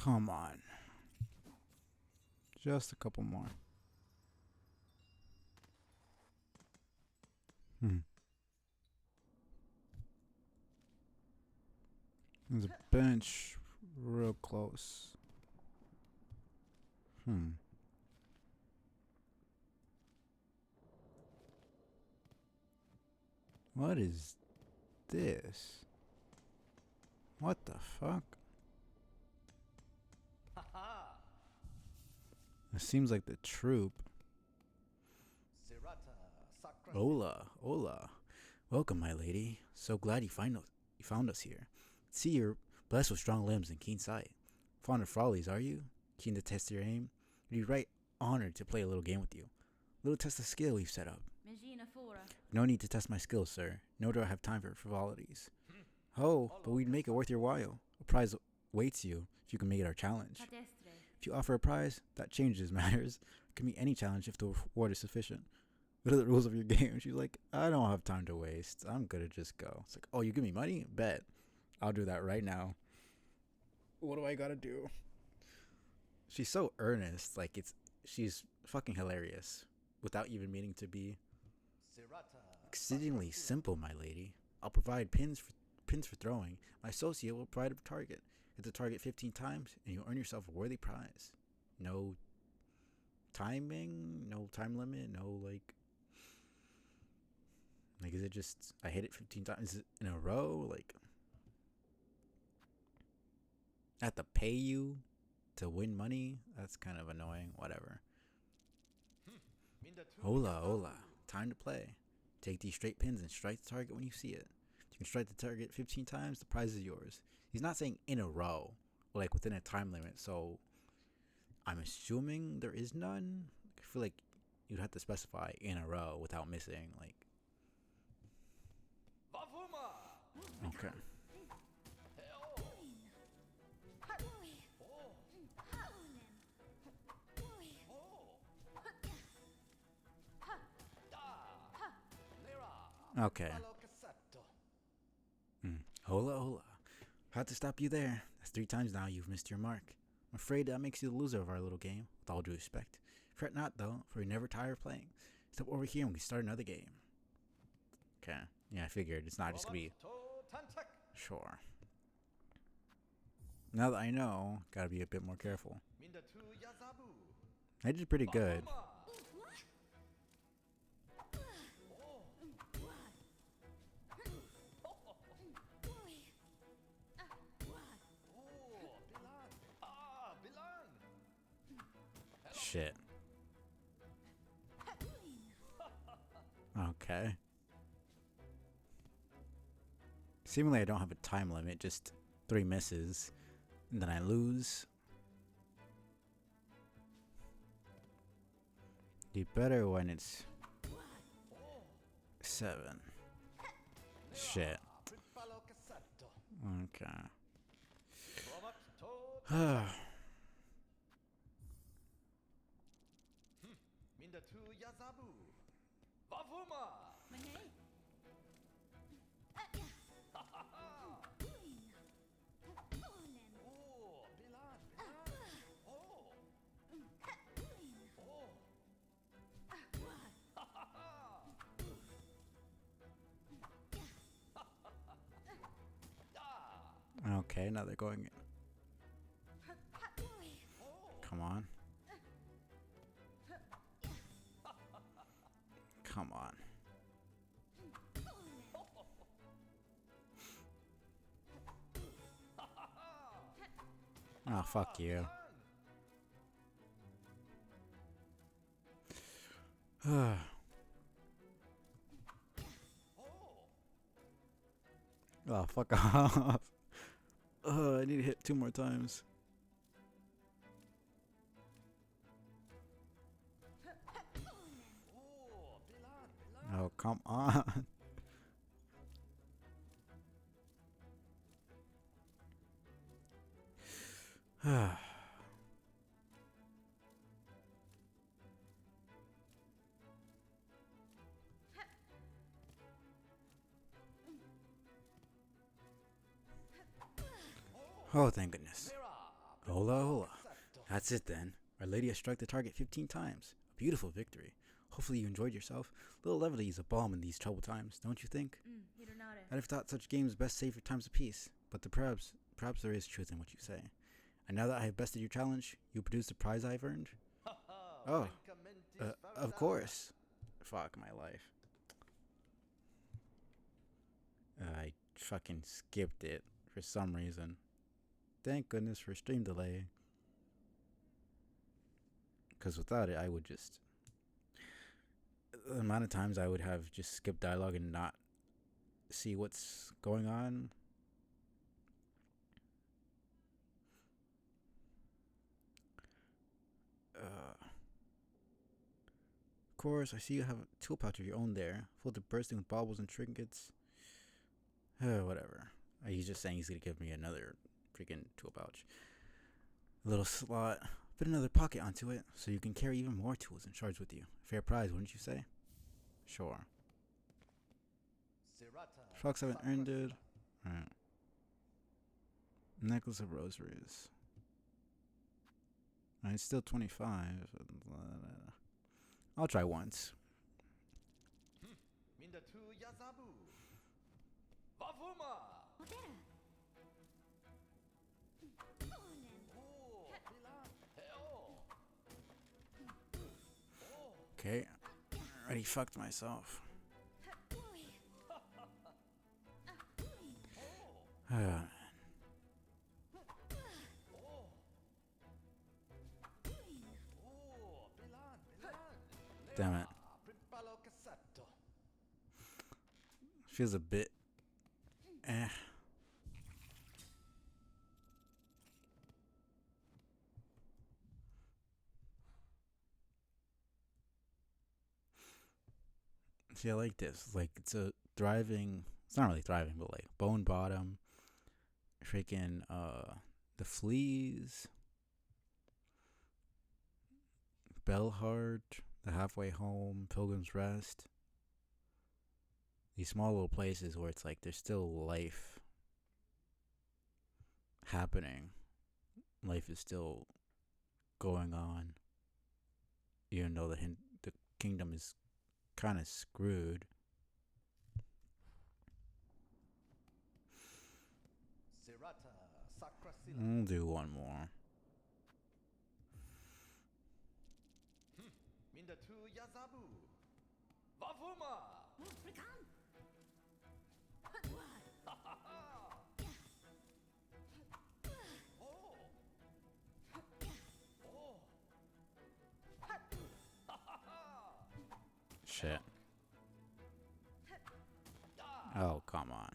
Come on. Just a couple more. There's a bench real close. What is this? What the fuck? It seems like the troop. Hola, hola. Welcome, my lady. So glad you found us here. See, you're blessed with strong limbs and keen sight. Fond of frolies, are you? Keen to test your aim? It'd be right honored to play a little game with you. Little test of skill we've set up. No need to test my skills, sir. Nor do I have time for frivolities. Oh, but we'd make it worth your while. A prize waits you if you can make it our challenge. If you offer a prize, that changes matters. It can be any challenge if the reward is sufficient. What are the rules of your game? She's like, I don't have time to waste. I'm gonna just go. It's like, oh, you give me money? Bet. I'll do that right now. What do I gotta do? She's so earnest. Like, she's fucking hilarious without even meaning to be. Exceedingly simple, my lady. I'll provide pins for throwing. My associate will provide a target. Hit the target 15 times, and you'll earn yourself a worthy prize. No timing, no time limit, no like is it just I hit it 15 times? Is it in a row? Like I have to pay you to win money? That's kind of annoying. Whatever. Hola, hola. Time to play. Take these straight pins and strike the target when you see it. If you can strike the target 15 times, the prize is yours. He's not saying in a row, like within a time limit, so I'm assuming there is none. I feel like you'd have to specify in a row without missing, like. Okay. Okay. Hola, hola. Had to stop you there. That's 3 times now you've missed your mark. I'm afraid that makes you the loser of our little game, with all due respect. Fret not, though, for you're never tired of playing. Step over here and we can start another game. Okay. Yeah, I figured it's not just gonna be... Sure. Now that I know, gotta be a bit more careful. I did pretty good. Shit. Okay. Seemingly I don't have a time limit, just 3 misses. And then I lose. Do better when it's 7. Shit. Okay. Okay, now they're going in. Come on. Come on. Oh, fuck you. Oh, fuck off. I need to hit 2 more times. Oh, come on. Oh, thank goodness. Hola, hola. That's it then. Our lady has struck the target 15 times. A beautiful victory. Hopefully you enjoyed yourself. Little levity is a balm in these troubled times, don't you think? I'd have thought such games best saved for times of peace, but perhaps there is truth in what you say. And now that I have bested your challenge, you produce the prize I've earned? Oh, of course. Fuck my life. I fucking skipped it for some reason. Thank goodness for stream delay. Because without it, I would just... The amount of times I would have just skipped dialogue and not see what's going on. Of course, I see you have a tool pouch of your own there, full to bursting with baubles and trinkets. Whatever. He's just saying he's gonna give me another freaking tool pouch. A little slot. Fit another pocket onto it, so you can carry even more tools and shards with you. Fair prize, wouldn't you say? Sure. Fox haven't earned it. Alright. Necklace of rosaries. It's still 25. I'll try once. Okay. Already fucked myself. Damn it. Feels a bit eh. See, I like this. Like, it's a thriving. It's not really thriving, but like Bone Bottom, freaking the Fleas, Bellhart, The Halfway Home, Pilgrim's Rest. These small little places where it's like there's still life happening. Life is still going on, even though the kingdom is kind of screwed. I'll do one more. Shit. Oh, come on.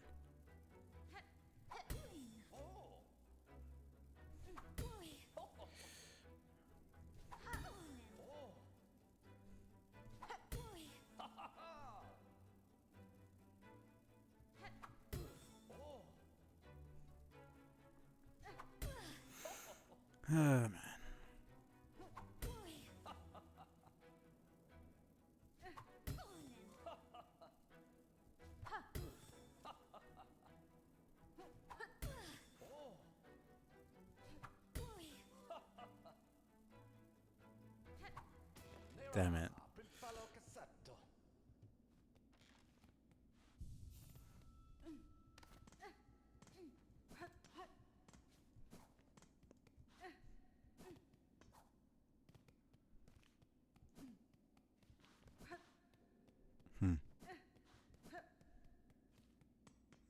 Oh, man. Damn it.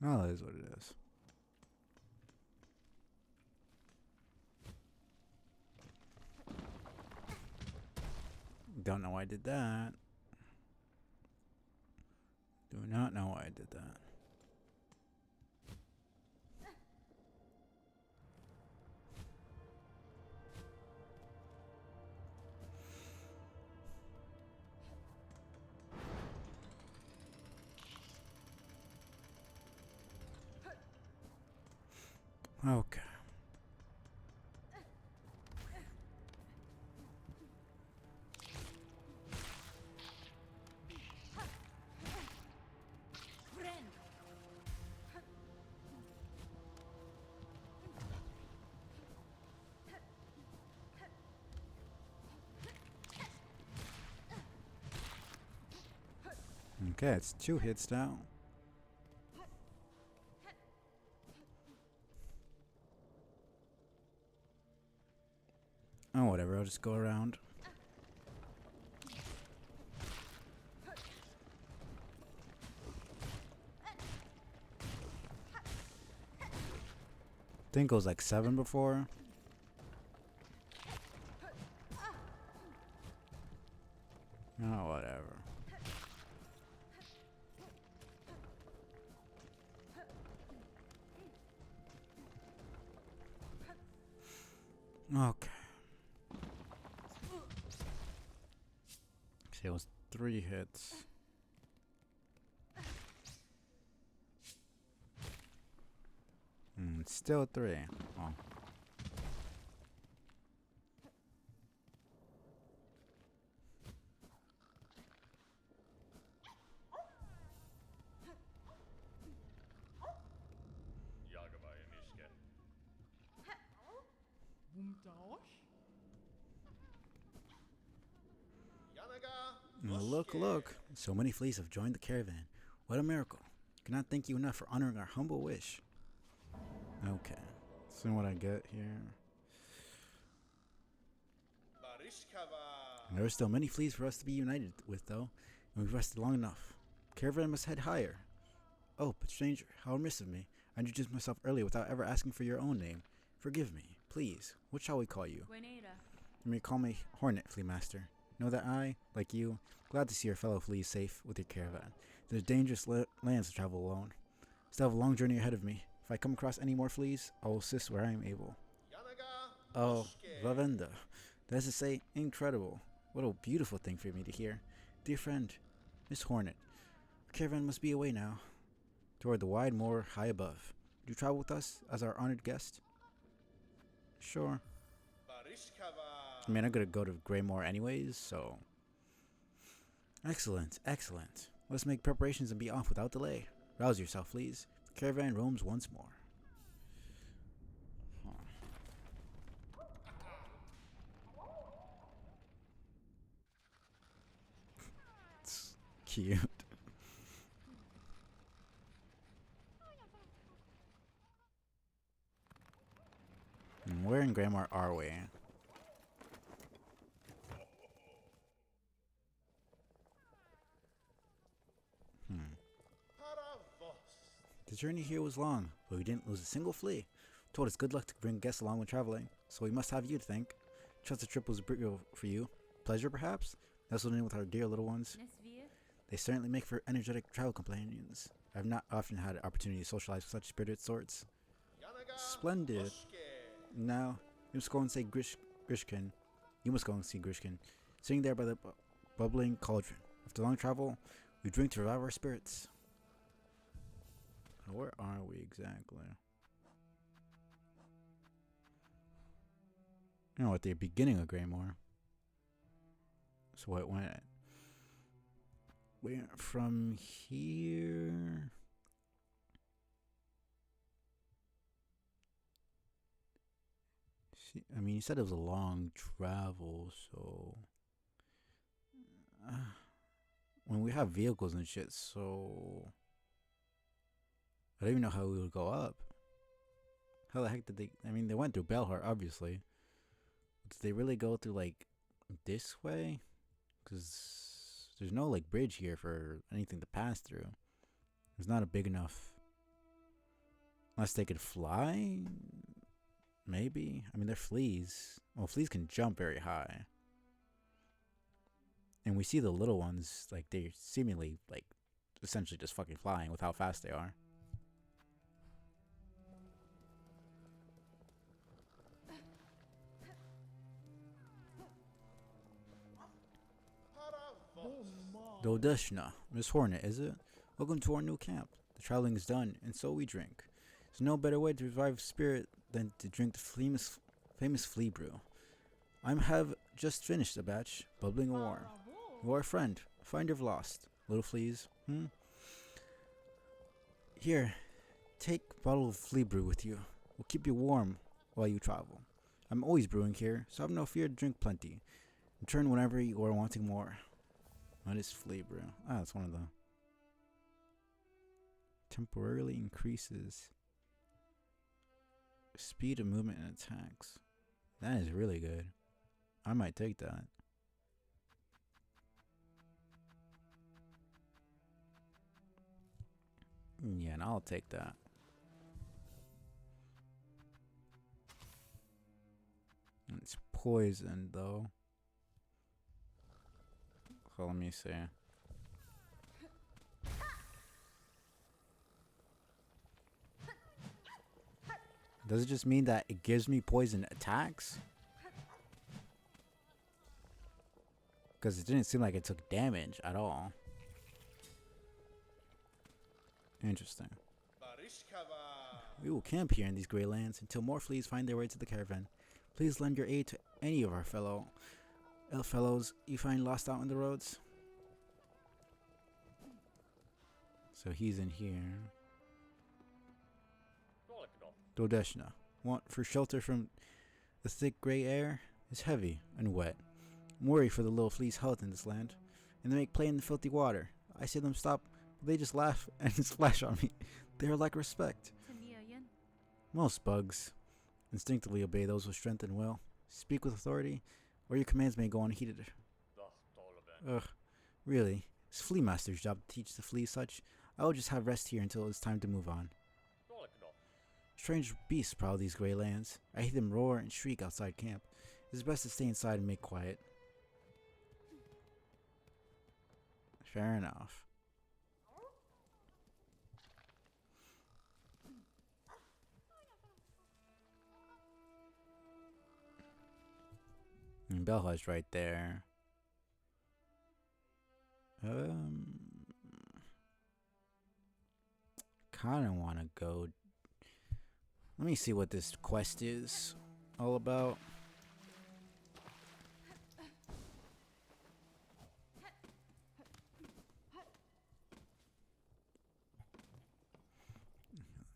Oh, that is what it is. Don't know why I did that. Do not know why I did that. Okay. Okay, it's 2 hits now. Oh, whatever, I'll just go around. I think it was like 7 before. Oh, whatever. Okay. See, it was 3 hits. It's still 3. Oh. Look, look. So many fleas have joined the caravan. What a miracle. Cannot thank you enough for honoring our humble wish. Okay. So what I get here. There are still many fleas for us to be united with, though, and we've rested long enough. Caravan must head higher. Oh, but stranger, how remiss of me. I introduced myself earlier without ever asking for your own name. Forgive me, please. What shall we call you? Buenera. You may call me Hornet, Flea Master. Know that I, like you, glad to see your fellow fleas safe with your caravan. There's dangerous lands to travel alone. Still have a long journey ahead of me. If I come across any more fleas, I will assist where I am able. Oh, Lavenda. That's to say, incredible. What a beautiful thing for me to hear. Dear friend, Miss Hornet, the caravan must be away now, toward the wide moor high above. Would you travel with us as our honored guest? Sure. I mean, I'm gonna go to Greymoor anyways, so... Excellent, excellent. Let's make preparations and be off without delay. Rouse yourself, please. The caravan roams once more. It's cute. And where in Greymoor are we? The journey here was long, but we didn't lose a single flea. Told us good luck to bring guests along when traveling, so we must have you to thank. Trust the trip was brilliant for you. Pleasure, perhaps? Nestled in with our dear little ones. They certainly make for energetic travel companions. I have not often had an opportunity to socialize with such spirited sorts. Splendid. Now, you must go and see Grishkin. You must go and see Grishkin, sitting there by the bubbling cauldron. After long travel, we drink to revive our spirits. Where are we exactly? At the beginning of Greymoor. So what went? Where from here? See, I mean, you said it was a long travel, so when we have vehicles and shit, so I don't even know how we would go up. How the heck did they? I mean, they went through Belhart, obviously. Did they really go through like this way? Because there's no like bridge here for anything to pass through. It's not a big enough. Unless they could fly, maybe. I mean, they're fleas. Well, fleas can jump very high, and we see the little ones like they're seemingly like essentially just fucking flying with how fast they are. Dodeshna, Miss Hornet, is it? Welcome to our new camp. The traveling is done, and so we drink. There's no better way to revive spirit than to drink the famous flea brew. I have just finished a batch, bubbling and warm. You are a friend, a finder of lost. Little fleas, Here, take a bottle of flea brew with you. We'll keep you warm while you travel. I'm always brewing here, so have no fear to drink plenty. Return whenever you are wanting more. What is flea brew? Ah, it's one of the... Temporarily increases speed of movement and attacks. That is really good. I might take that. Yeah, and I'll take that. It's poison, though. So let me see. Does it just mean that it gives me poison attacks? Because it didn't seem like it took damage at all. Interesting. We will camp here in these gray lands until more fleas find their way to the caravan. Please lend your aid to any of our fellows you find lost out on the roads. So he's in here. Dodeshna. Want for shelter from the thick gray air? It's heavy and wet. I'm worried for the little flea's health in this land. And they make play in the filthy water. I say them stop, but they just laugh and splash on me. They are like respect. Most bugs instinctively obey those with strength and will. Speak with authority, or your commands may go unheeded. Ugh, really? It's Flea Master's job to teach the fleas such. I will just have rest here until it's time to move on. Strange beasts prowl these gray lands. I hear them roar and shriek outside camp. It's best to stay inside and make quiet. Fair enough. And Belha's right there. Kinda wanna go. Let me see what this quest is all about.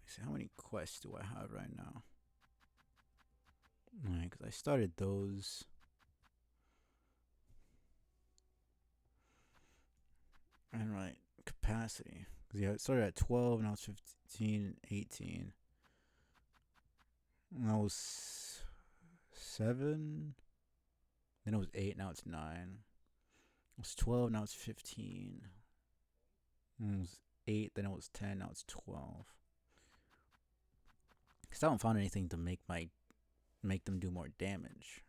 See, how many quests do I have right now? Alright, because I started those. And right, capacity. Because yeah, it started at 12, now it's 15, 18. And that was 7. Then it was 8, now it's 9. It was 12, now it's 15. And it was 8, then it was 10, now it's 12. Because I haven't found anything to make them do more damage.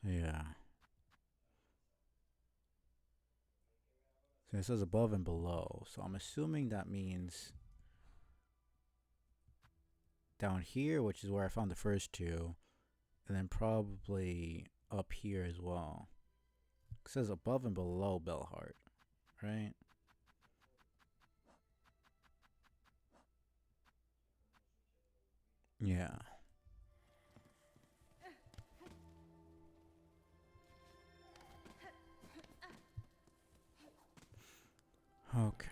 Yeah. So it says above and below. So I'm assuming that means down here, which is where I found the first two. And then probably up here as well. It says above and below Bellheart, right? Yeah. Okay.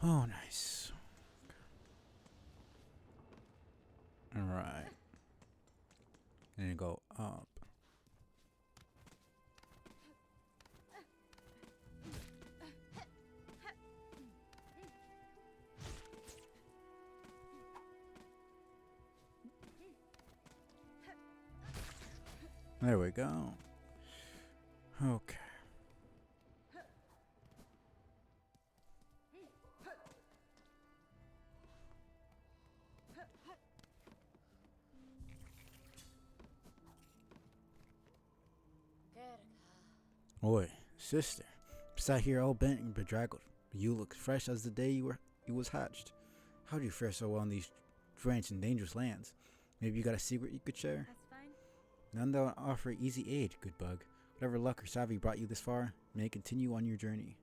Oh, nice. Alright. And go up. There we go. Okay. Oi, sister. Sat here all bent and bedraggled. You look fresh as the day you was hatched. How do you fare so well in these strange and dangerous lands? Maybe you got a secret you could share? That's fine. None that will offer easy aid, good bug. Whatever luck or savvy brought you this far, may it continue on your journey.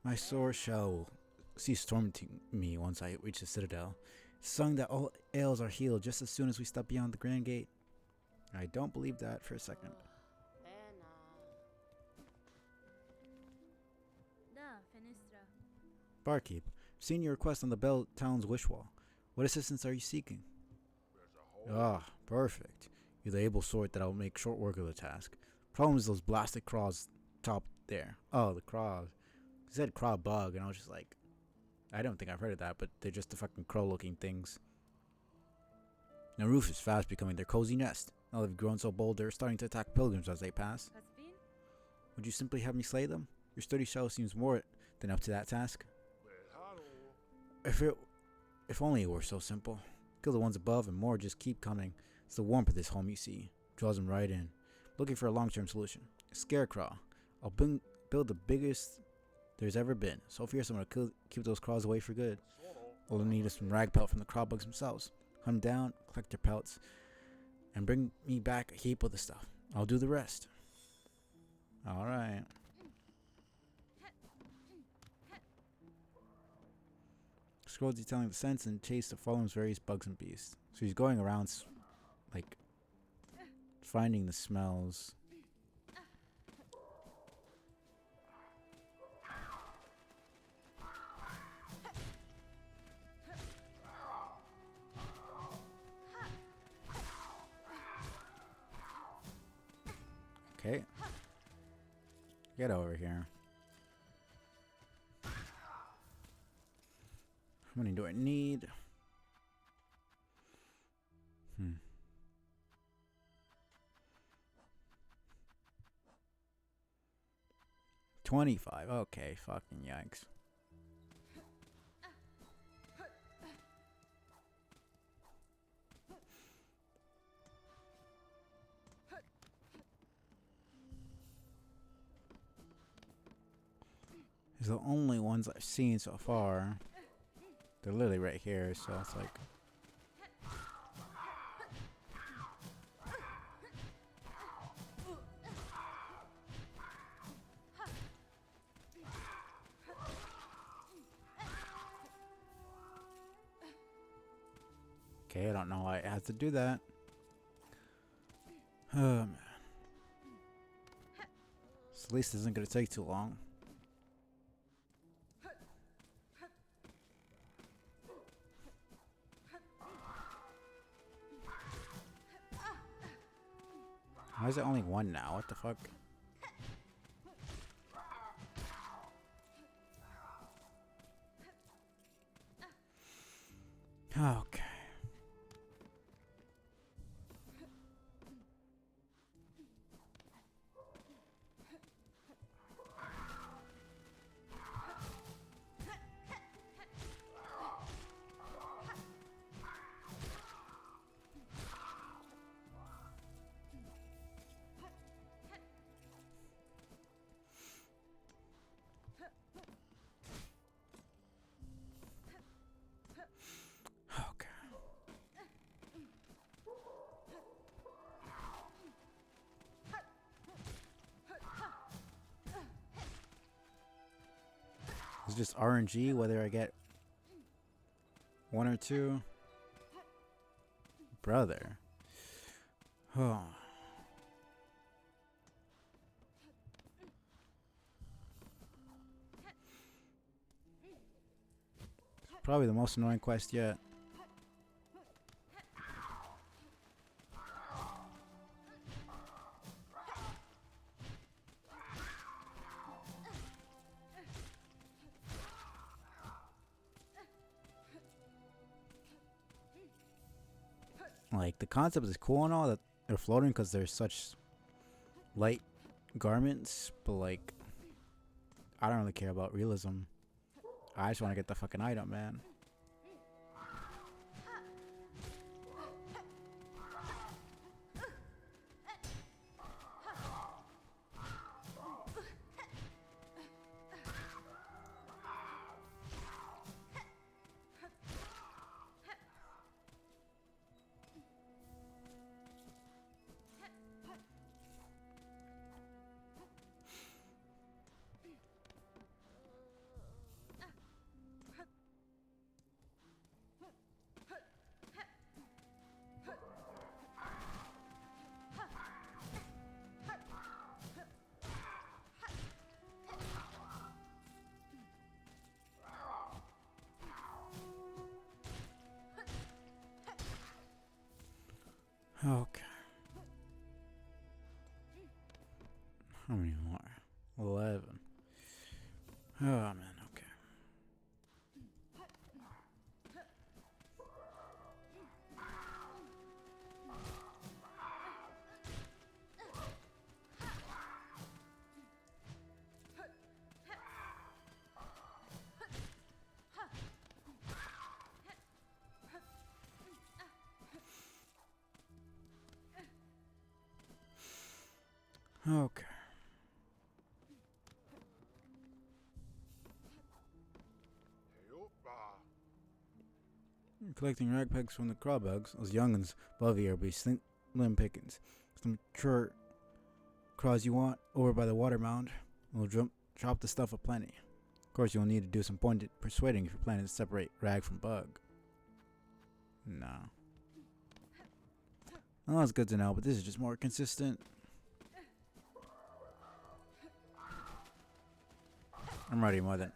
My sore shall cease tormenting me once I reach the citadel. It's sung that all ails are healed just as soon as we step beyond the grand gate. I don't believe that for a second. Da, Fenistra. Barkeep, seen your request on the Bell Town's wish wall. What assistance are you seeking? Ah, perfect. You're the able sort that'll make short work of the task. Problem is those blasted craws top there. Oh, the craws. He said craw bug, and I was just like, I don't think I've heard of that, but they're just the fucking crow-looking things. The roof is fast becoming their cozy nest. Now they've grown so bold, they're starting to attack pilgrims as they pass. Has been? Would you simply have me slay them? Your sturdy shell seems more than up to that task. If only it were so simple. Kill the ones above and more just keep coming. It's the warmth of this home you see. Draws them right in. Looking for a long-term solution. A scarecrow. I'll build the biggest there's ever been. So fierce I'm gonna keep those craws away for good. All I need is some rag pelt from the craw bugs themselves. Hunt them down, collect their pelts, and bring me back a heap of the stuff. I'll do the rest. Alright. Scroll detailing the scents and chase to follow his various bugs and beasts. So he's going around, like, finding the smells. Get over here. How many do I need? 25. Okay, fucking yikes. These are the only ones I've seen so far. They're literally right here, so it's like... Okay, I don't know why it has to do that. Oh, man. So at least this isn't going to take too long. Why is it only one now? What the fuck? Okay. Okay. It's just RNG whether I get one or two. Brother. Oh. Probably the most annoying quest yet. Like, the concept is cool and all that they're floating because they're such light garments, but like, I don't really care about realism. I just want to get the fucking item, man. Okay. How many more? 11. Oh, man, okay. Okay. Collecting rag pegs from the crawbugs. Those young'uns above here will be slim pickings. Some mature craws you want over by the water mound. We'll chop the stuff aplenty. Of course, you'll need to do some pointed persuading if you're planning to separate rag from bug. No. Well, that's good to know, but this is just more consistent. I'm ready more than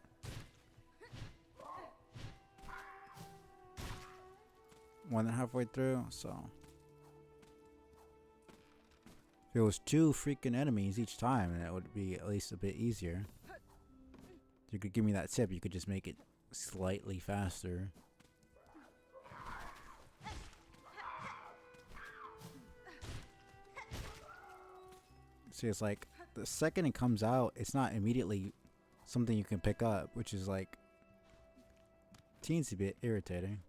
halfway through, so If it was 2 freaking enemies each time, then it would be at least a bit easier. If you could give me that tip, you could just make it slightly faster. See, it's like, the second it comes out, it's not immediately something you can pick up, which is like, teensy bit irritating.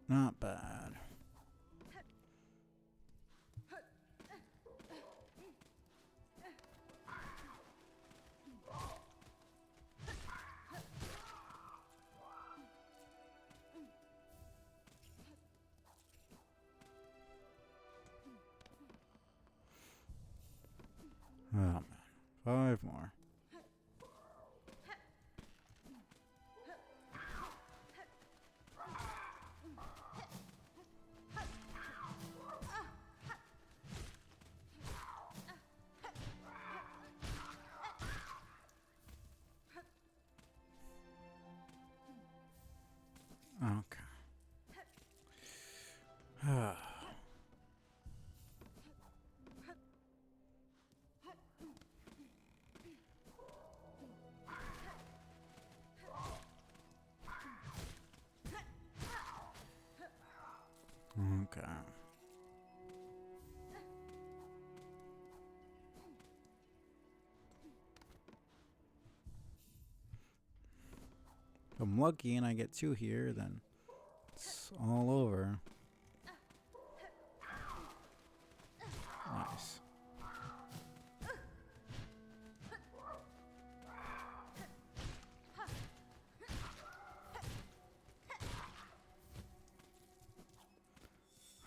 Not bad. Oh man, 5 more. Okay. Okay. If I'm lucky and I get 2 here, then it's all over. Nice.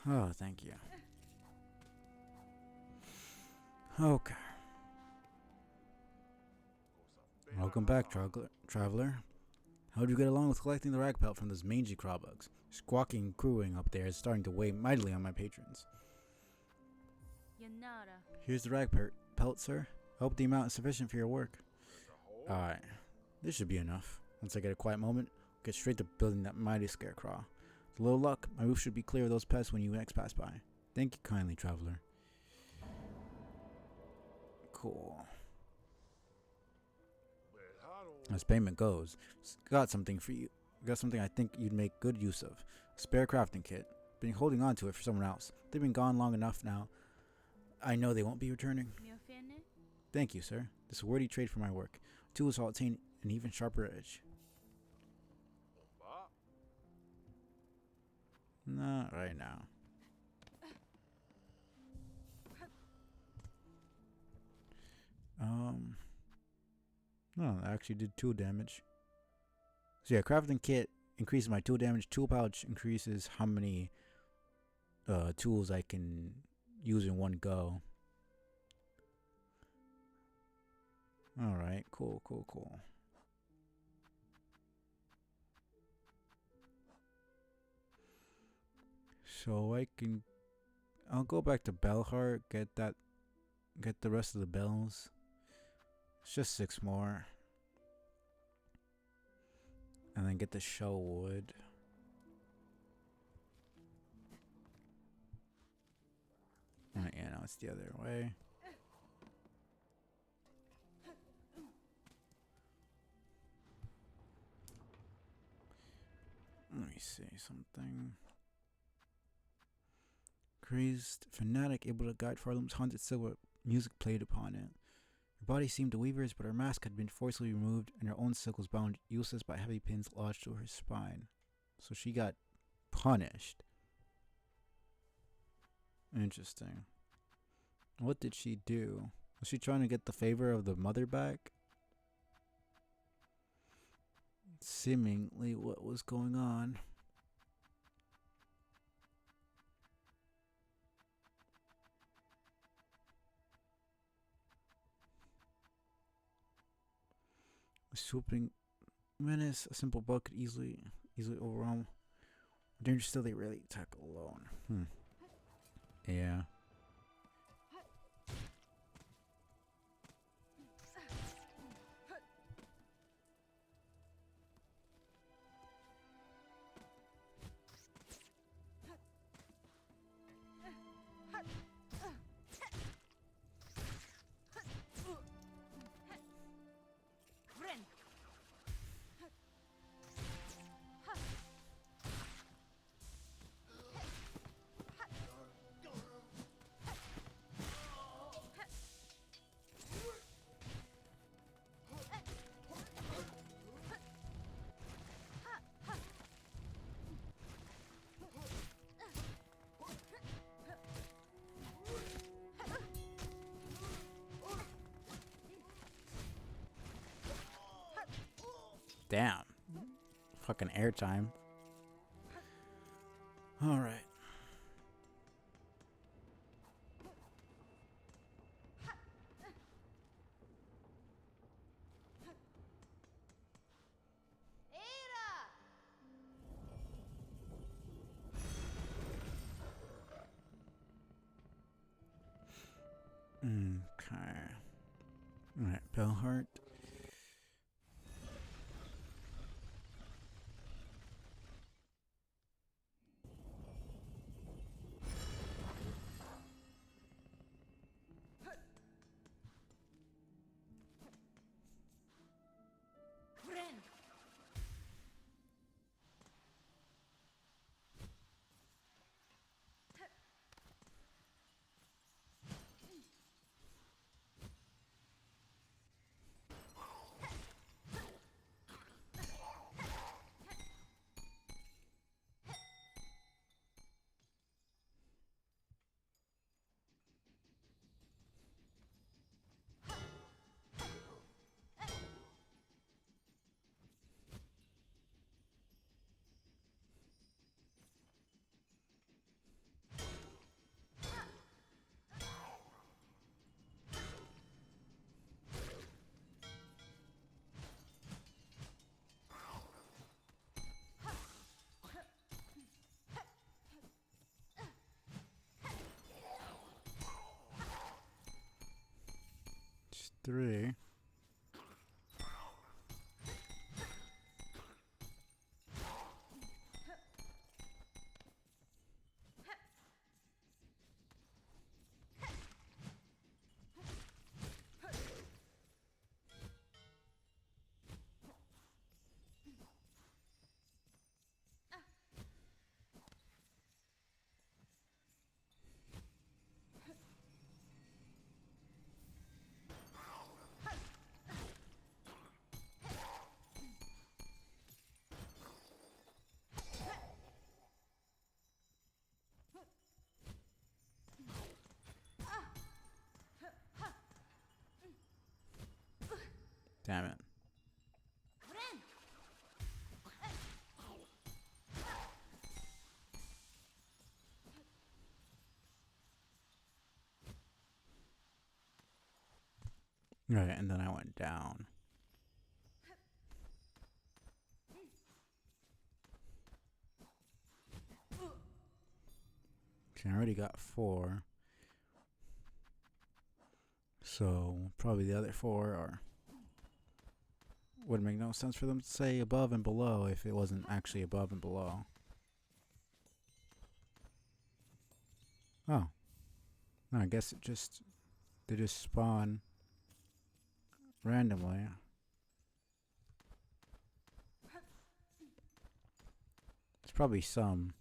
Oh, thank you. Okay. Welcome back, traveler. How would you get along with collecting the rag pelt from those mangy crawbugs? Squawking and crowing up there is starting to weigh mightily on my patrons. Yanara. Here's the rag pelt, sir. I hope the amount is sufficient for your work. Alright. This should be enough. Once I get a quiet moment, I'll get straight to building that mighty scarecrow. With a little luck, my roof should be clear of those pests when you next pass by. Thank you kindly, traveler. Cool. As payment goes, got something for you. Got something I think you'd make good use of. A spare crafting kit. Been holding on to it for someone else. They've been gone long enough now. I know they won't be returning. Thank you, sir. This is a worthy trade for my work. Tools will attain an even sharper edge. Not right now. No, I actually did 2 damage. So yeah, crafting kit increases my 2 damage. Tool pouch increases how many tools I can use in one go. Alright, cool. So I'll go back to Belheart, get the rest of the bells. It's just 6 more. And then get the shell wood. Yeah, no, it's the other way. Let me see something. Crazed fanatic able to guide Farlam's haunted silver music played upon it. Her body seemed to Weaver's, but her mask had been forcibly removed, and her own silk was bound useless by heavy pins lodged through her spine. So she got punished. Interesting. What did she do? Was she trying to get the favor of the mother back? Seemingly what was going on. Swooping menace, a simple bug could easily overwhelm. Danger still, they rarely attack alone. Yeah. Damn. Fucking airtime. Alright. Okay. Alright, Bellheart. It's 3. Damn it. Right, and then I went down. Okay, I already got 4. So probably the other 4 are would make no sense for them to say above and below if it wasn't actually above and below. Oh. No, I guess they just spawn randomly. It's probably some.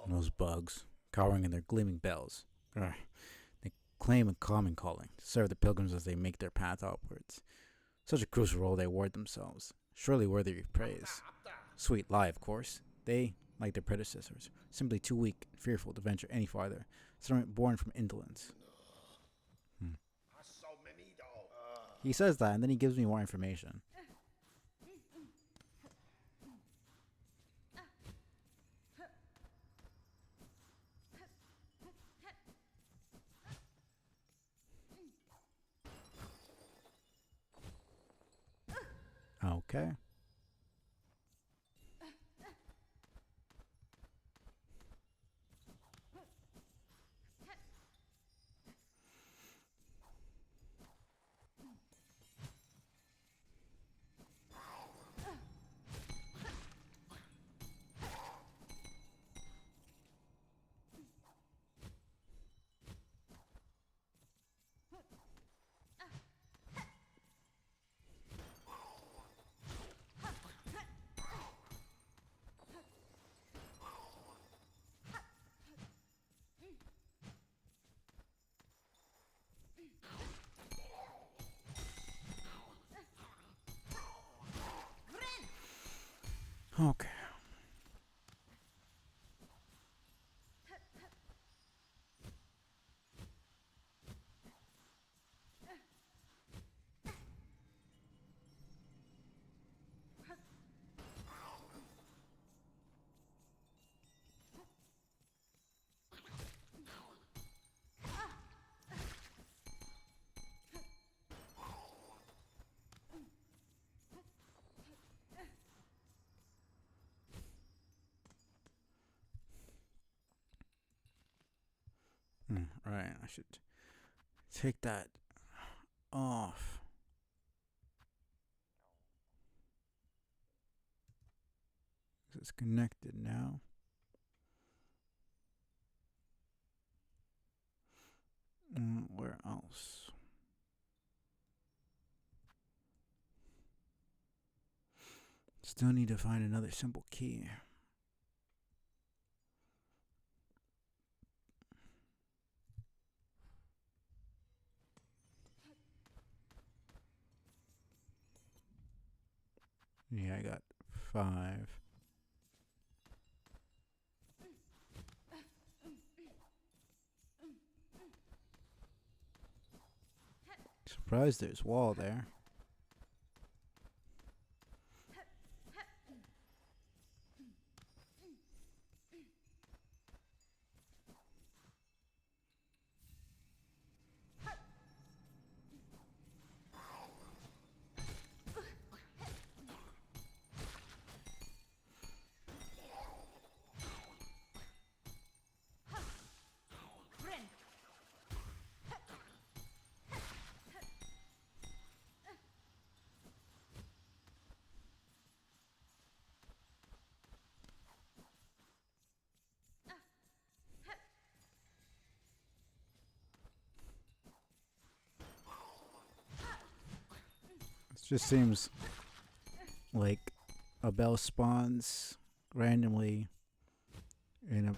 Those bugs, cowering in their gleaming bells. Ugh. They claim a common calling to serve the pilgrims as they make their path upwards. Such a crucial role they award themselves, surely worthy of praise. Sweet lie, of course. They, like their predecessors, simply too weak and fearful to venture any farther, settlement born from indolence. He says that, and then he gives me more information. Okay. Okay. Right. I should take that off. It's connected now. Where else? Still need to find another simple key. Yeah, I got 5. Surprised there's wall there. It just seems like a bell spawns randomly in a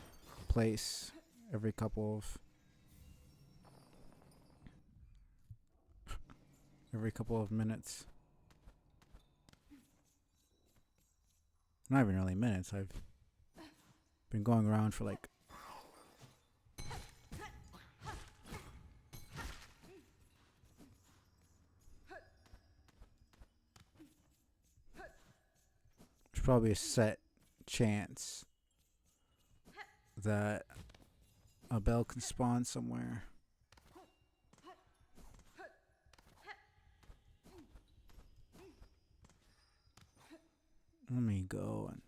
place every couple of minutes. Not even really minutes. I've been going around for like there's probably a set chance that a bell can spawn somewhere. Let me go and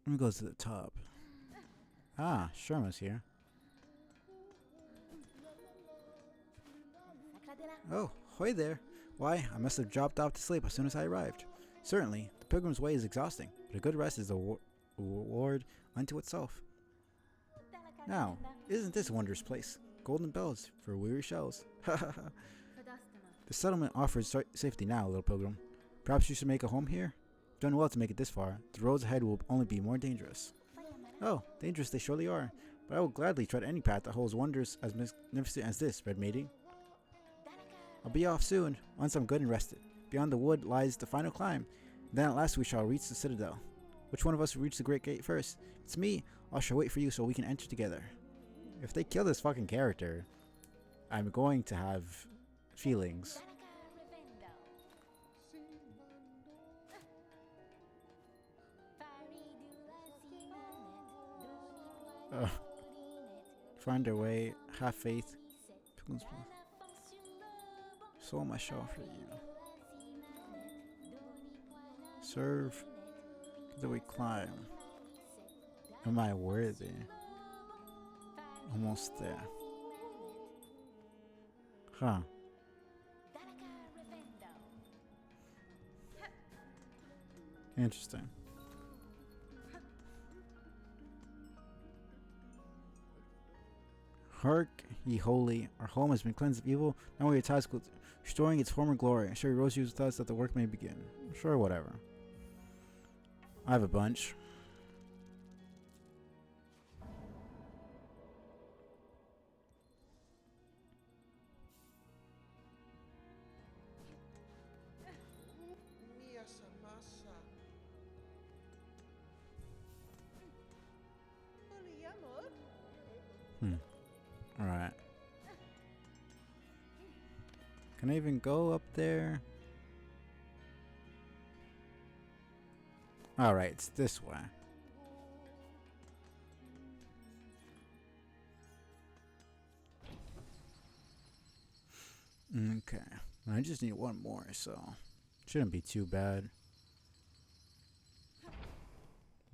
let me go to the top. Ah, Sherma's here. Oh, hoy there. Why, I must have dropped off to sleep as soon as I arrived. Certainly, the pilgrim's way is exhausting, but a good rest is a reward unto itself. Now, isn't this a wondrous place? Golden bells for weary shells. The settlement offers safety now, little pilgrim. Perhaps you should make a home here? You've done well to make it this far. The roads ahead will only be more dangerous. Oh, dangerous they surely are, but I will gladly tread any path that holds wonders as magnificent as this, red maiden. I'll be off soon, once I'm good and rested. Beyond the wood lies the final climb. Then at last we shall reach the citadel. Which one of us will reach the great gate first? It's me. I shall wait for you so we can enter together. If they kill this fucking character, I'm going to have feelings. Find their way, have faith. So much show for you. Serve. Do we climb? Am I worthy? Almost there. Huh. Interesting. Hark, ye holy, our home has been cleansed of evil. Now we are tasked with restoring its former glory. Sure, rose you with us that the work may begin. Sure, whatever. I have a bunch. Hmm. Alright. Can I even go up there? Alright, it's this way. Okay. I just need one more, so shouldn't be too bad.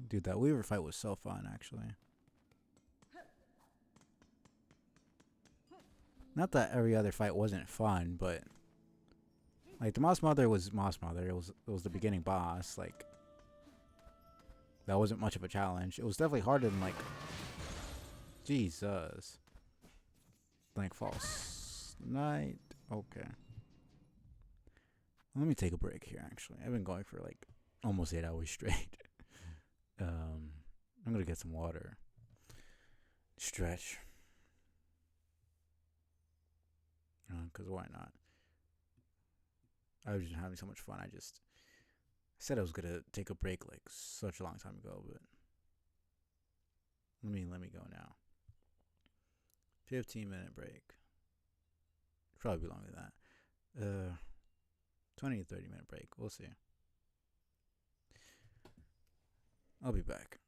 Dude, that Weaver fight was so fun, actually. Not that every other fight wasn't fun, but like the Moss Mother was Moss Mother. It was the beginning boss. Like that wasn't much of a challenge. It was definitely harder than like Jesus. Like False Night. Okay. Let me take a break here. Actually, I've been going for like almost 8 hours straight. I'm gonna get some water. Stretch. Cause why not? I was just having so much fun. I said I was gonna take a break like such a long time ago, but let me go now. 15-minute break. Probably be longer than that. 20 to 30-minute break. We'll see. I'll be back.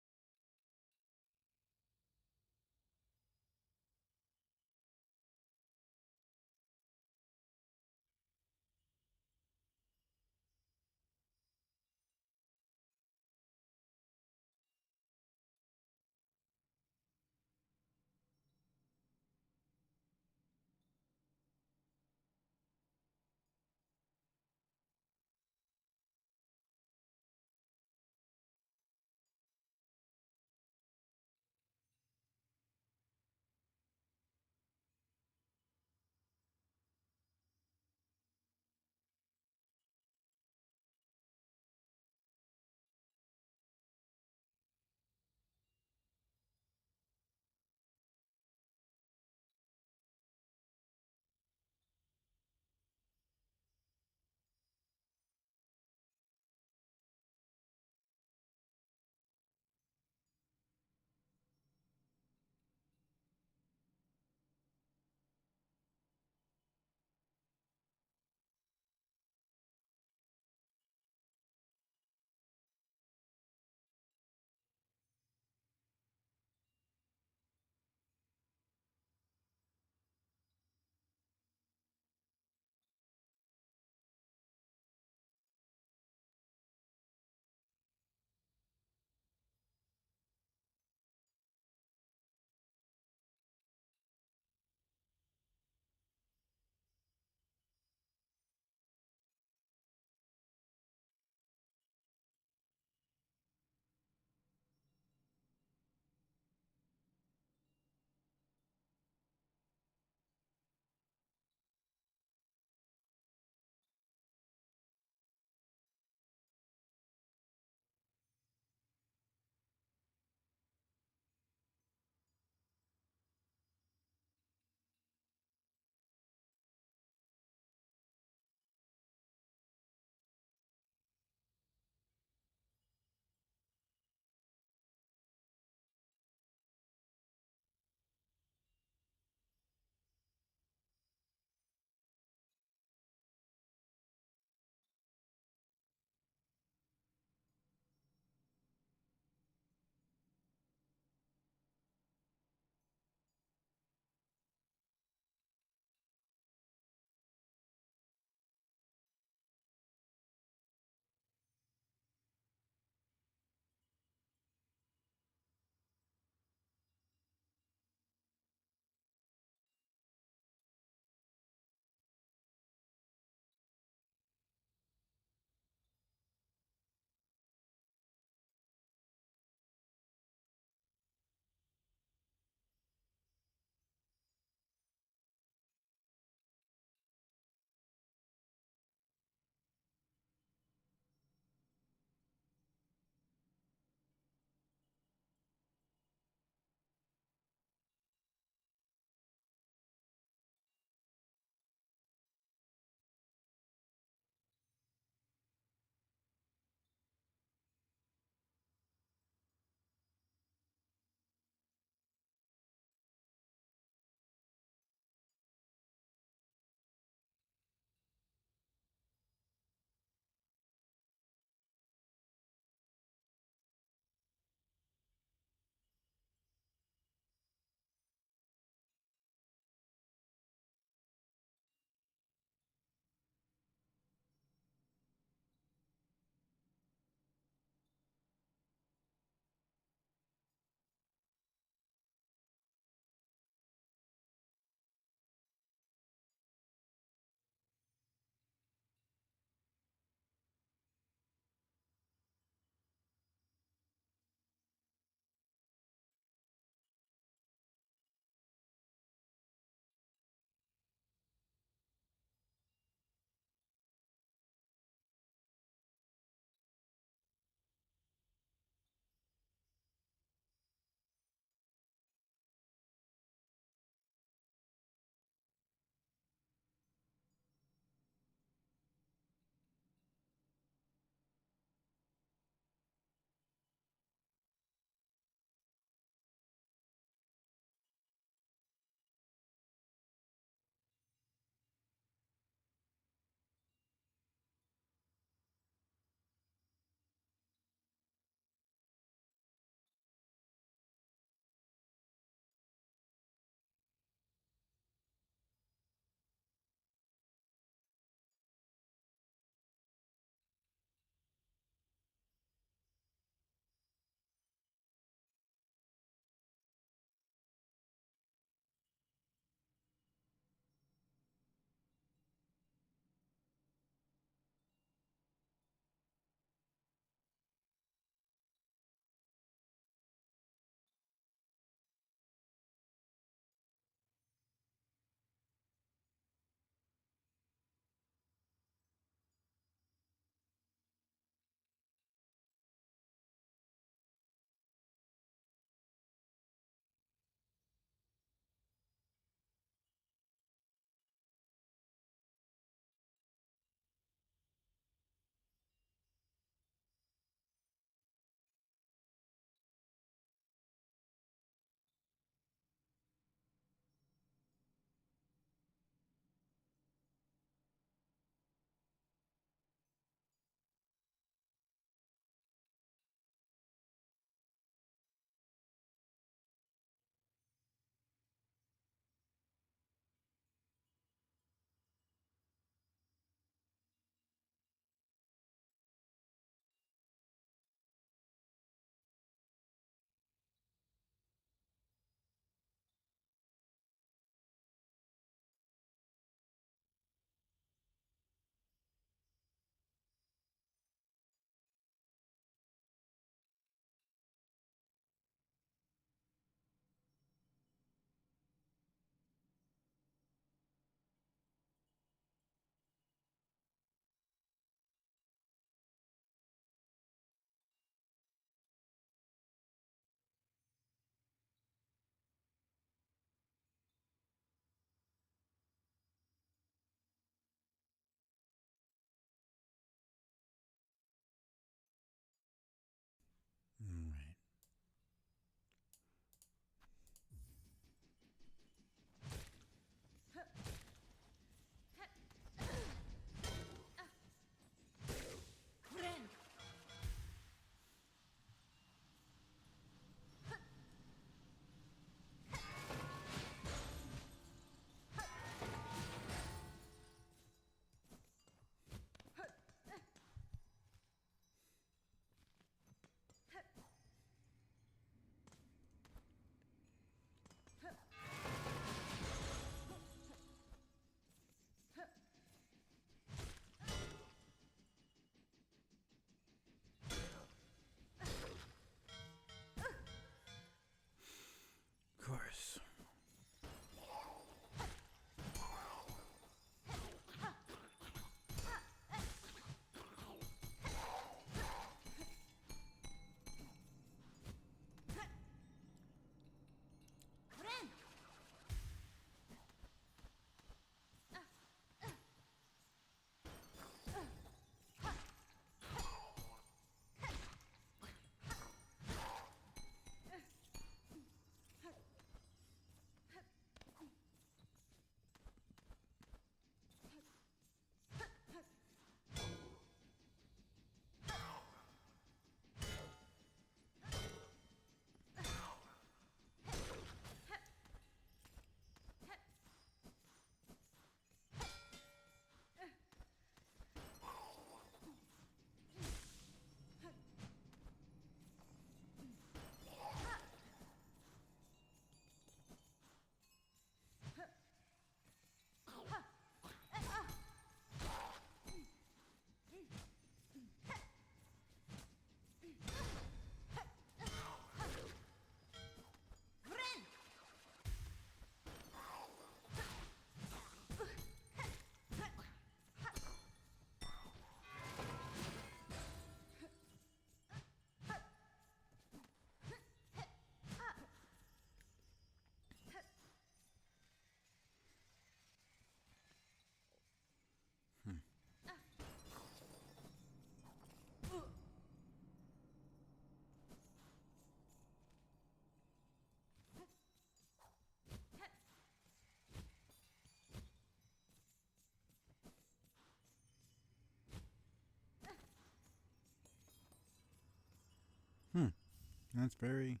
That's very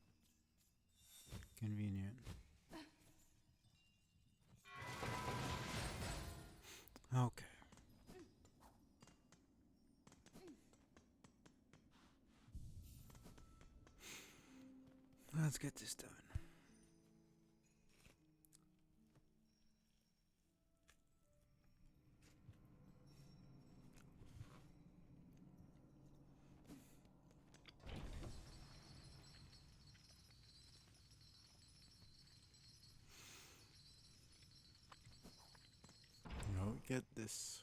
convenient. Okay. Let's get this done. No, get this.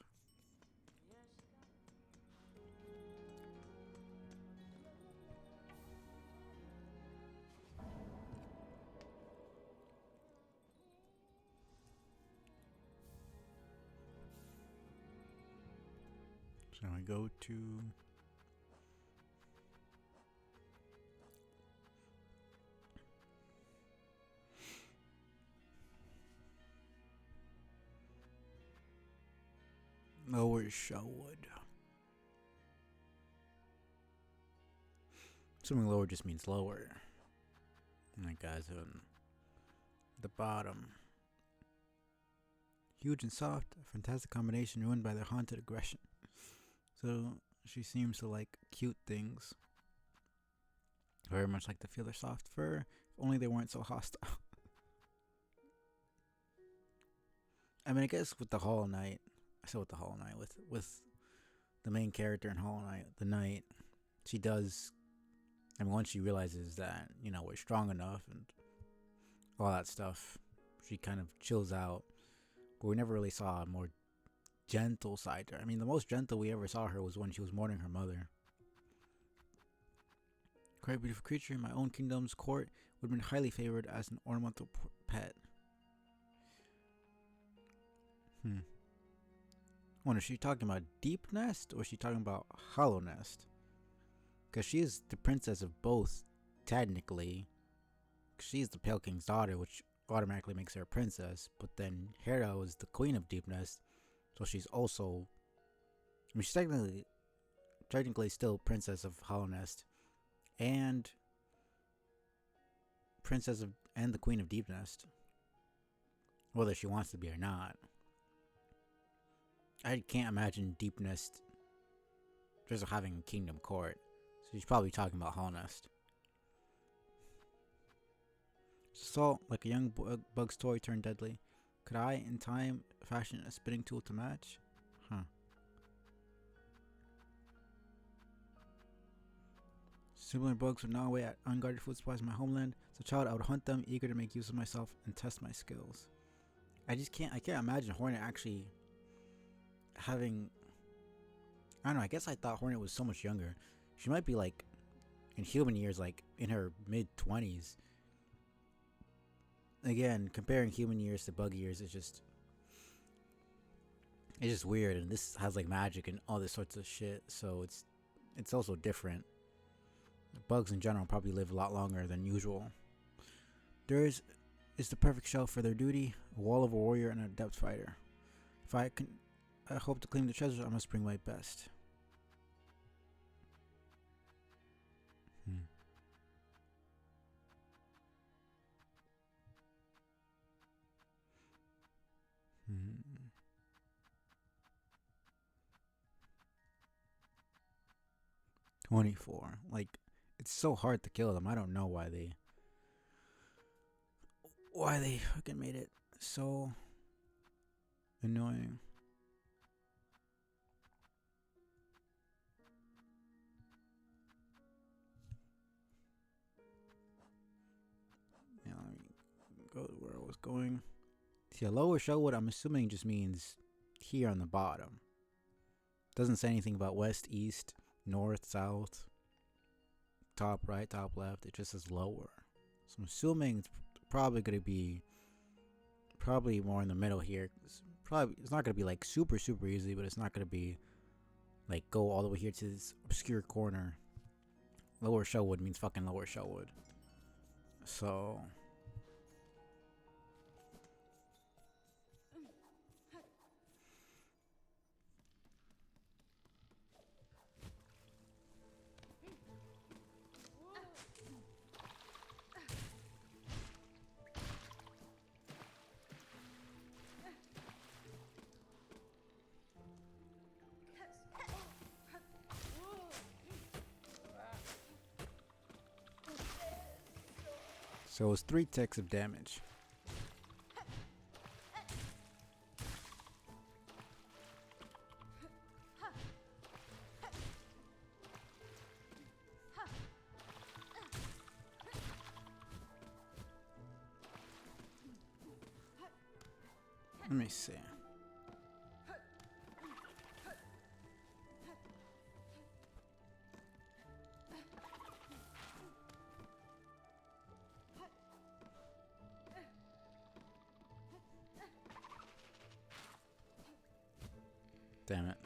So I go to Lower Shelwood. Assuming lower just means lower. Like guys on the bottom. Huge and soft, a fantastic combination ruined by their haunted aggression. So she seems to like cute things. Very much like to feel their soft fur, if only they weren't so hostile. I mean, I guess with the Hollow Knight, I said with the Hollow Knight, with the main character in Hollow Knight, the Knight, she does. I mean, once she realizes that we're strong enough and all that stuff, she kind of chills out. But we never really saw a more gentle side to her. I mean, the most gentle we ever saw her was when she was mourning her mother. Quite a beautiful creature in my own kingdom's court would have been highly favored as an ornamental pet. Wonder, is she talking about Deep Nest or is she talking about Hollow Nest? Because she is the princess of both, technically. She's the Pale King's daughter, which automatically makes her a princess. But then Hera is the queen of Deep Nest, so she's also. I mean, she's technically still princess of Hollow Nest, and and the queen of Deep Nest, whether she wants to be or not. I can't imagine Deep Nest just having Kingdom Court. So she's probably talking about Hollow Nest. Salt, like a young bug's toy turned deadly. Could I, in time, fashion a spinning tool to match? Huh. Similar bugs would gnaw away at unguarded food supplies in my homeland. As a child, I would hunt them, eager to make use of myself and test my skills. I can't imagine Hornet actually having. I don't know, I guess I thought Hornet was so much younger. She might be like, in human years, like in her mid-20s. Again, comparing human years to bug years is just. It's just weird, and this has like magic and all this sorts of shit, so it's also different. Bugs in general probably live a lot longer than usual. Theirs is the perfect shell for their duty, a wall of a warrior and an adept fighter. If I hope to claim the treasure, I must bring my best. Hmm. 24. Like, it's so hard to kill them. I don't know why they fucking made it so annoying. Yeah, let me go to where I was going. See, a lower Shelwood, I'm assuming just means here on the bottom. Doesn't say anything about west, east, north, south, top right, top left. It just says lower. So I'm assuming it's probably going to be more in the middle here. It's not going to be like super easy, but it's not going to be like go all the way here to this obscure corner. Lower Shelwood means fucking Lower Shelwood. So So it was 3 ticks of damage. Let me see. Damn it.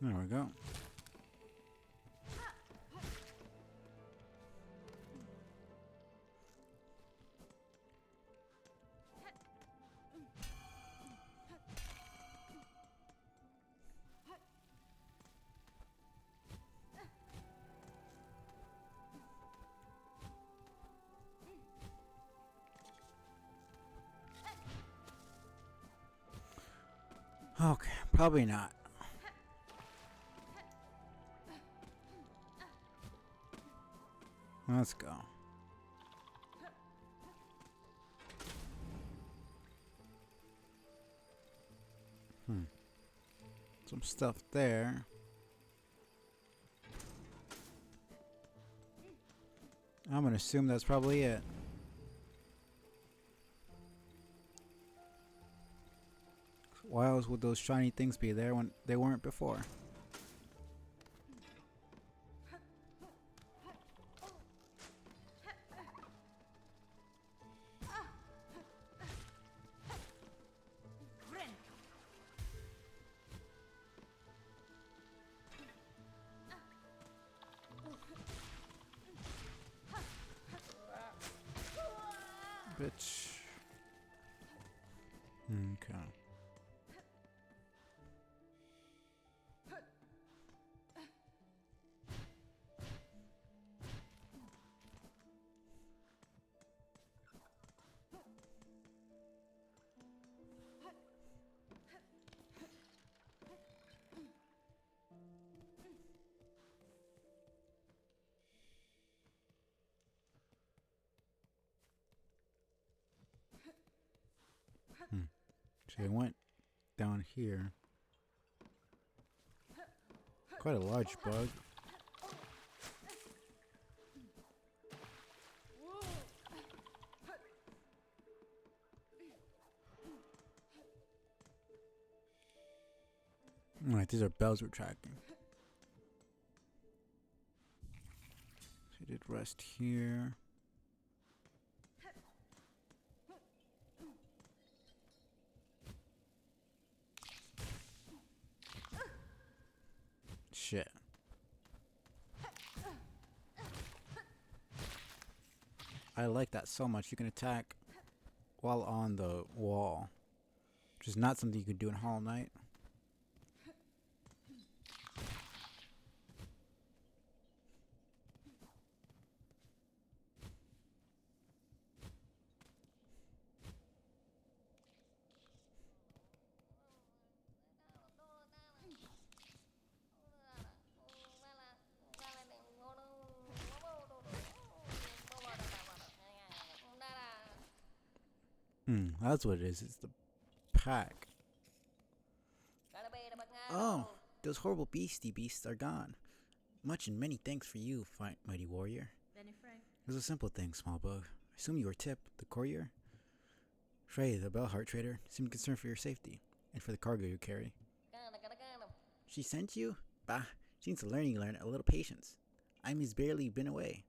There we go. Okay, probably not. Let's go. Some stuff there. I'm gonna assume that's probably it. Why else would those shiny things be there when they weren't before? Bitch. Okay. So I went down here. Quite a large bug. Alright, these are bells we're tracking. So I did rest here. Shit. I like that so much. You can attack while on the wall, which is not something you could do in Hollow Knight. That's what it is. It's the pack. Oh, those horrible beasts are gone. Much and many thanks for you, mighty warrior. It was a simple thing, small bug. I assume you were Tip, the courier? Frey, the Bellheart trader, seemed concerned for your safety, and for the cargo you carry. She sent you? Bah, she needs to learn a little patience. Aime's barely been away.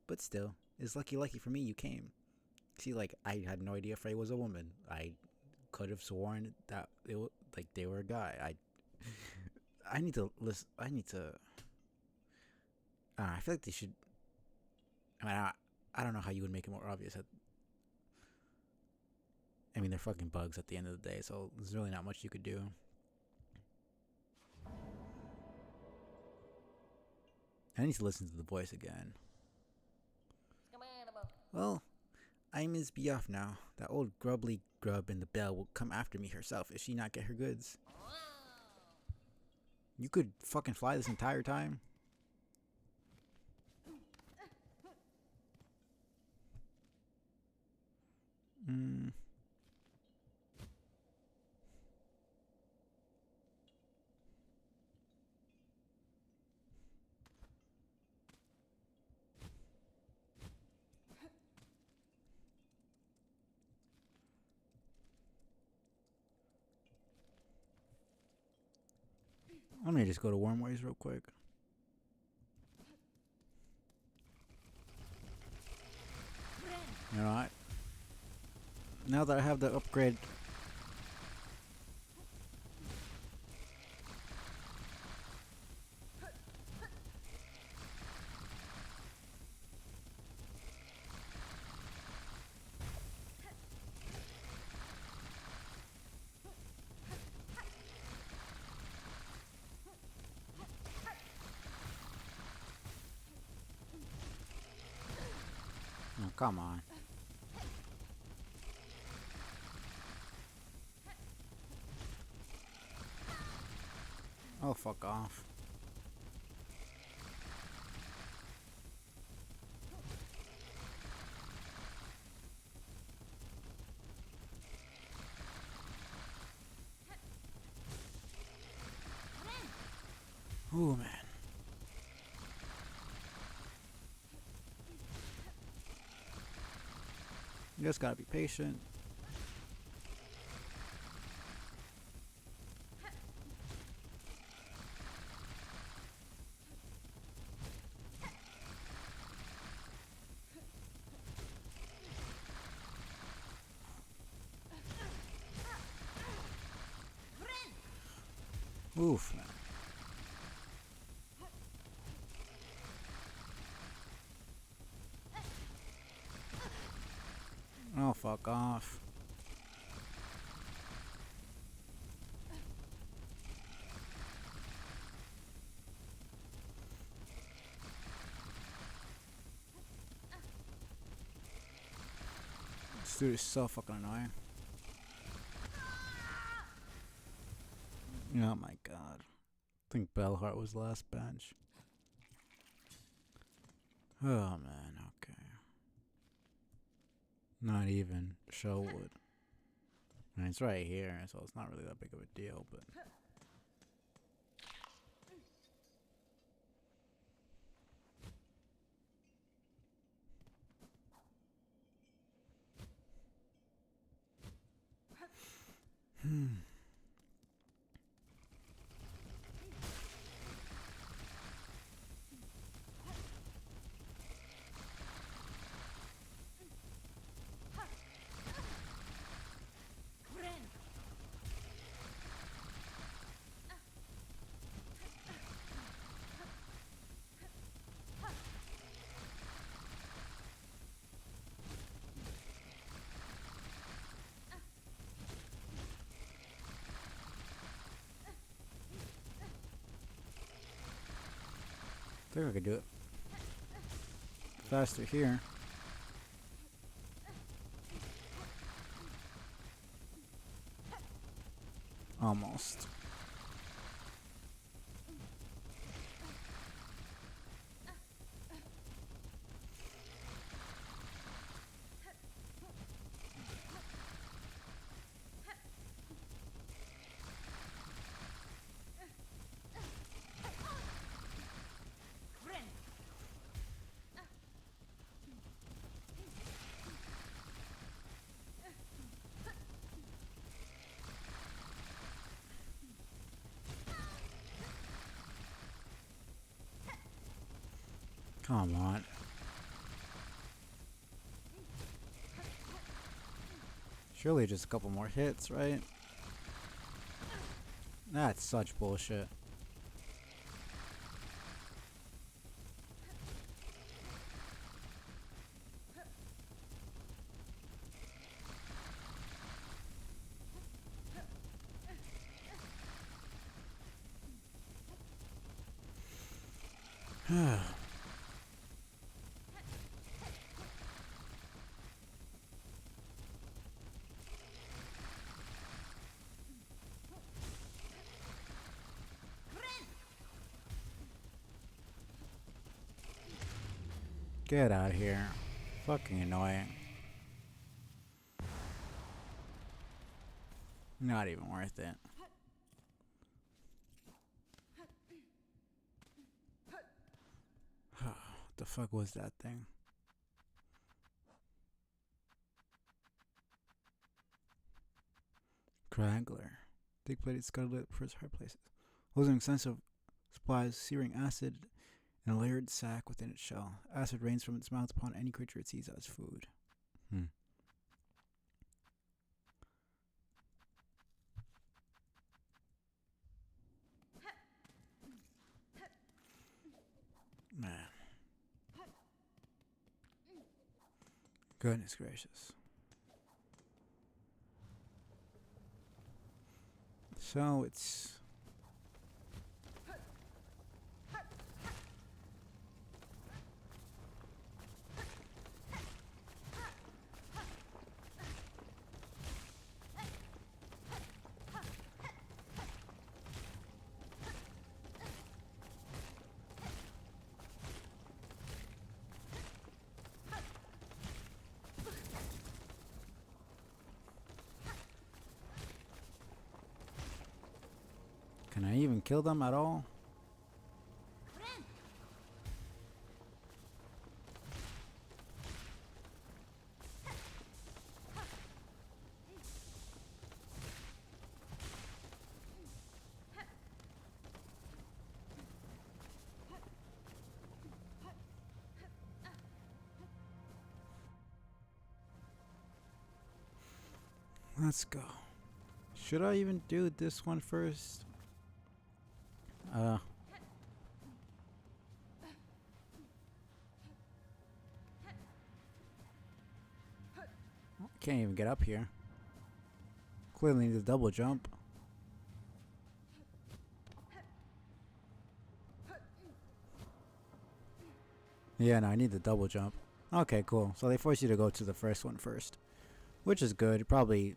But still, it's lucky for me you came. See, like, I had no idea Frey was a woman. I could have sworn that like they were a guy. I need to listen. I need to. I feel like they should. I mean, I don't know how you would make it more obvious. I mean, they're fucking bugs at the end of the day, so there's really not much you could do. I need to listen to the voice again. Well, I must be off now. That old grubbly grub in the bell will come after me herself if she not get her goods. You could fucking fly this entire time? Let me just go to Wormways real quick. You know what? Now that I have the upgrade. Oh, come on. Oh, fuck off. Ooh, man. You just gotta be patient. Oof, man. Oh, fuck off. This dude is so fucking annoying. Oh my god. I think Bellheart was the last bench. Oh man, okay. Not even Shellwood. I mean, it's right here, so it's not really that big of a deal, but. I think I could do it faster here. Almost. Come on. Surely just a couple more hits, right? That's such bullshit. Get out of here. Fucking annoying. Not even worth it. What the fuck was that thing? Cragler. Thick plated scarlet prefers hard places. Holding extensive supplies, searing acid in a layered sac within its shell. Acid rains from its mouth upon any creature it sees as food. Man. Goodness gracious. So it's... Can I even kill them at all? Let's go. Should I even do this one first? Can't even get up here. Clearly need a double jump. Yeah, no, I need the double jump. Okay, cool. So they force you to go to the first one first, which is good. It probably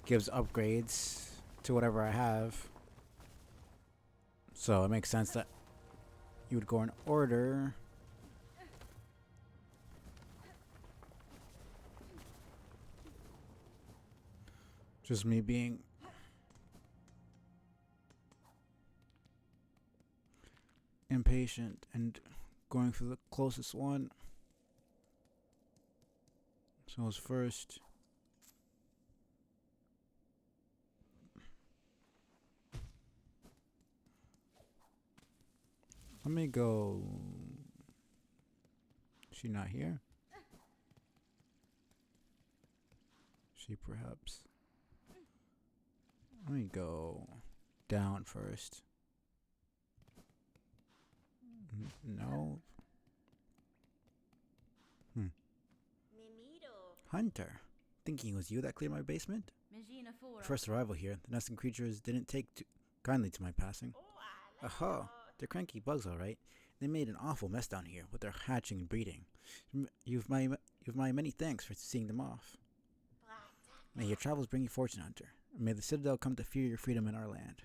gives upgrades to whatever I have. So it makes sense that you would go in order. Just me being impatient and going for the closest one. So it's first. Let me go. She not here? She perhaps. Let me go down first. No. Hunter. Thinking it was you that cleared my basement? First arrival here, the nesting creatures didn't take kindly to my passing. Aha! They're cranky bugs, all right. They made an awful mess down here with their hatching and breeding. You've my many thanks for seeing them off. May your travels bring you fortune, Hunter. And may the Citadel come to fear your freedom in our land.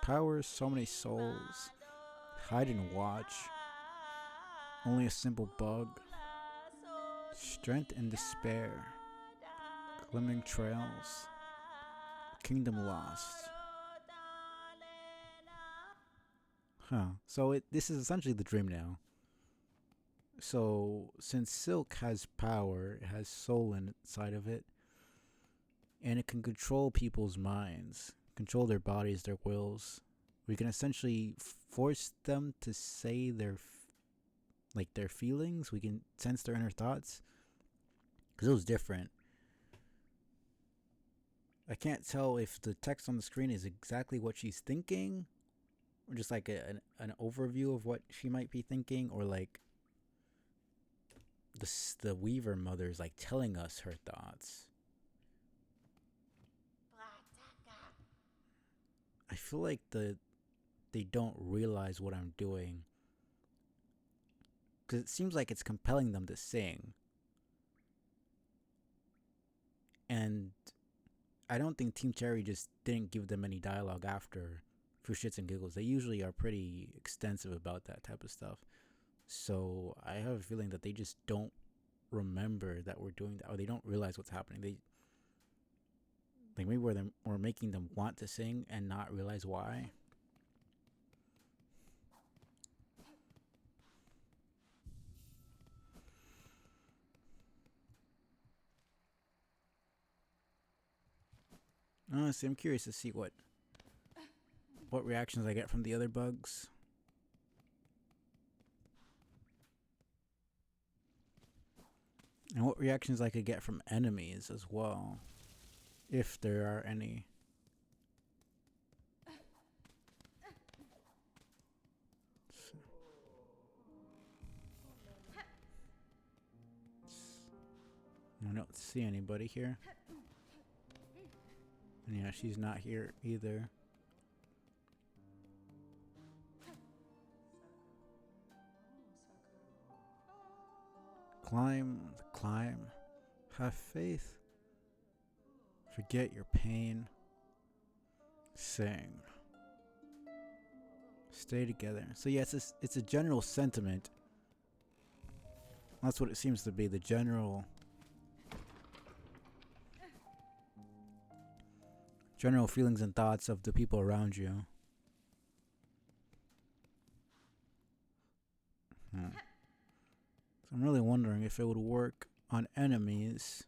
Powers, so many souls. Hide and watch. Only a simple bug. Strength and despair. Glimmering trails. Kingdom lost. Huh. So this is essentially the dream now. So since Silk has power, it has soul inside of it, and it can control people's minds, control their bodies, their wills, We can essentially force them to say their feelings. We can sense their inner thoughts. Because it was different. I can't tell if the text on the screen is exactly what she's thinking, or just like an overview of what she might be thinking, or like the Weaver mother is like telling us her thoughts. I feel like they don't realize what I'm doing, because it seems like it's compelling them to sing. And I don't think Team Cherry just didn't give them any dialogue after for shits and giggles. They usually are pretty extensive about that type of stuff. So I have a feeling that they just don't remember that we're doing that, or they don't realize what's happening. They like maybe we're making them want to sing and not realize why. Honestly, I'm curious to see what reactions I get from the other bugs. And what reactions I could get from enemies as well, if there are any. I don't see anybody here. And yeah, she's not here either. Climb, have faith, forget your pain, sing, stay together. So yeah, it's a general sentiment. That's what it seems to be, the general feelings and thoughts of the people around you. So I'm really wondering if it would work on enemies,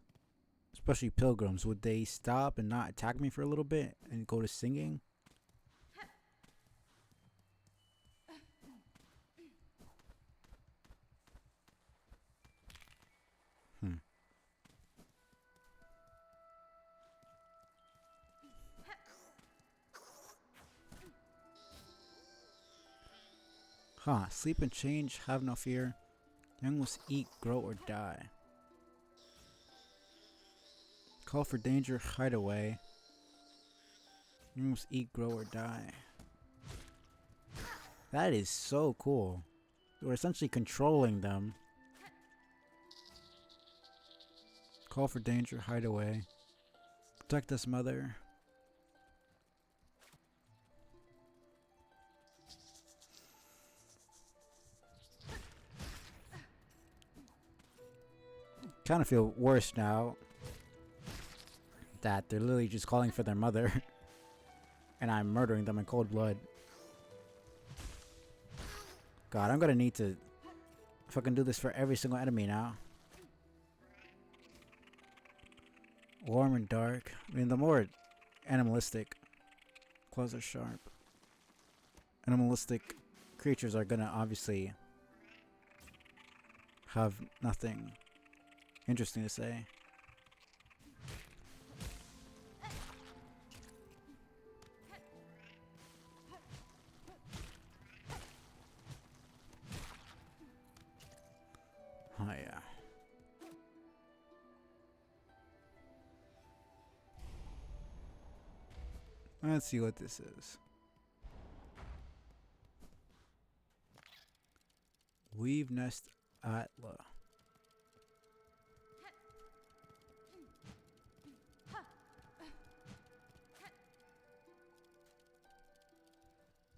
especially pilgrims. Would they stop and not attack me for a little bit and go to singing? Sleep and change, have no fear. Young must eat, grow, or die. Call for danger, hide away. Young must eat, grow, or die. That is so cool. We're essentially controlling them. Call for danger, hide away. Protect us, mother. Kind of feel worse now that they're literally just calling for their mother and I'm murdering them in cold blood. God, I'm gonna need to fucking do this for every single enemy now. Warm and dark. I mean, the more animalistic, claws are sharp. Animalistic creatures are gonna obviously have nothing interesting to say. Oh yeah. Let's see what this is. Weave Nest Atla.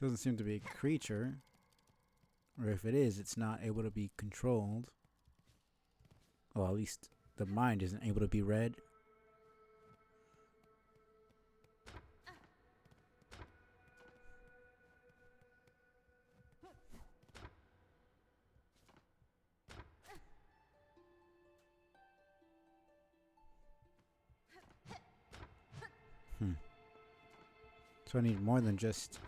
Doesn't seem to be a creature. Or if it is, it's not able to be controlled. Well, at least the mind isn't able to be read. So I need more than just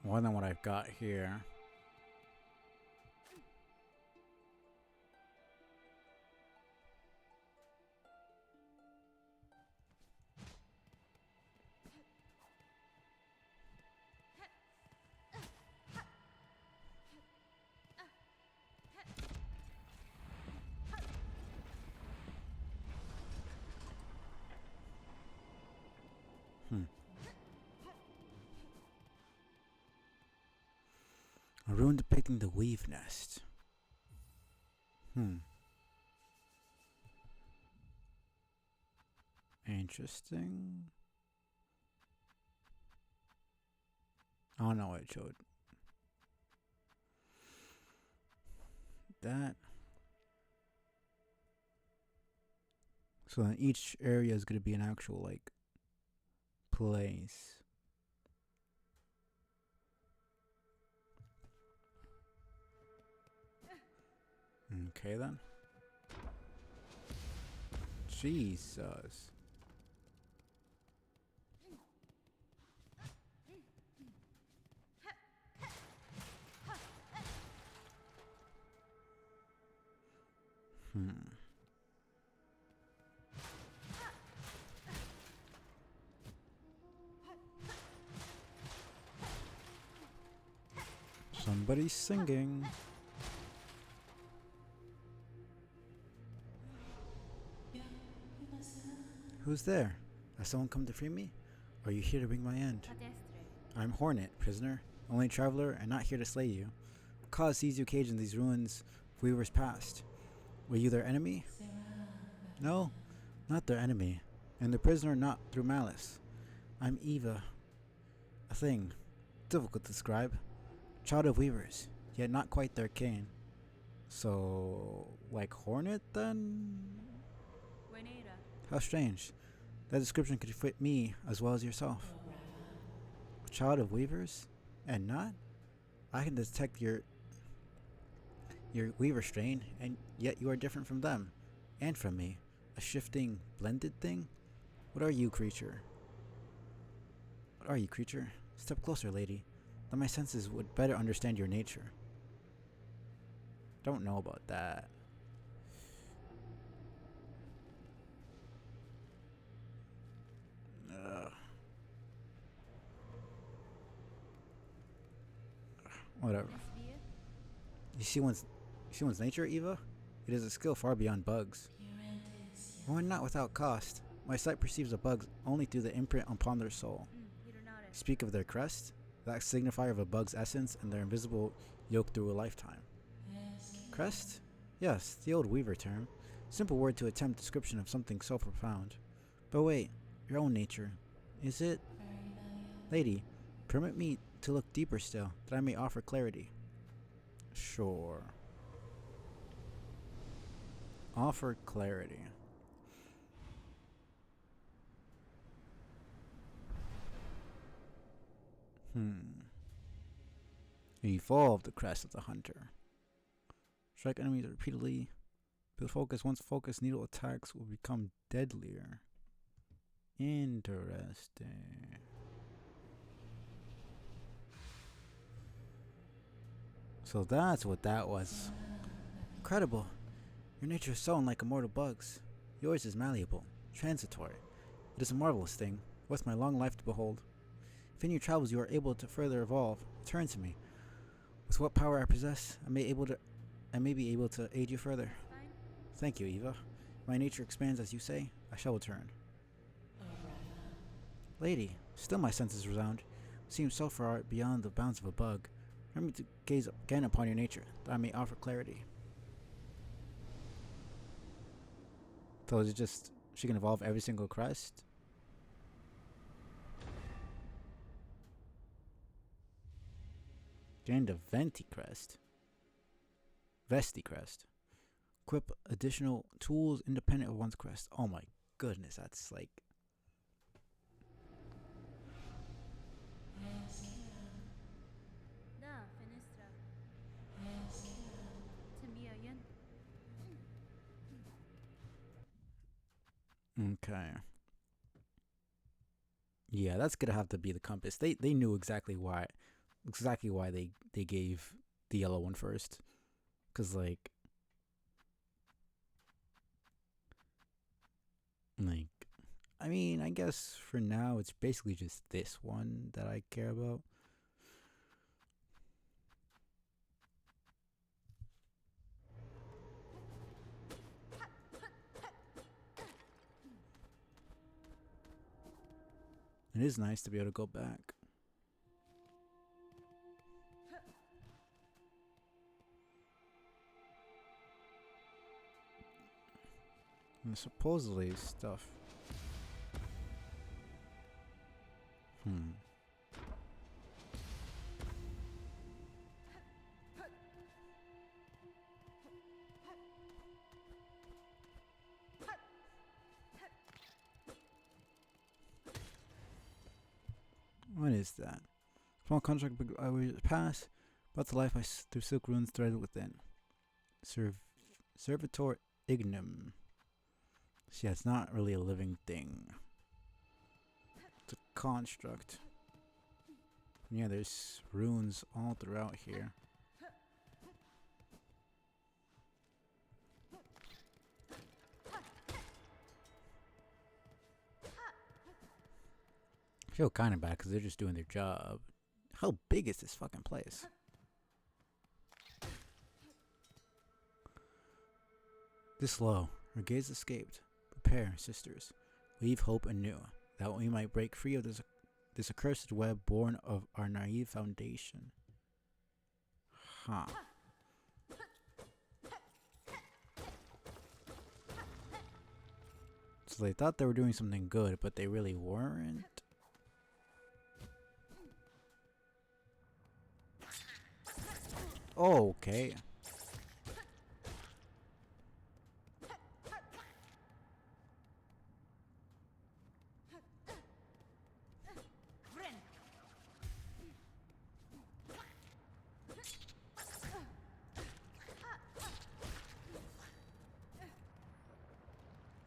More than what I've got here. A rune depicting the weave nest. Interesting. Oh no, it showed that. So then each area is going to be an actual like place. Okay then. Jesus. Somebody's singing. Who's there? Has someone come to free me? Or are you here to bring my end? I'm Hornet, prisoner, only traveler, and not here to slay you. Cause sees you caged in these ruins of Weaver's past. Were you their enemy? No, not their enemy, and the prisoner not through malice. I'm Eva, a thing, difficult to describe. Child of Weavers, yet not quite their kin. So, like Hornet then? How strange. That description could fit me as well as yourself. A child of Weavers? And not? I can detect your Weaver strain, and yet you are different from them. And from me. A shifting, blended thing? What are you, creature? What are you, creature? Step closer, lady. That my senses would better understand your nature. Don't know about that. Whatever. You see one's nature, Eva? It is a skill far beyond bugs. One not without cost. My sight perceives the bugs only through the imprint upon their soul. Speak of their crest, that signifier of a bug's essence and their invisible yoke through a lifetime. Crest? Yes, the old Weaver term. Simple word to attempt description of something so profound. But wait, your own nature. Is it? Lady, permit me to look deeper still, that I may offer clarity. Sure. Offer clarity. Evolve the crest of the hunter. Strike enemies repeatedly. Build focus. Once focused, needle attacks will become deadlier. Interesting. So that's what that was. Incredible. Your nature is so unlike immortal bugs. Yours is malleable, transitory. It is a marvelous thing, worth my long life to behold. If in your travels you are able to further evolve, return to me. With what power I possess, I may be able to aid you further. Thank you, Eva. My nature expands as you say, I shall return. Lady, still my senses resound. Seems so far beyond the bounds of a bug. Permit me to gaze again upon your nature, that I may offer clarity. So is it just she can evolve every single crest? Gain the Venti crest. Vesti crest. Equip additional tools independent of one's crest. Oh my goodness, that's like... Okay. Yeah, that's gonna have to be the compass. They knew exactly why exactly why they gave the yellow one first. Cause like I mean, I guess for now it's basically just this one that I care about. It is nice to be able to go back. And supposedly stuff. What is that? Small contract I will pass, but the life through silk runes threaded within. Servitor Ignum. Yeah, it's not really a living thing. It's a construct. Yeah, there's runes all throughout here. I feel kind of bad because they're just doing their job. How big is this fucking place? This low, our gaze escaped. Prepare, sisters. Weave hope anew, that we might break free of this accursed web born of our naive foundation. Huh. So they thought they were doing something good, but they really weren't. Oh, okay.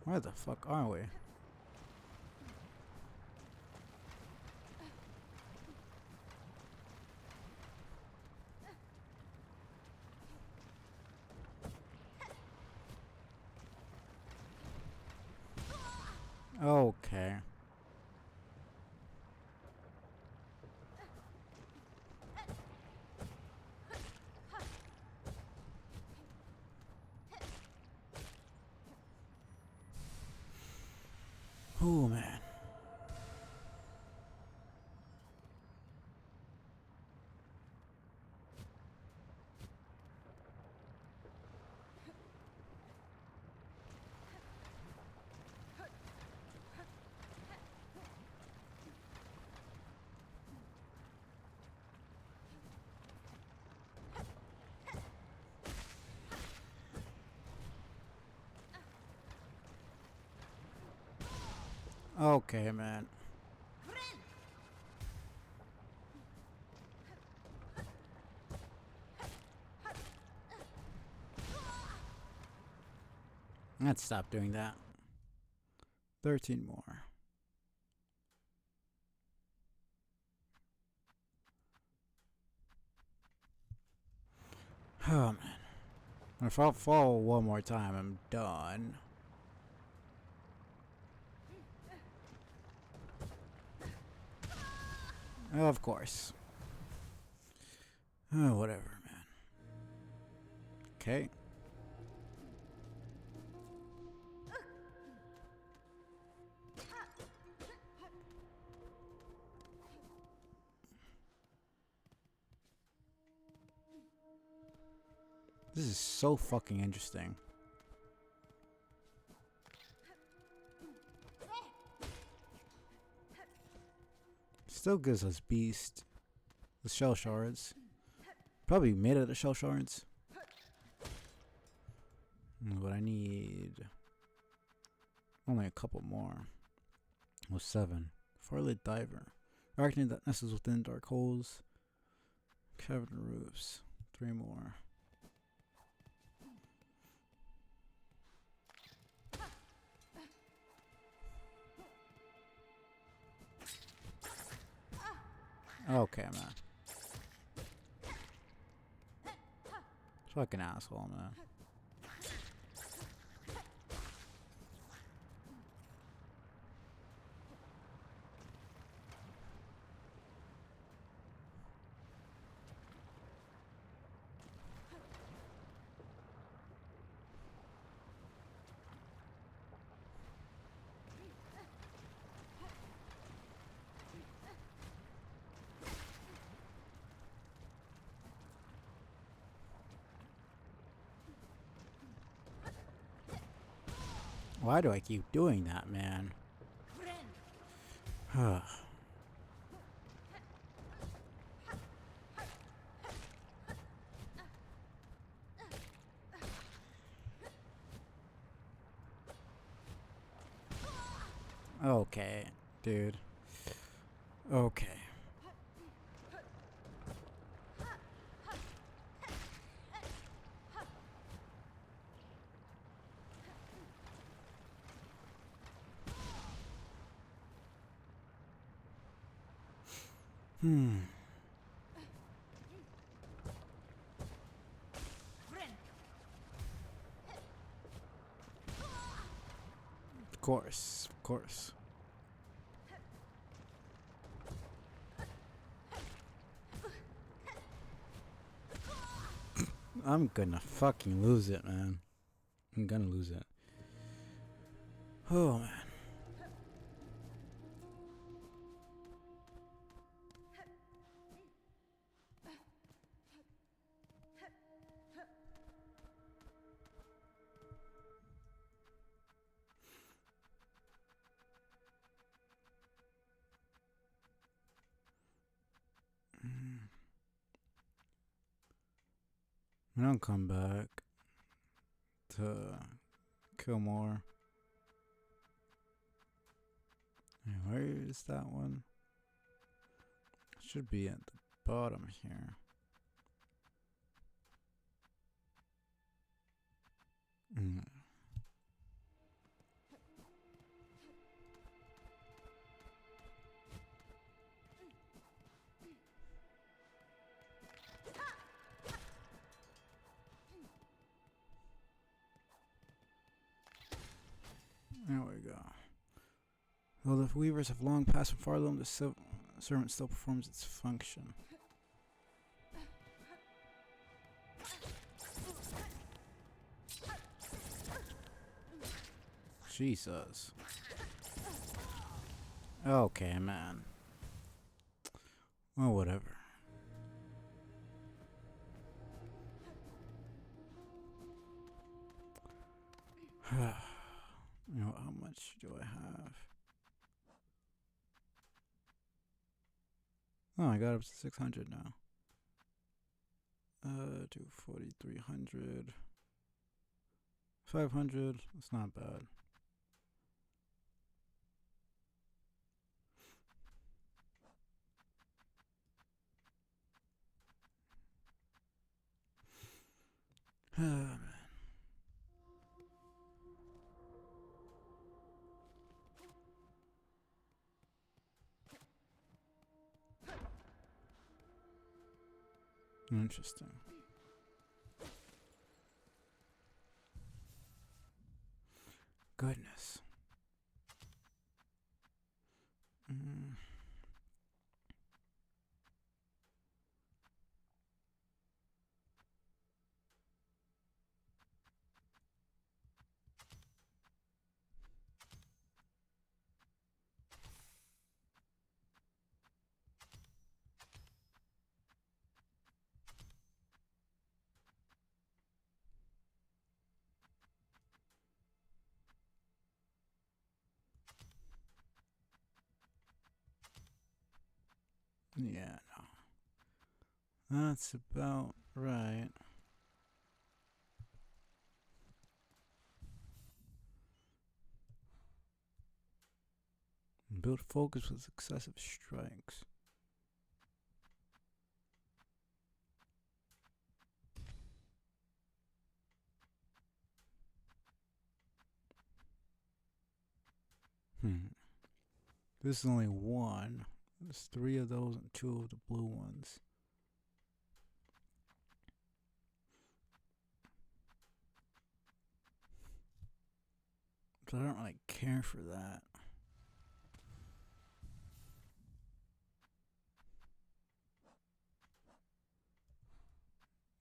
Where the fuck are we? Okay. Oh man. Okay, man. Let's stop doing that. 13 more. Oh man. If I fall one more time, I'm done. Of course. Oh, whatever, man. Okay. This is so fucking interesting. Still gives us beast. The shell shards. Probably made of the shell shards. But I need only a couple more. Oh, 7. Farlit diver. Arachnid that nestles within dark holes. Cavern roofs. 3 more. Okay, man. Fucking asshole, man. Why do I keep doing that, man? Okay, dude. Okay. Hmm. Of course, of course. I'm gonna fucking lose it, man. I'm gonna lose it. Oh, man. I don't come back to kill more. Hey, where is that one? Should be at the bottom here. Mm. There we go. Though the weavers have long passed from Farloam, the servant still performs its function. Jesus. Okay, man. Well, whatever. You know, how much do I have? Oh, I got up to 600 now. To 4,300. 500. That's not bad. Interesting. Goodness. Yeah, no. That's about right. Build focus with successive strikes. This is only one. There's 3 of those and 2 of the blue ones. But I don't really care for that.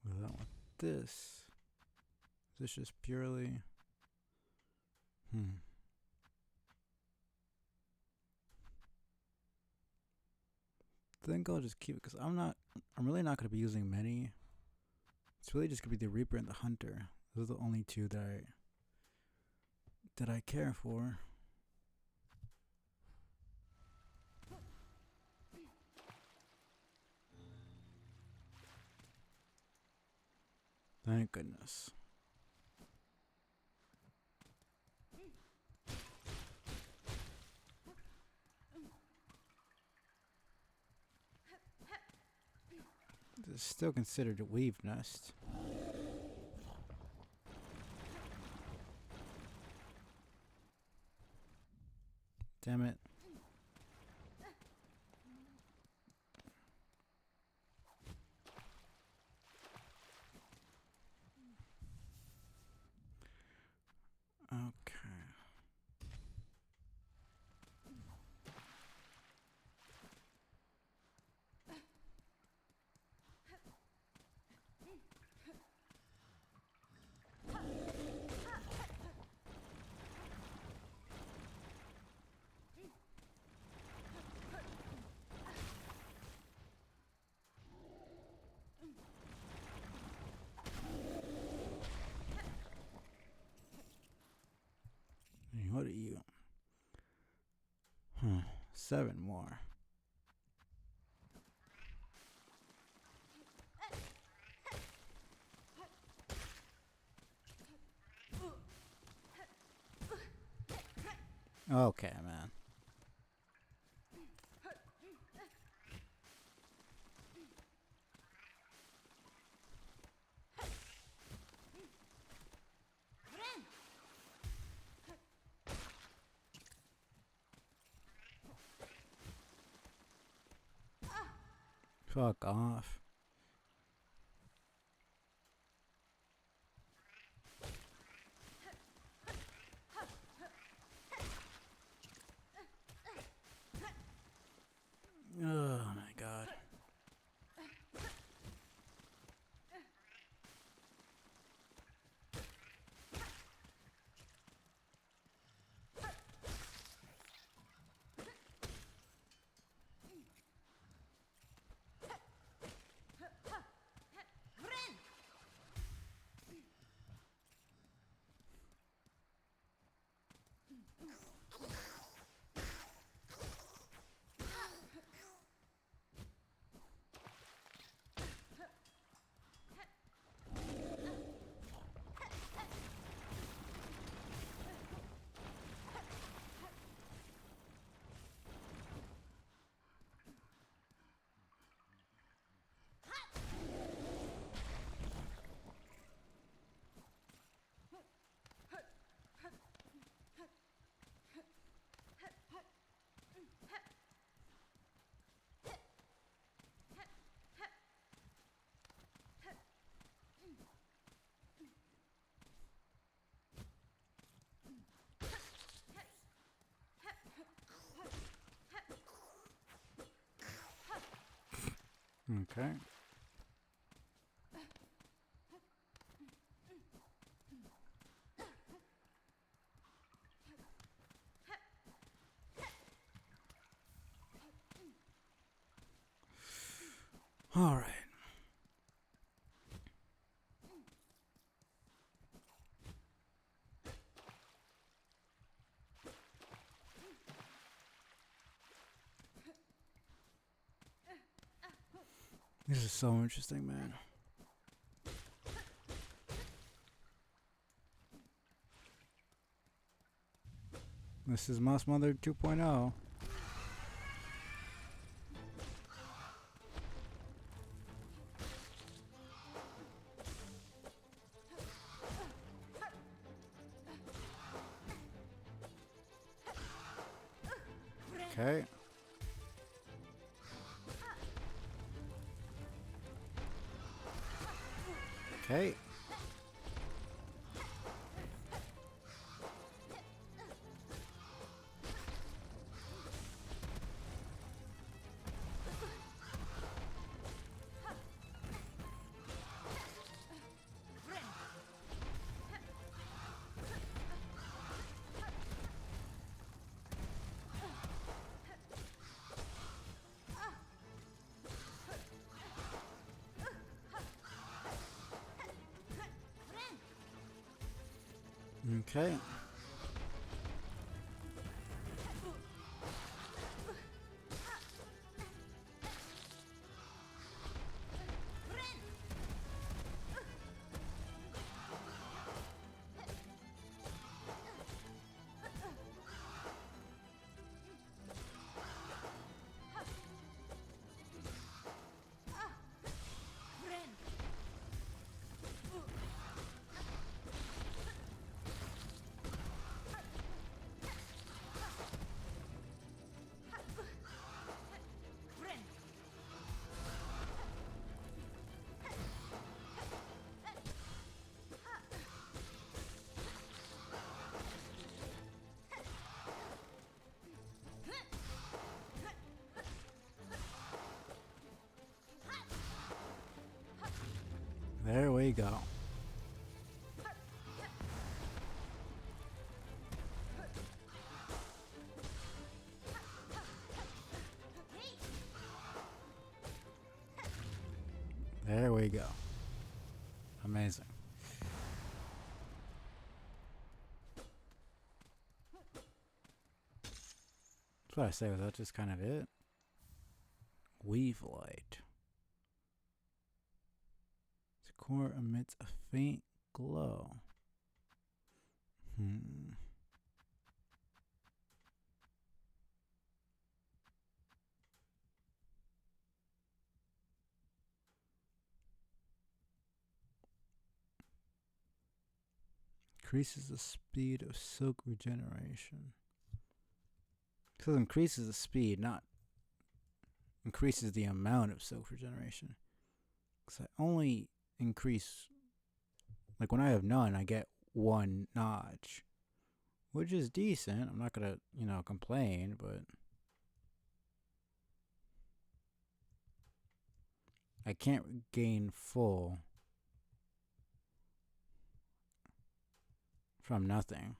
What do I want this? Is this just purely... I think I'll just keep it because I'm really not going to be using many. It's really just going to be the Reaper and the Hunter. Those are the only two that I care for. Thank goodness. This is still considered a weave nest. Damn it. Okay. What are you? 7 more. Okay, man. Fuck off. Oh my god. Okay. All right. This is so interesting, man. This is Mouse Mother 2.0. Okay. Okay. Okay. There we go. There we go. Amazing. That's what I say. Was that just kind of it? Weave light. The core emits a faint glow. Increases the speed of silk regeneration. So it increases the speed, not increases the amount of silk regeneration. Because I only increase, like when I have none, I get one notch, which is decent. I'm not gonna, complain, but I can't gain full from nothing.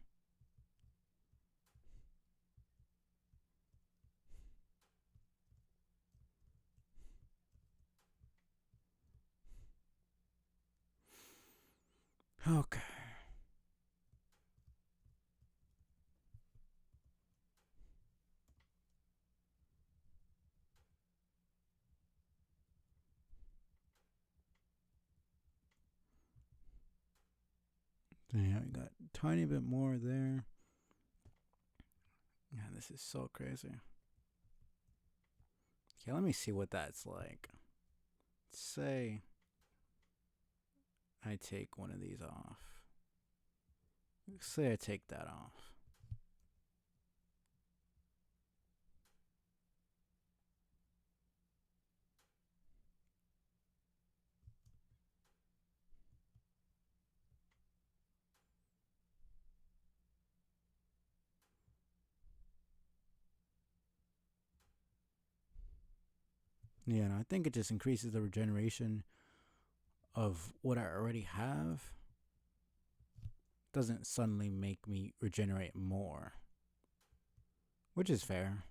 Okay. So yeah, we got a tiny bit more there. Yeah, this is so crazy. Okay, let me see what that's like. Say I take one of these off. Say I take that off. Yeah, no, I think it just increases the regeneration of what I already have. Doesn't suddenly make me regenerate more, which is fair.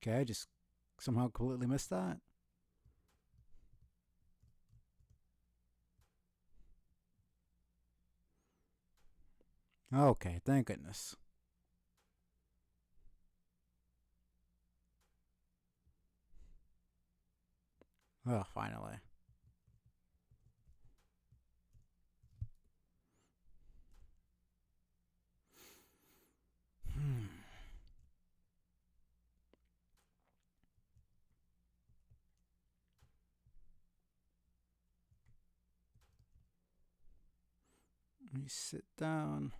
Okay, I just somehow completely missed that. Okay, thank goodness. Oh, finally. Let me sit down.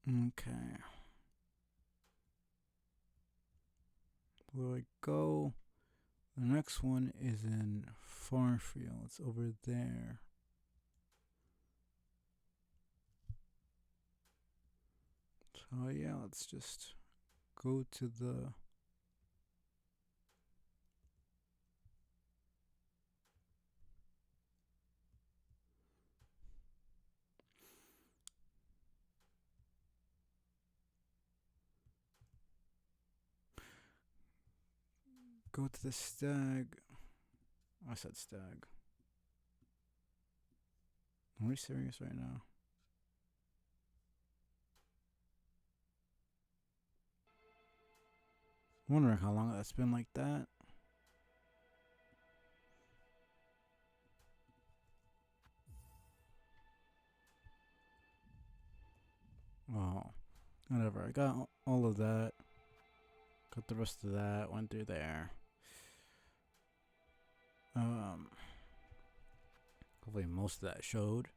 Okay. Where do I go? The next one is in Farmfield. It's over there. So yeah, let's just go to the stag. I said stag. Are we serious right now? I'm wondering how long that's been like that. Well, whatever. I got all of that. Got the rest of that. Went through there. Hopefully most of that showed.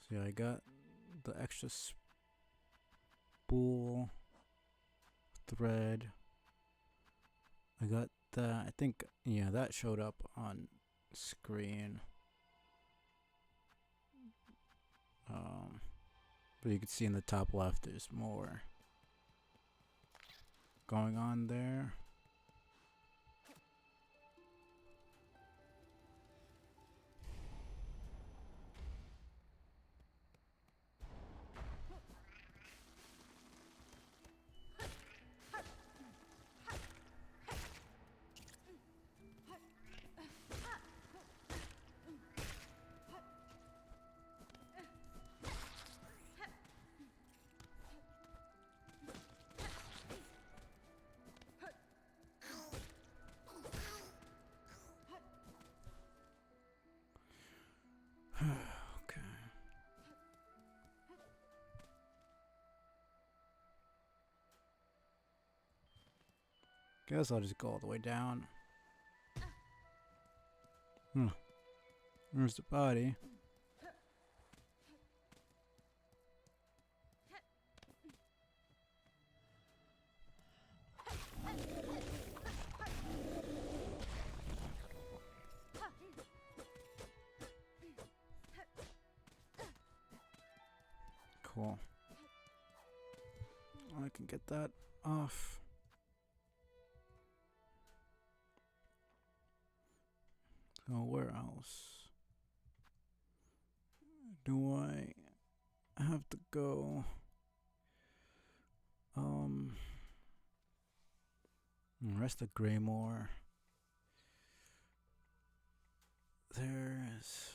So yeah, I got the extra spool thread. I got that. I think, yeah, that showed up on screen. But you can see in the top left there's more going on there. Okay. Guess I'll just go all the way down. Where's the body? Cool. I can get that off. So where else do I have to go? Rest of Greymore. There's.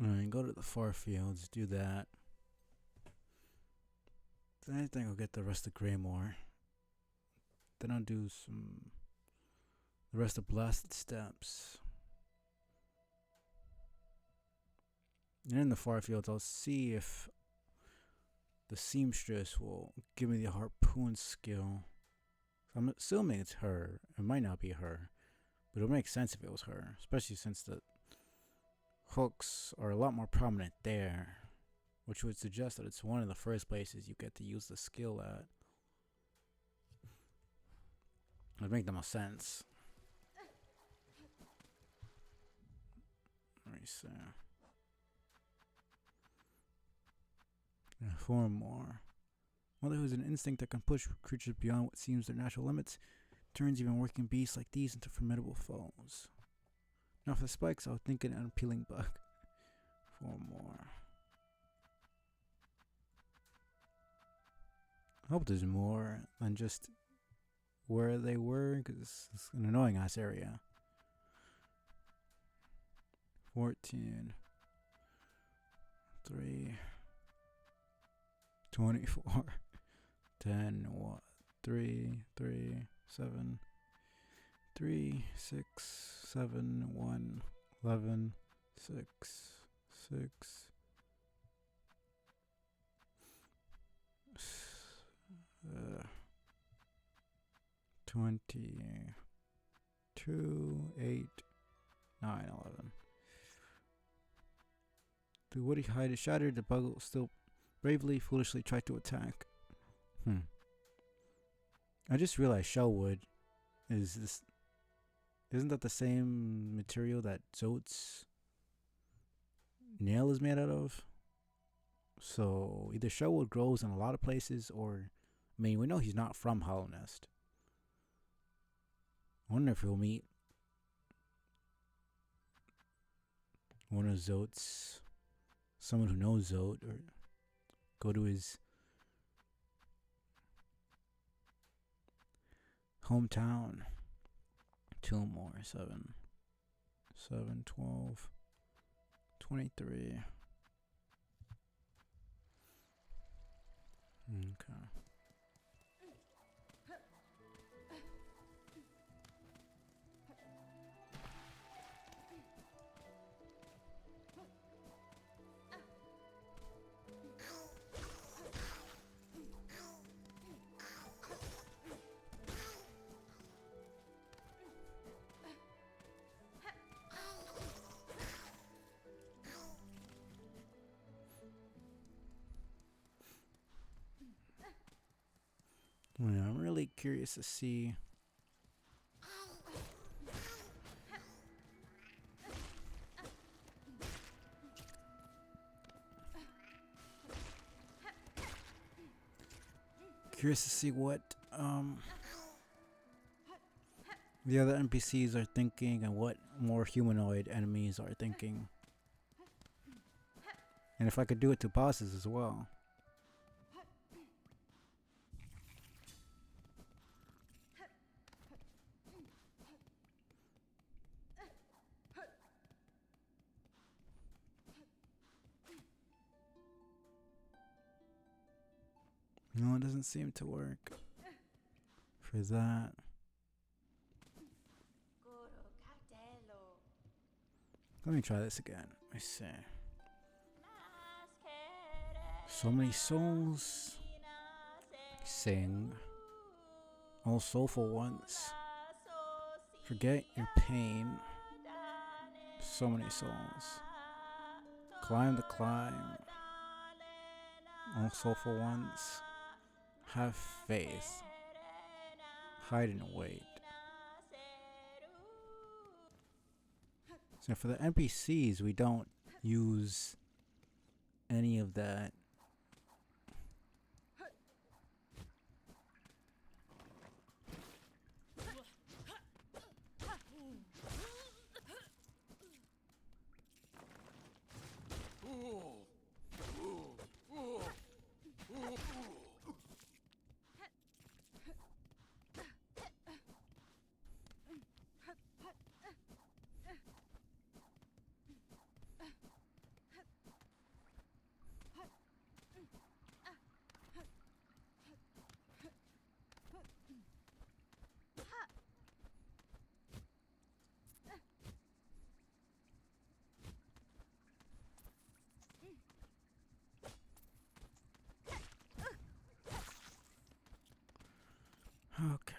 Alright, go to the far fields, do that. Then I think I'll get the rest of Greymore. Then I'll do the rest of Blasted Steps. And in the far fields, I'll see if the seamstress will give me the harpoon skill. So I'm assuming it's her. It might not be her, but it'll make sense if it was her, especially since the hooks are a lot more prominent there, which would suggest that it's one of the first places you get to use the skill at. It would make the most sense. Let me see. And 4 more. Mother, who's an instinct that can push creatures beyond what seems their natural limits, turns even working beasts like these into formidable foes. Now for the spikes, I was thinking an unpeeling bug. 4 more. I hope there's more than just where they were, because it's an annoying ass area. 14. 3. 24. 10. 3. 7. 3. 6. 7. 1. 11. 6. 6. 22, 8, 9, 11. The woody hide is shattered. The bug still bravely, foolishly tried to attack. I just realized shellwood is this. Isn't that the same material that Zote's nail is made out of? So either shellwood grows in a lot of places, or I mean, we know he's not from Hollow Nest. I wonder if he'll meet one of Zote's, someone who knows Zote, or go to his hometown. 2 more. 7, 12, 23. Okay. Yeah, I'm really curious to see. Curious to see what the other NPCs are thinking and what more humanoid enemies are thinking. And if I could do it to bosses as well. No, it doesn't seem to work for that. Let me try this again. Let me see. So many souls. Sing. All soulful ones. Forget your pain. So many souls. Climb the climb. All soulful ones. Have faith. Hide and wait. So for the NPCs, we don't use any of that. Okay.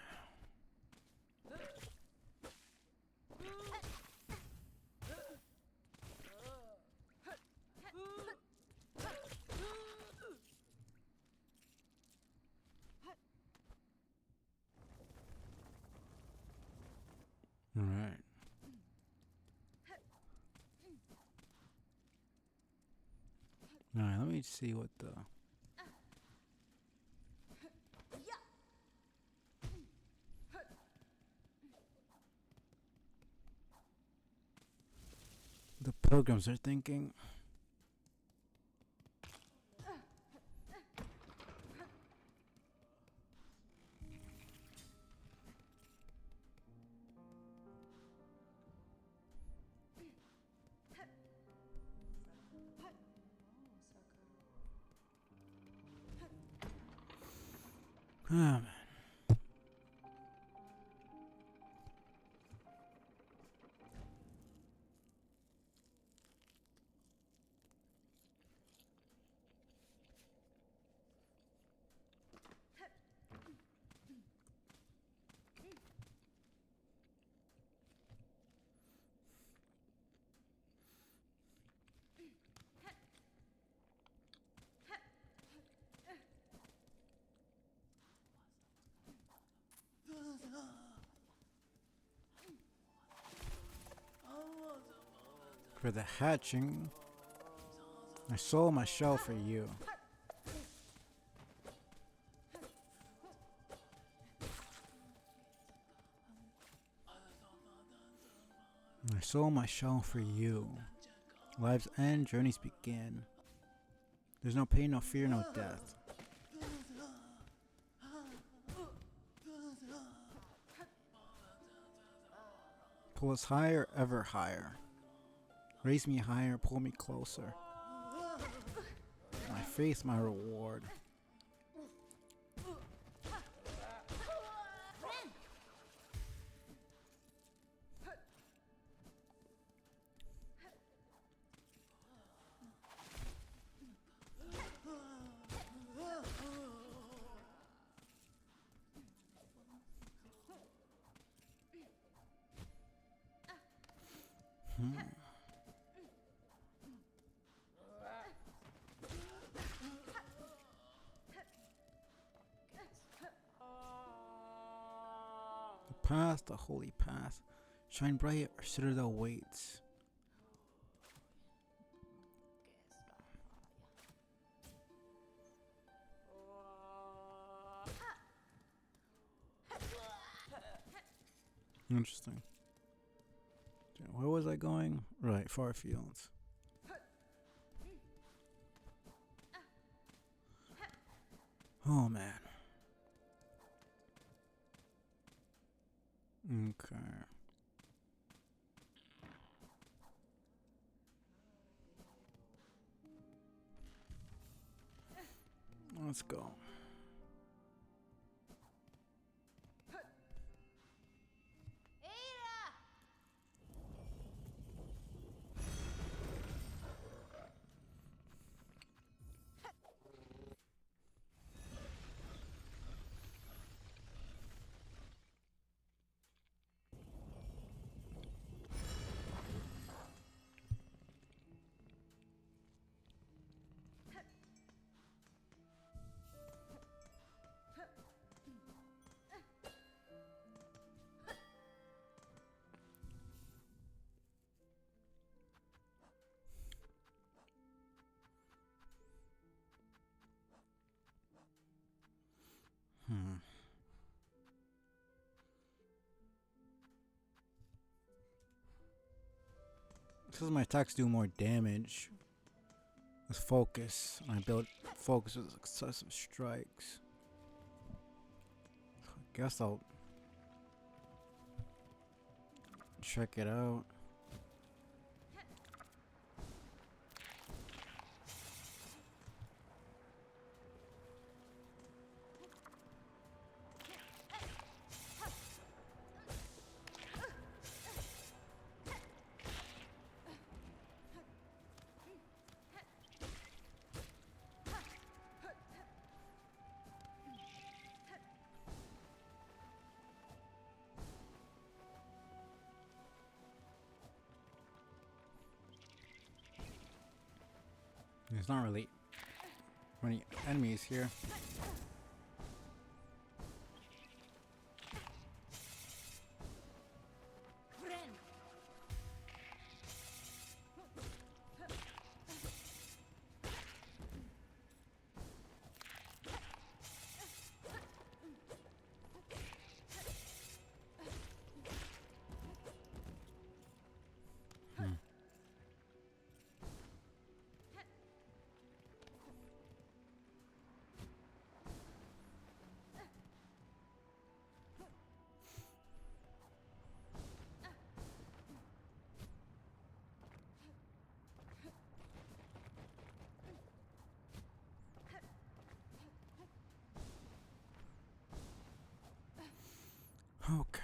All right. All right, let me see what the pilgrims are thinking. Ah, man. for the hatching. I sold my shell for you. I sold my shell for you. Lives end, journeys begin. There's no pain, no fear, no death. Pull us higher, ever higher. Raise me higher, pull me closer. My faith, my reward. The path, the holy path. Shine bright, our citadel waits. Interesting. Where was I going? Right, far fields. Oh man. Okay. Let's go. Because my attacks do more damage with focus. I build focus with successive strikes. I guess I'll check it out. There's not really many enemies here. Okay.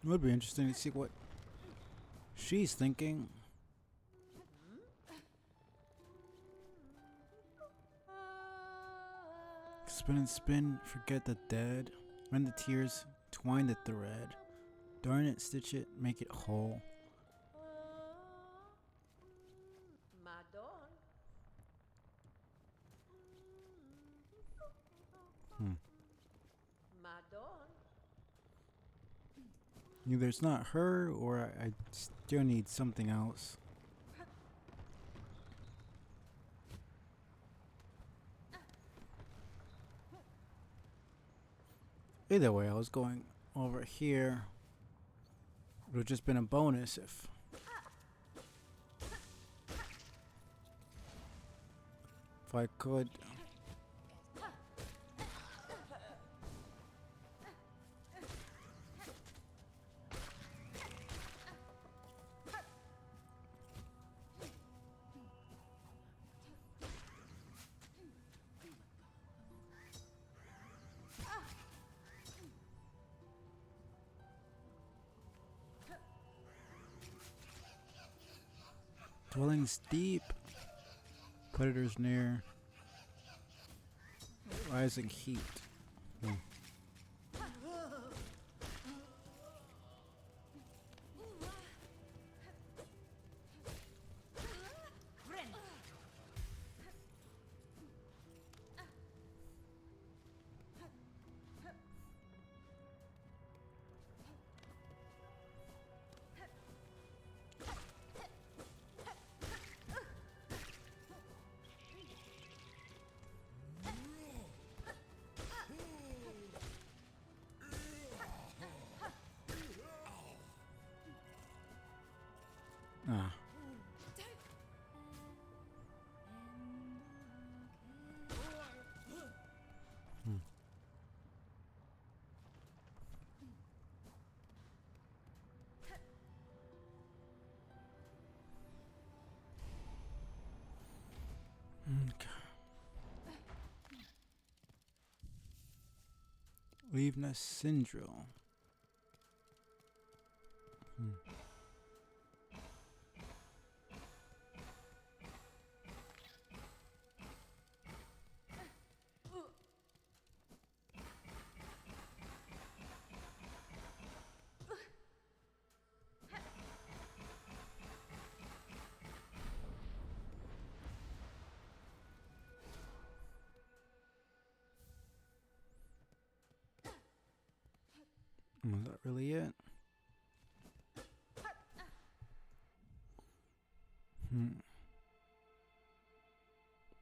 It would be interesting to see what she's thinking. Spin and spin, forget the dead. Rend the tears, twine the thread. Darn it, stitch it, make it whole. Hmm. Either it's not her or I still need something else. Either way, I was going over here. It would have just been a bonus if I could. Dwellings deep. Predators near. Rising heat. Hmm. Ah. Hmm. Okay. Leaveness syndrome. Hmm. Was that really it?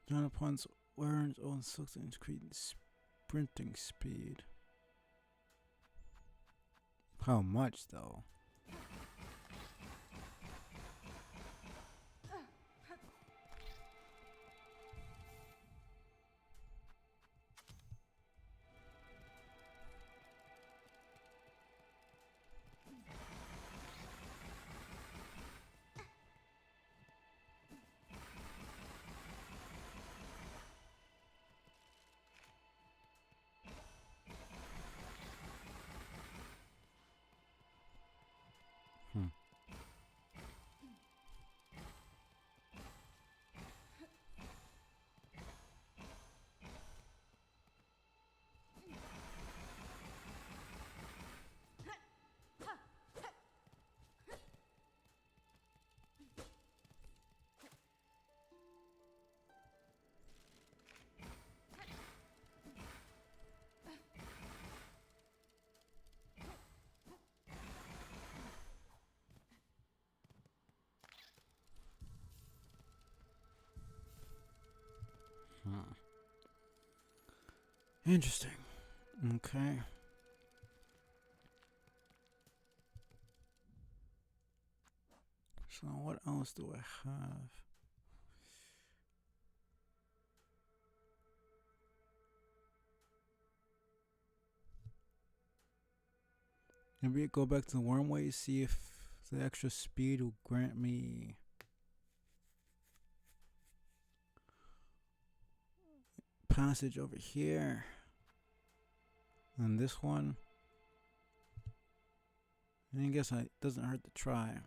John upon wearing own Silksong creating sprinting speed. How much though? Hmm. Huh. Interesting. Okay. So what else do I have? Maybe go back to the wormway, see if the extra speed will grant me passage over here. And this one. I guess it doesn't hurt to try.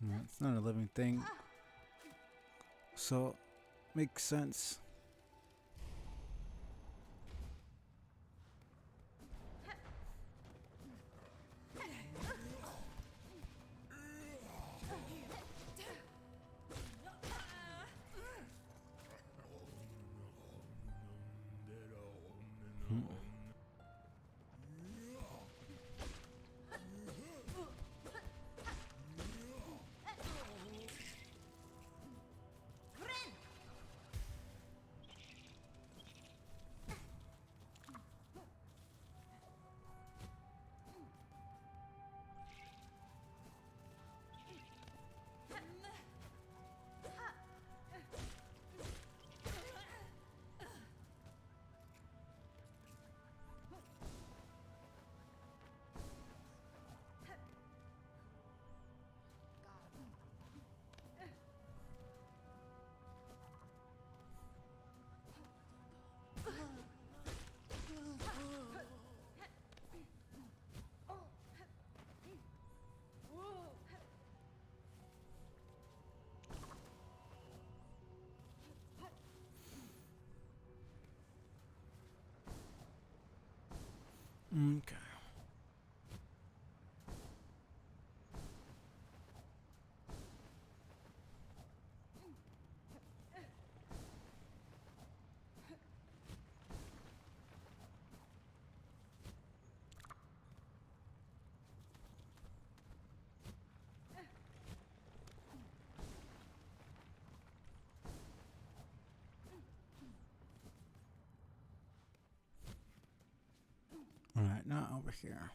It's not a living thing. So, makes sense. Hmm. Okay. Alright, now over here.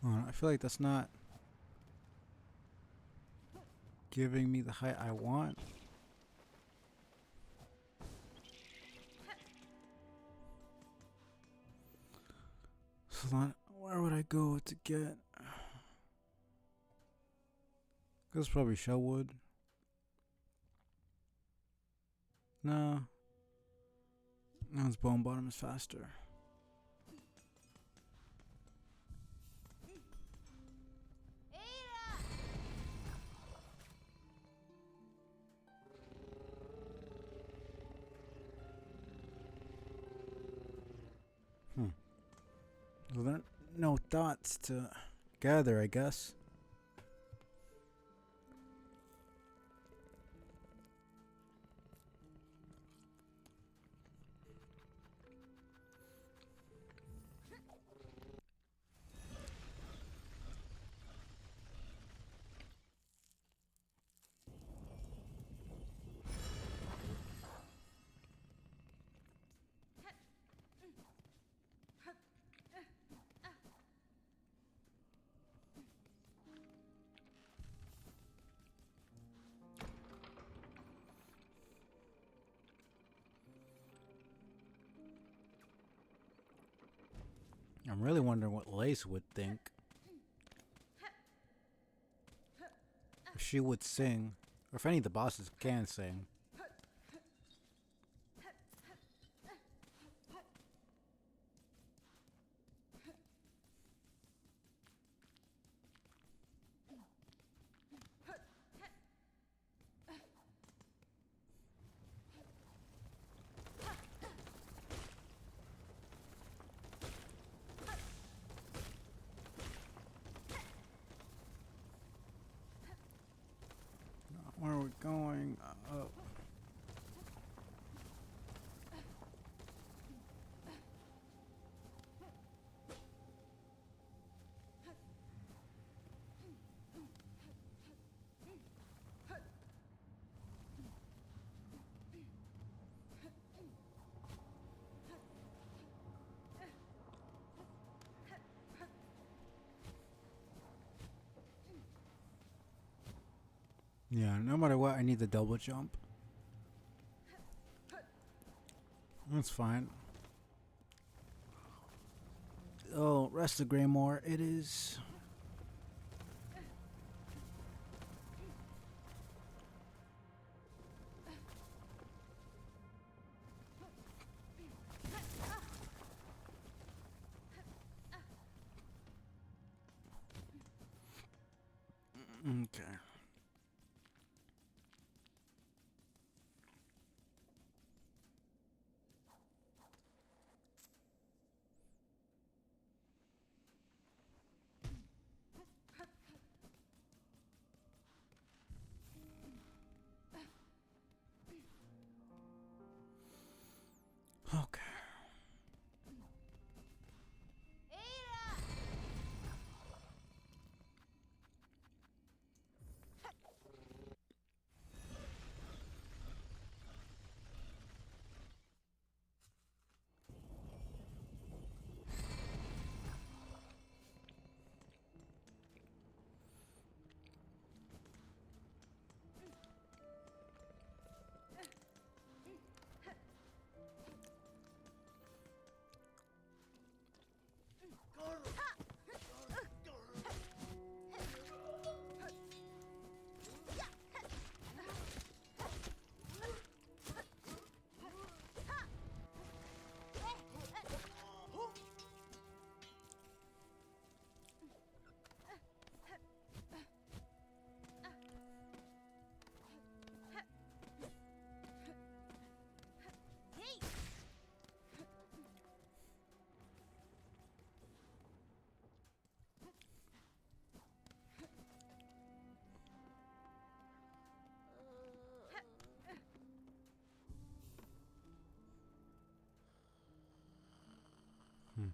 I feel like that's not giving me the height I want. So then, where would I go to get? This is probably Shellwood. No. No, it's Bone Bottom is faster. Well, there are no thoughts to gather, I guess. I'm really wondering what Lace would think. If she would sing, or if any of the bosses can sing. Where are we going? Up. Yeah, no matter what, I need the double jump. That's fine. Oh, rest of Greymore, it is. Okay. Okay. Hmm.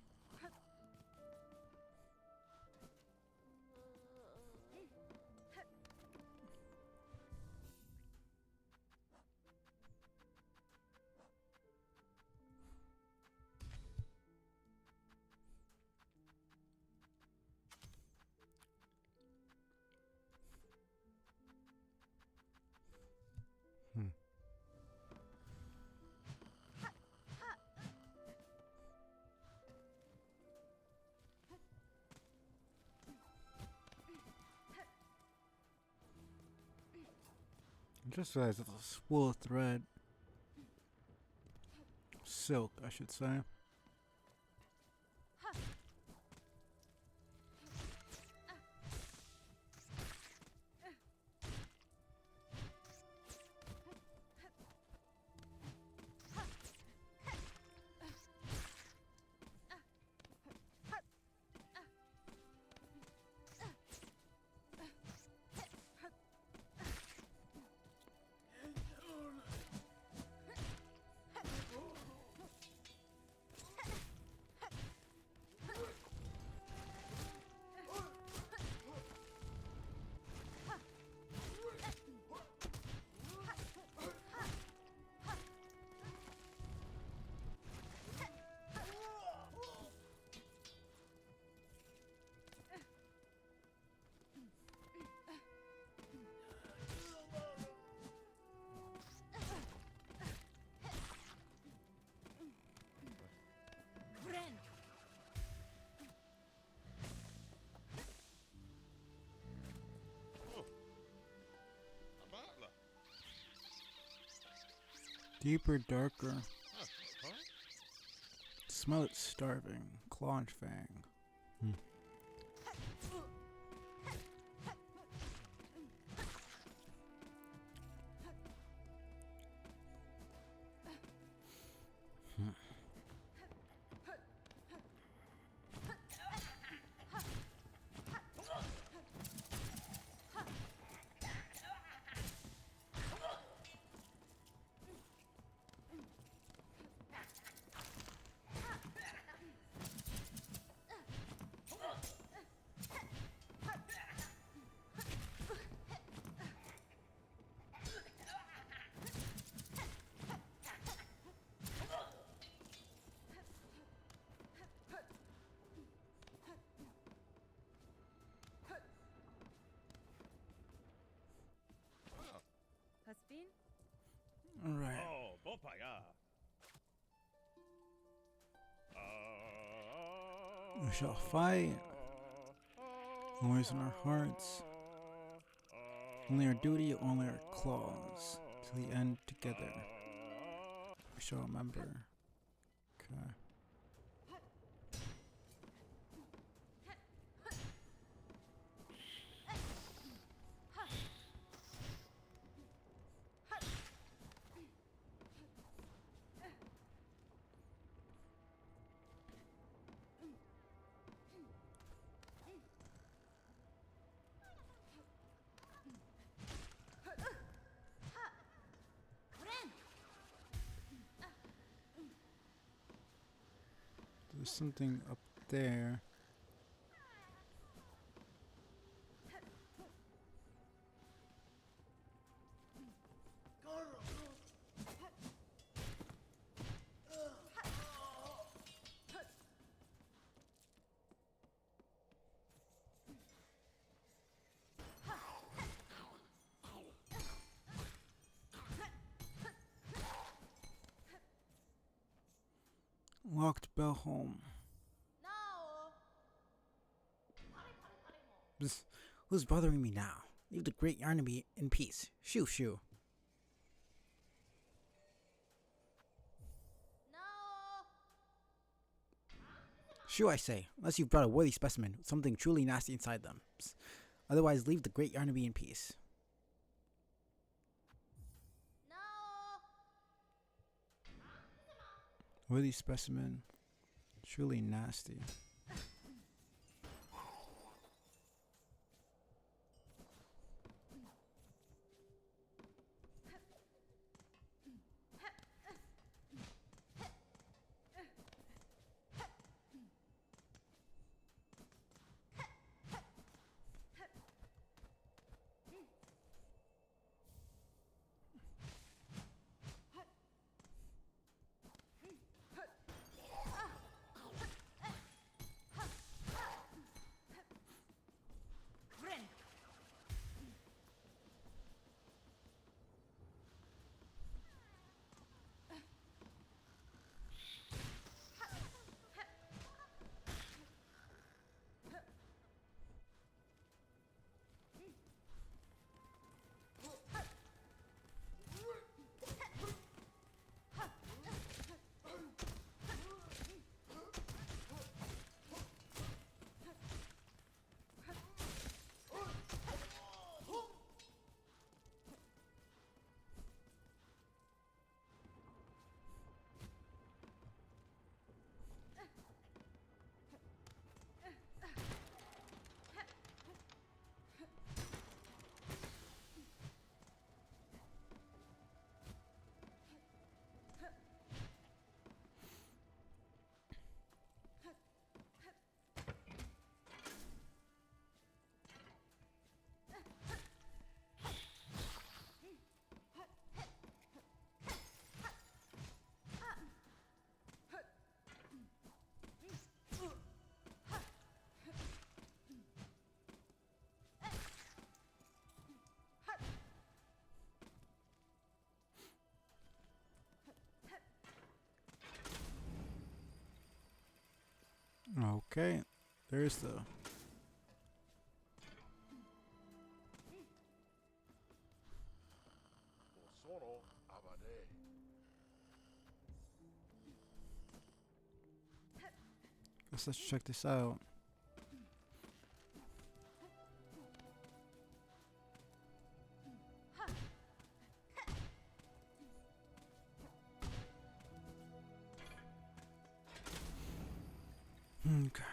Hmm. I just realized it's a spool of thread. Silk, I should say. Deeper, darker. Smell it starving. Claw and fang. Hmm. Haspin? Alright. Oh, Bopaya. We shall fight. Always in our hearts. Only our duty, only our claws. To the end together. We shall remember. Okay. There's something up there. Locked bell home. Bzz. Who's bothering me now? Leave the great Yarnaby in peace. Shoo shoo. Shoo, I say, unless you've brought a worthy specimen with something truly nasty inside them. Psst. Otherwise, leave the great Yarnaby in peace. Worthy specimen, truly nasty. Okay, there's the... Let's check this out. Okay.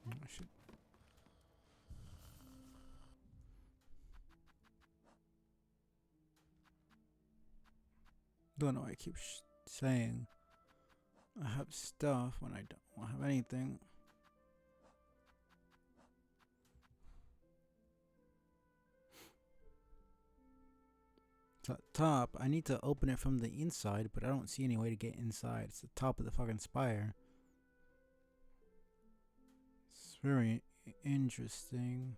I should... Don't know why I keep saying I have stuff when I don't have anything. Top, I need to open it from the inside, but I don't see any way to get inside. It's the top of the fucking spire. It's very interesting.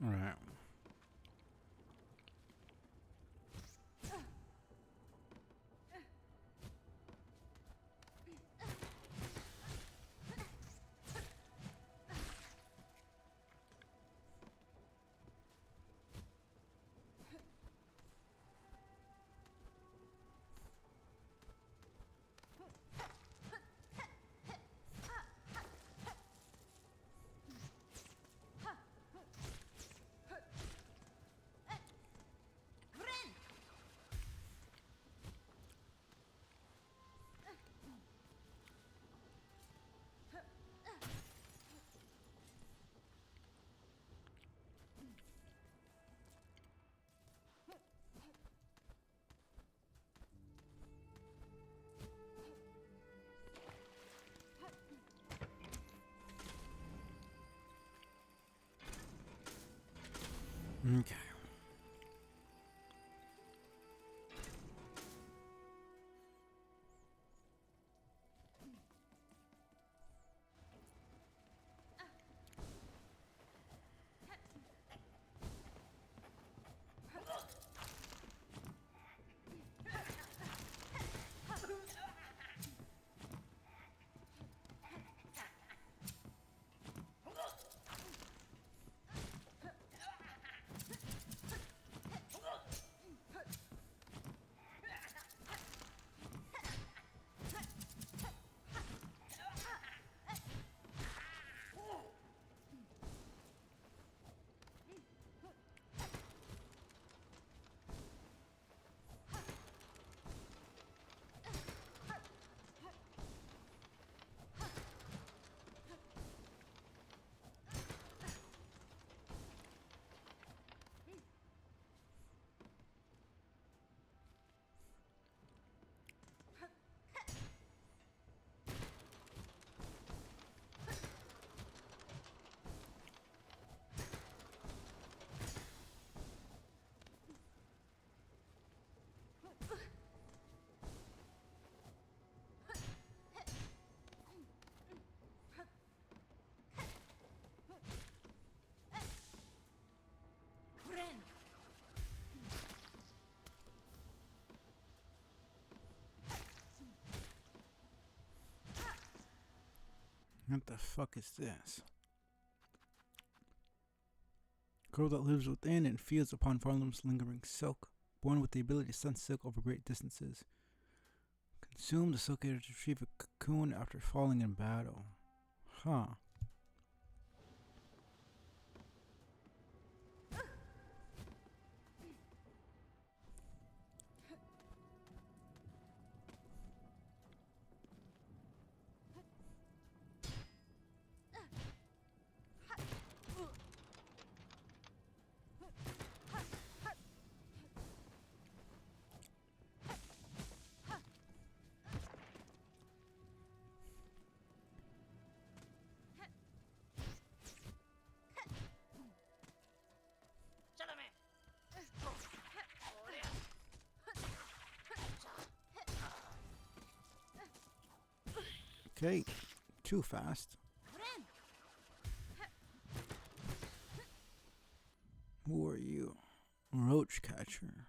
Alright. Okay. What the fuck is this? Girl that lives within and feeds upon Farnham's lingering silk, born with the ability to sense silk over great distances. Consume the silk eater to retrieve a cocoon after falling in battle. Huh. Okay, too fast. Who are you? Roach catcher.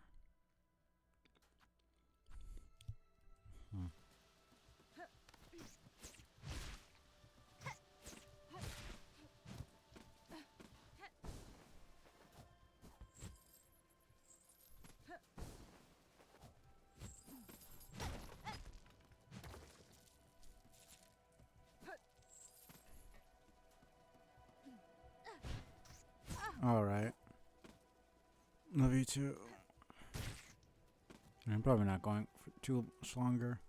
Alright. Love you too. I'm probably not going for too much longer.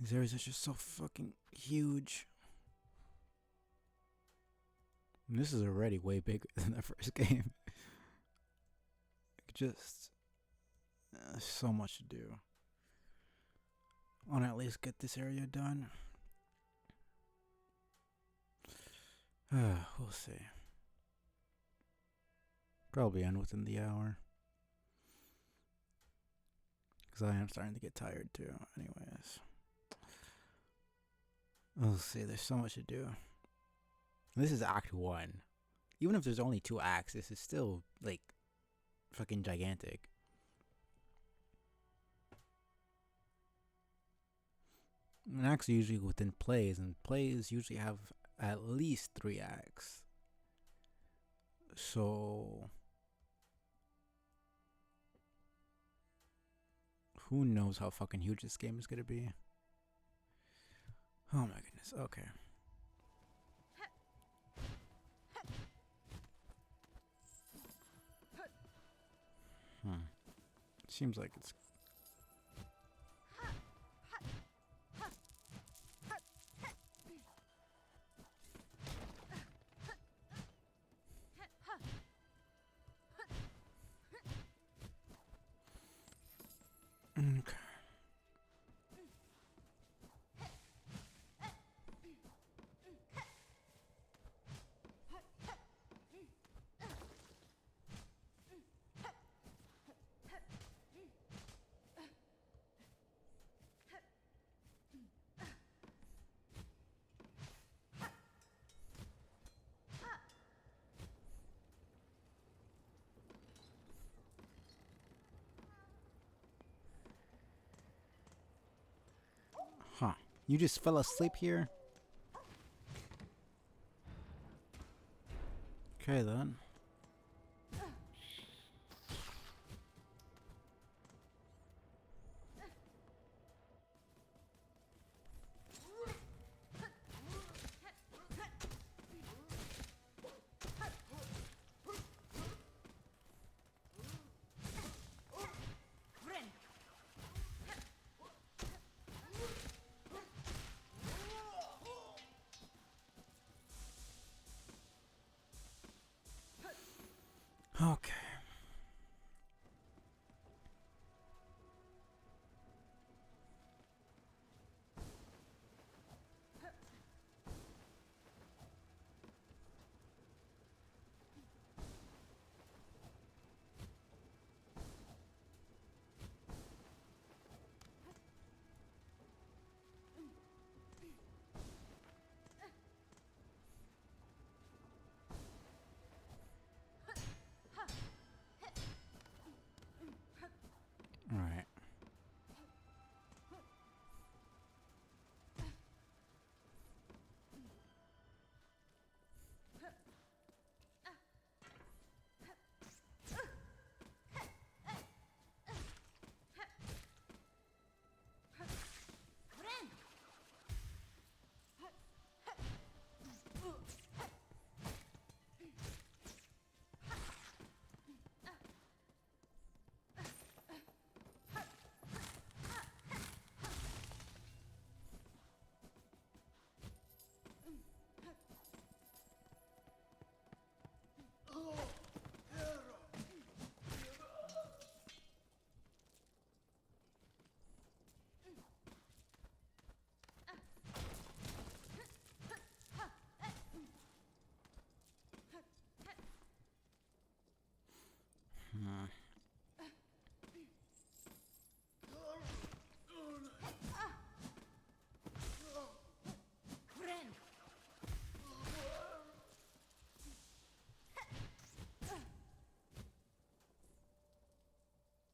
These areas are just so fucking huge. And this is already way bigger than the first game. Just so much to do. I want to at least get this area done. We'll see. Probably end within the hour. Because I am starting to get tired too. Anyways. We'll see. There's so much to do. This is Act 1. Even if there's only 2 acts, this is still, like, fucking gigantic. And acts are usually within plays, and plays usually have at least 3 acts. So, who knows how fucking huge this game is gonna be? Oh my goodness, okay. Seems like it's... Okay. Huh. You just fell asleep here? Okay then. Okay. Alright.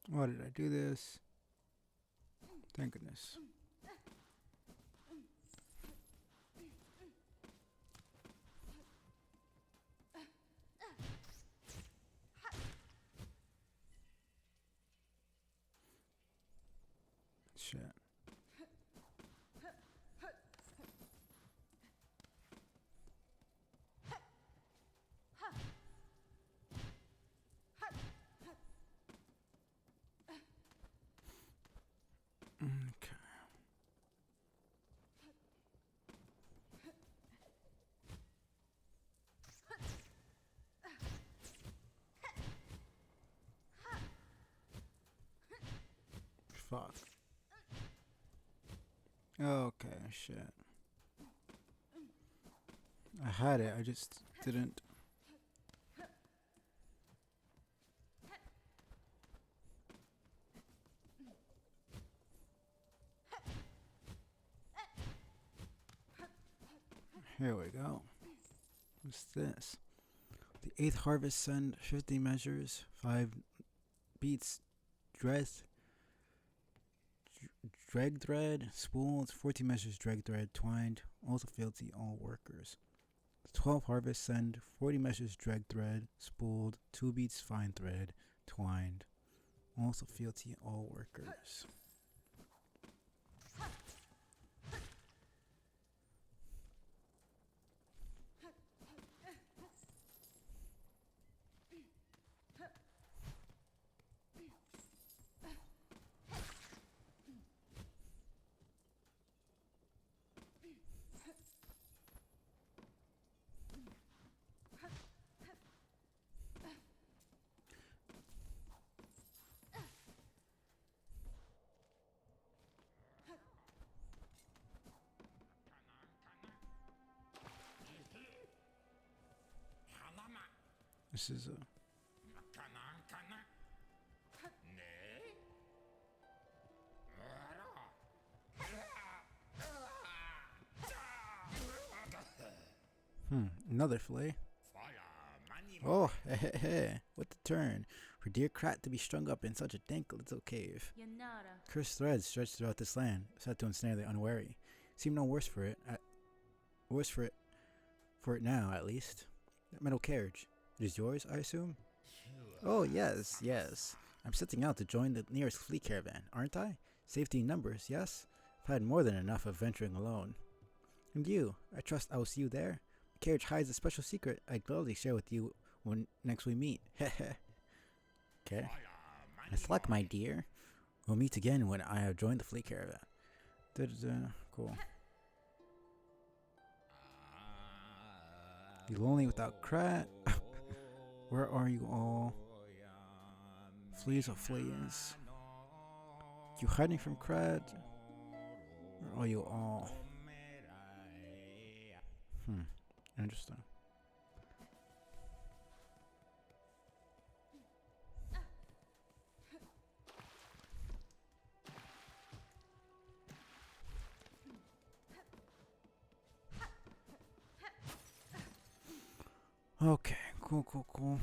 Why did I do this? Thank goodness. Shit. Okay. Fuck. Okay, shit. I had it, I just didn't. Here we go. What's this? The eighth harvest send 50 measures, 5 beats, dress, drag thread, spooled, 14 measures, drag thread, twined, also fealty all workers. The 12 harvest send 40 measures, drag thread, spooled, 2 beats, fine thread, twined, also fealty all workers. This is a another fillet. Oh, what the turn for dear Krat to be strung up in such a dank little cave. Yanara. Cursed threads stretched throughout this land, set to ensnare the unwary. Seem no worse for it. For it now, at least. That metal carriage. It is yours, I assume? Oh, yes, yes. I'm setting out to join the nearest fleet caravan, aren't I? Safety in numbers, yes? I've had more than enough of venturing alone. And you, I trust I will see you there? The carriage hides a special secret I'd gladly share with you when next we meet. Heh. Okay. It's luck, my dear. We'll meet again when I have joined the fleet caravan. Cool. You lonely without Krat? Where are you all? Fleas of fleas. You hiding from Krat? Where are you all? Interesting. Okay, cool.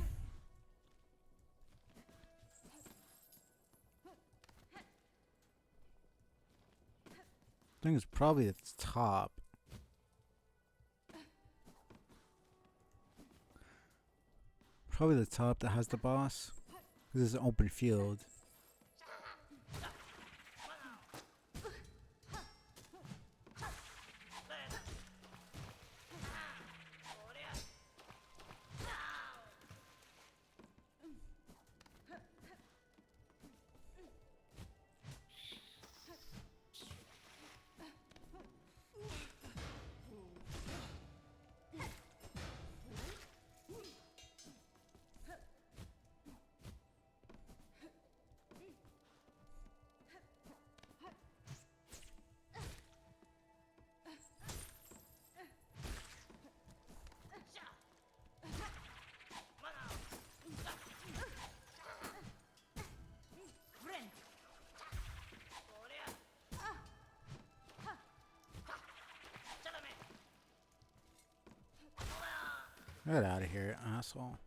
I think it's probably at the top. Probably the top that has the boss. This is an open field. Get out of here, asshole.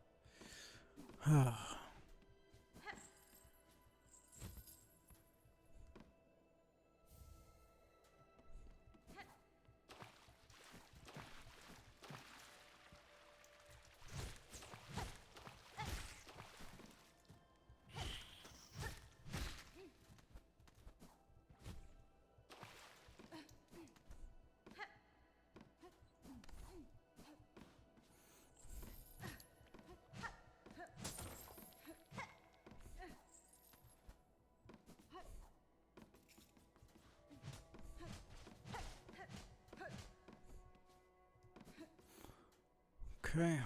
Okay.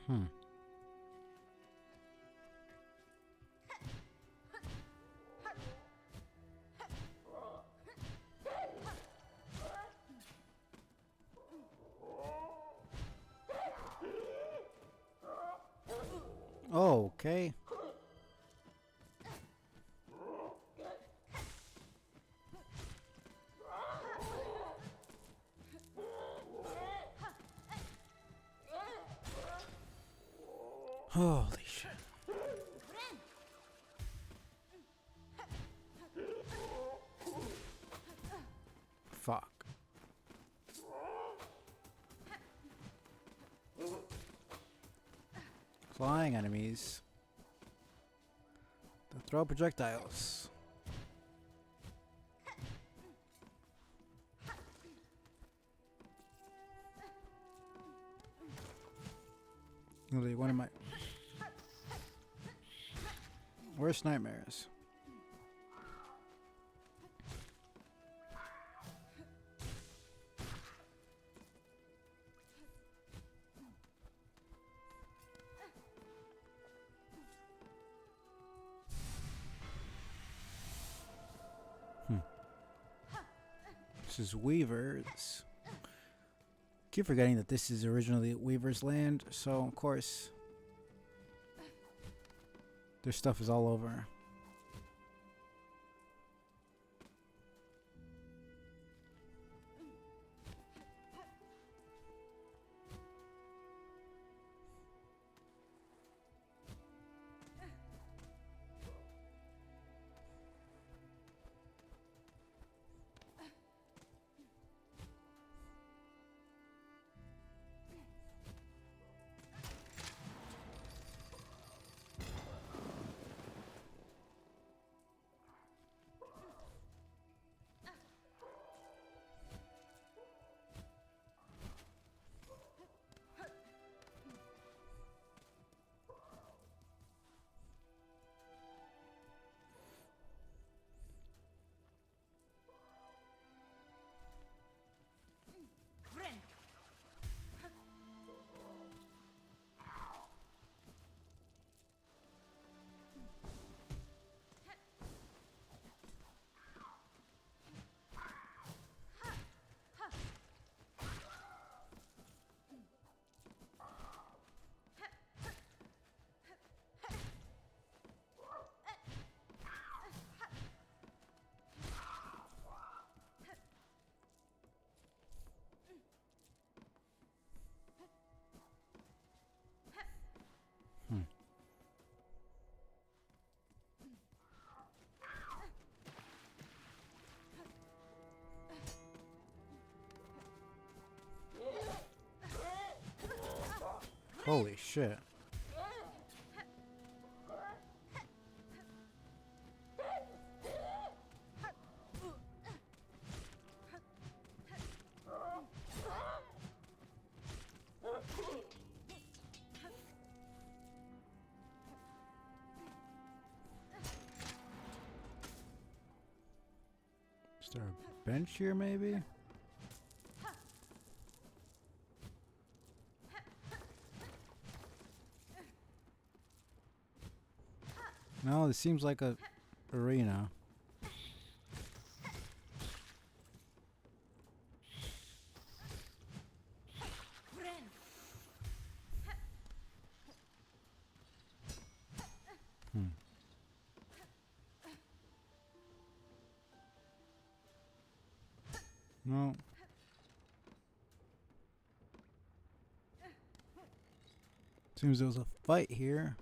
Hmm. Oh, okay. Holy shit. Fuck. Flying enemies. They throw projectiles. Literally one of my worst nightmares. This is Weavers. Keep forgetting that this is originally Weaver's land, so of course their stuff is all over. Holy shit. Is there a bench here maybe? No, this seems like a arena. No. Seems there was a fight here.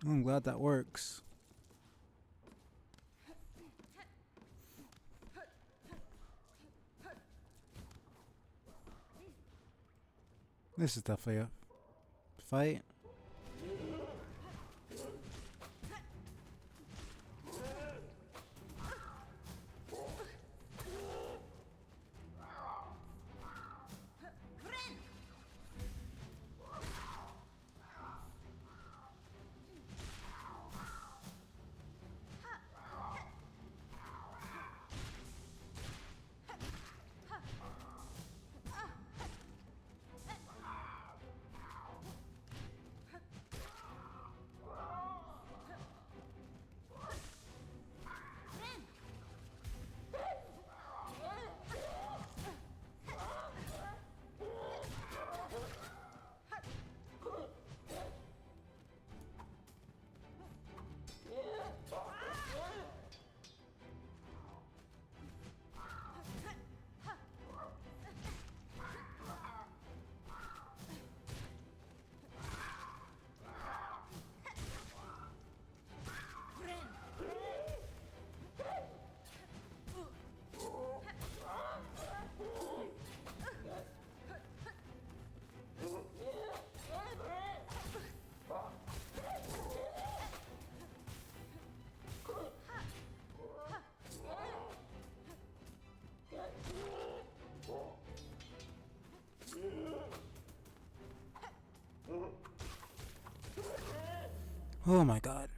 I'm glad that works. This is definitely a fight. Oh my god.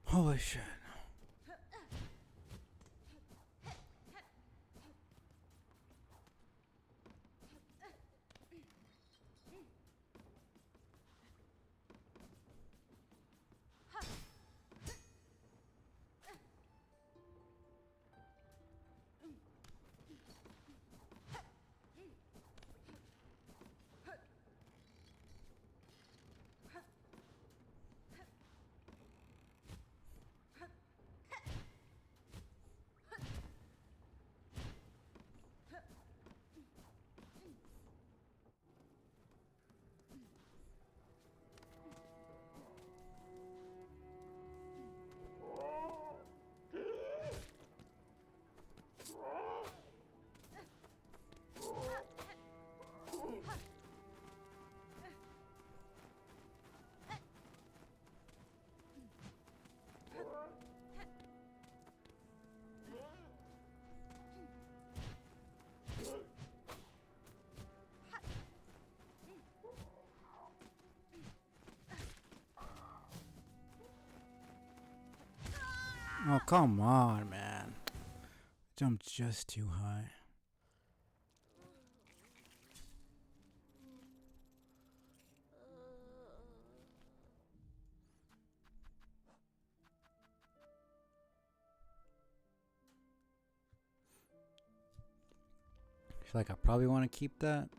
Holy shit. Oh, come on, man. Jumped just too high. I feel like I probably want to keep that.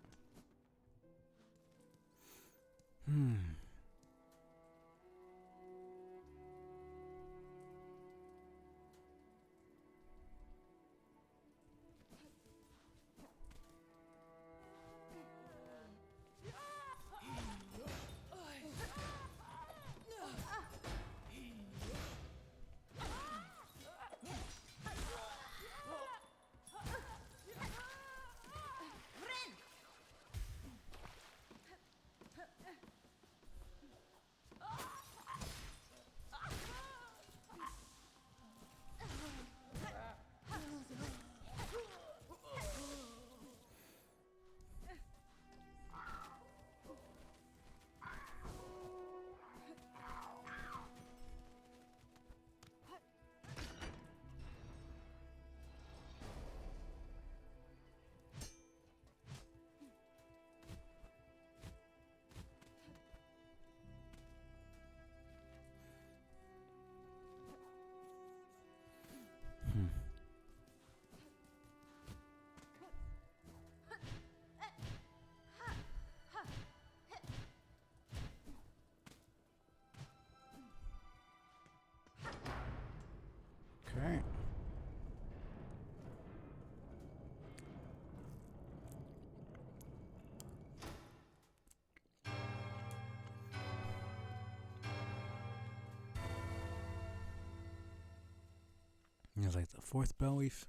It's like the fourth bell we've.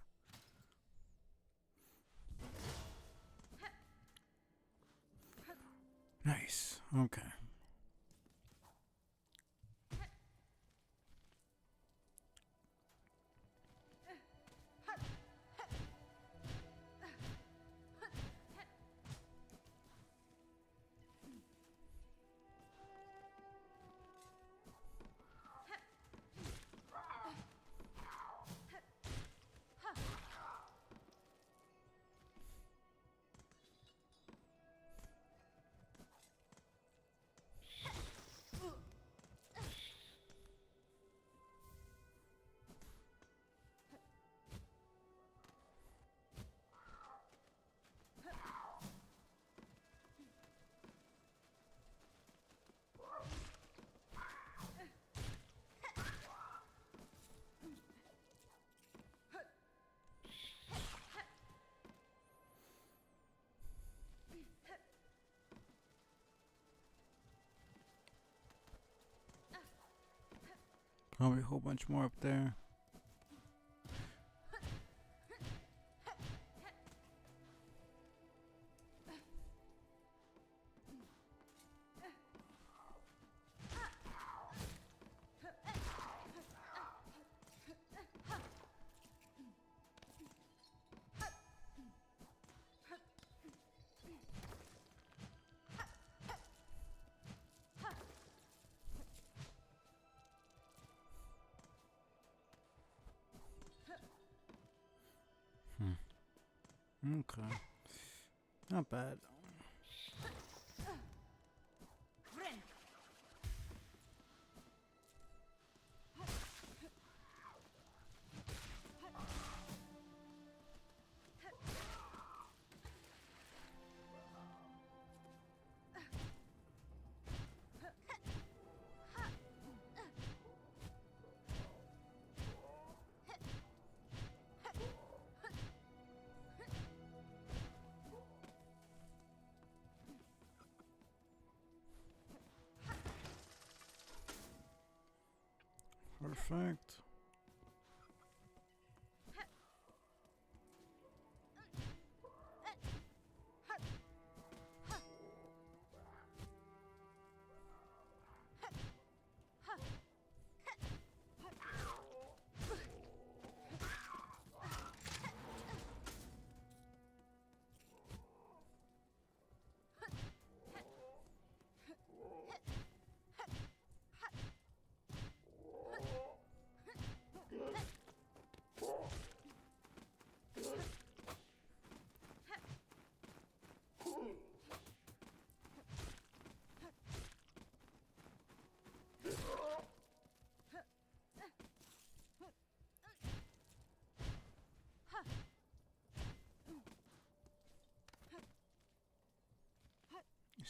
Nice. Okay. Probably a whole bunch more up there. Okay. Not bad. Perfect.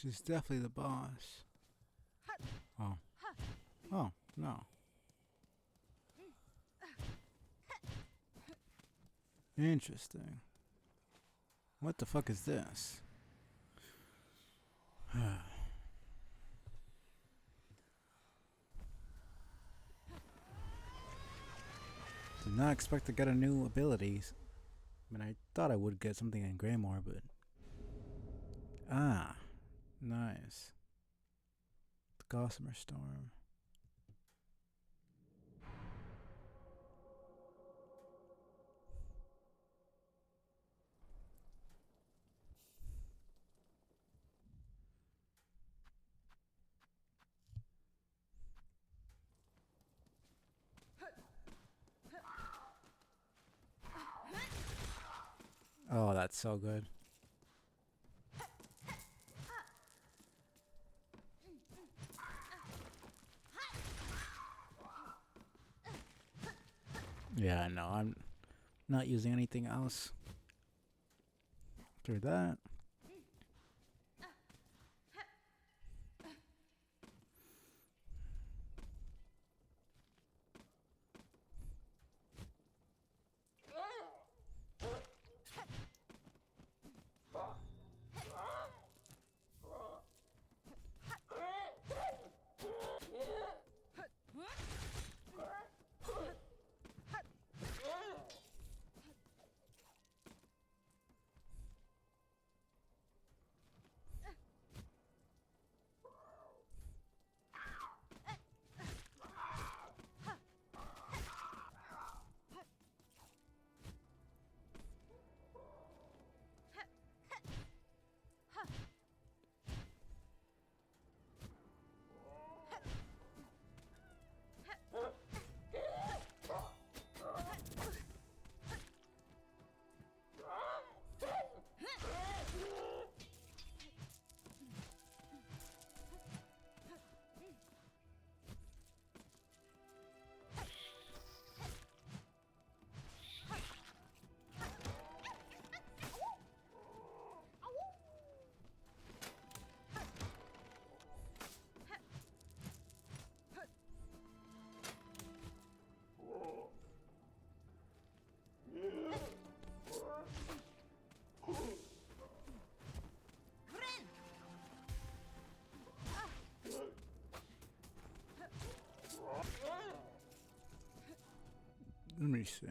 This is definitely the boss. Oh. Oh, no. Interesting. What the fuck is this? Did not expect to get a new abilities. I mean, I thought I would get something in Greymore, but... Ah. Nice. The Gossamer Storm. Oh, that's so good. Yeah, no, I'm not using anything else. After that. Let me see.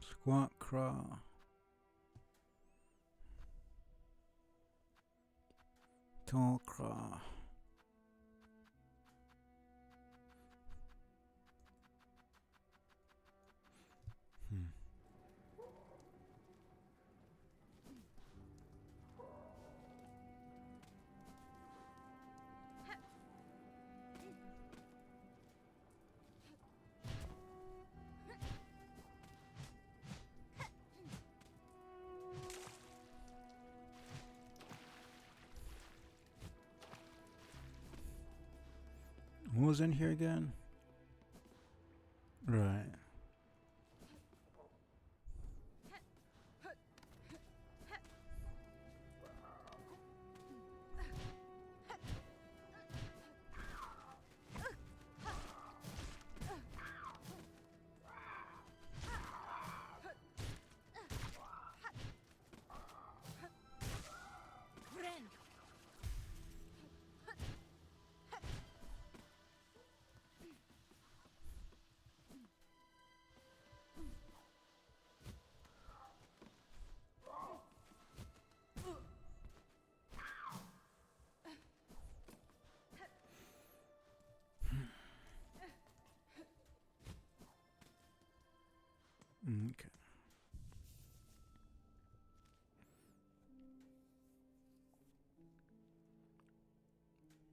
Squat crawl. Tall crawl. What was in here again? Right. Okay.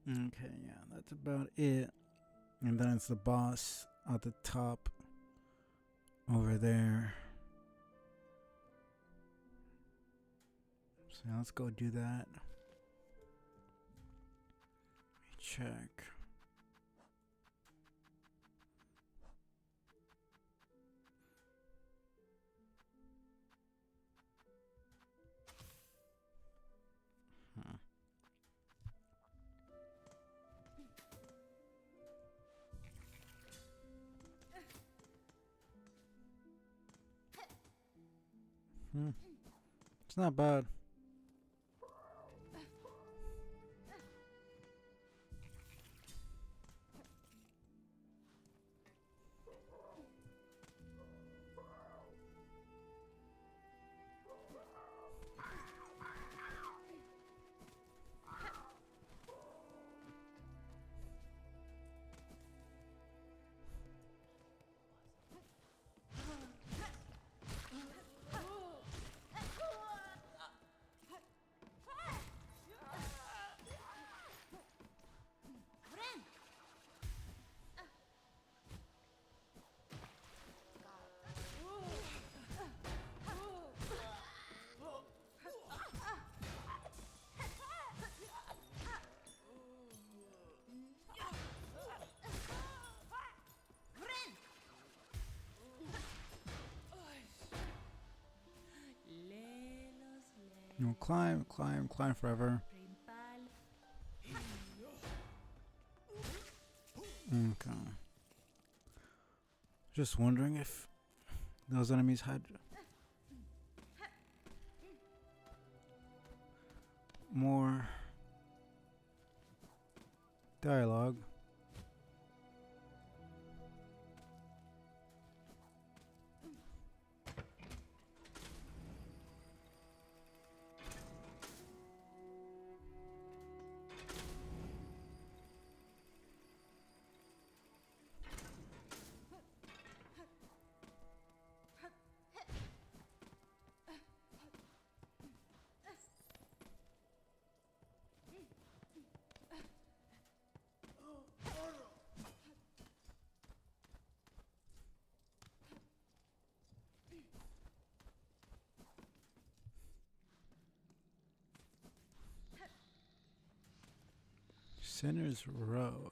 Okay, yeah, that's about it. And then it's the boss at the top over there. So let's go do that. Let me check. It's not bad. No, climb, climb, climb forever. Okay. Just wondering if those enemies had more dialogue. Sinner's Road.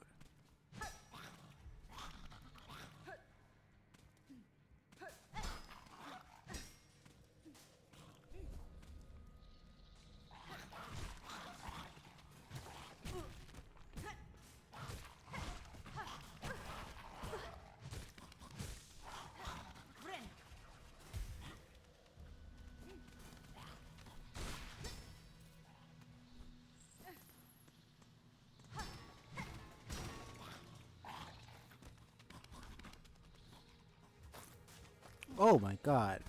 Oh my god.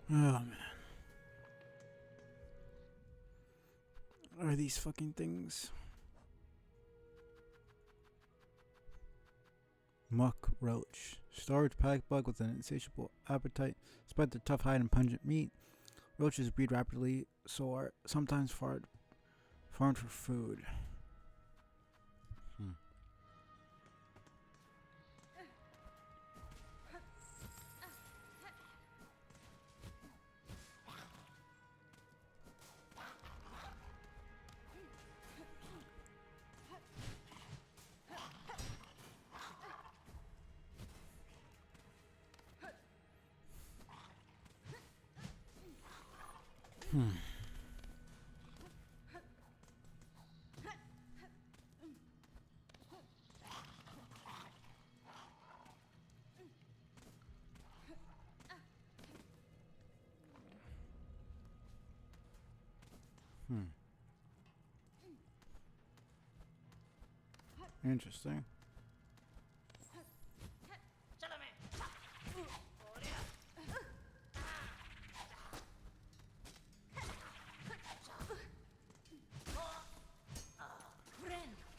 Oh man. What are these fucking things? Muck roach. Storage pack bug with an insatiable appetite. Despite their tough hide and pungent meat, roaches breed rapidly, so are sometimes farmed for food. Interesting.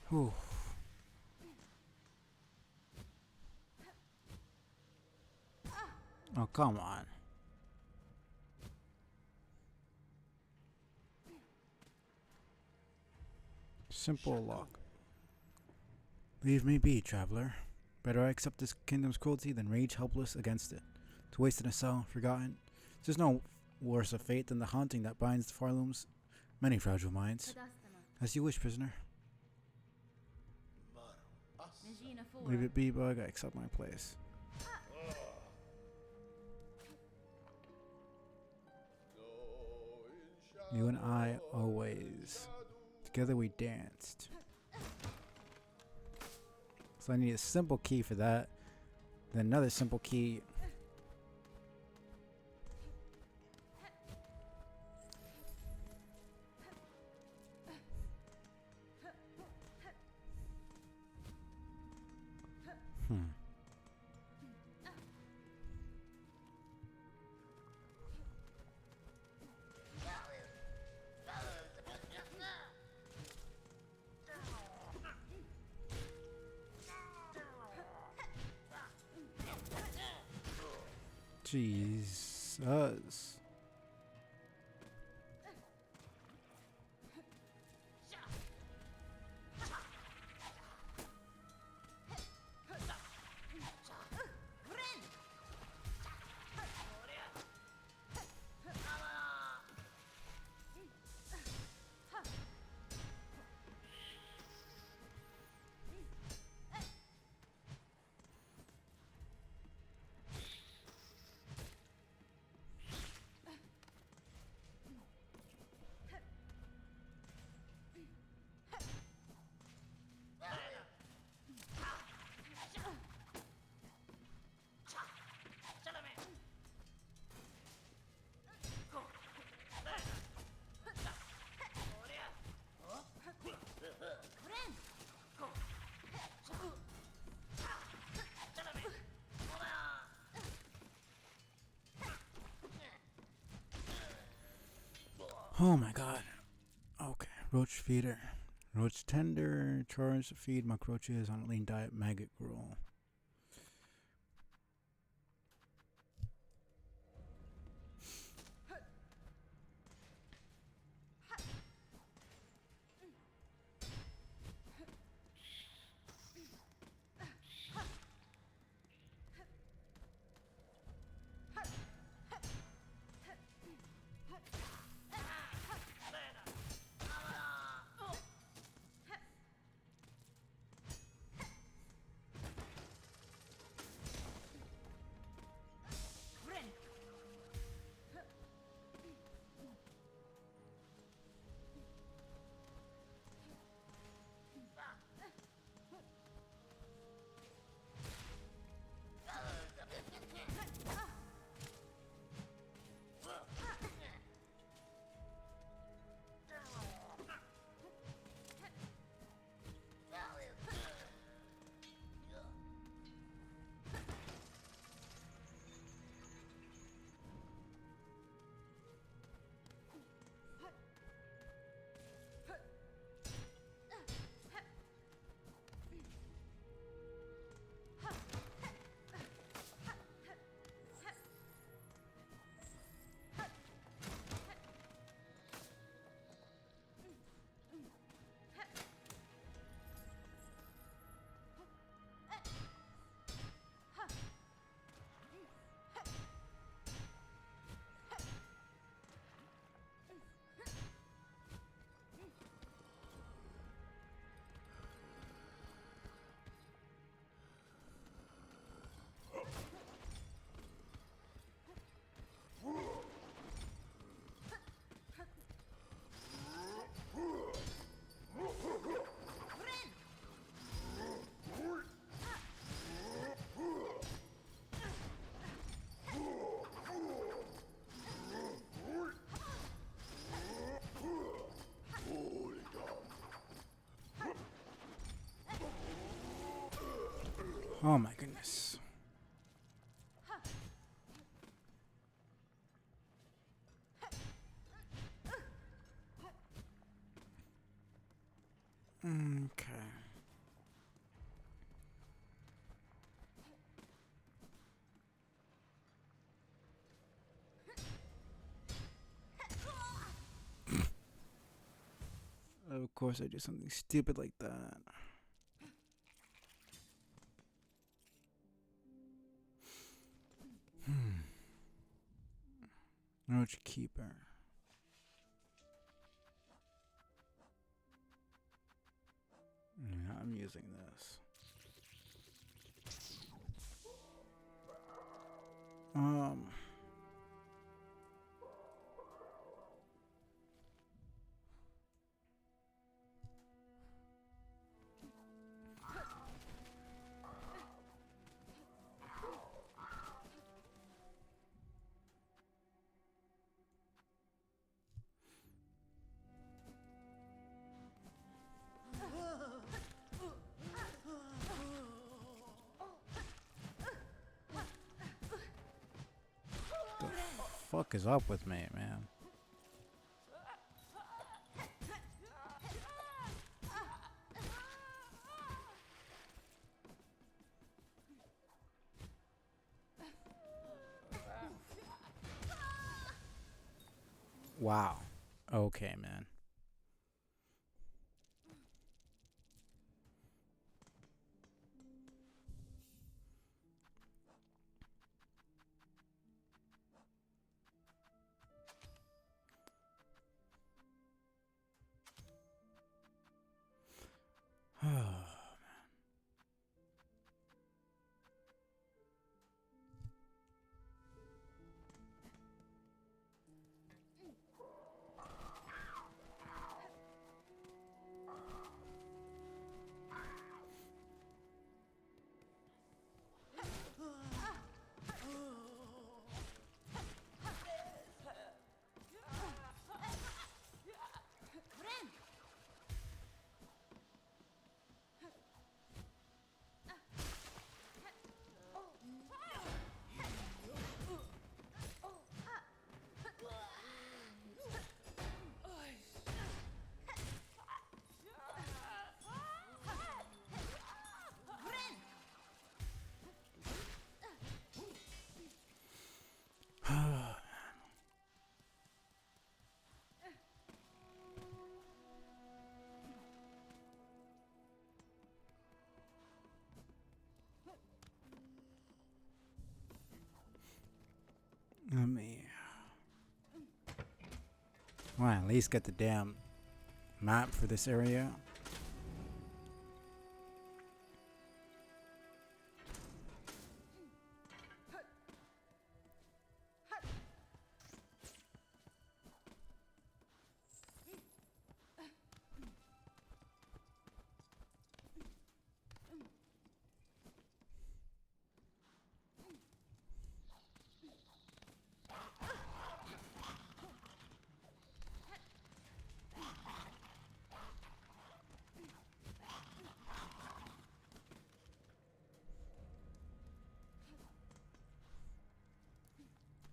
Whew. Oh, come on. Simple lock. Leave me be, traveler. Better I accept this kingdom's cruelty than rage helpless against it. To waste in a cell, forgotten. There's no worse of fate than the haunting that binds the Farloom's many fragile minds. As you wish, prisoner. Leave it be, bug. I accept my place. You and I always. Together we danced. So I need a simple key for that. Then another simple key. Jesus. Oh my god. Okay. Roach feeder. Roach tender. Charge to feed muck roaches on a lean diet maggot gruel. Oh my goodness. Okay. Of course I do something stupid like that. Roach keeper. Yeah, I'm using this. Fuck is up with me, man? Wow. Okay, man. Let me. Well, at least get the damn map for this area.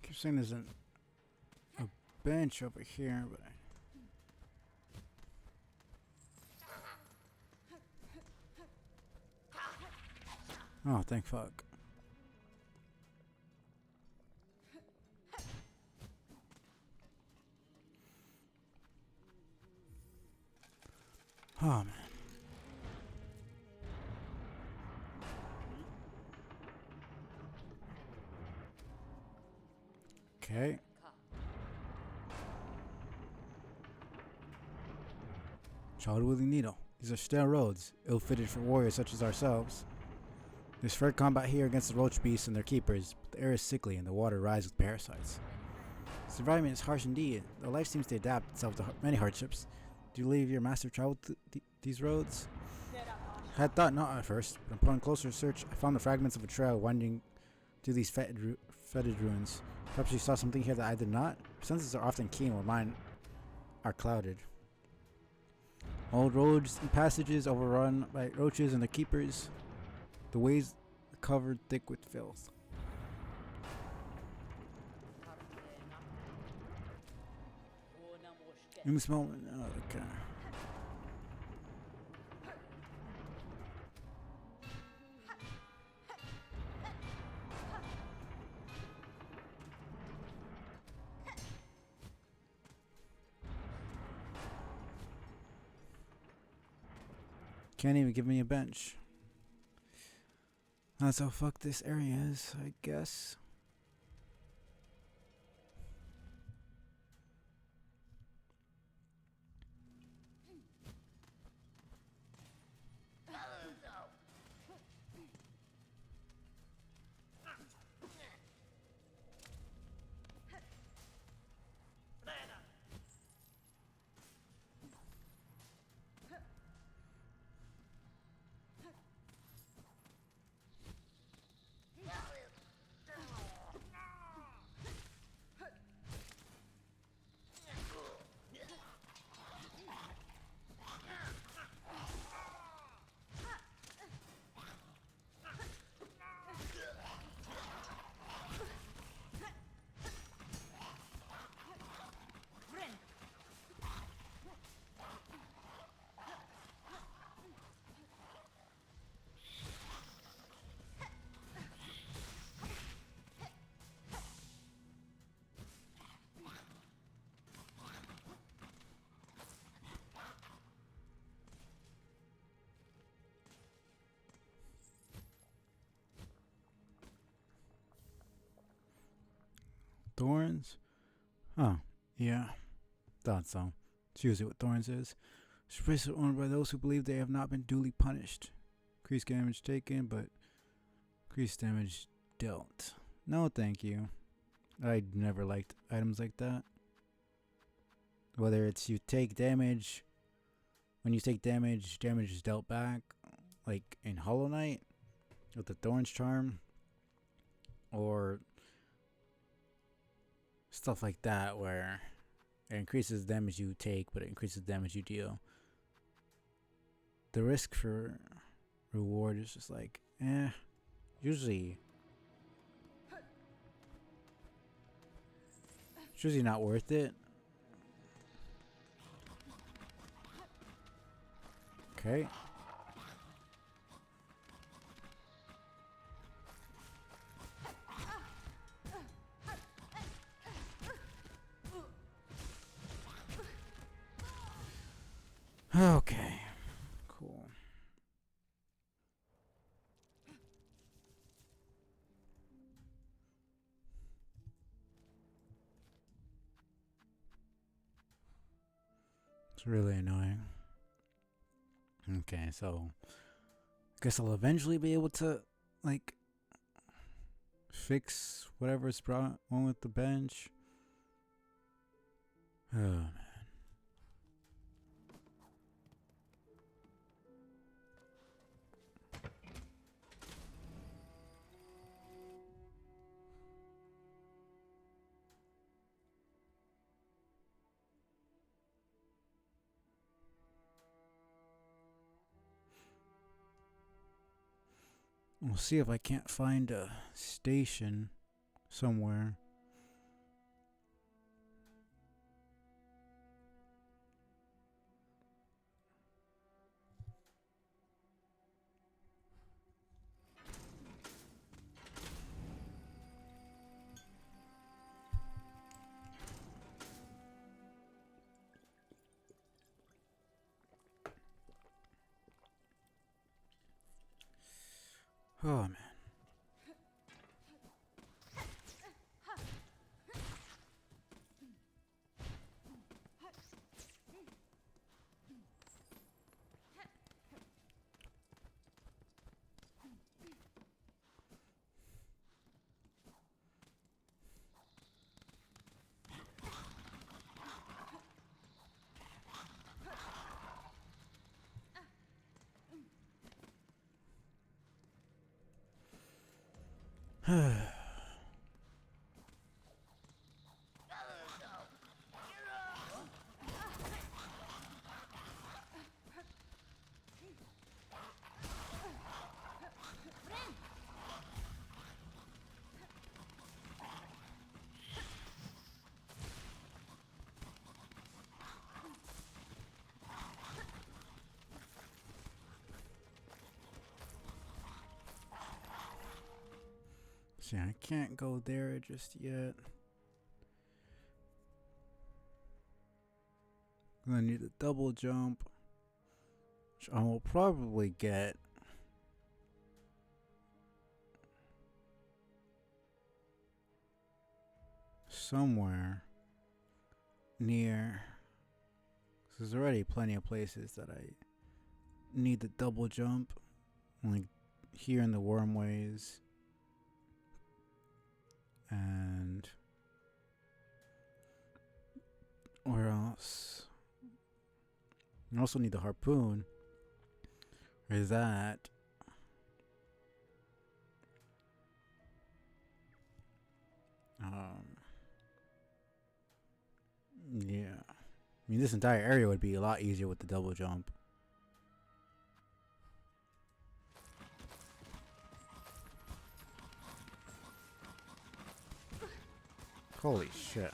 Keep saying there's a bench over here, but oh, thank fuck. Oh man. Okay. Child-wielding needle. These are stale roads, ill-fitted for warriors such as ourselves. There's fair combat here against the roach beasts and their keepers, but the air is sickly and the water rises with parasites. This environment is harsh indeed, though life seems to adapt itself to many hardships. Do you believe your master traveled these roads? I had thought not at first, but upon closer search, I found the fragments of a trail winding through these fetid ruins. Perhaps you saw something here that I did not? Senses are often keen while mine are clouded. Old roads and passages overrun by roaches and their keepers. The ways covered thick with filth. In this moment, okay. Can't even give me a bench. That's how fucked this area is, I guess. Thorns? Oh, yeah. Thought so. It's usually what thorns is. Sprays are owned by those who believe they have not been duly punished. Increased damage taken, but increased damage dealt. No, thank you. I never liked items like that. Whether it's you take damage, when you take damage, damage is dealt back, like in Hollow Knight with the Thorns Charm, or stuff like that where it increases the damage you take, but it increases the damage you deal. The risk for reward is just like, usually it's usually not worth it. Okay. Okay. Cool. It's really annoying. Okay, so guess I'll eventually be able to like fix whatever's wrong with the bench. Oh man. We'll see if I can't find a station somewhere. Oh man. See, I can't go there just yet. I need a double jump, which I will probably get. Somewhere near. There's already plenty of places that I need the double jump, like here in the wormways, and where else? I also need the harpoon. Or is that? Yeah. I mean, this entire area would be a lot easier with the double jump. Holy shit.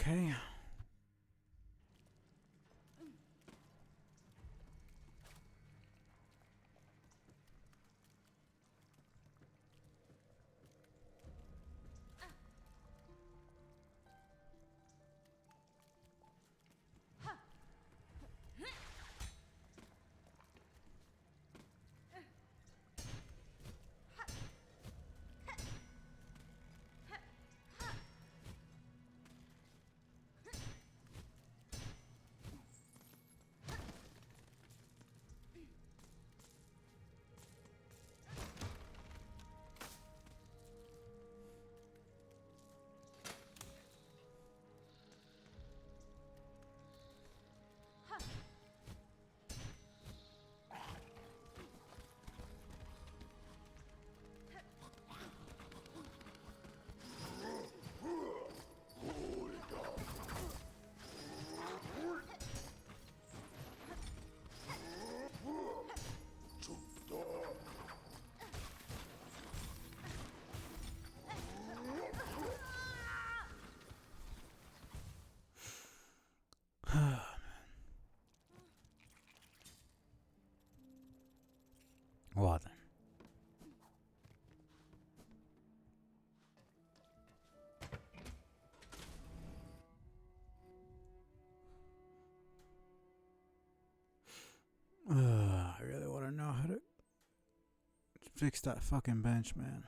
Okay. Fix that fucking bench, man.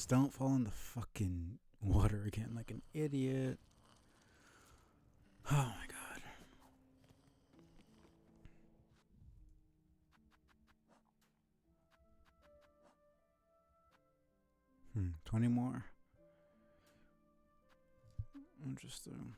Just don't fall in the fucking water again like an idiot. Oh my god. 20 more. Interesting.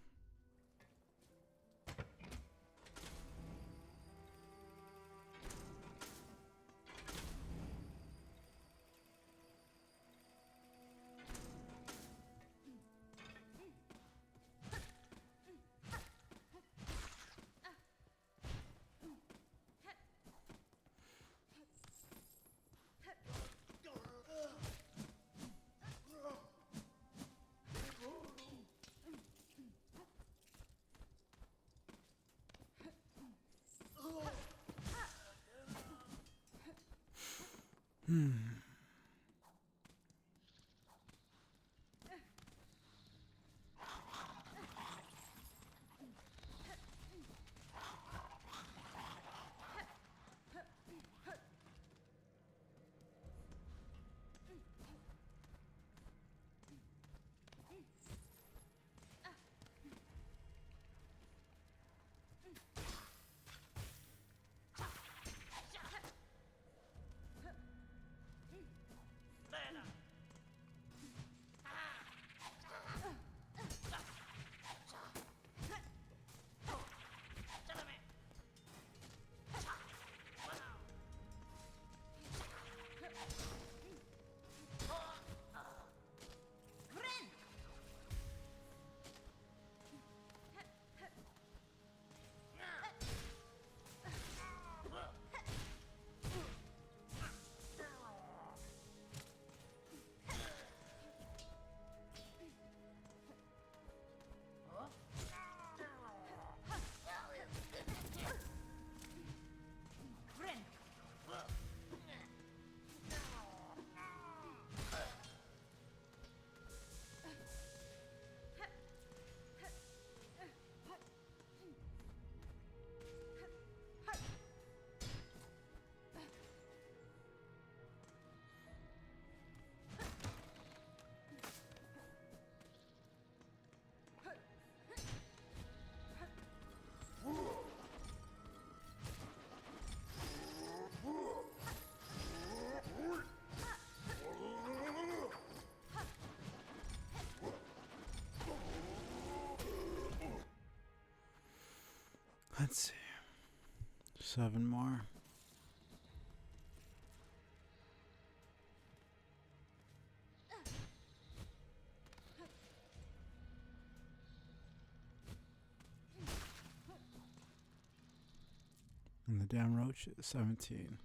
Let's see. 7 more. And the damn roach is 17.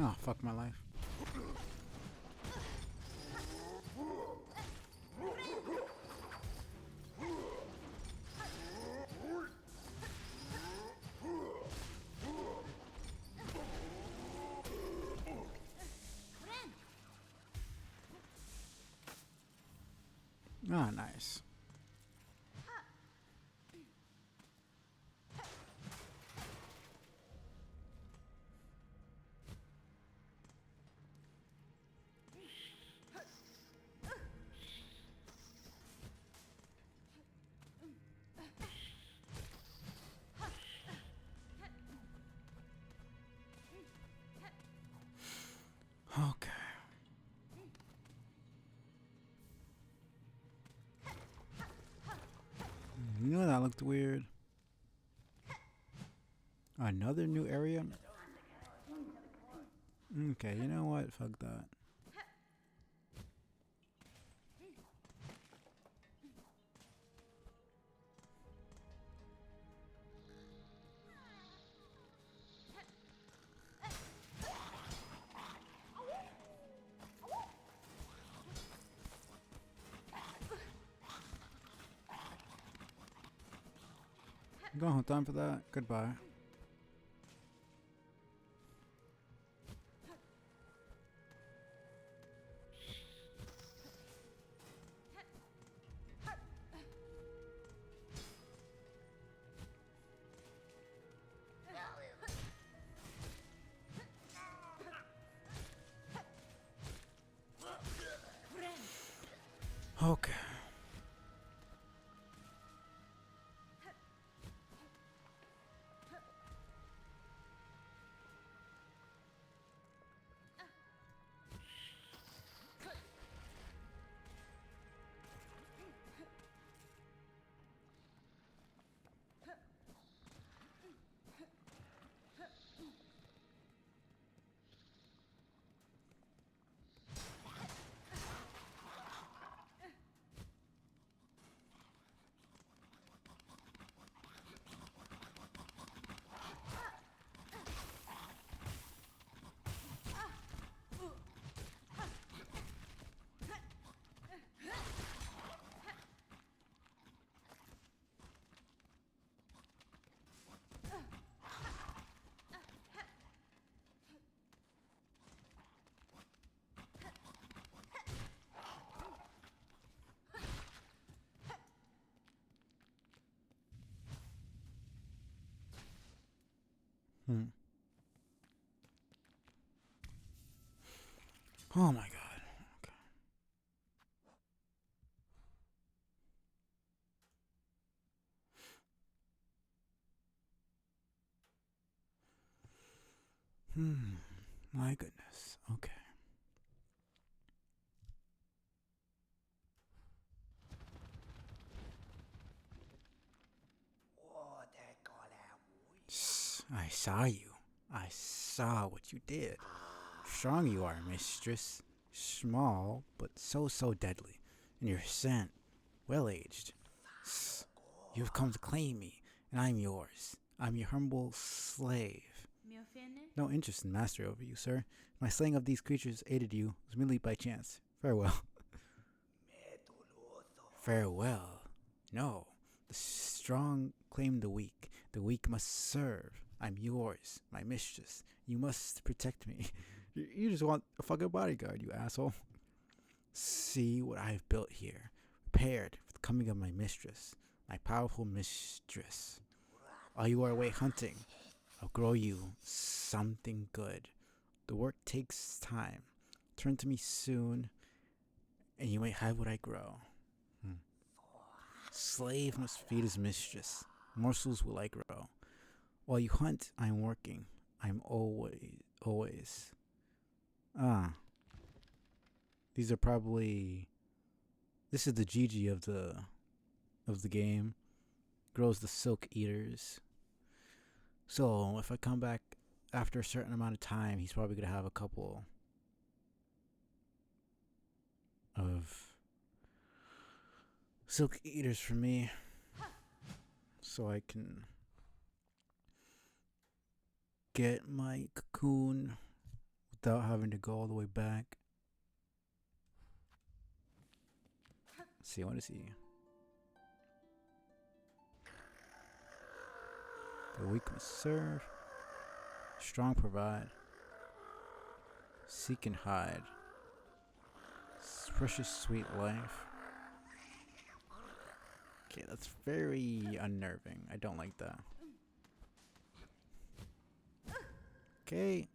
Oh, fuck my life. Ah, nice. Okay. You know that looked weird. Another new area? Okay, you know what? Fuck that. Go on, time for that. Goodbye. Okay. Oh my god. Okay. My goodness. Okay. I saw you. I saw what you did. Strong you are, mistress. Small, but so deadly. And your scent, well aged. You have come to claim me, and I'm yours. I'm your humble slave. Me ofende? No interest in mastery over you, sir. My slaying of these creatures aided you was merely by chance. Farewell. Farewell. No. The strong claim the weak. The weak must serve. I'm yours, my mistress. You must protect me. You just want a fucking bodyguard, you asshole. See what I've built here. Prepared for the coming of my mistress. My powerful mistress. While you are away hunting, I'll grow you something good. The work takes time. Turn to me soon, and you may have what I grow. Slave must feed his mistress. Morsels will I grow. While you hunt, I'm working. I'm always. Ah. These are probably. This is the Gigi of the game. Grows the silk eaters. So if I come back after a certain amount of time, he's probably gonna have a couple of silk eaters for me, so I can get my cocoon without having to go all the way back. Let's see, what is he? The weak must serve. Strong provide. Seek and hide. Precious sweet life. Okay, that's very unnerving. I don't like that. Okay.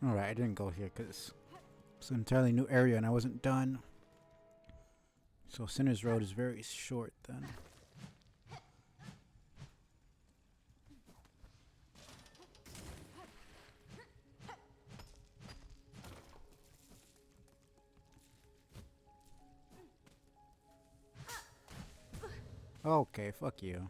Alright, I didn't go here because it's an entirely new area and I wasn't done. So Sinner's Road is very short then. Okay, fuck you.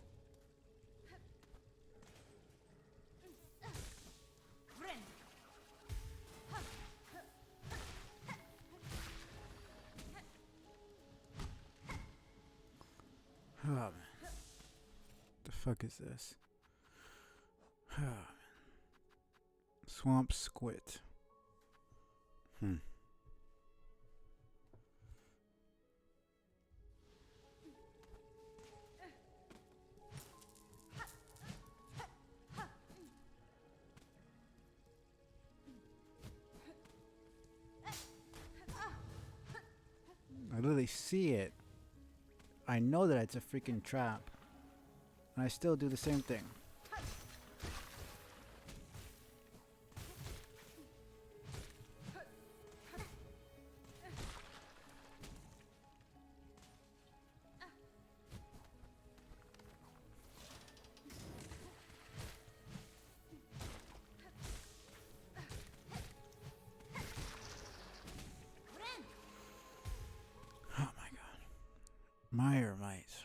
Oh man. The fuck is this? Oh, man. Swamp squid. I literally see it. I know that it's a freaking trap. And I still do the same thing. Oh my god. Mire mites.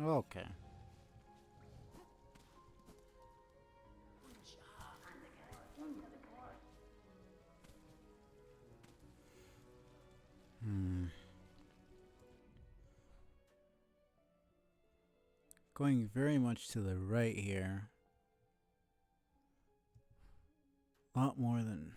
Okay. Going very much to the right here. A lot more than.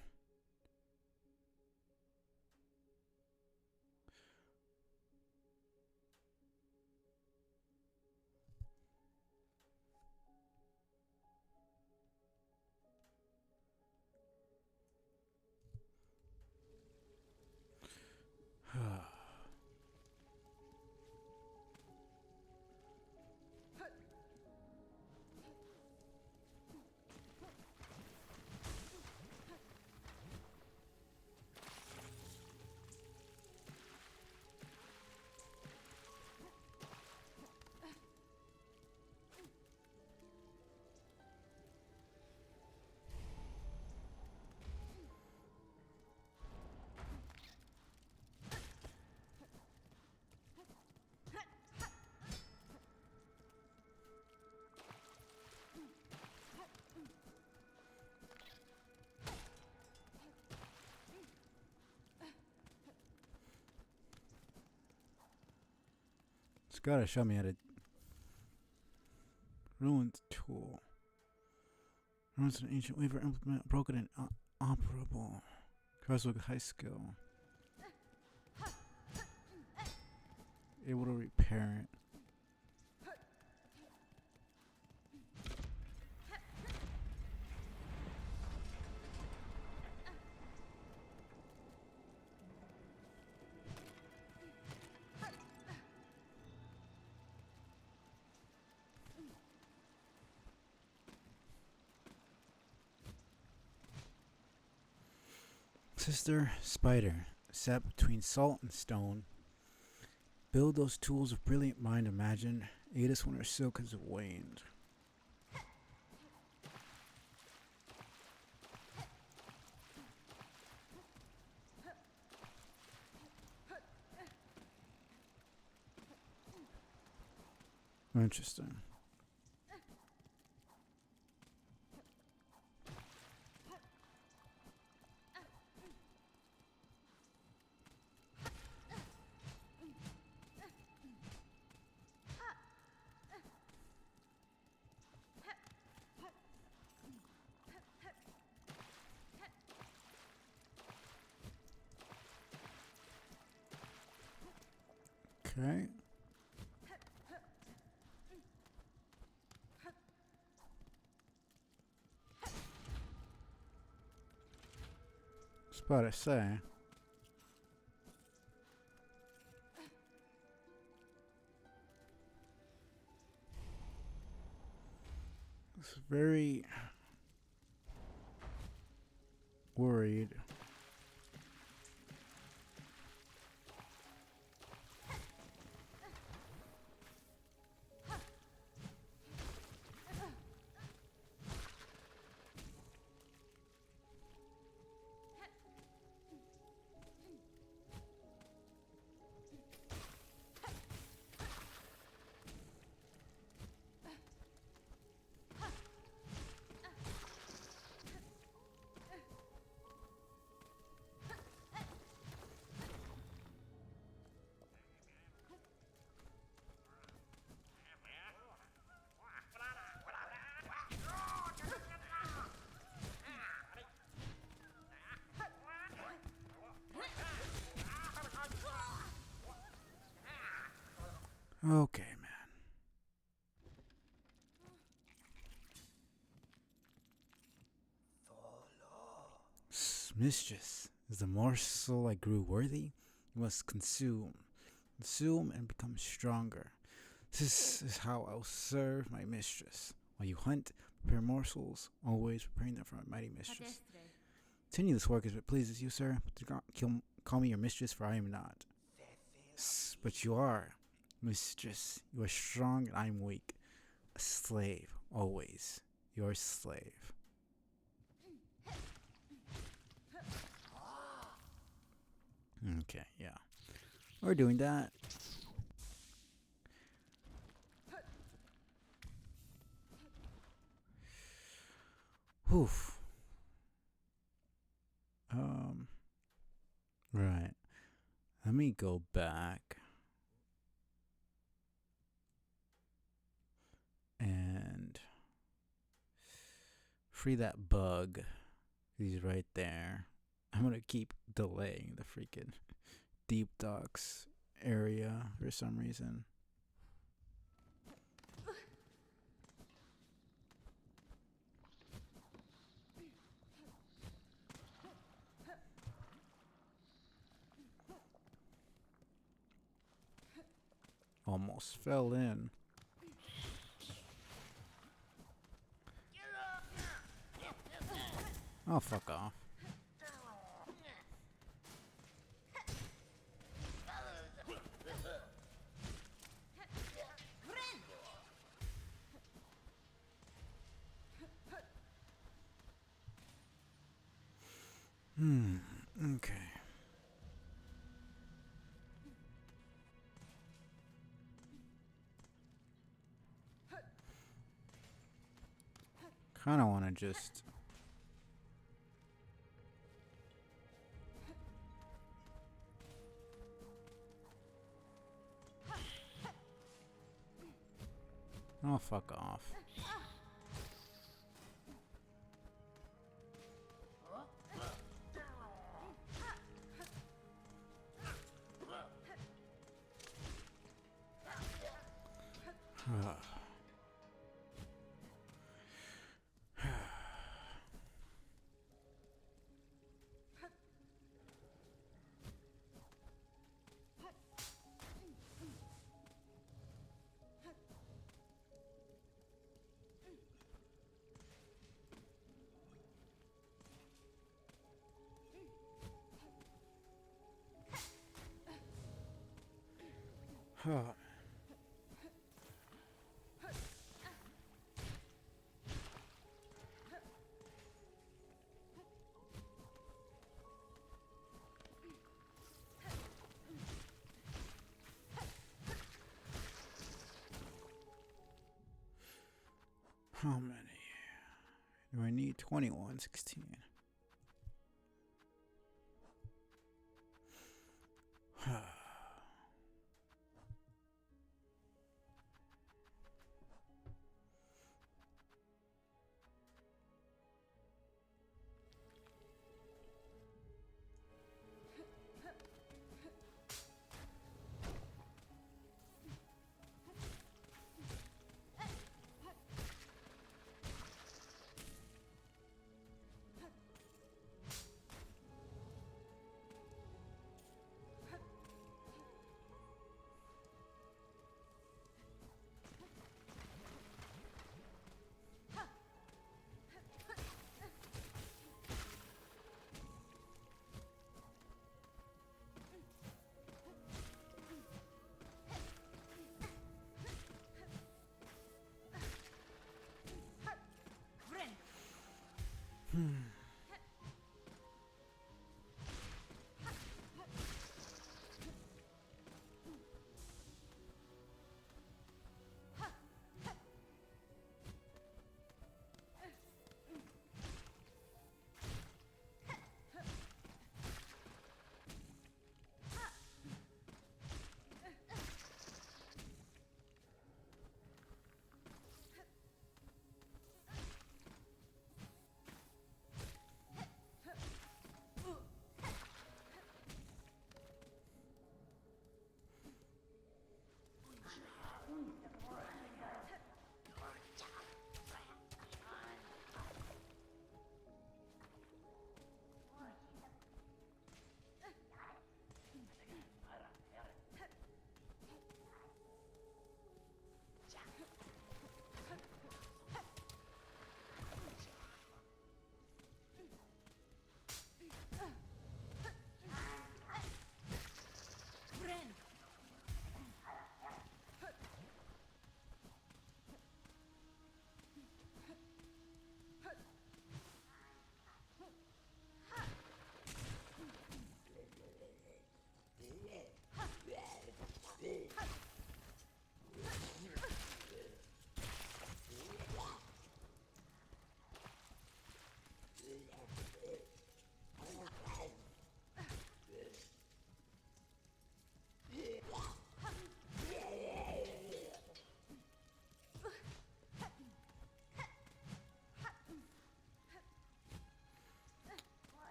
It's gotta show me how to. Ruined tool. Ruins an ancient weaver implement broken and operable. Cross with high skill. Able to repair it. Sister Spider, sat between salt and stone. Build those tools of brilliant mind imagine. Aid us when our silk has waned. Interesting. Okay. It's about to say. It's very worried. Okay, man. Mistress, is the morsel I grew worthy? You must consume. Consume and become stronger. This is how I'll serve my mistress. While you hunt, prepare morsels, always preparing them for my mighty mistress. Continue this work as it pleases you, sir, but do not call me your mistress, for I am not. But you are. Mistress, you are strong and I am weak. A slave, always. Your slave. Okay, yeah. We're doing that. Oof. Right. Let me go back. And free that bug He's right there. I'm gonna keep delaying the freaking deep docks area for some reason. Almost fell in. Oh, fuck off. Okay. Kinda wanna just... Oh, fuck off. How many do I need? 21, 16.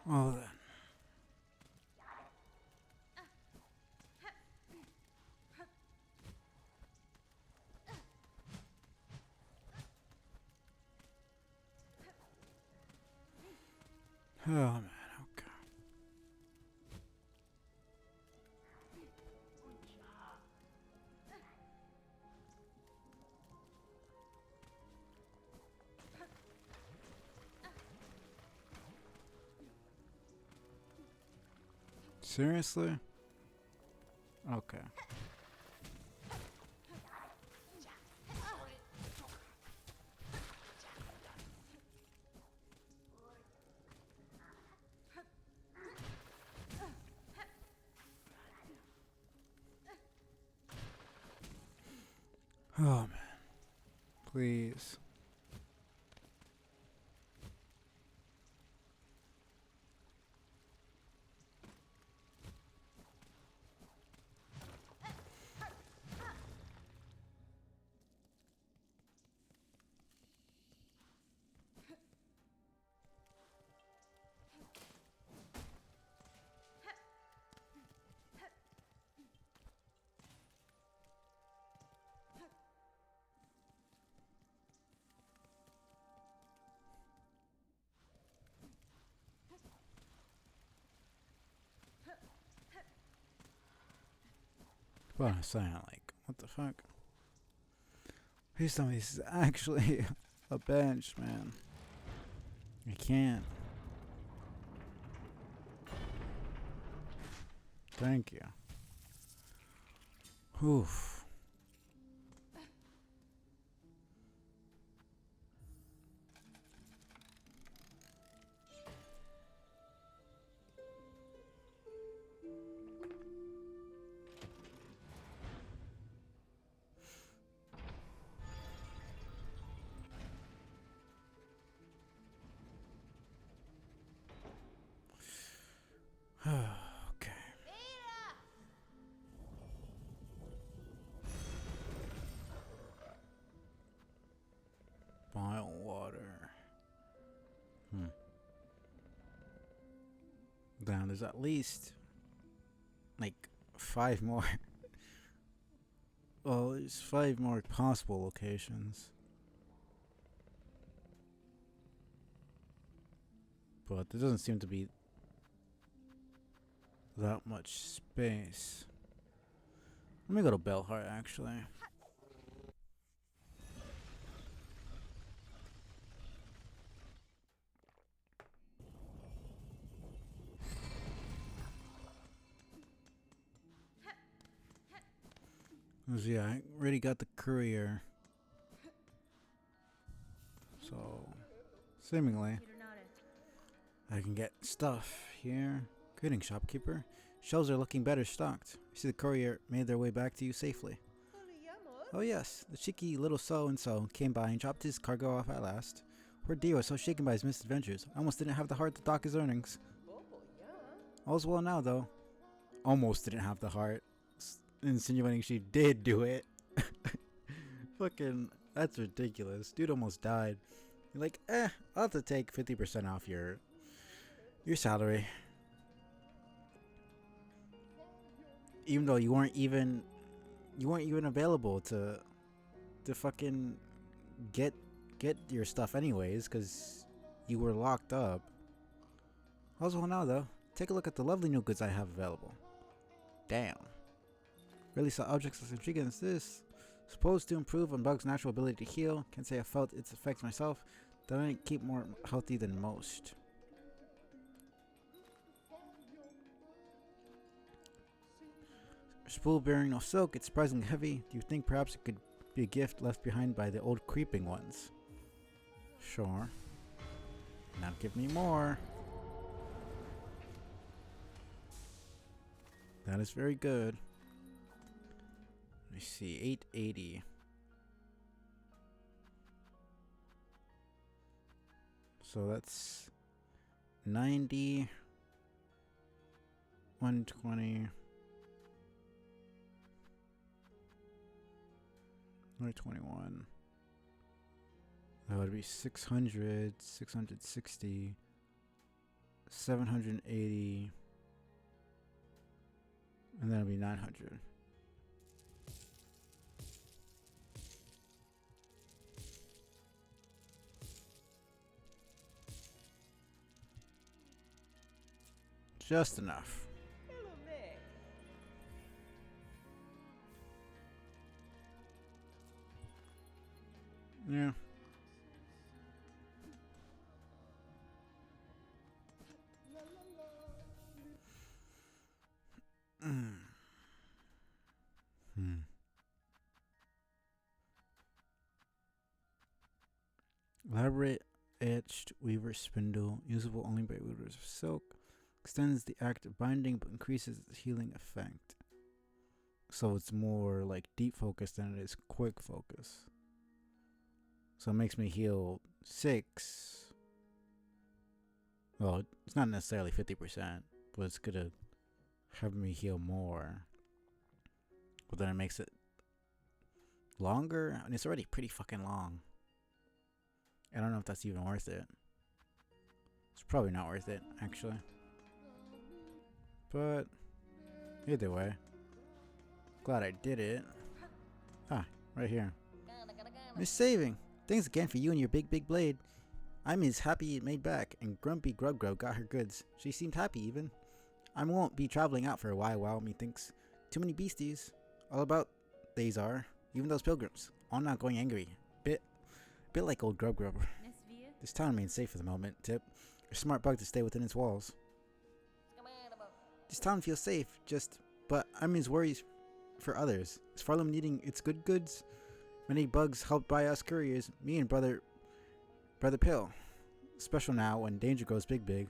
Well then. Oh man, okay. Seriously? Okay. Oh man. Please. What am I saying? Like, what the fuck? Please tell me this is actually a bench, man. I can't. Thank you. Oof. Okay. Boil water. Damn, there's at least like 5 more. Well, there's 5 more possible locations. But there doesn't seem to be that much space. Let me go to Belhart actually. Yeah, I already got the courier. So, seemingly, I can get stuff here. Greeting, shopkeeper. Shelves are looking better stocked. I see the courier made their way back to you safely. Oh yes, the cheeky little so-and-so came by and dropped his cargo off at last. Poor Dio was so shaken by his misadventures, I almost didn't have the heart to dock his earnings. All's well now, though. Almost didn't have the heart. Insinuating she did do it. Fucking, that's ridiculous. Dude almost died. You're like, I'll have to take 50% off your salary. Even though you weren't even available to fucking get your stuff anyways, because you were locked up. How's well now though? Take a look at the lovely new goods I have available. Damn. Really saw objects as intriguing as this. Supposed to improve on Bug's natural ability to heal. Can't say I felt its effects myself. That I keep more healthy than most. Spool bearing no silk, it's surprisingly heavy. Do you think perhaps it could be a gift left behind by the old creeping ones? Sure. Now give me more. That is very good. Let me see, 880. So that's 90, 120, 121. That would be 600, 660. 780. And then it'll be 900. Just enough. Yeah. Hmm. Elaborate etched weaver spindle, usable only by weavers of silk, extends the act of binding but increases its healing effect. So it's more like deep focus than it is quick focus. So it makes me heal 6. Well, it's not necessarily 50%, but it's gonna have me heal more. But then it makes it longer, and it's already pretty fucking long. I don't know if that's even worth it. It's probably not worth it, actually. But either way, glad I did it. Ah, right here. Miss Saving, thanks again for you and your big blade. I'm as happy it made back, and Grumpy Grub Grub got her goods. She seemed happy even. I won't be traveling out for a while, methinks. Too many beasties. All about these are, even those pilgrims. All not going angry. Bit like old Grub Grub. This town remains safe for the moment, Tip. A smart bug to stay within its walls. This town feels safe, but Imin's worries for others. Is Farlam needing its goods? Many bugs helped by us couriers, me and Brother Pill. Special now when danger goes big.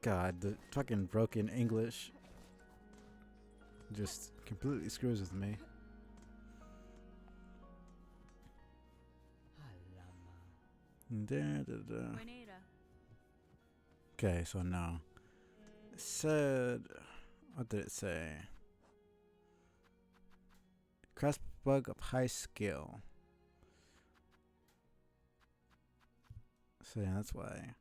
God, the fucking broken English just completely screws with me. Okay, so now it said, what did it say? Crasp bug of high skill. So yeah, that's why.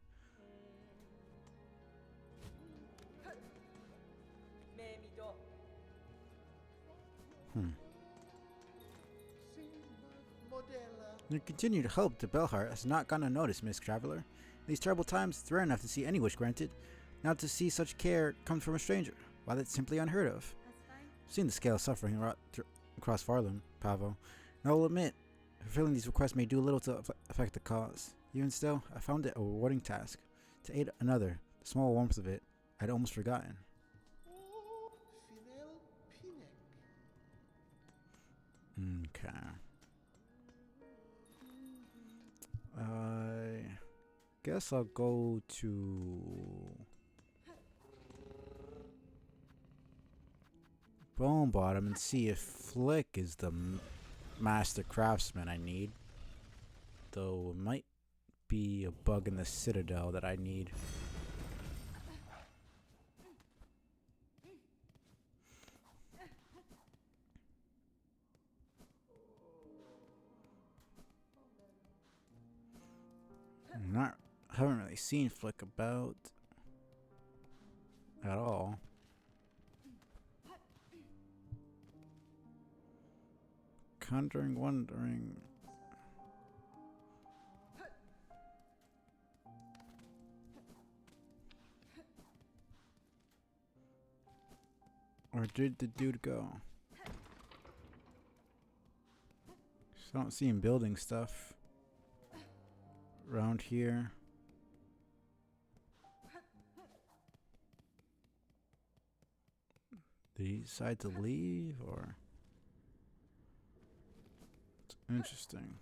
Your continued hope to Belhart has not gone unnoticed, Miss Traveler. In these terrible times, it's rare enough to see any wish granted. Now to see such care come from a stranger, why, that's simply unheard of. I've seen the scale of suffering across Farlam, Pavo, and I will admit, fulfilling these requests may do little to affect the cause. Even still, I found it a rewarding task. To aid another, the small warmth of it, I'd almost forgotten. Okay. I guess I'll go to Bone Bottom and see if Flick is the master craftsman I need. Though it might be a bug in the Citadel that I need. Haven't really seen Flick about at all. Wondering. Where did the dude go? I don't see him building stuff around here. Did he decide to leave, or? It's interesting.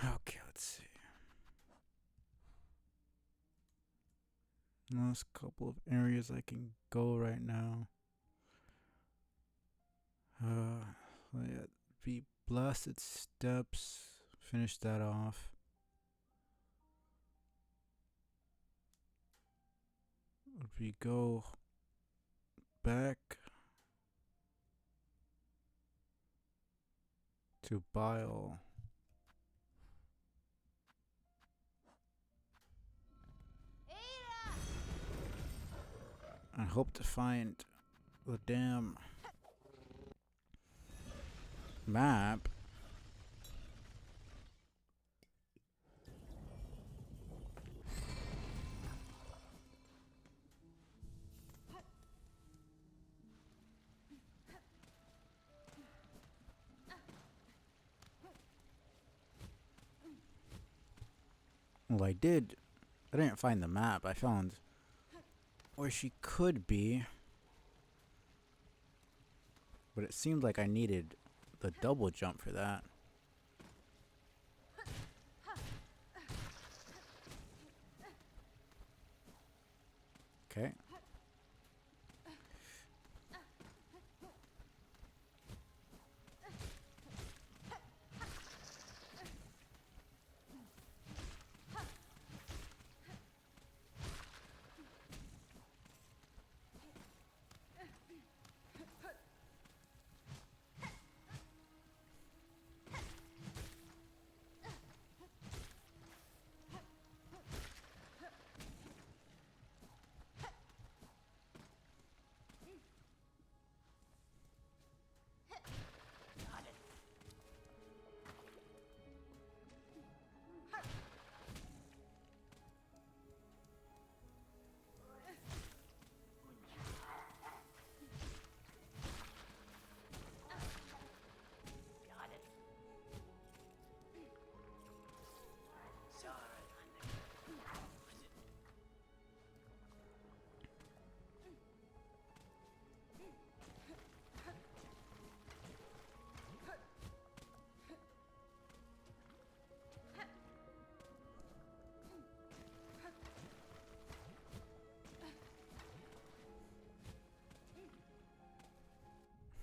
Okay, let's see. Last couple of areas I can go right now. Yeah, be Blasted Steps. Finish that off. If we go back to Bile. I hope to find the damn map. Well, I didn't find the map. I found where she could be. But it seemed like I needed the double jump for that. Okay.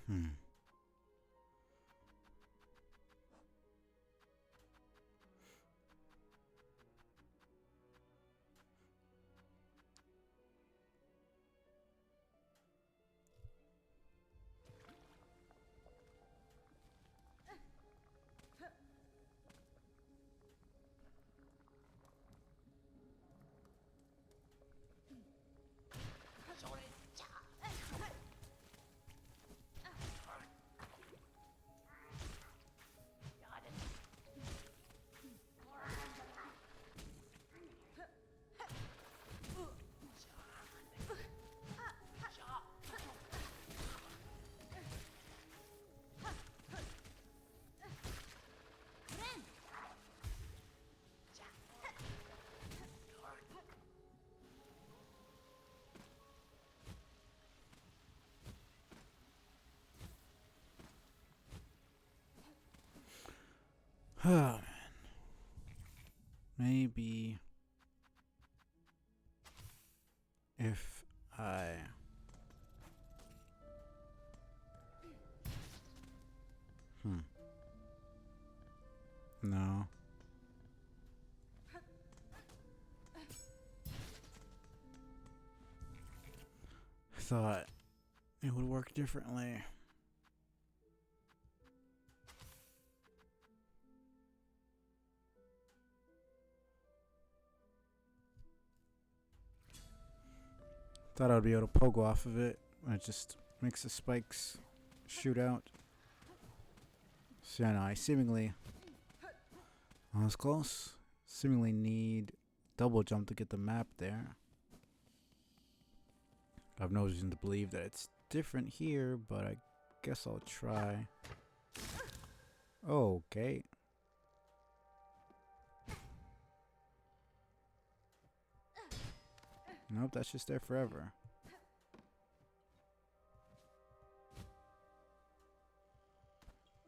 Hmm. Oh, man. Maybe if I no. I thought it would work differently. Thought I would be able to pogo off of it. It just makes the spikes shoot out. So yeah, no, I seemingly I was close. Seemingly need double jump to get the map there. I have no reason to believe that it's different here, but I guess I'll try. Okay. Nope, that's just there forever.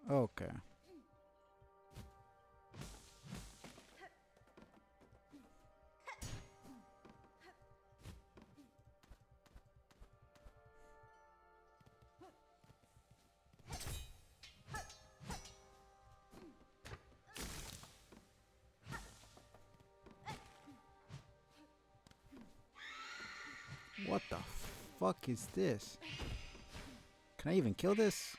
Okay. What the fuck is this? Can I even kill this?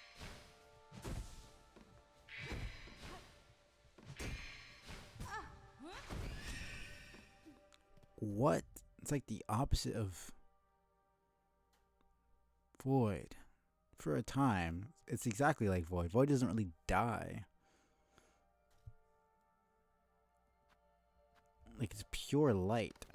What? It's like the opposite of Void. For a time, it's exactly like Void. Void doesn't really die. Like, it's pure light.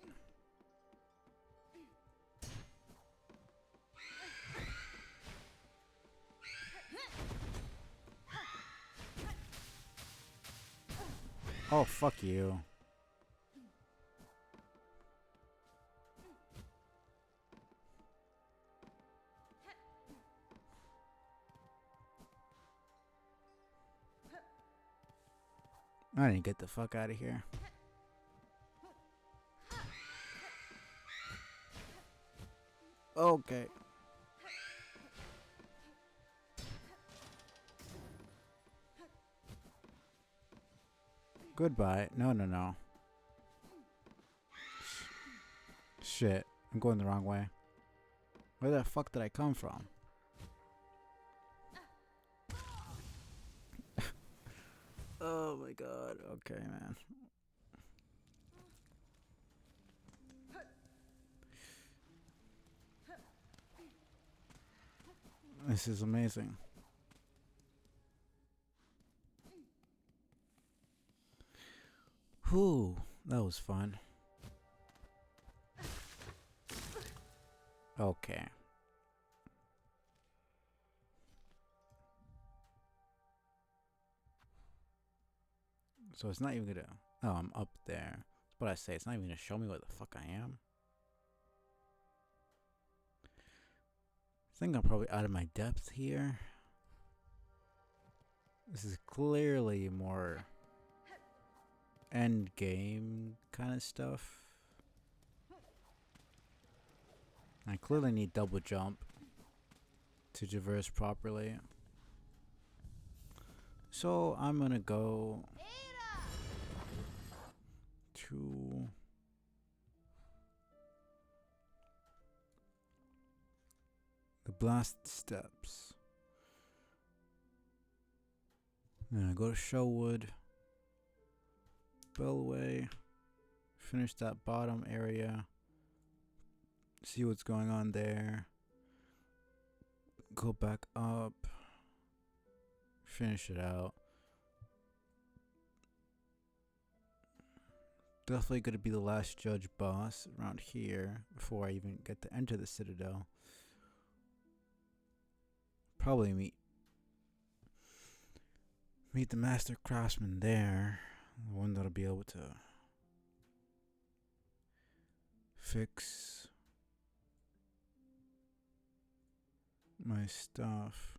Oh, fuck you. I need to get the fuck out of here. Okay. Goodbye. No, no, no. Shit. I'm going the wrong way. Where the fuck did I come from? Oh my god. Okay, man. This is amazing. Whew. That was fun. Okay. So it's not even gonna... Oh, I'm up there. That's what I say. It's not even gonna show me where the fuck I am. I think I'm probably out of my depth here. This is clearly more end game kind of stuff. I clearly need double jump to traverse properly. So I'm gonna go to the blast steps. Then I go to Shellwood, Bellway, finish that bottom area, see what's going on there, go back up, finish it out. Definitely gonna be the last judge boss around here before I even get to enter the Citadel. Probably meet the master craftsman there, the one that'll be able to fix my stuff.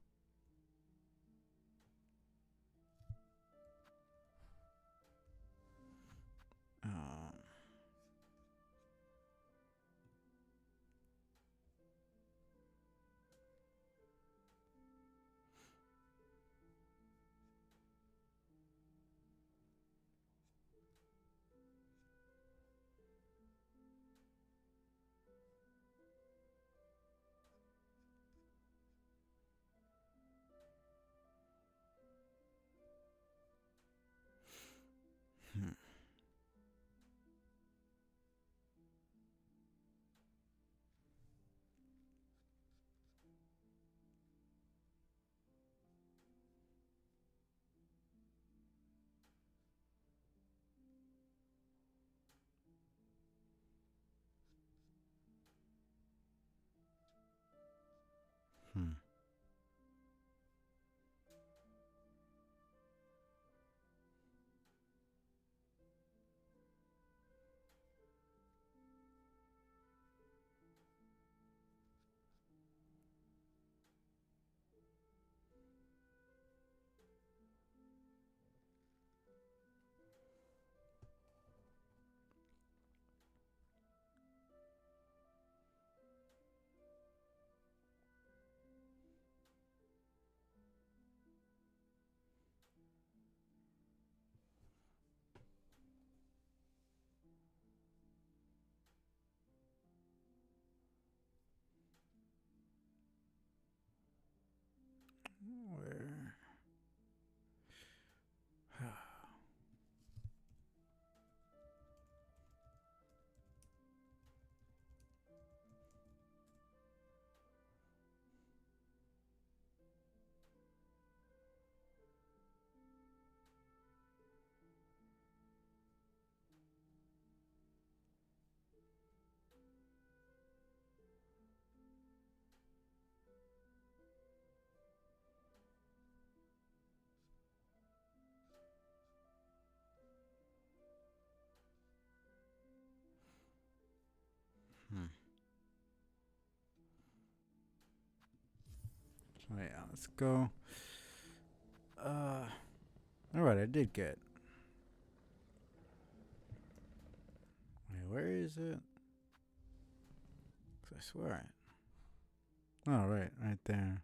let's go. Alright, I did get. Wait, where is it? 'Cause I swear it. Oh, right there.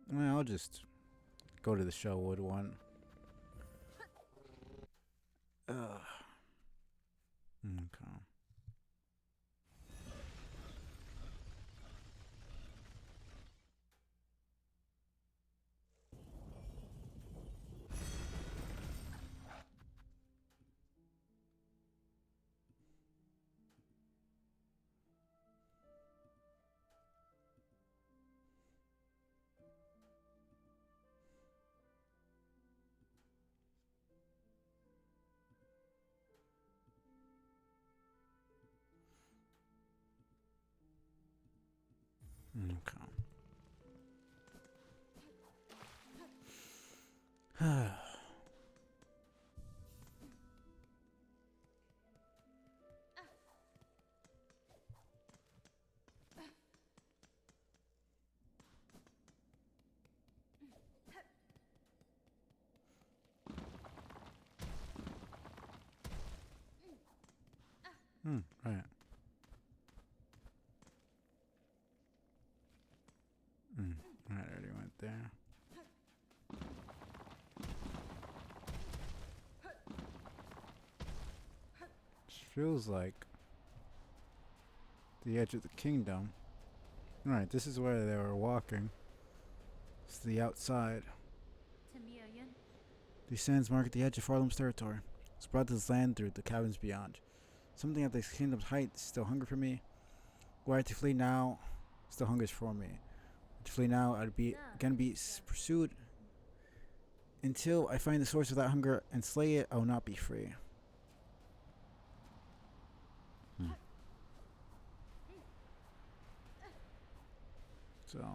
Well, I'll just go to the Shellwood one. Ugh. Okay. Okay. Right. Right, I already went there. This feels like the edge of the kingdom. Alright, this is where they were walking. It's the outside. These sands mark the edge of Farlam's territory. It's brought to this land through the caverns beyond. Something at this kingdom's height still hunger for me. Were I to flee now, still hungers for me. To flee now, I'd be pursued. Until I find the source of that hunger and slay it, I will not be free. So,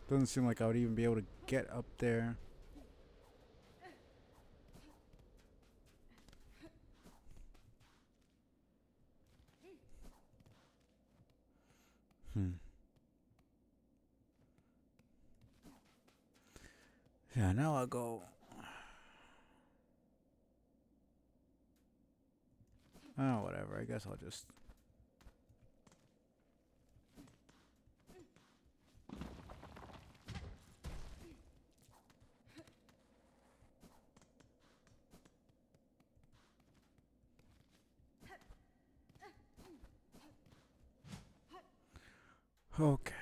doesn't seem like I would even be able to get up there. Yeah, now I'll go. Oh, whatever. I guess I'll just. Okay.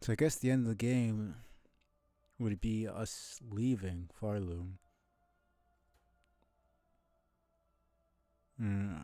So I guess the end of the game would be us leaving Farloom. Yeah.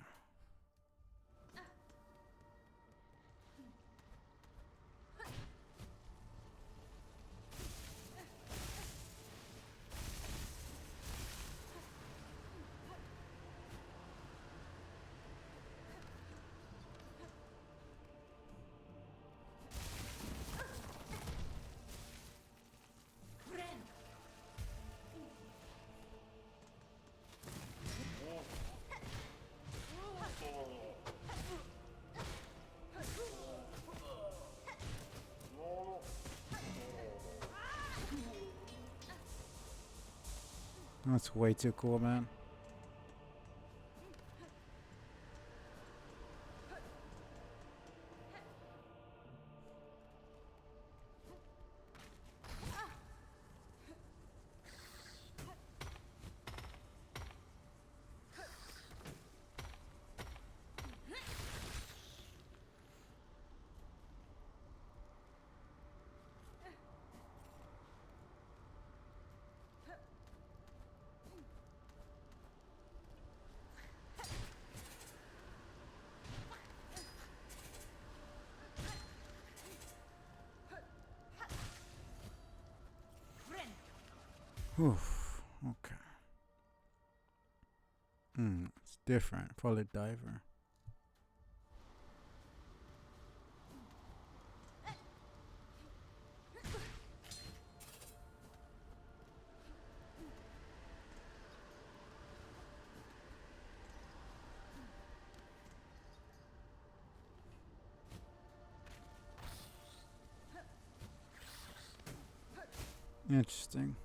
That's way too cool, man. Oof. Okay. It's different. Probably diver. Interesting.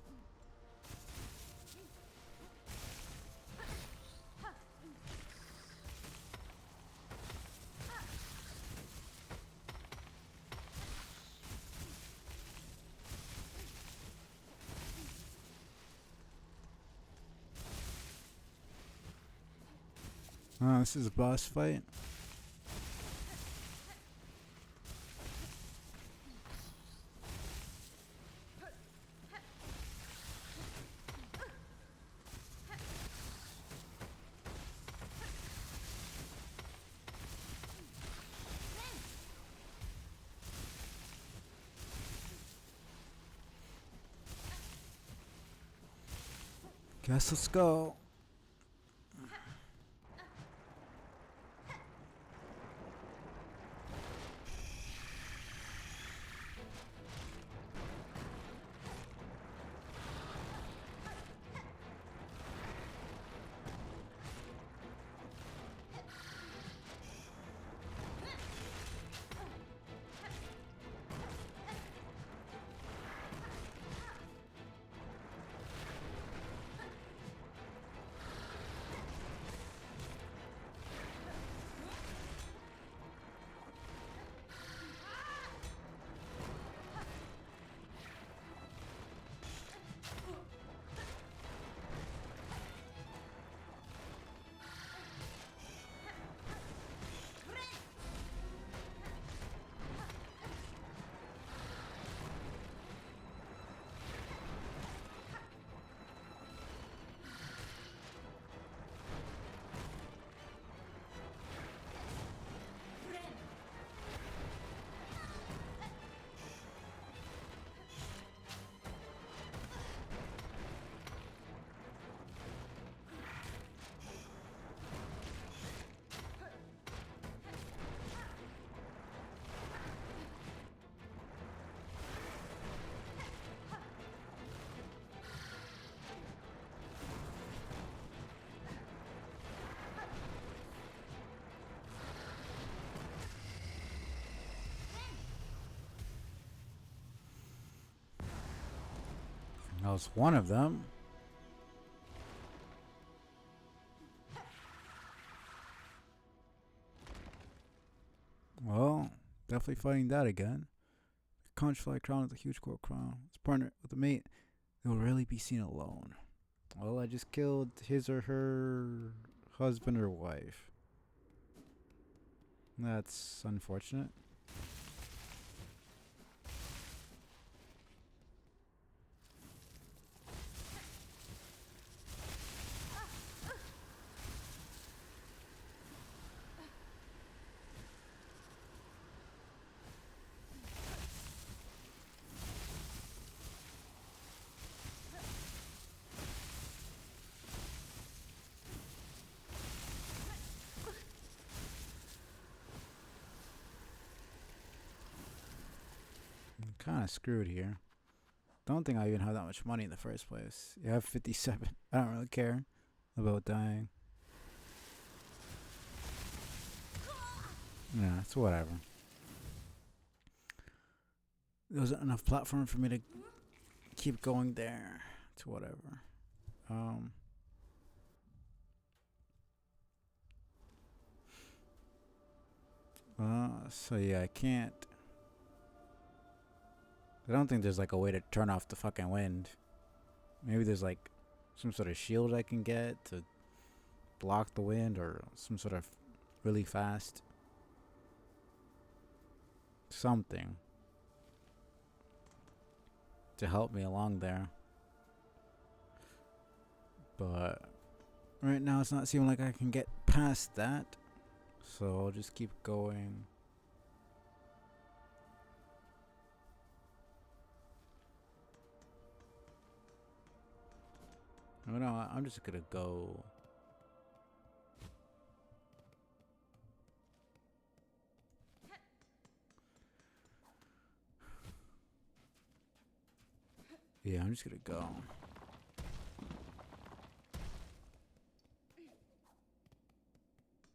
Oh, this is a boss fight. Guess let's go. That was one of them. Well, definitely fighting that again. Conchfly crown with a huge coral crown. His partner with a mate. They will rarely be seen alone. Well, I just killed his or her husband or wife. That's unfortunate. I'm kind of screwed here. Don't think I even have that much money in the first place. You have 57. I don't really care about dying. Yeah, it's whatever. There wasn't enough platform for me to keep going there. It's whatever. Um. So yeah, I can't. I don't think there's like a way to turn off the fucking wind. Maybe there's like some sort of shield I can get to block the wind, or some sort of really fast something to help me along there. But right now it's not seeming like I can get past that. So I'll just keep going. Oh no, I'm just gonna go. Yeah, I'm just gonna go.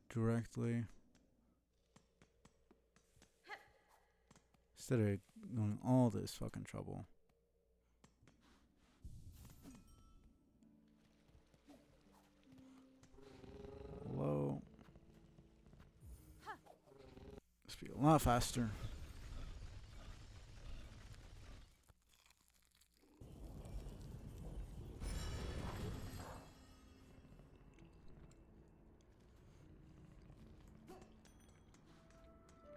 Directly. Instead of going all this fucking trouble. a lot faster.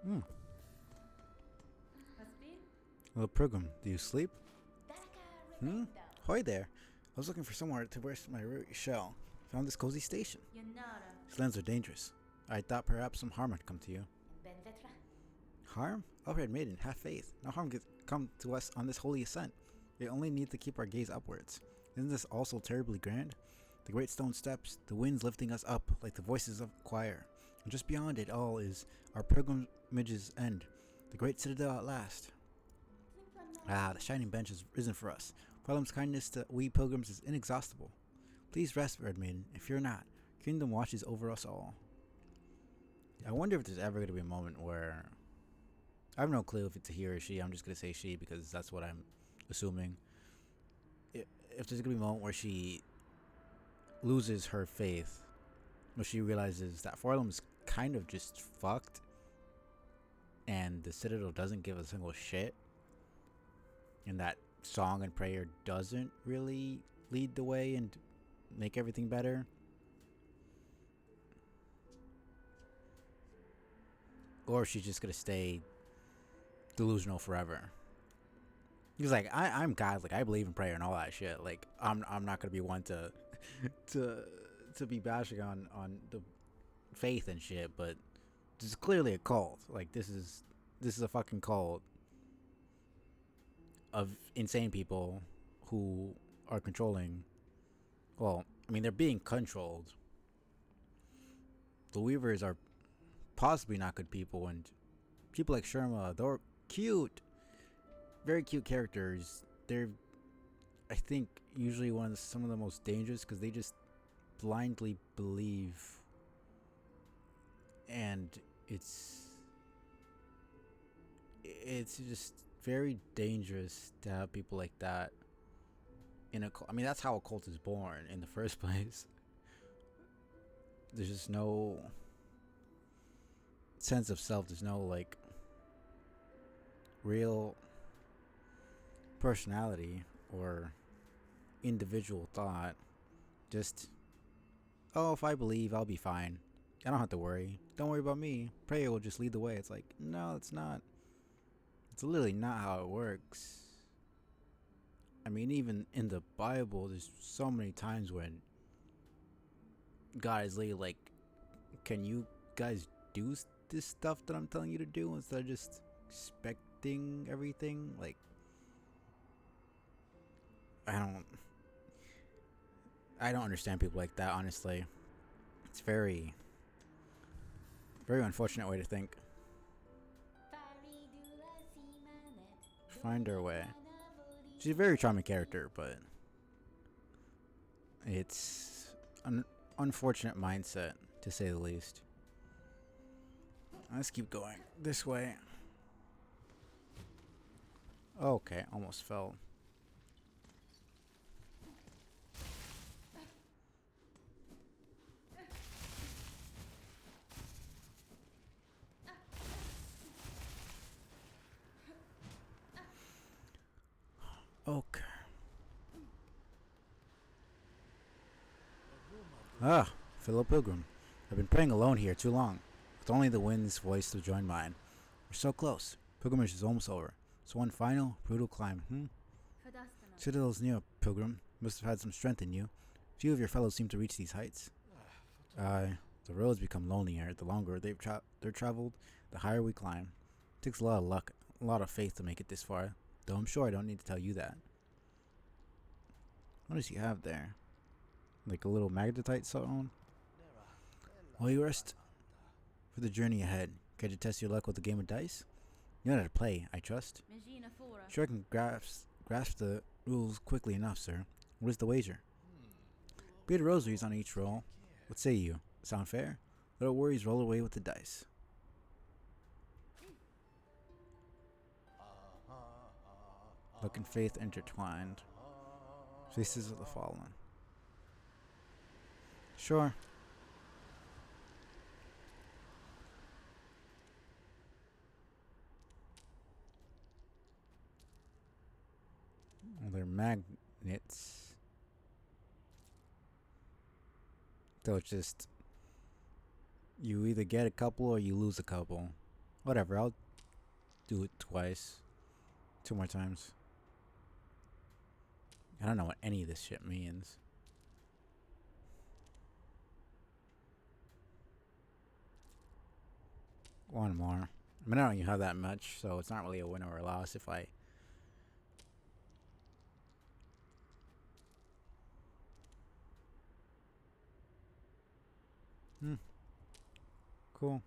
Hmm. Has been? Little Pilgrim, do you sleep? Hmm? Hoy there. I was looking for somewhere to rest my weary shell. Found this cozy station. Yonara. These lands are dangerous. I thought perhaps some harm had come to you. Harm? Upright maiden, have faith. No harm could come to us on this holy ascent. We only need to keep our gaze upwards. Isn't this also terribly grand? The great stone steps, the winds lifting us up like the voices of a choir. And just beyond it all is our pilgrimage's end, the great citadel at last. Ah, the shining bench has risen for us. Problem's kindness to we pilgrims is inexhaustible. Please rest, Red Maiden, and fear not. Kingdom watches over us all. I wonder if there's ever going to be a moment where... I have no clue if it's a he or a she. I'm just going to say she because that's what I'm assuming. If there's going to be a moment where she loses her faith, where she realizes that Forlum is kind of just fucked and the Citadel doesn't give a single shit, and that song and prayer doesn't really lead the way and make everything better. Or she's just gonna stay delusional forever. He's like, I'm God, like I believe in prayer and all that shit. Like I'm not gonna be one to to be bashing on the faith and shit, but this is clearly a cult. Like this is a fucking cult of insane people who are controlling. Well, I mean, they're being controlled. The Weavers are possibly not good people, and people like Sherma, they're cute, very cute characters. They're, I think, usually some of the most dangerous because they just blindly believe, and it's just very dangerous to have people like that in a cult. I mean, that's how a cult is born in the first place. There's just no sense of self. There's no like real personality or individual thought. Just, oh, if I believe, I'll be fine. I don't have to worry. Don't worry about me. Prayer will just lead the way. It's like, no, it's not. It's literally not how it works. I mean, even in the Bible, there's so many times when God is literally like, can you guys do this stuff that I'm telling you to do instead of just expecting everything? Like, I don't understand people like that, honestly. It's very, very unfortunate way to think. Find her way. She's a very charming character, but it's an unfortunate mindset, to say the least. Let's keep going this way. Okay, almost fell. Okay. Ah, fellow pilgrim. I've been praying alone here too long, with only the wind's voice to join mine. We're so close. Pilgrimage is almost over. So one final, brutal climb, Citadel's near, pilgrim. Must have had some strength in you. Few of your fellows seem to reach these heights. The roads become lonelier the longer they're traveled, the higher we climb. It takes a lot of luck, a lot of faith to make it this far, though I'm sure I don't need to tell you that. What does he have there? Like a little magnetite zone? While you rest for the journey ahead, care to test your luck with a game of dice? You know how to play, I trust. Sure, I can grasp the rules quickly enough, sir. What is the wager? Beat rosaries on each roll. What say you? Sound fair? Little worries roll away with the dice. Luck and faith intertwined. Faces of the fallen. Sure. magnets. So it's just you either get a couple or you lose a couple. Whatever, I'll do it twice. 2 more times. I don't know what any of this shit means. One more. I mean, I don't even have that much, so it's not really a win or a loss if I... Cool.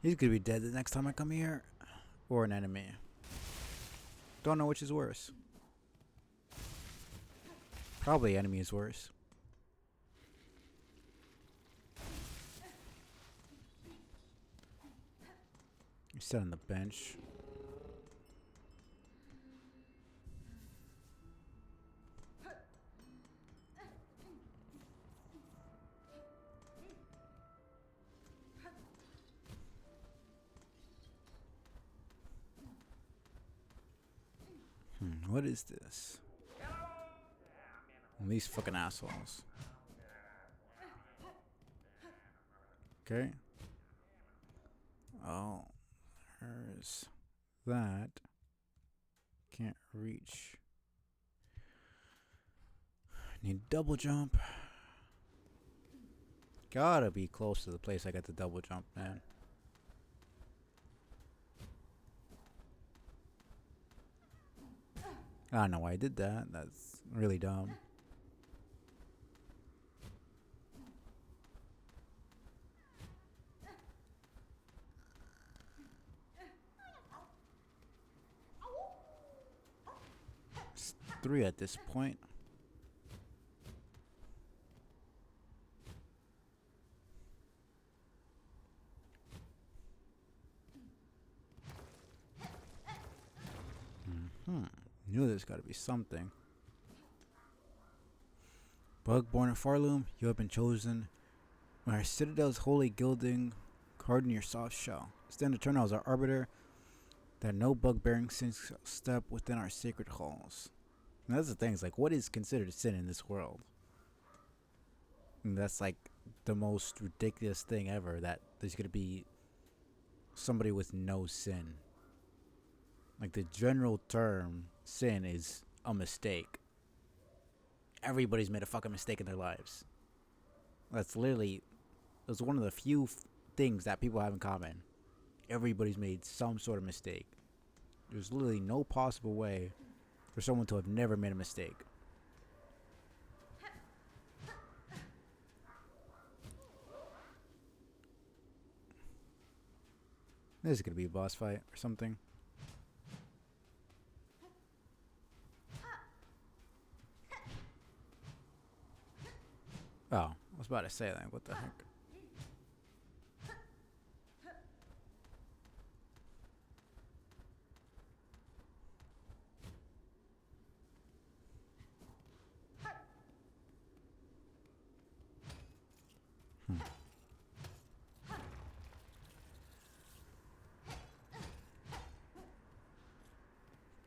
He's gonna be dead the next time I come here. Or an enemy. Don't know which is worse. Probably enemy is worse. You sit on the bench. What is this? These fucking assholes. Okay. Oh, there's that. Can't reach. Need double jump. Gotta be close to the place I got the double jump, man. I don't know why I did that. That's really dumb. It's 3 at this point. Knew there's gotta be something. Bug born of Farloom, you have been chosen. When our citadel's holy gilding, harden your soft shell. Stand eternal as our arbiter, that no bug-bearing sin shall step within our sacred halls. And that's the thing, it's like, what is considered sin in this world? And that's like the most ridiculous thing ever, that there's gonna be somebody with no sin. Like, the general term sin is a mistake. Everybody's made a fucking mistake in their lives. That's one of the few things that people have in common. Everybody's made some sort of mistake. There's literally no possible way for someone to have never made a mistake. This is gonna be a boss fight or something. Oh, I was about to say that. What the heck?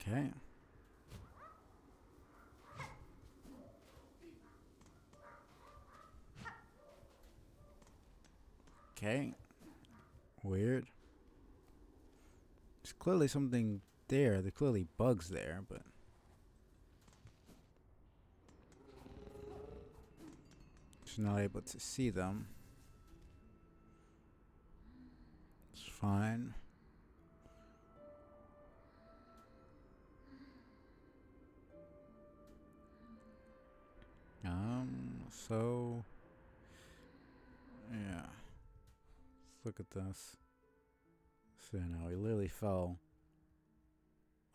Okay. Okay. Weird. There's clearly something there. There's clearly bugs there, but... just not able to see them. It's fine. So... yeah. Let's look at this. So now we literally fell.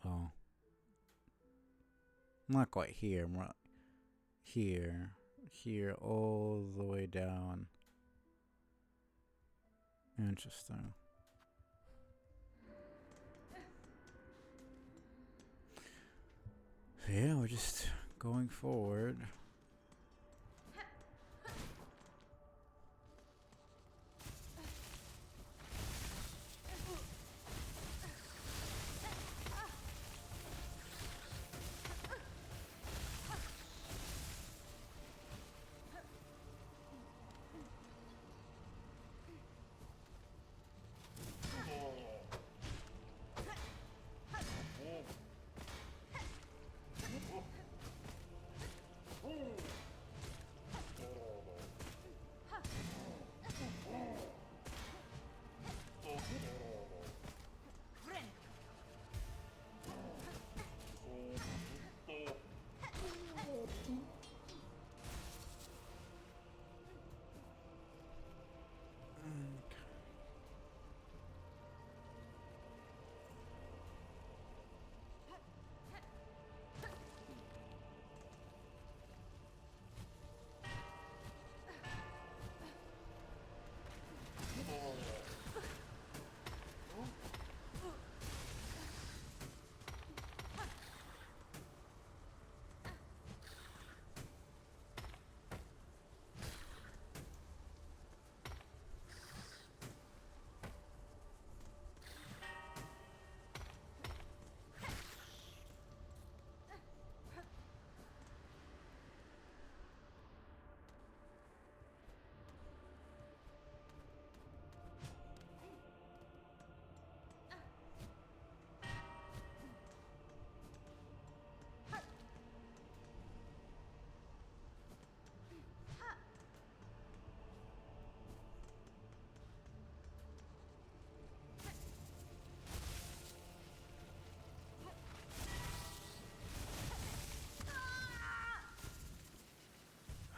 Oh. Not quite here. More here. Here all the way down. Interesting. So yeah, we're just going forward.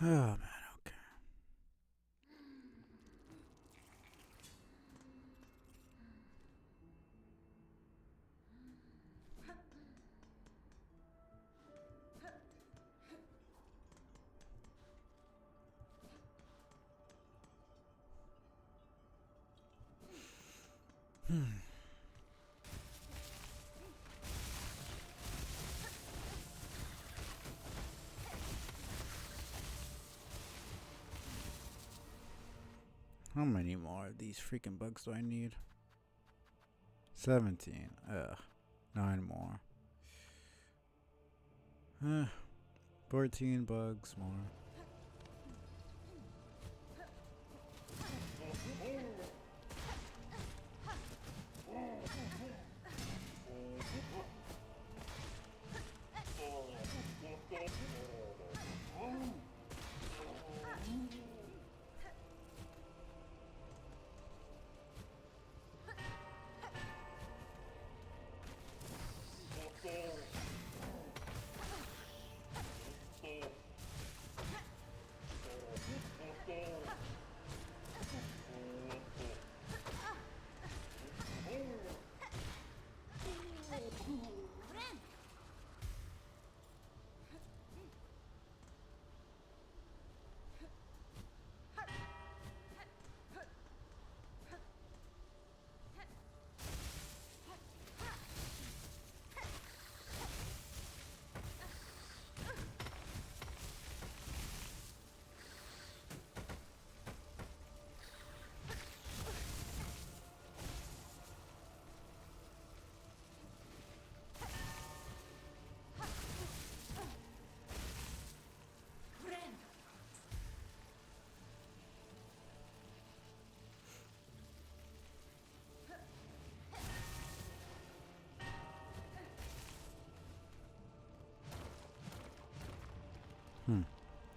Oh man, okay. How many more of these freaking bugs do I need? 17. Ugh. 9 more. 14 bugs more.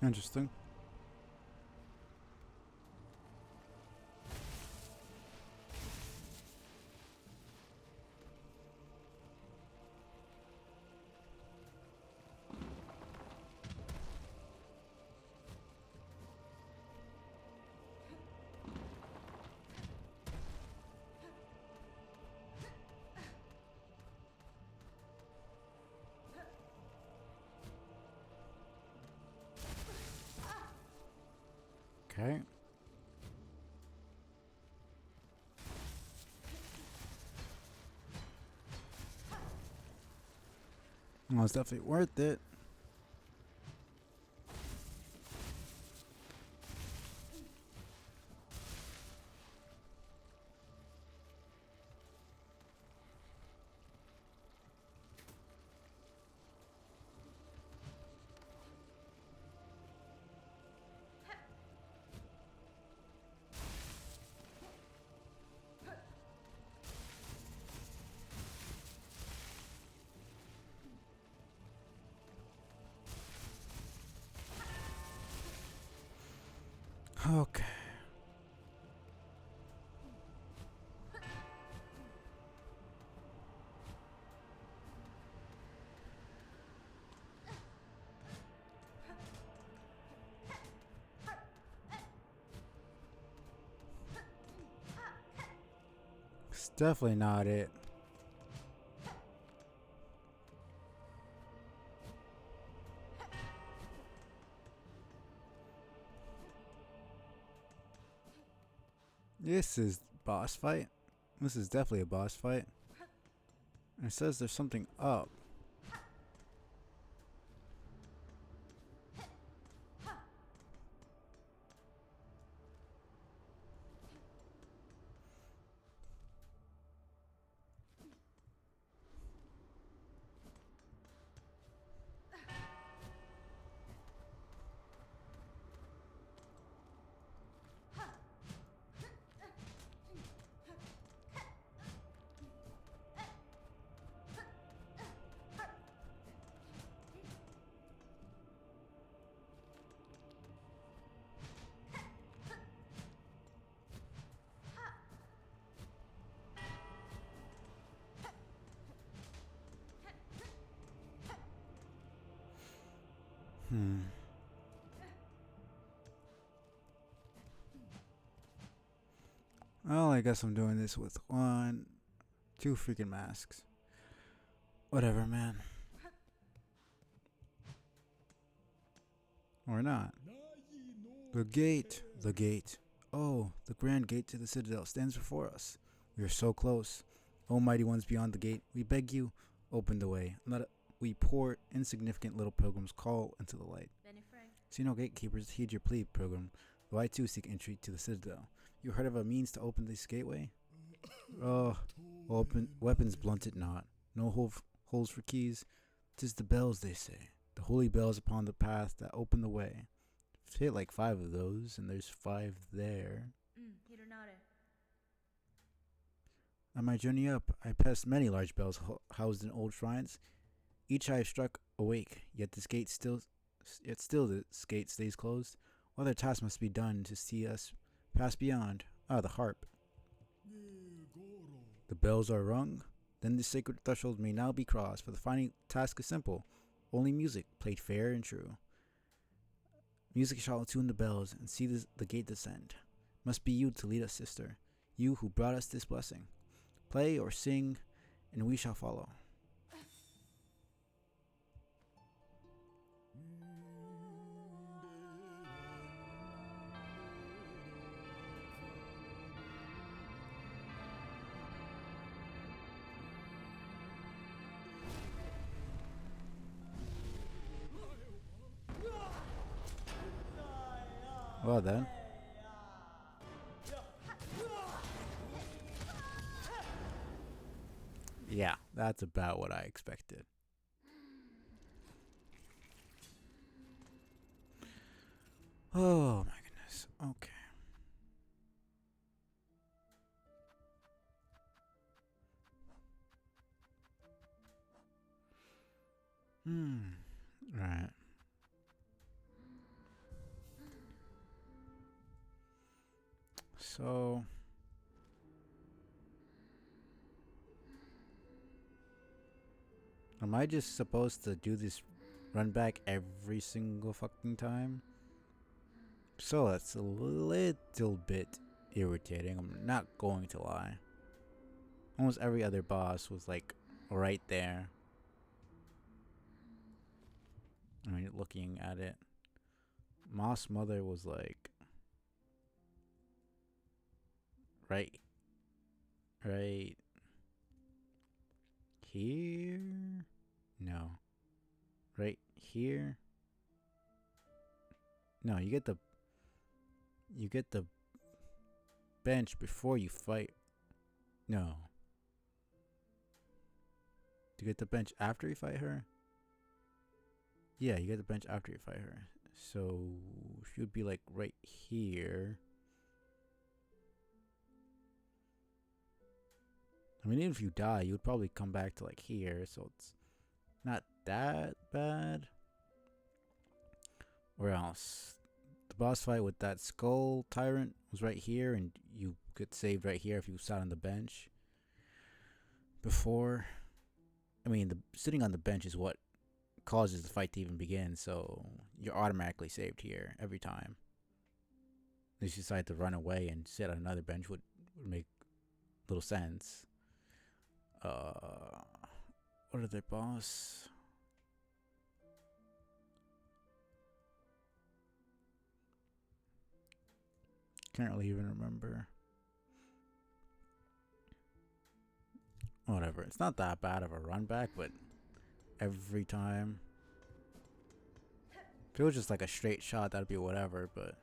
Interesting. Okay. Well, it's definitely worth it. Okay. It's definitely not it. This is boss fight. This is definitely a boss fight. And it says there's something up. Hmm. Well, I guess I'm doing this with two freaking masks. Whatever, man. Or not. The gate! The gate. Oh, the grand gate to the citadel stands before us. We are so close. O mighty ones beyond the gate, we beg you, open the way. Let we poor, insignificant little pilgrims call into the light. See no gatekeepers, heed your plea, pilgrim. Though I too seek entry to the citadel. You heard of a means to open this gateway? Oh, weapons blunt it not. No holes for keys. 'Tis the bells, they say. The holy bells upon the path that open the way. Hit like 5 of those, and there's 5 there. On my journey up, I passed many large bells housed in old shrines. Each I have struck awake, yet this gate still this gate stays closed. Other tasks must be done to see us pass beyond. Ah, the harp. The bells are rung. Then the sacred threshold may now be crossed, for the final task is simple. Only music, played fair and true. Music shall tune the bells and see the gate descend. Must be you to lead us, sister. You who brought us this blessing. Play or sing, and we shall follow. Well then. Yeah, that's about what I expected. Oh my goodness. Okay. Right. So am I just supposed to do this run back every single fucking time? So that's a little bit irritating. I'm not going to lie. Almost every other boss was like right there. I mean, looking at it, Moss Mother was like right here. No, right here. No, you get the bench before you fight. No, you get the bench after you fight her. Yeah, you get the bench after you fight her. So she would be like right here. I mean, even if you die, you would probably come back to like here, so it's not that bad. Where else? The boss fight with that skull tyrant was right here, and you get saved right here if you sat on the bench. Before, I mean, sitting on the bench is what causes the fight to even begin, so you're automatically saved here every time. If you decide to run away and sit on another bench would make little sense. What other boss? Can't really even remember. Whatever. It's not that bad of a run back, but every time. If it was just like a straight shot, that'd be whatever, but.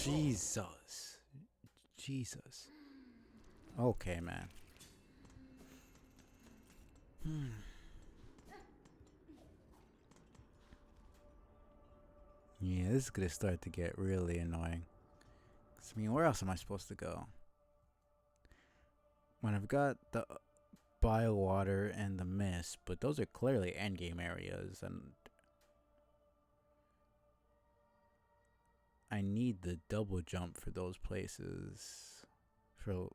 Jesus. Jesus. Okay, man. Yeah, this is gonna start to get really annoying. 'Cause, I mean, where else am I supposed to go? When I've got the bio water and the mist, but those are clearly endgame areas, and I need the double jump for those places for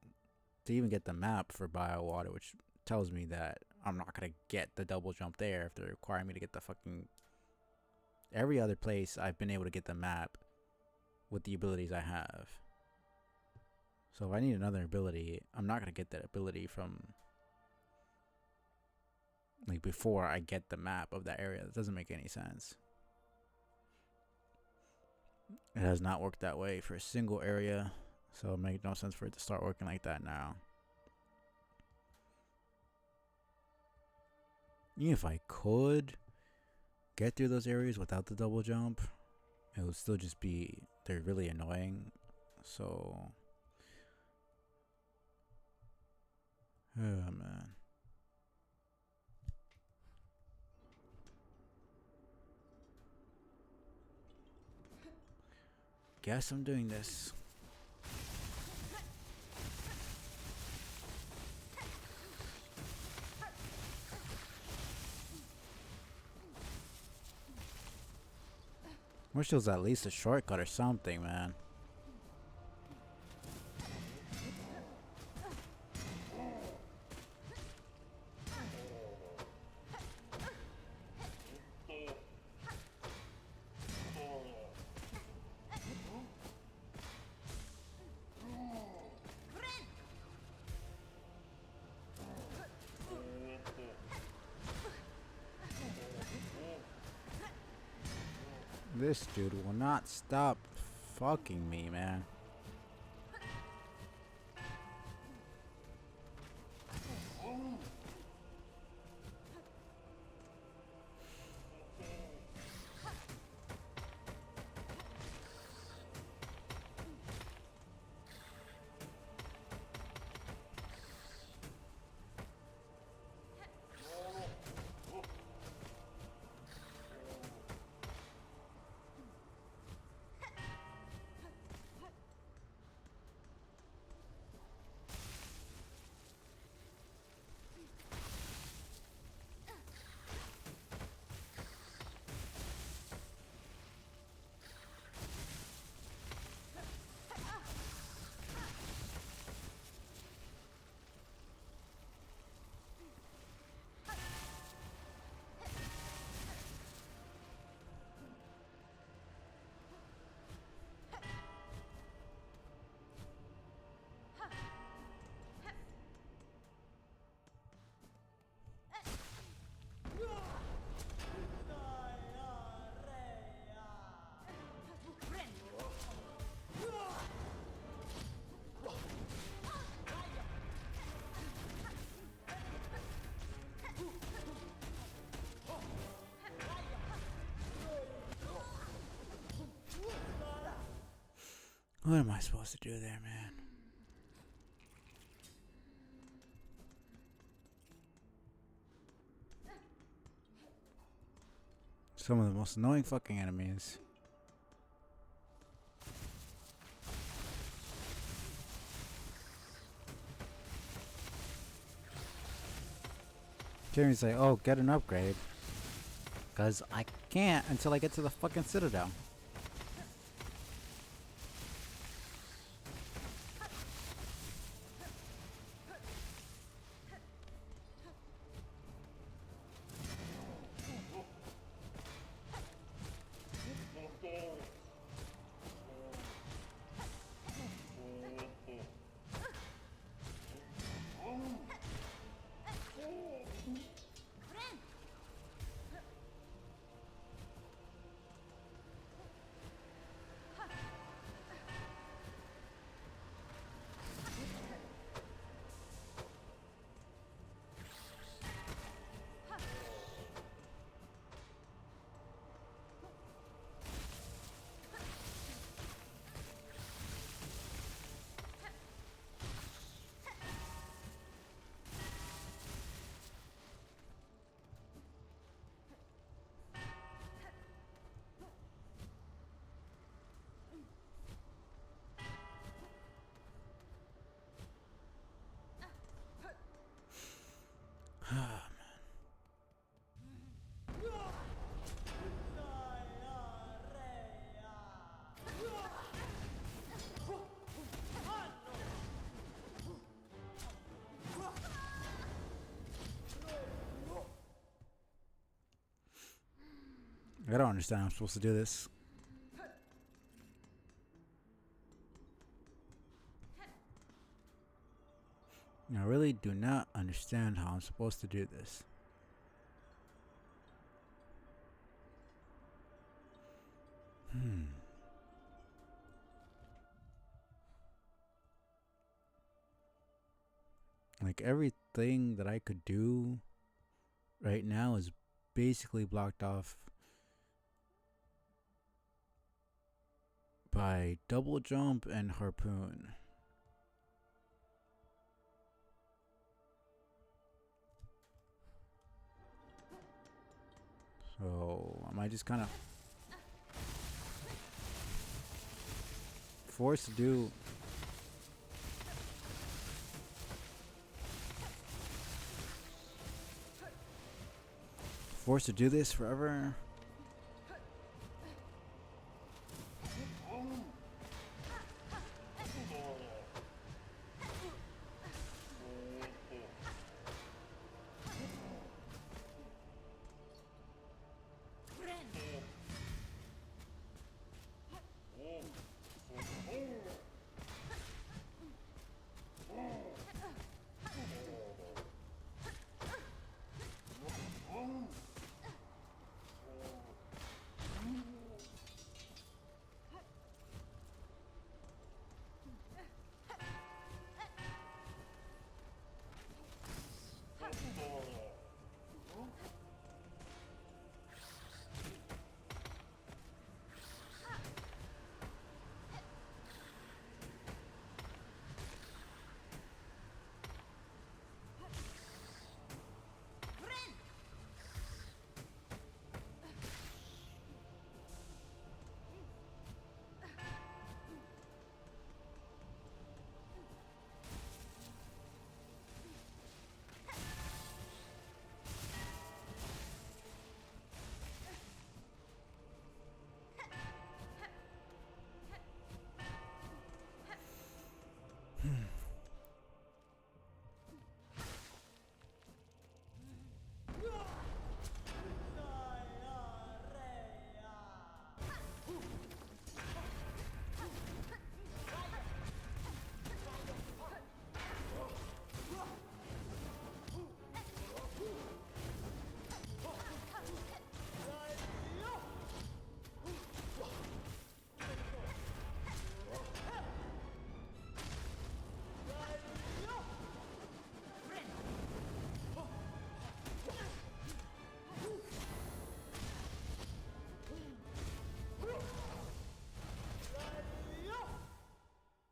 to even get the map for bio water, which tells me that I'm not gonna get the double jump there if they require me to get the fucking every other place I've been able to get the map with the abilities I have. So if I need another ability, I'm not gonna get that ability from like before I get the map of that area. That doesn't make any sense. It has not worked that way for a single area, so it makes no sense for it to start working like that now. Even if I could get through those areas without the double jump, it would still just be, they're really annoying. So, oh man. Guess I'm doing this. Wish there was at least a shortcut or something, man. This dude will not stop fucking me, man. What am I supposed to do there, man? Some of the most annoying fucking enemies. Can't even say, oh, get an upgrade. Because I can't until I get to the fucking Citadel. I don't understand how I'm supposed to do this. I really do not understand how I'm supposed to do this. Like everything that I could do right now is basically blocked off by double jump and harpoon. So am I just kind of forced to do this forever?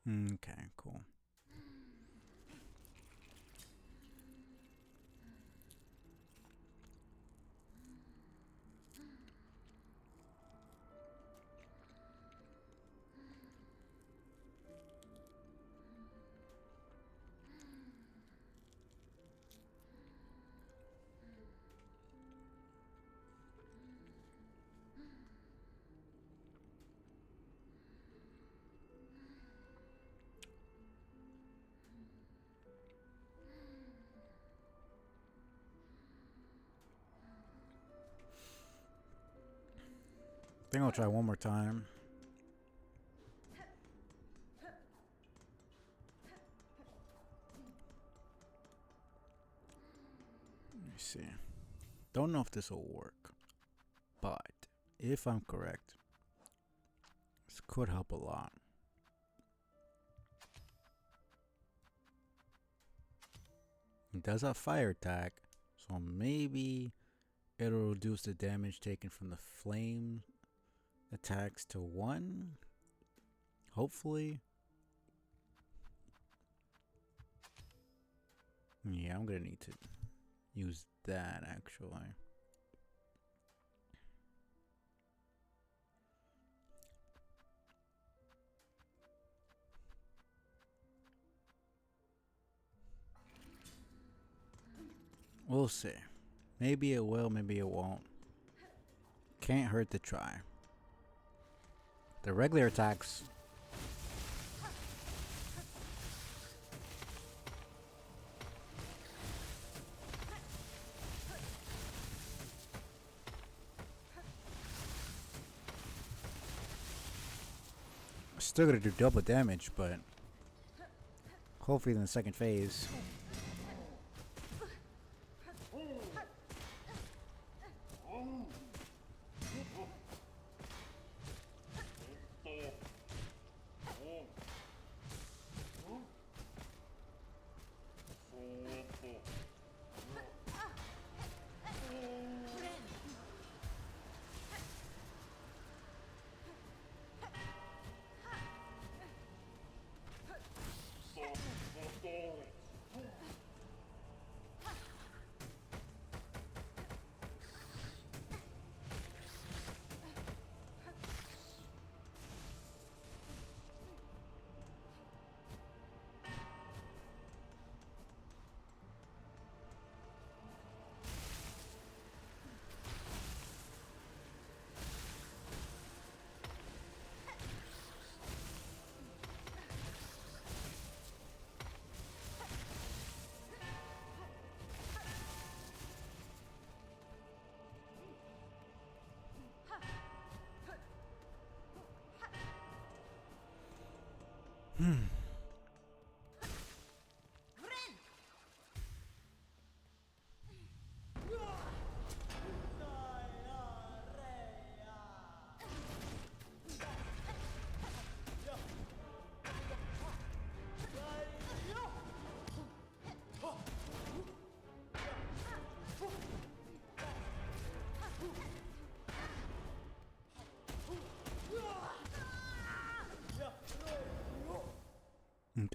Okay, cool. I think I'll try one more time. Let me see. Don't know if this will work, but if I'm correct, this could help a lot. It does have fire attack, so maybe it'll reduce the damage taken from the flame attacks to 1. Hopefully. Yeah, I'm gonna need to use that actually. We'll see. Maybe it will, maybe it won't. Can't hurt to try. The regular attacks. still gonna do double damage, but hopefully in the second phase.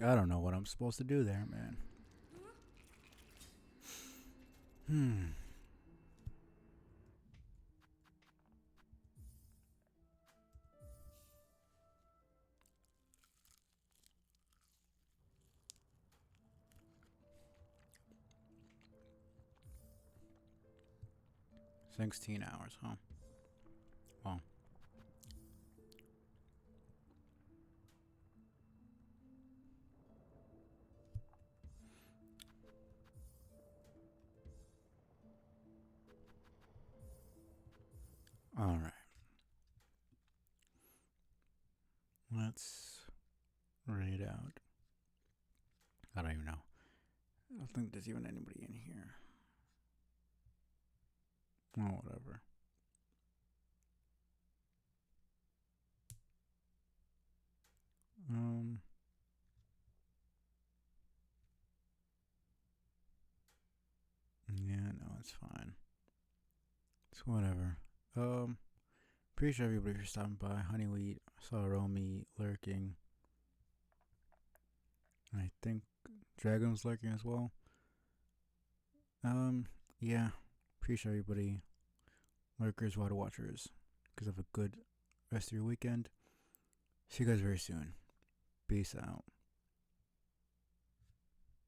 I don't know what I'm supposed to do there, man. 16 hours, huh? Wow. Alright. Let's raid out. I don't even know. I don't think there's even anybody in here. Oh, whatever. Yeah, no, it's fine. It's whatever. Pretty sure everybody for stopping by. Honeyweed, saw Romy lurking. I think Dragon's lurking as well. Yeah. Pretty sure everybody, lurkers, water watchers, because have a good rest of your weekend. See you guys very soon. Peace out.